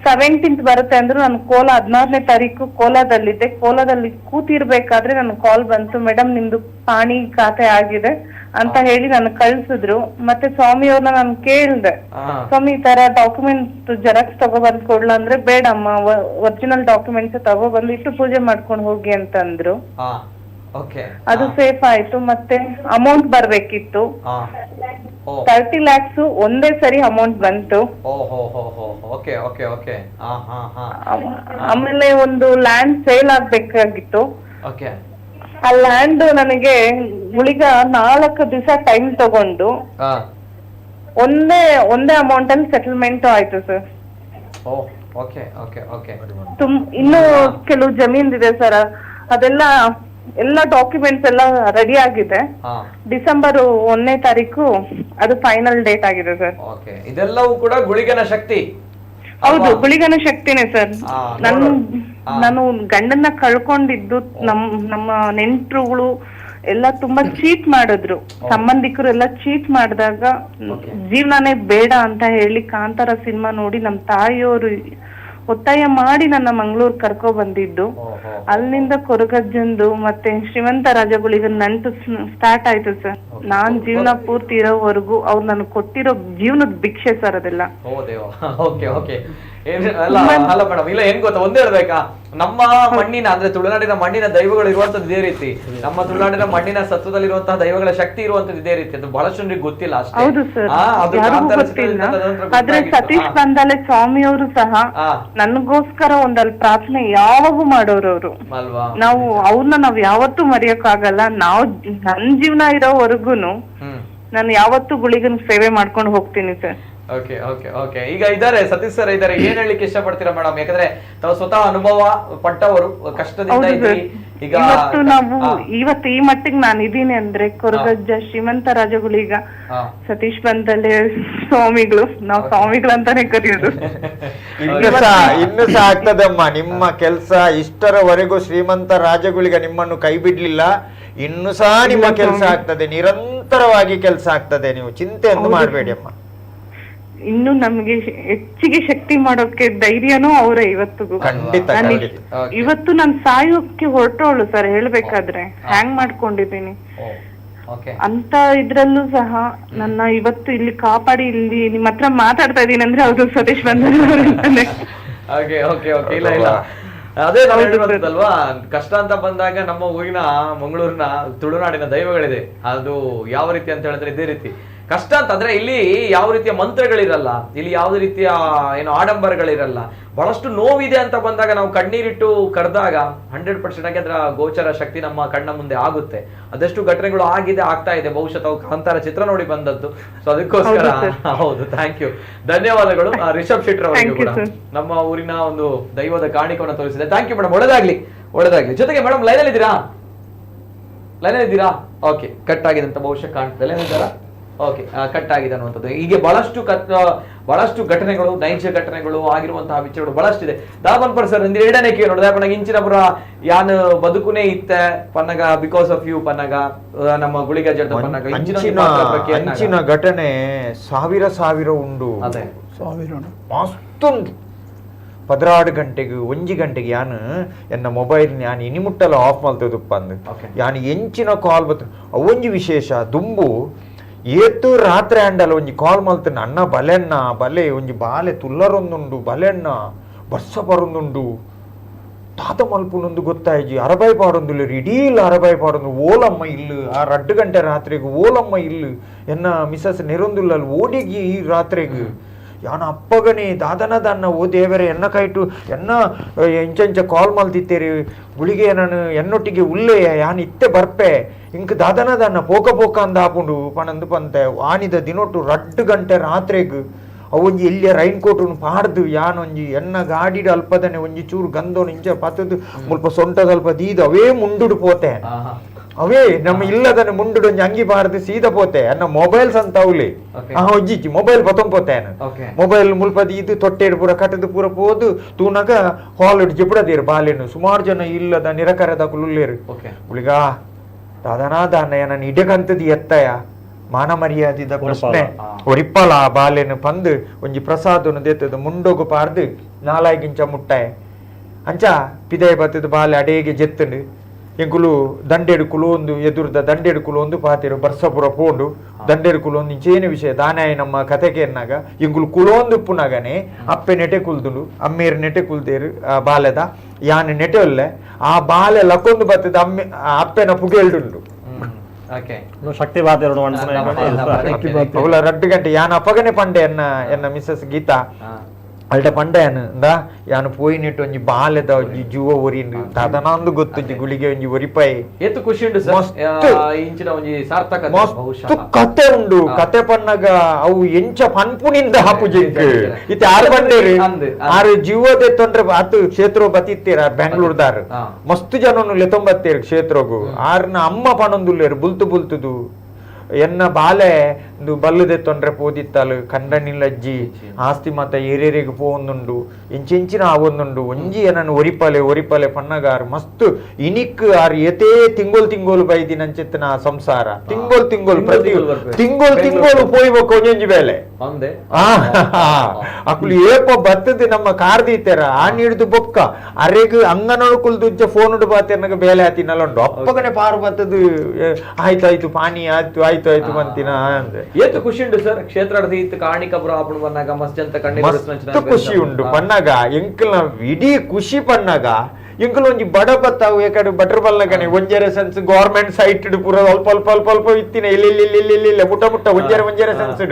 Speaker 9: 17th ಬರುತ್ತೆ ಅಂದ್ರೆ ನಾನು 16ನೇ ತಾರೀಕು ಕೋಲಾದಲ್ಲಿದ್ದೆ ಕೋಲಾದಲ್ಲಿ ಕೂತಿರ್ಬೇಕಾದ್ರೆ ನನ್ ಕಾಲ್ ಬಂತು ಮೇಡಮ್ ನಿಮ್ದು ಪಾಣಿ ಖಾತೆ ಆಗಿದೆ ಅಂತ ಹೇಳಿ ನಾನು ಕಳ್ಸಿದ್ರು ಮತ್ತೆ ಸ್ವಾಮಿಯವ್ರನ್ನ ನಾನು ಕೇಳ್ದೆ ಸ್ವಾಮಿ ಈ ತರ ಡಾಕ್ಯುಮೆಂಟ್ ಜೆರಾಕ್ಸ್ ತಗೊಬಂದ್ ಕೊಡ್ಲಾ ಅಂದ್ರೆ ಬೇಡಮ್ಮ ಒರಿಜಿನಲ್ ಡಾಕ್ಯುಮೆಂಟ್ಸ್ ತಗೊಬಂದು ಇಟ್ಟು ಪೂಜೆ ಮಾಡ್ಕೊಂಡು ಹೋಗಿ ಅಂತ ಅಂದ್ರು ಅದು ಸೇಫ್ ಆಯ್ತು ಮತ್ತೆ ಅಮೌಂಟ್ ಬರ್ಬೇಕಿತ್ತು 30 lakhs ಒಂದೇ ಸರಿ ಅಮೌಂಟ್ ಬಂತು ಆಮೇಲೆ ಒಂದು ಲ್ಯಾಂಡ್ ಸೇಲ್ ಆಗ್ಬೇಕಾಗಿತ್ತು ಆ ಲ್ಯಾಂಡ್ ನನಗೆ ಗುಳಿಗ 4 ದಿವಸ ಟೈಮ್ ತಗೊಂಡು ಒಂದೇ ಅಮೌಂಟ್ ಅಲ್ಲಿ ಸೆಟಲ್ಮೆಂಟ್ ಆಯ್ತು ಸರ್ ಇನ್ನು ಕೆಲವು ಜಮೀನ್ ಇದೆ ಸರ್ ಎಲ್ಲ ಡಾಕ್ಯುಮೆಂಟ್ಸ್ ಎಲ್ಲ ರೆಡಿ ಆಗಿದೆ ಡಿಸೆಂಬರ್ 1ನೇ ತಾರೀಕು ಅದು ಫೈನಲ್ ಡೇಟ್ ಆಗಿದೆ ಸರ್
Speaker 1: ಇದೆಲ್ಲವೂ ಕೂಡ ಗುಳಿಗನ ಶಕ್ತಿ
Speaker 9: ಹೌದು ಗುಳಿಗನ ಶಕ್ತಿನೇ ಸರ್ ನಾನು ಗಂಡನ್ನ ಕಳ್ಕೊಂಡಿದ್ದು ನಮ್ಮ ನೆಂಟ್ರುಗಳು ಎಲ್ಲ ತುಂಬಾ ಚೀಟ್ ಮಾಡಿದ್ರು ಸಂಬಂಧಿಕರು ಎಲ್ಲ ಚೀಟ್ ಮಾಡಿದಾಗ ಜೀವನನೇ ಬೇಡ ಅಂತ ಹೇಳಿ ಕಾಂತಾರ ಸಿನಿಮಾ ನೋಡಿ ನಮ್ ತಾಯಿಯವರು ಒತ್ತಾಯ ಮಾಡಿ ನನ್ನ ಮಂಗಳೂರು ಕರ್ಕೊ ಬಂದಿದ್ದು. ಅಲ್ಲಿಂದ ಕೊರಗಜ್ಜಂದು ಮತ್ತೆ ಶ್ರೀಮಂತ ರಾಜಗುಳಿಗ ನಂಟು ಸ್ಟಾರ್ಟ್ ಆಯ್ತು ಸರ್. ನಾನ್ ಜೀವನ ಪೂರ್ತಿ ಇರೋವರೆಗೂ ಅವ್ರು ನನಗೆ ಕೊಟ್ಟಿರೋ ಜೀವನದ ಭಿಕ್ಷೆ ಸರ್ ಅದೆಲ್ಲ.
Speaker 1: ಅಲ್ಲ ಮೇಡಮ್, ಇಲ್ಲ ಏನ್ ಗೊತ್ತಾ, ಒಂದೇ ಹೇಳ್ಬೇಕಾ, ನಮ್ಮ ಮಣ್ಣಿನ ಅಂದ್ರೆ ತುಳುನಾಡಿನ ಮಣ್ಣಿನ ದೈವಗಳು ಇರುವಂತದ್ದು ಇದೇ ರೀತಿ, ನಮ್ಮ ತುಳುನಾಡಿನ ಮಣ್ಣಿನ ಸತ್ವದಲ್ಲಿರುವಂತಹ ದೈವಗಳ ಶಕ್ತಿ ಇರುವಂತದ್ದು ಇದೇ ರೀತಿ. ಅದು ಬಹಳಷ್ಟು ಜನರಿಗೆ ಗೊತ್ತಿಲ್ಲ ಅಷ್ಟೇ.
Speaker 9: ಹೌದು ಸರ್, ಯಾರಿಗೂ ಗೊತ್ತಿಲ್ಲ. ಆದ್ರೆ ಸತೀಶ್ ಬಂದಾಲೆ ಸ್ವಾಮಿಯವರು ಸಹ ನನ್ಗೋಸ್ಕರ ಒಂದಲ್ಲಿ ಪ್ರಾರ್ಥನೆ ಯಾವಾಗೂ ಮಾಡೋರು ಅವರು. ನಾವು ಅವ್ರನ್ನ ನಾವ್ ಯಾವತ್ತೂ ಮರೆಯಕ್ಕಾಗಲ್ಲ. ನಾವು ನನ್ ಜೀವನ ಇರೋವರೆಗೂನು ನಾನು ಯಾವತ್ತೂ ಗುಳಿಗನ್ ಸೇವೆ ಮಾಡ್ಕೊಂಡು ಹೋಗ್ತೀನಿ ಸರ್.
Speaker 1: ಓಕೆ ಓಕೆ ಓಕೆ ಈಗ ಇದಾರೆ ಸತೀಶ್ ಸರ್ ಇದಾರೆ, ಏನ್ ಹೇಳಲಿಕ್ಕೆ ಇಷ್ಟಪಡ್ತೀರಾ ಮೇಡಮ್? ಯಾಕಂದ್ರೆ ತಾವು ಸ್ವತಃ ಅನುಭವ ಪಟ್ಟವರು, ಕಷ್ಟದಿಂದ ಇದ್ರಿ. ಈಗ
Speaker 9: ಇವತ್ತು ಈ ಮಟ್ಟಿಗೆ ನಾನು ಇದೀನಿ ಅಂದ್ರೆ ಕೊರಗಜ್ಜ ಶ್ರೀಮಂತ ರಾಜಗುಳಿಗ ಸತೀಶ್ ಬಂದಲ್ಲೇ ಸ್ವಾಮಿಗಳು, ನಾವು ಸ್ವಾಮಿಗಳು ಅಂತಾನೆ ಕರೆಯೋದು.
Speaker 3: ಇನ್ನು ಸಹ ಆಗ್ತದಮ್ಮ ನಿಮ್ಮ ಕೆಲ್ಸ. ಇಷ್ಟರವರೆಗೂ ಶ್ರೀಮಂತ ರಾಜಗುಳಿಗ ನಿಮ್ಮನ್ನು ಕೈ ಬಿಡ್ಲಿಲ್ಲ, ಇನ್ನು ಸಹ ನಿಮ್ಮ ಕೆಲ್ಸ ಆಗ್ತದೆ, ನಿರಂತರವಾಗಿ ಕೆಲ್ಸ ಆಗ್ತದೆ. ನೀವು ಚಿಂತೆ ಎಂದು ಮಾಡಬೇಡಿ ಅಮ್ಮ.
Speaker 9: ಇನ್ನು ನಮ್ಗೆ ಹೆಚ್ಚಿಗೆ ಶಕ್ತಿ ಮಾಡೋಕೆ ಧೈರ್ಯನೂ ಅವರೇ ಇವತ್ತಿಗೂ. ಇವತ್ತು ನಾನು ಸಾಯೋಕೆ ಹೊರಟೋಳು ಸರ್, ಹೇಳ್ಬೇಕಾದ್ರೆ ಹ್ಯಾಂಗ್ ಮಾಡ್ಕೊಂಡಿದ್ದೀನಿ ಅಂತ ಇದ್ರಲ್ಲೂ ಸಹ ನನ್ನ ಇವತ್ತು ಇಲ್ಲಿ ಕಾಪಾಡಿ ಇಲ್ಲಿ ನಿಮ್ಮ ಹತ್ರ ಮಾತಾಡ್ತಾ ಇದೀನಿ ಅಂದ್ರೆ ಹೌದು ಸತೀಶ್ ಬಂದ್ರೆ.
Speaker 1: ಇಲ್ಲ ಇಲ್ಲ, ಅದೇ ನಾವು ಹೇಳಿರೋದಲ್ವಾ, ಕಷ್ಟ ಅಂತ ಬಂದಾಗ ನಮ್ಮ ಊರಿನ ಮಂಗಳೂರಿನ ತುಳುನಾಡಿನ ದೈವಗಳಿದೆ. ಅದು ಯಾವ ರೀತಿ ಅಂತ ಹೇಳಿದ್ರೆ ಇದೇ ರೀತಿ. ಕಷ್ಟ ಅಂತಂದ್ರೆ ಇಲ್ಲಿ ಯಾವ ರೀತಿಯ ಮಂತ್ರಗಳಿರಲ್ಲ, ಇಲ್ಲಿ ಯಾವುದೇ ರೀತಿಯ ಏನು ಆಡಂಬರಗಳಿರಲ್ಲ. ಬಹಳಷ್ಟು ನೋವಿದೆ ಅಂತ ಬಂದಾಗ ನಾವು ಕಣ್ಣೀರಿಟ್ಟು ಕರೆದಾಗ 100% ಆಗಿ ಅದರ ಗೋಚರ ಶಕ್ತಿ ನಮ್ಮ ಕಣ್ಣ ಮುಂದೆ ಆಗುತ್ತೆ. ಅದೆಷ್ಟು ಘಟನೆಗಳು ಆಗಿದೆ, ಆಗ್ತಾ ಇದೆ. ಬಹುಶಃ ತಾವು ಕಾಂತಾರ ಚಿತ್ರ ನೋಡಿ ಬಂದದ್ದು, ಸೊ ಅದಕ್ಕೋಸ್ಕರ ಹೌದು. ಥ್ಯಾಂಕ್ ಯು, ಧನ್ಯವಾದಗಳು. ರಿಷಬ್ ಶೆಟ್ಟರ್ ಅವರಿಗೆ ಕೂಡ ನಮ್ಮ ಊರಿನ ಒಂದು ದೈವದ ಕಾಣಿಕೆಯನ್ನು ತೋರಿಸಿದೆ. ಥ್ಯಾಂಕ್ ಯು ಮೇಡಮ್, ಒಳ್ಳೆದಾಗ್ಲಿ ಒಳ್ಳೆದಾಗ್ಲಿ. ಜೊತೆಗೆ ಮೇಡಮ್ ಲೈನಲ್ಲಿ ಇದ್ದೀರಾ? ಓಕೆ, ಕಟ್ ಆಗಿದೆ ಅಂತ ಬಹುಶಃ ಕಾಣ್ತದೆ. ಲೈನ್ ಇದ್ದಾರಾ? ಓಕೆ, ಕಟ್ ಆಗಿದೆ ಅನ್ನುವಂಥದ್ದು. ಹೀಗೆ ಬಹಳಷ್ಟು ಘಟನೆಗಳು, ನೈಜ ಘಟನೆಗಳು ಆಗಿರುವಂತಹ ವಿಚಾರಗಳು ಬಹಳಷ್ಟಿದೆ. ದಾಪನ್ಪರ್ ಸರ್ ಒಂದು ಎರಡನೇ ಕೇಳಿ ನೋಡಿ, ದಾಪನ ಇಂಚಿನ ಪುರ ಯಾನ್ ಬದುಕುನೇ ಇತ್ತೆ ಪನ್ನಗ ಬಿಕಾಸ್ ಆಫ್ ಯು ಪನ್ನಗ ನಮ್ಮ ಗುಳಿಗ ಜಡ್ದ ಪನ್ನಗ
Speaker 3: ಅಂಚಿನ ಘಟನೆ ಸಾವಿರ ಉಂಡು.
Speaker 1: ಅದೇ
Speaker 3: ಮಸ್ತುಂಡು. 16 ಗಂಟೆಗೆ 1 ಗಂಟೆಗೆ ಯಾನು ಎನ್ನ ಮೊಬೈಲ್ ಯಾನು ಇನಿಮುಟ್ಟಲ್ಲ ಆಫ್ ಮಲ್ತದಪ್ಪ ಅಂದು ಯಾನು ಎಂಚಿನ ಕಾಲ್ ಬತ್ತ ಅವೊಂಜಿ ವಿಶೇಷ ದುಂಬು ಏತು ರಾತ್ರಿ ಅಂಡಲ್ಲ ಒಂಜಿ ಕಾಲ್ ಮಲ್ತನ ಅಣ್ಣ ಬಲೆ ಒಂಜಿ ಬಾಲೆ ತುಲ್ಲರೊಂದುಂಡು ಬಲೆಣ್ಣ ಬರ್ಸ ಬರೊಂದುಂಡು ತಾತ ಮಲ್ಪುನೊಂದು ಗೊತ್ತಾಯ್ಜಿ ಅರಬೈ ಪಾಡೊಂದುಲ್ಲ ಇಡೀಲ್ ಅರಬೈ ಪಾಡೊಂದು ಓಲಮ್ಮ ಇಲ್ಲು ಆ 2 ಗಂಟೆ ರಾತ್ರಿಗೆ ಓಲಮ್ಮ ಇಲ್ಲು ಎನ್ನ ಮಿಸಸ್ ನೆರೊಂದುಲ್ಲ ಓಡಿಗಿ ಈ ರಾತ್ರಿಗೆ ಯಾನ ಅಪ್ಪಗನೆ ದಾದನ ಓ ದೇವರೇ ಎನ್ನ ಕೈಟು ಎನ್ನ ಎಂಚ ಕಾಲ್ ಮಲ್ತಿತ್ತೇರಿ ಗುಳಿಗೆ ನಾನು ಎನ್ನೊಟ್ಟಿಗೆ ಉಲ್ಲೆಯ ಯಾನ್ ಇತ್ತೆ ಬರ್ಪೆ ಇಂಕ ದಾದನ ಪೋಕ ಅಂದ ಹಾಪುಂಡು ಪಣಂದು ಪಂತೆ ಆನಿದ ದಿನೊಟ್ಟು 2 ಗಂಟೆ ರಾತ್ರಿಗೆ ಅವೊಂಜಿ ಇಲ್ಲಿಯ ರೈನ್ ಕೋಟು ಪಾಡ್ದು ಯಾನೊಂಜಿ ಎನ್ನ ಗಾಡಿಡ ಅಲ್ಪದನೆ ಒಂಜಿ ಚೂರು ಗಂಧೋನು ಇಂಚ ಪತ್ತದು ಮುಲ್ಪ ಸೊಂಟದ ಅಲ್ಪ ದೀದು ಅವೇ ಮುಂಡುಡು ಪೋತೆ ಅವೇ ನಮ್ಮ ಇಲ್ಲದನ್ನ ಮುಂಡುಡು ಒಂಜಿ ಅಂಗಿ ಪಾಡ್ದು ಸೀದ ಪೋತೆ ಅನ್ನ ಮೊಬೈಲ್ಸ್ ಅಂತ ಅವಲಿ ಒಜ್ಜಿಚ್ಚಿ ಮೊಬೈಲ್ ಪೊತ್ತೊಂಪೋತೆ ಮೊಬೈಲ್ ಮುಲ್ಪದಿ ಇದು ತೊಟ್ಟೆಡು ಪೂರ ಕಟ್ಟದು ಪೂರ ಪೋದು ತೂನಗ ಹಾಲ್ ಜಿಪುಡದೇರು ಬಾಲೆನು ಸುಮಾರು ಜನ ಇಲ್ಲದ ನಿರಕರದ ಕುಲ್ಲೇರು ಗುಳಿಗ ದಾದನ ನಾನು ಇಡಕಂತದಿ ಎತ್ತಯ ಮಾನ ಮರ್ಯಾದಿದ ಪ್ರಶ್ನೆ ಒರಿಪ್ಪಲ ಬಾಲೆನು ಪಂದು ಒಂಜಿ ಪ್ರಸಾದನು ದೇತದ ಮುಂಡೋಗು ಪಾರ್ದು 4 ಇಂಚ ಮುಟ್ಟಾಯ ಅಂಚ ಪಿದಯ ಬತ್ತದ ಬಾಲೆ ಅಡೇಗೆ ಜೆತ್ತಂಡು ಎಂಕುಲು ದಂಡೆಡು ಕುಲೊಂದು ಎದುರ್ದ ದಂಡೆಡು ಕುಲೊಂದು ಪಾತಿರು ಬರ್ಸಪುರ ಪೋಂಡು ದಂಡೆಡು ಕುಲೊಂದು ಇಂಚೇನು ವಿಷಯ ದಾನಾಯ ನಮ್ಮ ಕತೆಗೆ ಎನ್ನಾಗ ಎಂಕುಲು ಕುಲೊಂದು ಪುನಗನೆ ಅಪ್ಪೆ ನೆಟೆ ಕುಲ್ದುಂಡು ಅಮ್ಮೇರು ನೆಟೆ ಕುಲ್ದೇರು ಬಾಲೆದ ಯಾನ್ ನೆಟೆ ಒಲ್ಲೆ ಆ ಬಾಲೆ ಲಕ್ಕೊಂದು ಬತ್ತದ ಅಮ್ಮೆ ಅಪ್ಪೆನ ಪುಗೆಲ್ಡುಂಡು
Speaker 4: ಶಕ್ತಿ ಬಾತ
Speaker 3: 2 ಗಂಟೆ ಯಾನ್ ಅಪ್ಪಗನೆ ಪಂಡೆ ಎನ್ನ ಮಿಸಸ್ ಗೀತಾ ಅಲ್ಟ ಪಂಡೆಯನ್ ಯಾನು ಪೋಯಿನಿಟ್ಟು ಒಂಜಿ ಬಾಲೆದ ಒಂಜಿ ಜೂವ ಒರಿಂಡು ದಾದನಂದು ಗೊತ್ತು ಗುಳಿಗೆ ಒಂಜಿ ಒರಿಪಾಯಿ
Speaker 1: ಏತು ಖುಷಿ ಉಂಡು ಇಂಚಿನ ಒಂಜಿ ಸಾರ್ಥಕ
Speaker 3: ಮಸ್ತು ಕತೆ ಉಂಡು. ಕತೆ ಪನ್ನಗ ಅವು ಎಂಚ ಪನ್ಪುನಿಂದ ಹಾಪುಜಿಕ್ ಇತ್ತೆ ಆರು ಬಂಡೇರಿ ಆರು ಜೀವದೆ ತೊಂದ್ರೆ ಆತು ಕ್ಷೇತ್ರ ಬತ್ತಿತ್ತೀರ ಬೆಂಗಳೂರ್ದಾರ್ ಮಸ್ತು ಜನನು ಲೆತೊಂಬತ್ತೇರು ಕ್ಷೇತ್ರಗು ಆರ್ನ ಅಮ್ಮ ಪಣೊಂದುಲ್ಲೇರು ಬುಲ್ತುದು ಎನ್ನ ಬಾಲೆ ಇಂದು ಬಲ್ಲದೆ ತೊಂದ್ರೆ ಪೋದಿತ್ತಲು ಕಂಡನಿಲ್ಲಜ್ಜಿ ಆಸ್ತಿ ಮತ ಏರೇರಿಗೆ ಪೋಂದುಂಡು ಎಂಚಿನ ಆವೊಂದುಂಡು ಒಂಜಿ ಏನನ್ನು ಒರಿಪಲೆ ಪನ್ನಗಾರು ಮಸ್ತ್ ಇನಿಕ್ ಆರ್ ಎತೇ ತಿಂಗೋಲು ಬೈದಿನ ಅಂಚಿತ್ತಿನ ಸಂಸಾರ ತಿಂಗೋಲು ಪ್ರತಿ ತಿಂಗೋಲು ಪೋಯ್ಬೇಕು ಒಂಜೊಂಜಿ ಬೇಲೆ ಅಕ್ಲು ಏಪ ಬತ್ತದ ನಮ್ಮ ಕಾರ್ದೀತೆರ ಆ ನೀಡಿದು ಬೊಕ್ಕ ಅರೆಗ್ ಅಂಗನೊಳಕುಲ್ ದುಜ್ಜ ಫೋನ್ ಬಾತೆರ್ನಗ ಬೇಲೆ ಆತಿನಲ್ಲುಂಡು ಅಪ್ಪಗನೆ ಪಾರು ಬತ್ತದು ಆಯ್ತಾಯ್ತು ಪಾನಿ ಆಯ್ತು ಬಂತಿನ ಅಂದ್ರೆ
Speaker 1: ಏತು ಖುಷಿ ಉಂಟು ಸರ್ ಕ್ಷೇತ್ರ ಕಾಣಿಕಪುರ ಆಪಣ ಬನ್ನಾಗ ಮಸ್ತ್ ಅಂತ
Speaker 3: ಮಸ್ತ್ ಖುಷಿ ಉಂಟು ಪನ್ನಾಗ ಎಂಕಲ್ನ ಇಡೀ ಖುಷಿ ಪನ್ನಾಗ ಎಂಕಲ್ ಒಂಜಿ ಬಡ ಬತ್ತಾವು ಏಕಡೆ ಬಟ್ರ್ ಬಲ್ನಗನೆ ಒಂಜೆರೆ ಸೆನ್ಸ್ ಗವರ್ಮೆಂಟ್ ಸೈಟ್ ಪೂರ ಅಲ್ಪ ಇತ್ತಿನ ಇಲ್ಲಿ ಮುಟ್ಟ ಒಂಜೆರೆ ಸೆನ್ಸ್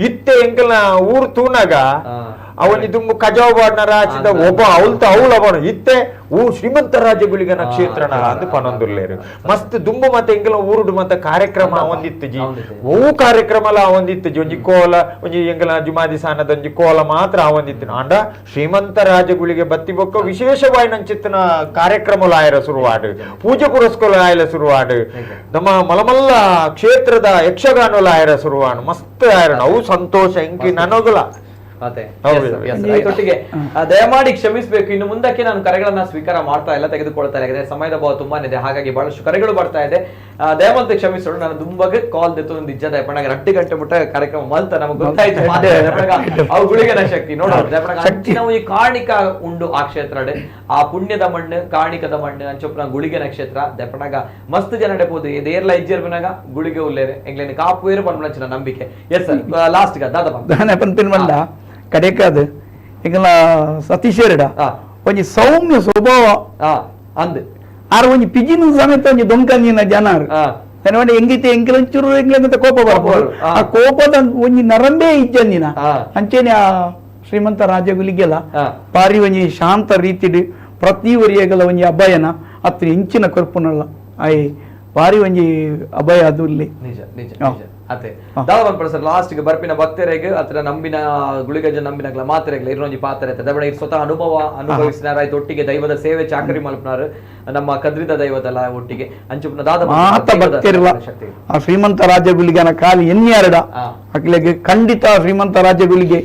Speaker 3: ಇತ್ತೆ ಎಂಕಲ್ನ ಊರು ತೂನಾಗ ಅವನಿ ದುಂಬು ಕಜಾವಾಡ್ನ ರಾಚಿದ ಒಬ್ಬ ಅವಳು ಇತ್ತೆ ಶ್ರೀಮಂತ ರಾಜಗುಳಿಗನ ಕ್ಷೇತ್ರನ ಅಂದು ಪನೊಂದುಲ್ಲೇರು ಮಸ್ತ್ ದುಂಬು ಮತ್ತೆ ಎಂಕಲ ಊರುಡು ಮತ್ತೆ ಕಾರ್ಯಕ್ರಮ ಒಂದಿತ್ತು ಜಿ ಕಾರ್ಯಕ್ರಮ ಒಂದಿತ್ತು ಜಿ ಒಂಜಿ ಕೋಲ ಒಂಜಿ ಎಂಕಲ ಜುಮಾದಿ ಸಾನದ ಒಂಜಿ ಕೋಲ ಮಾತ್ರ ಒಂದಿತ್ತು ಆಂಡ ಶ್ರೀಮಂತ ರಾಜಗುಳಿಗೆ ಬತ್ತಿ ಬೊಕ್ಕ ವಿಶೇಷವಾಗಿ ನಂಚಿತ್ತಿನ ಕಾರ್ಯಕ್ರಮ ಆಯ್ರ ಶುರುವಾಡು ಪೂಜೆ ಪುರಸ್ಕಾರ ಆಯ್ಲ ಶುರುವಾಡು ನಮ್ಮ ಮಲಮಲ್ಲ ಕ್ಷೇತ್ರದ ಯಕ್ಷಗಾನೋಲ ಆಯ್ರ ಶುರುವಾಡು ಮಸ್ತ್ ಆಯ್ರ ಅವು ಸಂತೋಷ ಎಂಕಿ ನನಗುಲ
Speaker 1: ಒಟ್ಟಿಗೆ ದಯಮಾಡಿ ಕ್ಷಮಿಸಬೇಕು. ಇನ್ನು ಮುಂದಕ್ಕೆ ನಾನು ಕರೆಗಳನ್ನ ಸ್ವೀಕಾರ ಮಾಡ್ತಾ ಇಲ್ಲ, ತೆಗೆದುಕೊಳ್ತಾ ಇಲ್ಲ. ಸಮಯದ ಭಾವ ತುಂಬಾನೇ ಇದೆ, ಹಾಗಾಗಿ ಬಹಳಷ್ಟು ಕರೆಗಳು ಬರ್ತಾ ಇದೆ. ದಯಮಾಡಿ ಕ್ಷಮಿಸೋಣ. ನಾನು ದುಂಬಗೆ ಕಾಲ್ ದೆತ್ತು ಒಂದು ಇಜ್ಜ ದಯಪಣಗ 2 ಗಂಟೆ ಮುಟ್ಟ ಕಾರ್ಯಕ್ರಮ ಮಲ್ತ ನಮಗೆ ಗೊತ್ತಾಯ್ತು ಅವು ಗುಳಿಗನ ಶಕ್ತಿ ನೋಡೋದು ದಯಪಣಗ ಅಂಚಿನ ಈ ಕಾಣಿಕ ಉಂಡು ಆ ಕ್ಷೇತ್ರ ಆ ಪುಣ್ಯದ ಮಣ್ಣು ಕಾಣಿಕದ ಮಣ್ಣು ಅಂಚೊಪ್ಪನ ಗುಳಿಗೆ ನಕ್ಷತ್ರ ದಯಪಣಗ ಮಸ್ತ್ ಜನ ಡೆಪೋದು ಇದೇರ್ಲ ಇಜ್ಜರ್ಬಿನಾಗ ಗುಳಿಗೆ ಉಲ್ಲೇರೆ ಎಂಗ್ಲೇನೆ ಕಾಪುವೇರು ಪನ್ಮಂಚಿನ ನಂಬಿಕೆ. ಎಸ್ ಸರ್, ಲಾಸ್ಟ್ ಗ ದಾದ
Speaker 5: ಕಡೆಕಾದ ಎಂಗಲ ಸತೀಶೇರಡ ಒಂಜಿ ಸೌಮ್ಯ ಸ್ವಭಾವ
Speaker 1: ಅಂದ್
Speaker 5: ಆರ ಒಂಜಿ ಪಿಜಿನ ಸಮೇತ ಒಂಜಿ ದೊಂಕಂದಿನ ಜನರು ನೆನವಡೆ ಎಂಗಿತೆ ಎಂಕಲಂಚೂರು ಎಂಗ್ಲಂತ ಕೋಪ ಬರ್ಬೋದು. ಆ ಕೋಪದ ಒಂಜಿ ನರಂಬೇ ಇಜ್ಜಂದಿನ ಅಂಚೆನೆ ಆ ಶ್ರೀಮಂತ ರಾಜಗುಲಿಗೆಲ್ಲ ಪಾರಿ ಒಂಜಿ ಶಾಂತ ರೀತಿಡ್ ಪ್ರತಿ ವರಿಯಗಲ ಒಂಜಿ ಅಭಯನ ಅತ್ರ ಇಂಚಿನ ಕೊರ್ಪುನಲ್ಲ ಆಯ್ ಪಾರಿ ಒಂಜಿ ಅಭಯ ಅದು ಇಲ್ಲಿ
Speaker 1: ನಿಜ ನಿಜ ಅದೇ ದಾವನ್ ಸರ್ ಲಾಸ್ಟ್ ಗೆ ಬರ್ಪಿನ ಭಕ್ತರಿಗೆ ಅತ್ರ ನಂಬಿನ ಗುಳಿಗಜ ನಂಬಿನ ಮಾತ್ರೆಗಳ ಇರೋಂಜಿ ಪಾತ್ರ ಐತೆ ದಬಡ ಸ್ವತಃ ಅನುಭವಿಸಿನಾರ ಆಯ್ತು ಒಟ್ಟಿಗೆ ದೈವದ ಸೇವೆ ಚಾಕರಿ ಮಲ್ಪನಾರು ನಮ್ಮ ಕದ್ರಿದ ದೈವದಲ್ಲ ಒಟ್ಟಿಗೆ ಅಂಚುಪ್ನ ದಾದ
Speaker 5: ಶಕ್ತಿ ಆ ಶ್ರೀಮಂತ ರಾಜಗುಲಿಗನ ಕಾಲಿ ಎನ್ಯಾರಡ ಅಕ್ಲೆಗೆ ಖಂಡಿತ ಶ್ರೀಮಂತ ರಾಜಗುಲಿಗೆ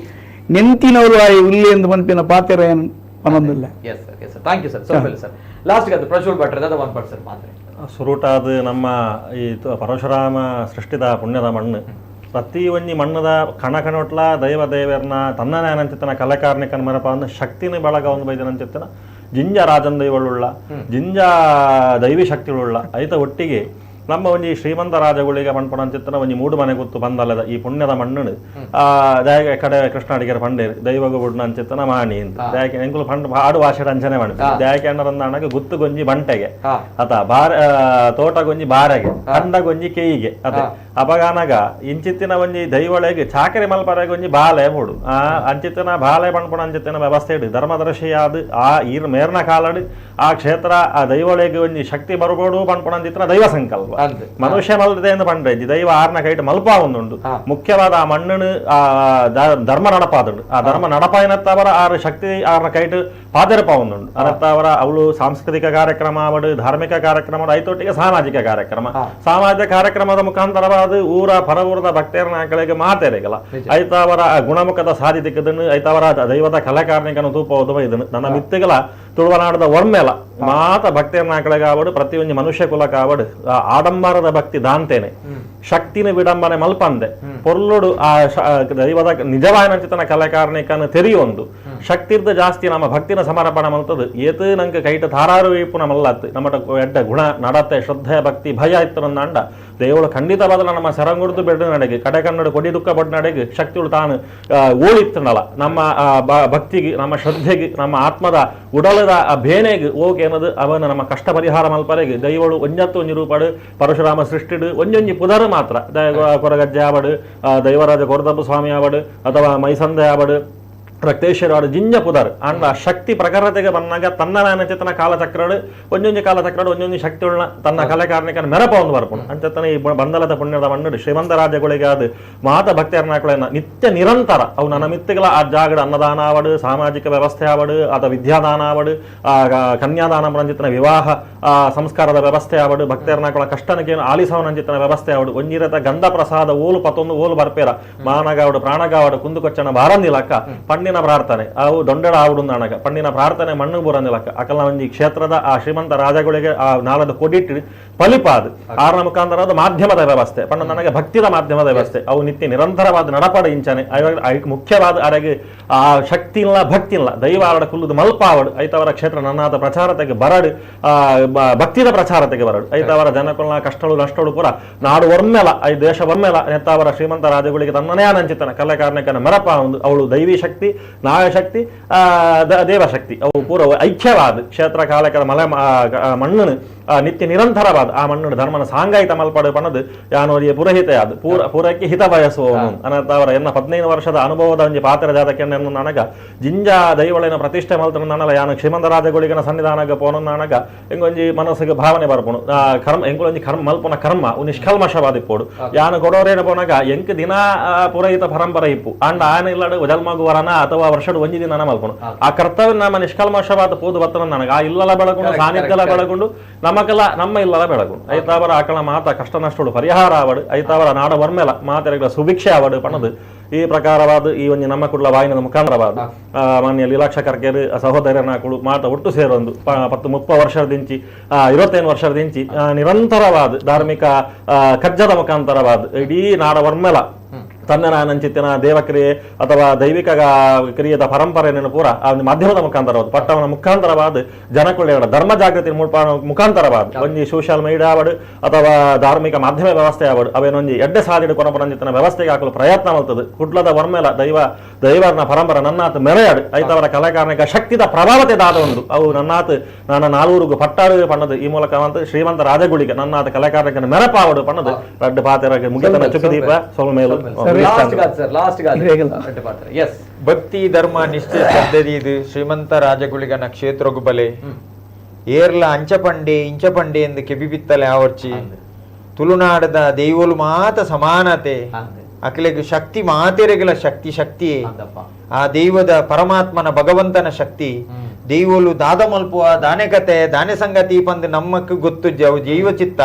Speaker 5: ನೆಂತಿನವರು ಉಲ್ಲಿ ಎಂದು ಪಂಪಿನ ಪಾತ್ರ ಏನು ಅನ್ನೊಂದಿಲ್ಲ.
Speaker 1: Yes sir, yes sir, thank you sir. ಸೋಮಲ್ ಸರ್ ಲಾಸ್ಟ್ ಗೆ ಅದು ಪ್ರಜ್ವಲ್ ಭಟ್ರ ದಾದ 1% ಮಾತ್ರ
Speaker 4: ಸುರುಟಾದ ನಮ್ಮ ಈ ಪರಶುರಾಮ ಸೃಷ್ಟಿದ ಪುಣ್ಯದ ಮಣ್ಣು ಪ್ರತಿ ಒಂಜಿ ಮಣ್ಣದ ಕಣಕಣೊಟ್ಲ ದೈವ ದೇವರನ್ನ ತನ್ನನೇ ಅನಂಚಿತ್ತನ ಕಲೆಕಾರ್ಣಿಕನ ಮರಪ ಅಂದ ಶಕ್ತಿನ ಬಳಗ ಒಂದು ಬೈದ ನಂಚಿತ್ತನ ಜಿಂಜ ರಾಜನ್ ದೈವಳುಳ್ಳ ಜಿಂಜ ದೈವಿ ಶಕ್ತಿಳುಳ್ಳ ಐತ ಒಟ್ಟಿಗೆ ನಮ್ಮ ಒಂಜಿ ಶ್ರೀಮಂತ ರಾಜಗುಳಿಗೆ ಪಂಡ್ಪಣಂಚಿತ್ತನ ಒಂಜಿ ಮೂಡು ಮನೆ ಗೊತ್ತು ಬಂದಲ್ಲದ ಈ ಪುಣ್ಯದ ಮಣ್ಣು ದಯ ಕಡೆ ಕೃಷ್ಣಾಡಿಗರ ಪಂಡೇರಿ ದೈವಗ ಬುಡ್ನ ಅಂಚಿತ್ತನ ಮಾಣಿ ಅಂತ ದಯಕೆ ಎಂಕುಲು ಪಂಡ್ ಆಡು ಭಾಷೆ ಅಂಚನೆ ಮಾಡಿ ದಯಕೆ ಅನ್ನರಂದಾಣಗೆ ಗುತ್ತು ಗೊಂಜಿ ಬಂಟೆಗೆ ಅತ ತೋಟ ಗೊಂಜಿ ಬಾರೆಗೆ ಕಂಡ ಗೊಂಜಿ ಕೇಯಿಗೆ ಅದೇ ಅಪಗಾನಗ ಇಂಚಿತ್ತಿನ ಒಂಜಿ ದೈವಳೆಗೆ ಚಾಕರಿ ಮಲ್ಪರೆಗೆ ಒಂಜಿ ಬಾಲೆ ಬೋಡು ಅಂಚಿತ್ತಿನ ಬಾಲೆ ಪಂಡ್ಪಣ ಅಂಚಿತ್ತಿನ ವ್ಯವಸ್ಥೆ ಇಡು ಧರ್ಮದರ್ಶಿಯಾದ ಆ ಈರ್ ಮೇರ್ನ ಕಾಲಡು ಆ ಕ್ಷೇತ್ರ ಆ ದೈವಳೆಗೆ ಒಂಜಿ ಶಕ್ತಿ ಬರಬೋಡು ಪಂಡ್ಪಣ ಅಂಚಿತ್ತಿನ ದೈವ ಸಂಕಲ್ಪ ಮನುಷ್ಯ ಮಲ್ದೆ ಎಂದು ಪಂಡ್ರೆಜ್ಜಿ ದೈವ ಆರ್ನ ಕೈಟ್ ಮಲ್ಪ ಒಂದುಂಡು ಮುಖ್ಯವಾದ ಆ ಮಣ್ಣು ಆ ಧರ್ಮ ನಡಪಾದುಂಡು ಆ ಧರ್ಮ ನಡಪಾಯಿನತ್ತವರ ಆರು ಶಕ್ತಿ ಆರ್ನ ಕೈಟ್ ಪಾದರಪ ಒಂದುಂಡು ಅನತ್ತವರ ಅವಳು ಸಾಂಸ್ಕೃತಿಕ ಕಾರ್ಯಕ್ರಮ ಅವಡು ಧಾರ್ಮಿಕ ಕಾರ್ಯಕ್ರಮ ಐತೊಟ್ಟಿಗೆ ಸಾಮಾಜಿಕ ಕಾರ್ಯಕ್ರಮ ಸಾಮಾಜಿಕ ಕಾರ್ಯಕ್ರಮದ ಮುಖಾಂತರ ಅದು ಊರ ಪರವೂರದ ಭಕ್ತರನ ಆಕಳಿಗೆ ಮಾತೇರಿಗಲ್ಲ ಐತಾವರ ಗುಣಮುಖದ ಸಾಧಿತಿಕದನ್ನು ಐತಾವರ ದೈವದ ಕಲಾಕಾರ್ಣಿಕನ ತೂಪವುದು ಇದನ್ನು ನನ್ನ ಮಿತ್ತಿಗಲ ತುಳುವನಾಡದ ಒಮ್ಮೆಲ ಮಾತ ಭಕ್ತರನ ಆಕಳಿಗೆ ಆವಡು ಪ್ರತಿ ಒಂದು ಮನುಷ್ಯ ಕುಲಕ ಆವಡು ಆಡಂಬರದ ಭಕ್ತಿ ದಾಂತೇನೆ ಶಕ್ತಿನ ವಿಡಂಬನೆ ಮಲ್ಪಂದೆ ಪೊರ್ಲುಡು ಆ ದೈವದ ನಿಜವಾಯಿನ ಕಲಾಕಾರ್ಣಿಕನ ತೆರಿಯೊಂದು ಶಕ್ತಿರ್ದ ಜಾಸ್ತಿ ನಮ್ಮ ಭಕ್ತಿನ ಸಮರ್ಪಣೆ ಮಲ್ತದು ಏತು ನಂಗೆ ಕೈಟ ತಾರಾರು ವೀಪುನ ಮಲ್ಲತ್ತು ನಮ್ಮ ಎಡ್ಡ ಗುಣ ನಡತೆ ಶ್ರದ್ಧೆ ಭಕ್ತಿ ಭಯ ಇತ್ತು ಅಂಡ ದೇವಳು ಖಂಡಿತ ಬದಲ ನಮ್ಮ ಸರಂಗುರ್ದು ಬೆಡ್ಡು ನಡೆಗೆ ಕಡೆ ಕನ್ನಡ ಕೊಡಿ ದುಃಖ ಬಡ್ ನಡೆಗೆ ಶಕ್ತಿಗಳು ತಾನು ಓಳಿತ್ತನಲ್ಲ ನಮ್ಮ ಭಕ್ತಿಗೆ ನಮ್ಮ ಶ್ರದ್ಧೆಗೆ ನಮ್ಮ ಆತ್ಮದ ಉಡಲದ ಬೇನೆಗೆ ಹೋಗಿ ಅನ್ನೋದು ಅವನ ನಮ್ಮ ಕಷ್ಟ ಪರಿಹಾರ ಮಲ್ಪರೆಗೆ ದೈವಳು ಒಂಜತ್ತು ರೂಪಾಡು ಪರಶುರಾಮ ಸೃಷ್ಟಿಡು ಒಂಜೊಂಜಿ ಪುದರ್ ಮಾತ್ರ ಕೊರಗಜ್ಜೆ ಆವಡು ದೈವರಾಜ ಕೊರದಪ್ಪ ಸ್ವಾಮಿ ಆವಡು ಅಥವಾ ಮೈಸಂದೆ ಆವಡು ರಕ್ತೇಶ್ವರವಾದ ಜಿಂಜ ಪುದರ್ ಅಂಡ ಶಕ್ತಿ ಪ್ರಖರತೆಗೆ ಬಂದಾಗ ತನ್ನ ನಾನಚೇತನ ಕಾಲಚಕ್ರಡು ಒಂದೊಂದು ಕಾಲಚಕ್ರಡು ಒಂದೊಂದು ಶಕ್ತಿ ಉಳ್ಳ ತನ್ನ ಕಲೆಕಾರನಿಕ ಮೆರಪ ಒಂದು ಬರ್ಪುಣು ಅಂಚೇತನ ಈ ಬಂದಲದ ಪುಣ್ಯದ ಮಣ್ಣು ಶ್ರೀಮಂತ ರಾಜ್ಯಗಳಿಗೆ ಅದು ಮಾತ ಭಕ್ತಿಯರ್ನಾಕುಳನ್ನ ನಿತ್ಯ ನಿರಂತರ ಅವು ನನ್ನ ಮಿತ್ತಿಗಳ ಆ ಜಾಗಡ ಅನ್ನದಾನ ಆವಡು ಸಾಮಾಜಿಕ ವ್ಯವಸ್ಥೆ ಆವಡು ಅಥವಾ ವಿದ್ಯಾದಾನ ಆವಡು ಕನ್ಯಾದಾನ ರಂಜಿತನ ವಿವಾಹ ಸಂಸ್ಕಾರದ ವ್ಯವಸ್ಥೆ ಆವಡು ಭಕ್ತಿಯರ್ನಾಕುಳ ಕಷ್ಟನಕ್ಕೆ ಆಲಿಸವನಂಜಿತನ ವ್ಯವಸ್ಥೆ ಆವಡು ಒಂಜಿರತ ಗಂಧ ಪ್ರಸಾದ ಓಲು ಪತ್ತೊಂದು ಓಲು ಬರ್ಪೇರ ಮಾನಗಾವಡು ಪ್ರಾಣಗಾವಡು ಕುಂದುಕೊಚ್ಚನ ಬಾರಂದಿಲಕ್ಕ ಪಣ್ಣಿನ ಪ್ರಾರ್ಥನೆ ಅವು ದೊಂಡೆಡ ಆವಡು ನಾಣಕ ಪಣ್ಣಿನ ಪ್ರಾರ್ಥನೆ ಮಣ್ಣು ಬುರಂದಿಲಕ್ಕ ಅಕಲ ಒಂಜಿ ಕ್ಷೇತ್ರದ ಆ ಶ್ರೀಮಂತ ರಾಜಗಳಿಗೆ ಆ ನಾಳದ ಕೊಡಿಟ್ಟು ಫಲಿಪಾದ ಆರನ ಮುಖಾಂತರ ಅದು ಮಾಧ್ಯಮದ ವ್ಯವಸ್ಥೆ ಪಣ್ಣ ನನಗೆ ಭಕ್ತಿದ ಮಾಧ್ಯಮದ ವ್ಯವಸ್ಥೆ ಅವು ನಿತ್ಯ ನಿರಂತರವಾದ ನಡಪಡ ಇಂಚನೆ ಮುಖ್ಯವಾದ ಅರೆಗೆ ಆ ಶಕ್ತಿ ಇಲ್ಲ ಭಕ್ತಿ ಇಲ್ಲ ದೈವ ಆವಡ ಕುಲ್ಲುದು ಮಲ್ಪ ಆವಡು ಐತವರ ಕ್ಷೇತ್ರ ನನ್ನಾದ ಪ್ರಚಾರತೆಗೆ ಬರಡು ಭಕ್ತಿದ ಪ್ರಚಾರತೆಗೆ ಬರಡು ಐತವರ ಜನಕುಲ ಕಷ್ಟಗಳು ನಷ್ಟಗಳು ಪೂರ ನಾಡು ಒಮ್ಮೆಲ ಐ ದೇಶ ಒಮ್ಮೆಲ ನೆತ್ತವರ ಶ್ರೀಮಂತ ರಾಜಗಳಿಗೆ ತನ್ನನೇ ಅನಂಚಿತನ ಕಲೆಕಾರನಿಕನ ಮೆರಪ ಒಂದು ಅವಳು ದೈವಿ ಶಕ್ತಿ ನಾಯಶಕ್ತಿ ದೇವಶಕ್ತಿ ಅವು ಪೂರ ಐಕ್ಯವಾದ ಕ್ಷೇತ್ರ ಕಾಲಕರ ಮಲೆ ಮಣ್ಣು ನಿತ್ಯ ನಿರಂತರವಾದ ಆ ಮಣ್ಣು ಧರ್ಮನ ಸಾಂಗಾಯಿತ ಮಲ್ಪಡು ಪಣದು ಯಾನೋರಿಯ ಪುರಹಿತೆಯಾದ ಪೂರಕ್ಕೆ ಹಿತ ಬಯಸುವವನು ಅನಂತವರ ಎನ್ನ 15 ವರ್ಷದ ಅನುಭವದ ಒಂದು ಪಾತ್ರ ಜಾತಕ್ಕೆ ನನಗ ಜಿಂಜ ದೈವಳಿನ ಪ್ರತಿಷ್ಠೆ ಮಲ್ತನ ನನಲ ಯಾನು ಶ್ರೀಮಂತ ರಾಜಗಳಿಗನ ಸನ್ನಿಧಾನಗ ಪೋನ ನನಗ ಎಂಗೊಂಜಿ ಮನಸ್ಸಿಗೆ ಭಾವನೆ ಬರ್ಪುಣು ಕರ್ಮ ಎಂಗೊಳೊಂಜಿ ಕರ್ಮ ಮಲ್ಪನ ಕರ್ಮ ನಿಷ್ಕಲ್ಮಶವಾದಿಪ್ಪೋಡು ಯಾನು ಕೊಡೋರೇನ ಪೋನಾಗ ಎಂಕ್ ದಿನ ಪುರಹಿತ ಪರಂಪರೆ ಇಪ್ಪು ಅಂಡ ಆನ ಇಲ್ಲಡು ಜಲ್ಮಗುವರನ ಅಥವಾ ವರ್ಷಡು ಒಂಜಿ ದಿನ ಮಲ್ಪುಣು ಆ ಕರ್ತವ್ಯ ನಮ್ಮ ನಿಷ್ಕಲ್ಮಶವಾದ ಪೋದು ಬರ್ತನ ನನಗ ಆ ಇಲ್ಲಲ ಬೆಳಗುಂಡು ಸಾನ್ನಿಧ್ಯಲ ಬೆಳಗುಂಡು ನಮಗೆಲ್ಲ ನಮ್ಮ ಇಲ್ಲದ ಬೆಳಗುಂಡು ಐತಾವರ ಆಕಳ ಮಾತ ಕಷ್ಟ ನಷ್ಟಗಳು ಪರಿಹಾರ ಆವಡು ಐತಾವರ ನಾಡ ವರ್ಮೆಲ ಮಾತೆರೆಗಳ ಸುಭಿಕ್ಷೆ ಆವಡು ಪಣದು ಈ ಪ್ರಕಾರವಾದ ಈ ಒಂದು ನಮ್ಮ ಕುಡ್ಲ ವಾಯಿನ ಮುಖಾಂತರವಾದ ಮಾನ್ಯ ಲೀಲಾಕ್ಷ ಕರ್ಕೇರು ಸಹೋದರನಾಕುಳು ಮಾತ ಒಟ್ಟು ಸೇರೊಂದು 10-30 ವರ್ಷದಿಂಚಿ 25 ವರ್ಷದಿಂಚಿ ನಿರಂತರವಾದ ಧಾರ್ಮಿಕ ಕಜ್ಜದ ಮುಖಾಂತರವಾದ ಇಡೀ ನಾಡ ವರ್ಮೆಲ ತನ್ನ ನಂಚಿತ್ತಿನ ದೇವಕ್ರಿಯೆ ಅಥವಾ ದೈವಿಕ ಕ್ರಿಯೆದ ಪರಂಪರೆಯನ್ನು ಪೂರ ಮಾಧ್ಯಮದ ಮುಖಾಂತರವಾದ ಪಟ್ಟವನ ಮುಖಾಂತರವಾದ ಜನಕುಳಿಗಳ ಧರ್ಮ ಜಾಗೃತಿ ಮುಖಾಂತರವಾದ ಒಂಜಿ ಸೋಷಿಯಲ್ ಮೀಡಿಯಾ ಆವಡು ಅಥವಾ ಧಾರ್ಮಿಕ ಮಾಧ್ಯಮ ವ್ಯವಸ್ಥೆ ಆವಡು ಅವೇನೊಂಜಿ ಎಡ್ಡೆ ಸಾಲಿಡು ಕೊನಪರಂಜಿತ್ತಿನ ವ್ಯವಸ್ಥೆಗೆ ಹಾಕಲು ಪ್ರಯತ್ನ ಮಾಡ್ತದೆ ಕುಡ್ಲದ ವರ್ಮೆಲ ದೈವರ್ನ ಪರಂಪರೆ ನನ್ನಾತ್ ಮೆರೆಯಾಡು ಐತವರ ಕಲಾಕಾರನಿಕ ಶಕ್ತಿದ ಪ್ರಭಾವತೆ ದಾದ ಒಂದು ಅವು ನನ್ನಾತ್ ನನ್ನ 4 ಪಟ್ಟಾಡು ಪಣ್ಣದು ಈ ಮೂಲಕ ಶ್ರೀಮಂತ ರಾಜಗುಳಿಗೆ ನನ್ನಾತ್ ಕಲಾಕಾರನಿಕ ಮೆರಪಾವಡು ಪಣ್ಣದು ರಡ್ಡು ಪಾತೆರಗೆ ಮುಗಿತನ ಚುಕ್ಕದೀಪ ಸೊಲ್ಮೇಲು
Speaker 3: ಭಕ್ತಿ ಧರ್ಮ ನಿಷ್ಠೆ ಪದ್ಧತಿ ಇದು ಶ್ರೀಮಂತ ರಾಜಗುಳಿಗನ ಕ್ಷೇತ್ರಗು ಬಲೆ ಏರ್ಲ ಅಂಚಪಂಡೆ ಇಂಚಪಂಡೆ ಎಂದು ಕೆಬಿಬಿತ್ತಲೆ ಆವರ್ಚಿ ತುಳುನಾಡದ ದೈವಲು ಮಾತ ಸಮಾನತೆ ಅಕಲೆಗೆ ಶಕ್ತಿ ಮಾತೆರೆಗಳ ಶಕ್ತಿ ಆ ದೈವದ ಪರಮಾತ್ಮನ ಭಗವಂತನ ಶಕ್ತಿ ದೈವಲು ದಾದ ಮಲ್ಪುವ ದಾನೆ ಕತೆ ದಾನೆ ಸಂಗತಿ ಪಂದ್ ನಮ್ಮಕ್ ಗೊತ್ತು ಜೈವ ಚಿತ್ತ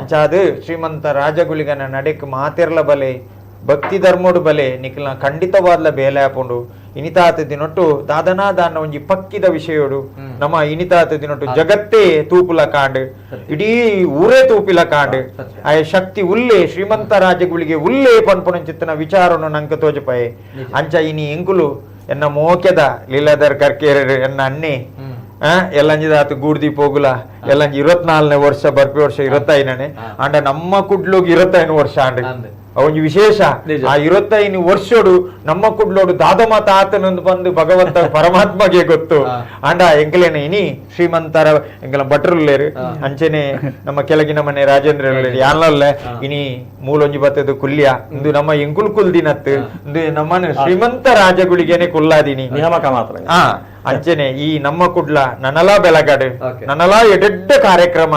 Speaker 3: ಅಂಚಾದು ಶ್ರೀಮಂತ ರಾಜಗುಳಿಗನ ನಡೆಕ್ ಮಾತೆರ್ಲ ಬಲೆ ಭಕ್ತಿ ಧರ್ಮೋಡು ಬಲೆ ನಿಖಿಲ್ನ ಖಂಡಿತವಾದ್ಲ ಬೇಲೆ ಹಾಕೊಂಡು ಇನಿತಾತ ದಿನೊಟ್ಟು ದಾದನಾ ದಾನ ಒಂಜಿ ಪಕ್ಕಿದ ವಿಷಯೋಡು ನಮ್ಮ ಇನಿತಾತ ದಿನೊಟ್ಟು ಜಗತ್ತೇ ತೂಪುಲ ಕಾಂಡ್ ಇಡೀ ಊರೇ ತೂಪಿಲ ಕಾಂಡ್ ಆ ಶಕ್ತಿ ಉಲ್ಲೇ ಶ್ರೀಮಂತ ರಾಜಗುಳಿಗೆ ಉಲ್ಲೇ ಪನ್ಪುನಂಚಿತ್ತನ ವಿಚಾರನು ನಂಕ ತೋಜಪಾಯೆ ಅಂಚ ಇನಿ ಎಂಕುಲು ಎನ್ನ ಮೋಕೆದ ಲೀಲಾಧರ್ ಕರ್ಕೇರ ಎನ್ನ ಅನ್ನೆ ಎಲ್ಲಂಜಿದಾತು ಗೂಡ್ದಿ ಪೋಗುಲ ಎಲ್ಲಂಜಿ 24ನೇ ವರ್ಷ ಬರ್ಪಿ ವರ್ಷ 25ನೇ ಅಂಡ ನಮ್ಮ ಕುಡ್ಲೋಗಿ 25 ವರ್ಷ ಅಂಡ್ ಅವೊಂದು ವಿಶೇಷ ಆ 25 ವರ್ಷೋಡು ನಮ್ಮ ಕುಡ್ಲೋಡು ದಾದಮ ತಾತನೊಂದು ಬಂದು ಭಗವಂತ ಪರಮಾತ್ಮಗೆ ಗೊತ್ತು ಅಂಡ ಎಂಕಲೇನ ಇನಿ ಶ್ರೀಮಂತರ ಎಂಕಲ ಭಟ್ರುಲ್ಲೇರು ಅಂಚೆನೆ ನಮ್ಮ ಕೆಳಗಿನ ಮನೆ ರಾಜೇಂದ್ರ ಯಾನಲ್ಲ ಇನಿ ಮೂಲೊಂಜಿ ಬತ್ತದು ಕುಲ್ಯ ಇಂದು ನಮ್ಮ ಎಂಕುಲ್ ಕುಲ್ದಿನತ್ತು ಇಂದು ನಮ್ಮ ಶ್ರೀಮಂತ ರಾಜಗುಳಿಗೆನೆ ಕುಲ್ಲಾದಿನಿ
Speaker 4: ನಿಯಮಕ ಮಾತ್ರ
Speaker 3: ಅಂಚೆನೆ ಈ ನಮ್ಮ ಕುಡ್ಲ ನನಲಾ ಬೆಳಗಾಡು ನನಲಾ ಎಡೆಡ್ಡ ಕಾರ್ಯಕ್ರಮ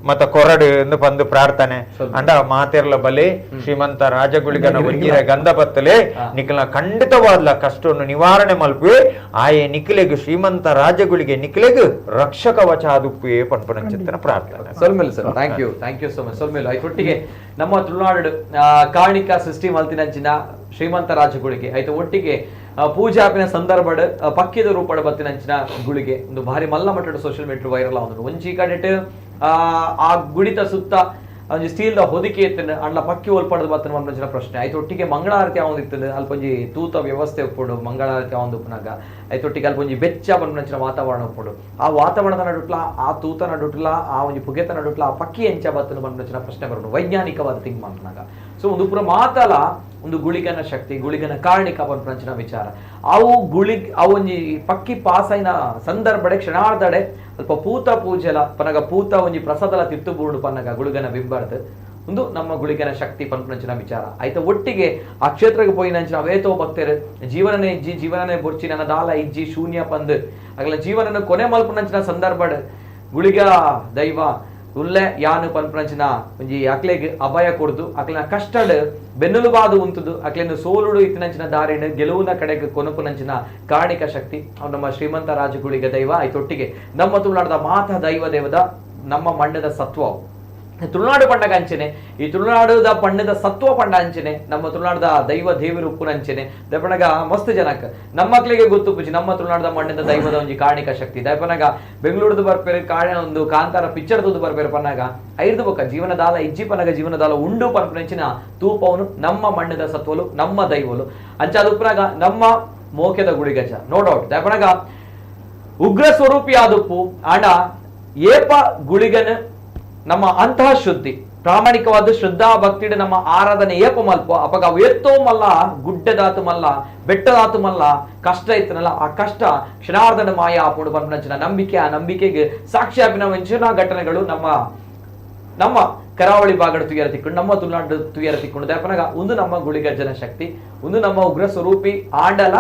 Speaker 3: ಮತ್ತ ಕೊರಡು ಎಂದು ಬಂದು ಪ್ರಾರ್ಥನೆ ಅಂಡ ಮಾತೆರ್ಲ ಬಲೆ ಶ್ರೀಮಂತ ರಾಜಗುಳಿಗನ ಒಂಜಿರ ಗಂಧ ಬತ್ತಲೆ ನಿಖಿಲ ಖಂಡಿತವಾದ್ಲ ಕಷ್ಟವನ್ನು ನಿವಾರಣೆ ಮಲ್ಪುವೆ ಆಯೆ ನಿಖಿಲೆಗು ಶ್ರೀಮಂತ ರಾಜಗುಳಿಗೆ ನಿಖಿಲೆಗು ರಕ್ಷಕ ವಚ ಆದುಪ್ಪುವೆ ಪನ್ಪನಂಚಿತ್ತನ ಪ್ರಾರ್ಥನೆ
Speaker 1: ಸೊಲ್ಮೇಲೆ sir thank you so much ಸೊಲ್ಮೇಲೆ ಐತೊಟ್ಟಿಗೆ ನಮ್ಮ ತುಳುನಾಡು ಕಾಣಿಕ ಸೃಷ್ಟಿ ಮಲ್ತಿನಂಚಿನ ಶ್ರೀಮಂತ ರಾಜಗುಳಿಗೆ ಐತ ಒಟ್ಟಿಗೆ ಪೂಜಾಪಿನ ಸಂದರ್ಭಡ್ ಪಕ್ಕಿದ ರೂಪಡ ಬತ್ತಿನಂಚಿನ ಗುಳಿಗೆ ಒಂದು ಭಾರಿ ಮಲ್ಲ ಮಟ್ಟದ ಸೋಷಿಯಲ್ ಮೀಡಿಯಾ ವೈರಲ್ ಆವನು ಒಂಜಿ ಕಡೆಟ್ ಆ ಗುಡಿತ ಸುತ್ತ ಒಂಜಿ ಸ್ಟೀಲ್ದ ಹೊದಿಕೆ ಎತ್ತನ ಅಂಡ್ಲ ಪಕ್ಕಿ ಒಲ್ಪಡದ ಬತ್ತನ ಮನ್ಪಂಚಿನ ಪ್ರಶ್ನೆ ಐತೊಟ್ಟಿಗೆ ಮಂಗಳಾರತಿ ಆವೊಂದಿತ್ತದ ಅಲ್ಪೊಂಜಿ ತೂತ ವ್ಯವಸ್ಥೆ ಉಪ್ಪುಡು ಮಂಗಳಾರತಿ ಆವೊಂದು ಉಪ್ಪುನಾಗ ಐತೊಟ್ಟಿಗೆ ಅಲ್ಪೊಂಜಿ ಬೆಚ್ಚ ಮನ್ಪಂಚಿನ ವಾತಾವರಣ ಉಪ್ಪುಡು ಆ ವಾತಾವರಣದ ನಡುಟ್ಲ ಆ ತೂತ ನಡುಟ್ಲ ಆ ಒಂಜಿ ಪುಗೆತ ನಡುಟ್ಲ ಆ ಪಕ್ಕಿ ಎಂಚ ಬತ್ತನ ಮನ್ಪಂಚಿನ ಪ್ರಶ್ನೆ ಬರೋದು ವೈಜ್ಞಾನಿಕವಾದ ಥಿಂಕ್ ಮಾಡ್ನಾಗ ಸೊ ಒಂದು ಪುರ ಮಾತಲ ಒಂದು ಗುಳಿಗನ ಶಕ್ತಿ ಗುಳಿಗನ ಕಾರಣಿಕ ಪಂಚನ ವಿಚಾರ ಅವು ಒಂಜಿ ಪಕ್ಕಿ ಪಾಸೈನ ಸಂದರ್ಭಡೆ ಕ್ಷಣಾರ್ಧಡೆ ಅಲ್ಪ ಪೂತ ಪೂಜೆಲ ಪನಗ ಪೂತ ಒಂಜಿ ಪ್ರಸಾದಲ ತಿತ್ತು ಬೂಡು ಪನ್ನಗ ಗುಳಿಗನ ಬಿಂಬರ್ದು ಒಂದು ನಮ್ಮ ಗುಳಿಗನ ಶಕ್ತಿ ಪನ್ಪುನಂಚಿನ ವಿಚಾರ ಆಯ್ತಾ. ಒಟ್ಟಿಗೆ ಆ ಕ್ಷೇತ್ರಕ್ಕೆ ಪೋಯಿನಂಚಿನ ಅವೇತೋ ಭಕ್ತರು ಜೀವನನೇ ಇಜ್ಜಿ ಜೀವನನೇ ಬೊರ್ಚಿ ನನ್ನ ದಾಲ ಇಜ್ಜಿ ಶೂನ್ಯ ಪಂದ್ ಅಗಲ ಜೀವನನ ಕೊನೆ ಮಲ್ಪುನಂಚಿನ ಸಂದರ್ಭ ಗುಳಿಗ ದೈವ ಉಲ್ಲೆ ಯಾನು ಪನ್ಪುನಂಚಿನ ಒಂಜಿ ಅಕ್ಲೆಗ್ ಅಭಯ ಕೊಡ್ದು ಅಕ್ಲೆನ ಕಷ್ಟಡ್ ಬೆನ್ನುಲುಬಾದು ಉಂತುದು ಅಕ್ಲೆನ ಸೋಲುಡು ಇತ್ತಿನಂಚಿನ ದಾರಿನ ಗೆಲುವಿನ ಕಡೆಗೆ ಕೊನಪುನಂಚಿನ ಕಾಣಿಕ ಶಕ್ತಿ ಅವ್ರು ನಮ್ಮ ಶ್ರೀಮಂತ ರಾಜ ಗುಳಿಗ ದೈವ ಆಯ್ತೊಟ್ಟಿಗೆ ನಮ್ಮ ತುಳುನಾಡದ ಮಾತ ದೈವ ದೇವದ ನಮ್ಮ ಮಣ್ಣದ ಸತ್ವ ತುಳುನಾಡು ಪಂಡಗ ಅಂಚೆನೆ ಈ ತುಳುನಾಡುದ ಪಂಡದ ಸತ್ವ ಪಂಡ ಅಂಚೆನೆ ನಮ್ಮ ತುಳುನಾಡದ ದೈವ ದೇವರು ಉಪ್ಪುನ ಅಂಚೆನೆ ದಯಪನಗ ಮಸ್ತ್ ಜನಕ್ ನಮ್ಮ ಮಕ್ಳಿಗೆ ಗೊತ್ತು ಪುಜಿ ನಮ್ಮ ತುಳುನಾಡದ ಮಣ್ಣದ ದೈವದ ಒಂಜಿ ಕಾಣಿಕ ಶಕ್ತಿ ದಯಪನಗ ಬೆಂಗಳೂರದು ಬರ್ಪೇರೆ ಒಂದು ಕಾಂತಾರ ಪಿಕ್ಚರ್ದು ಬರ್ಪೇರೆ ಪನ್ನಾಗ ಐದು ಬೊಕ್ಕ ಜೀವನದಾಲ ಇಜ್ಜಿ ಪನಗ ಜೀವನದಾಲ ಉಂಡು ಪನ್ಪುನಂಚಿನ ತೂಪವನು ನಮ್ಮ ಮಣ್ಣದ ಸತ್ವಲು ನಮ್ಮ ದೈವಲು ಅಂಚಾದ ಉಪ್ಪನಾಗ ನಮ್ಮ ಮೋಕೆದ ಗುಳಿಗಜ ನೋ ಡೌಟ್ ದಯಪನಗ ಉಗ್ರ ಸ್ವರೂಪಿಯಾದುಪ್ಪು ಆಂಡ ಏಪ ಗುಳಿಗನ ನಮ್ಮ ಅಂತಹ ಶುದ್ಧಿ ಪ್ರಾಮಾಣಿಕವಾದ ಶ್ರದ್ಧಾ ಭಕ್ತಿಡ ನಮ್ಮ ಆರಾಧನೆ ಏಪ ಮಲ್ಪ ಅಪಗ ಅವು ಎತ್ತೋ ಮಲ್ಲ ಗುಡ್ಡದಾತು ಮಲ್ಲ ಬೆಟ್ಟದಾತು ಮಲ್ಲ ಕಷ್ಟ ಇತ್ತನಲ್ಲ ಆ ಕಷ್ಟ ಕ್ಷಣಾರ್ಧನ ಮಾಯ ಆಪುಂಡು ಪನ್ಪುನಂಚಿನ ನಂಬಿಕೆ ಆ ನಂಬಿಕೆಗೆ ಸಾಕ್ಷಿ ಆಪಿನ ವಂಚನಾ ಘಟನೆಗಳು ನಮ್ಮ ಕರಾವಳಿ ಭಾಗದ ತುಯರ ತಿಕ್ಕೊಂಡು ನಮ್ಮ ತುಳುನಾಡು ತುಯರ ತಿಕ್ಕೊಂಡು ದಯಪನಗ ಒಂದು ನಮ್ಮ ಗುಳಿಗಜ್ಜನ ಶಕ್ತಿ ಒಂದು ನಮ್ಮ ಉಗ್ರ ಸ್ವರೂಪಿ ಆಂಡಲ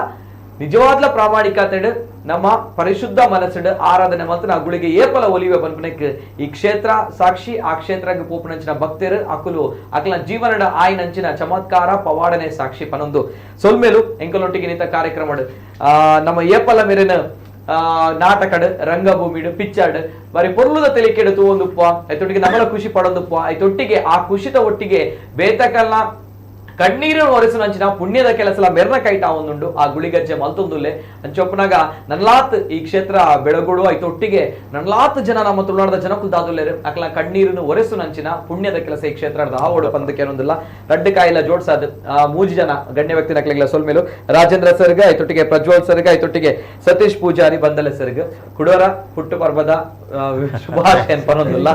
Speaker 1: ನಿಜವಾದ್ಲ ಪ್ರಾಮಾಣಿಕತೆ ನಮ್ಮ ಪರಿಶುದ್ಧ ಮನಸ್ಸಿಡ ಆರಾಧನೆ ಮತ್ತು ನಾ ಗುಳಿಗೆ ಏಪಲ ಒಲಿವೆ ಪನ್ಪನಕ್ಕೆ ಈ ಕ್ಷೇತ್ರ ಸಾಕ್ಷಿ ಆ ಕ್ಷೇತ್ರಕ್ಕೆ ಪೋಪನಂಚಿನ ಭಕ್ತರು ಅಕುಲು ಅಕಲ ಜೀವನದ ಆಯ್ನಂಚಿನ ಚಮತ್ಕಾರ ಪವಾಡನೆ ಸಾಕ್ಷಿ ಪನೊಂದು ಸೊಲ್ಮೇಲು ಎಂಕಲೊಟ್ಟಿಗೆ ನಿಂತ ಕಾರ್ಯಕ್ರಮ ನಮ್ಮ ಏಪಲ ಮೇರಿನ ನಾಟಕಡ್ ರಂಗಭೂಮಿಡು ಪಿಚ್ಚರ್ಡ್ ಬರೀ ಪೊರ್ಲುದ ತೆಲಿಕೆಡು ತೂವೊಂದುಪ್ಪ ಐತೊಟ್ಟಿಗೆ ನಮಲ ಖುಷಿ ಪಡೊಂದುಪ್ಪ ಐತೊಟ್ಟಿಗೆ ಆ ಖುಷಿತ ಒಟ್ಟಿಗೆ ಬೇತಕಲ್ನ ಕಣ್ಣೀರು ಒರೆಸುನಂಚಿನ ಪುಣ್ಯದ ಕೆಲಸಲ ಮೆರ್ನ ಕೈಟ ಒಂದುಂಡು ಆ ಗುಳಿಗಜ್ಜೆ ಮಲ್ತೊಂದುಲ್ಲೆ ಅಂಚೊಪ್ಪನಾಗ ನನ್ಲಾತ್ ಈ ಕ್ಷೇತ್ರ ಬೆಳಗುಡು ಐತೊಟ್ಟಿಗೆ ನನ್ಲಾತ್ ಜನ ನಮ್ಮ ತುಳುನಾಡದ ಜನಕ್ಕೂ ದಾದುಲ್ಲೇರು ಅಕ್ಲ ಕಣ್ಣೀರನ್ನು ಒರೆಸುನಂಚಿನ ಪುಣ್ಯದ ಕೆಲಸ ಈ ಕ್ಷೇತ್ರದ ಆವೋಡು ಪಂದಕ್ಕೆ ಏನೊಂದಿಲ್ಲ ರಡ್ಡು ಕಾಯಿಲ್ಲ ಜೋಡ್ಸಾದ್ ಮೂಜಿ ಜನ ಗಣ್ಯ ವ್ಯಕ್ತಿ ನಕ್ಲಿಗ್ಲ ಸೊಲ್ಮೇಲು ರಾಜೇಂದ್ರ ಸರ್ಗ ಐತೊಟ್ಟಿಗೆ ಪ್ರಜ್ವಲ್ ಸರ್ಗ ಐತೊಟ್ಟಿಗೆ ಸತೀಶ್ ಪೂಜಾರಿ ಬಂದಲೆ ಸರ್ಗ ಕುಡೋರ ಹುಟ್ಟು ಪರ್ವದ ಶುಭಾಶಯನ್ ಪನೊಂದಿಲ್ಲ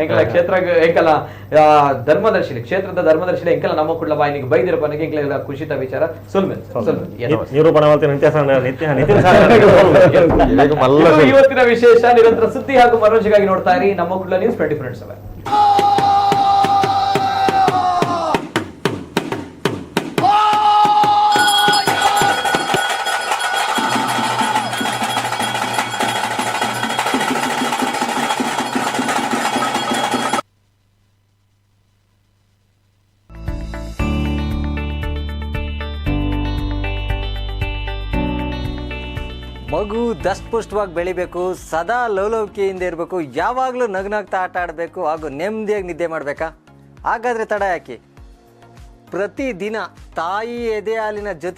Speaker 1: ಎಂಕಲ ಕ್ಷೇತ್ರ ಎಂಕಲ ಧರ್ಮದರ್ಶಿನಿ ಕ್ಷೇತ್ರದ ಧರ್ಮದರ್ಶಿ ಎಂಕಲ ನಮ್ಮ ಕುಡ್ಲ ಬಾಯಿನಿಗೆ ಬೈದಿರ ಪನಗೆ ಎಂಕಲ ಖುಷಿತ ವಿಚಾರ ಇವತ್ತಿನ ವಿಶೇಷ ನಿರಂತರ ಸುದ್ದಿ ಹಾಗೂ ಮನೋರಂಜನೆಗಾಗಿ ನೋಡ್ತಾ ಇರಿ ನಮ್ಮ ಕುಡ್ಲ ನ್ಯೂಸ್ 24/7.
Speaker 10: ಮಗು ದಷ್ಟಪುಷ್ಟವಾಗಿ ಬೆಳಿಬೇಕು, ಸದಾ ಲವಲವಿಕೆಯಿಂದ ಇರಬೇಕು, ಯಾವಾಗಲೂ ನಗ್ನಗ್ತಾ ಆಟ ಆಡಬೇಕು ಹಾಗೂ ನೆಮ್ಮದಿಯಾಗಿ ನಿದ್ದೆ ಮಾಡಬೇಕಾ? ಹಾಗಾದರೆ ತಡ ಯಾಕೆ? ಪ್ರತಿದಿನ ತಾಯಿ ಎದೆ ಹಾಲಿನ ಜೊತೆ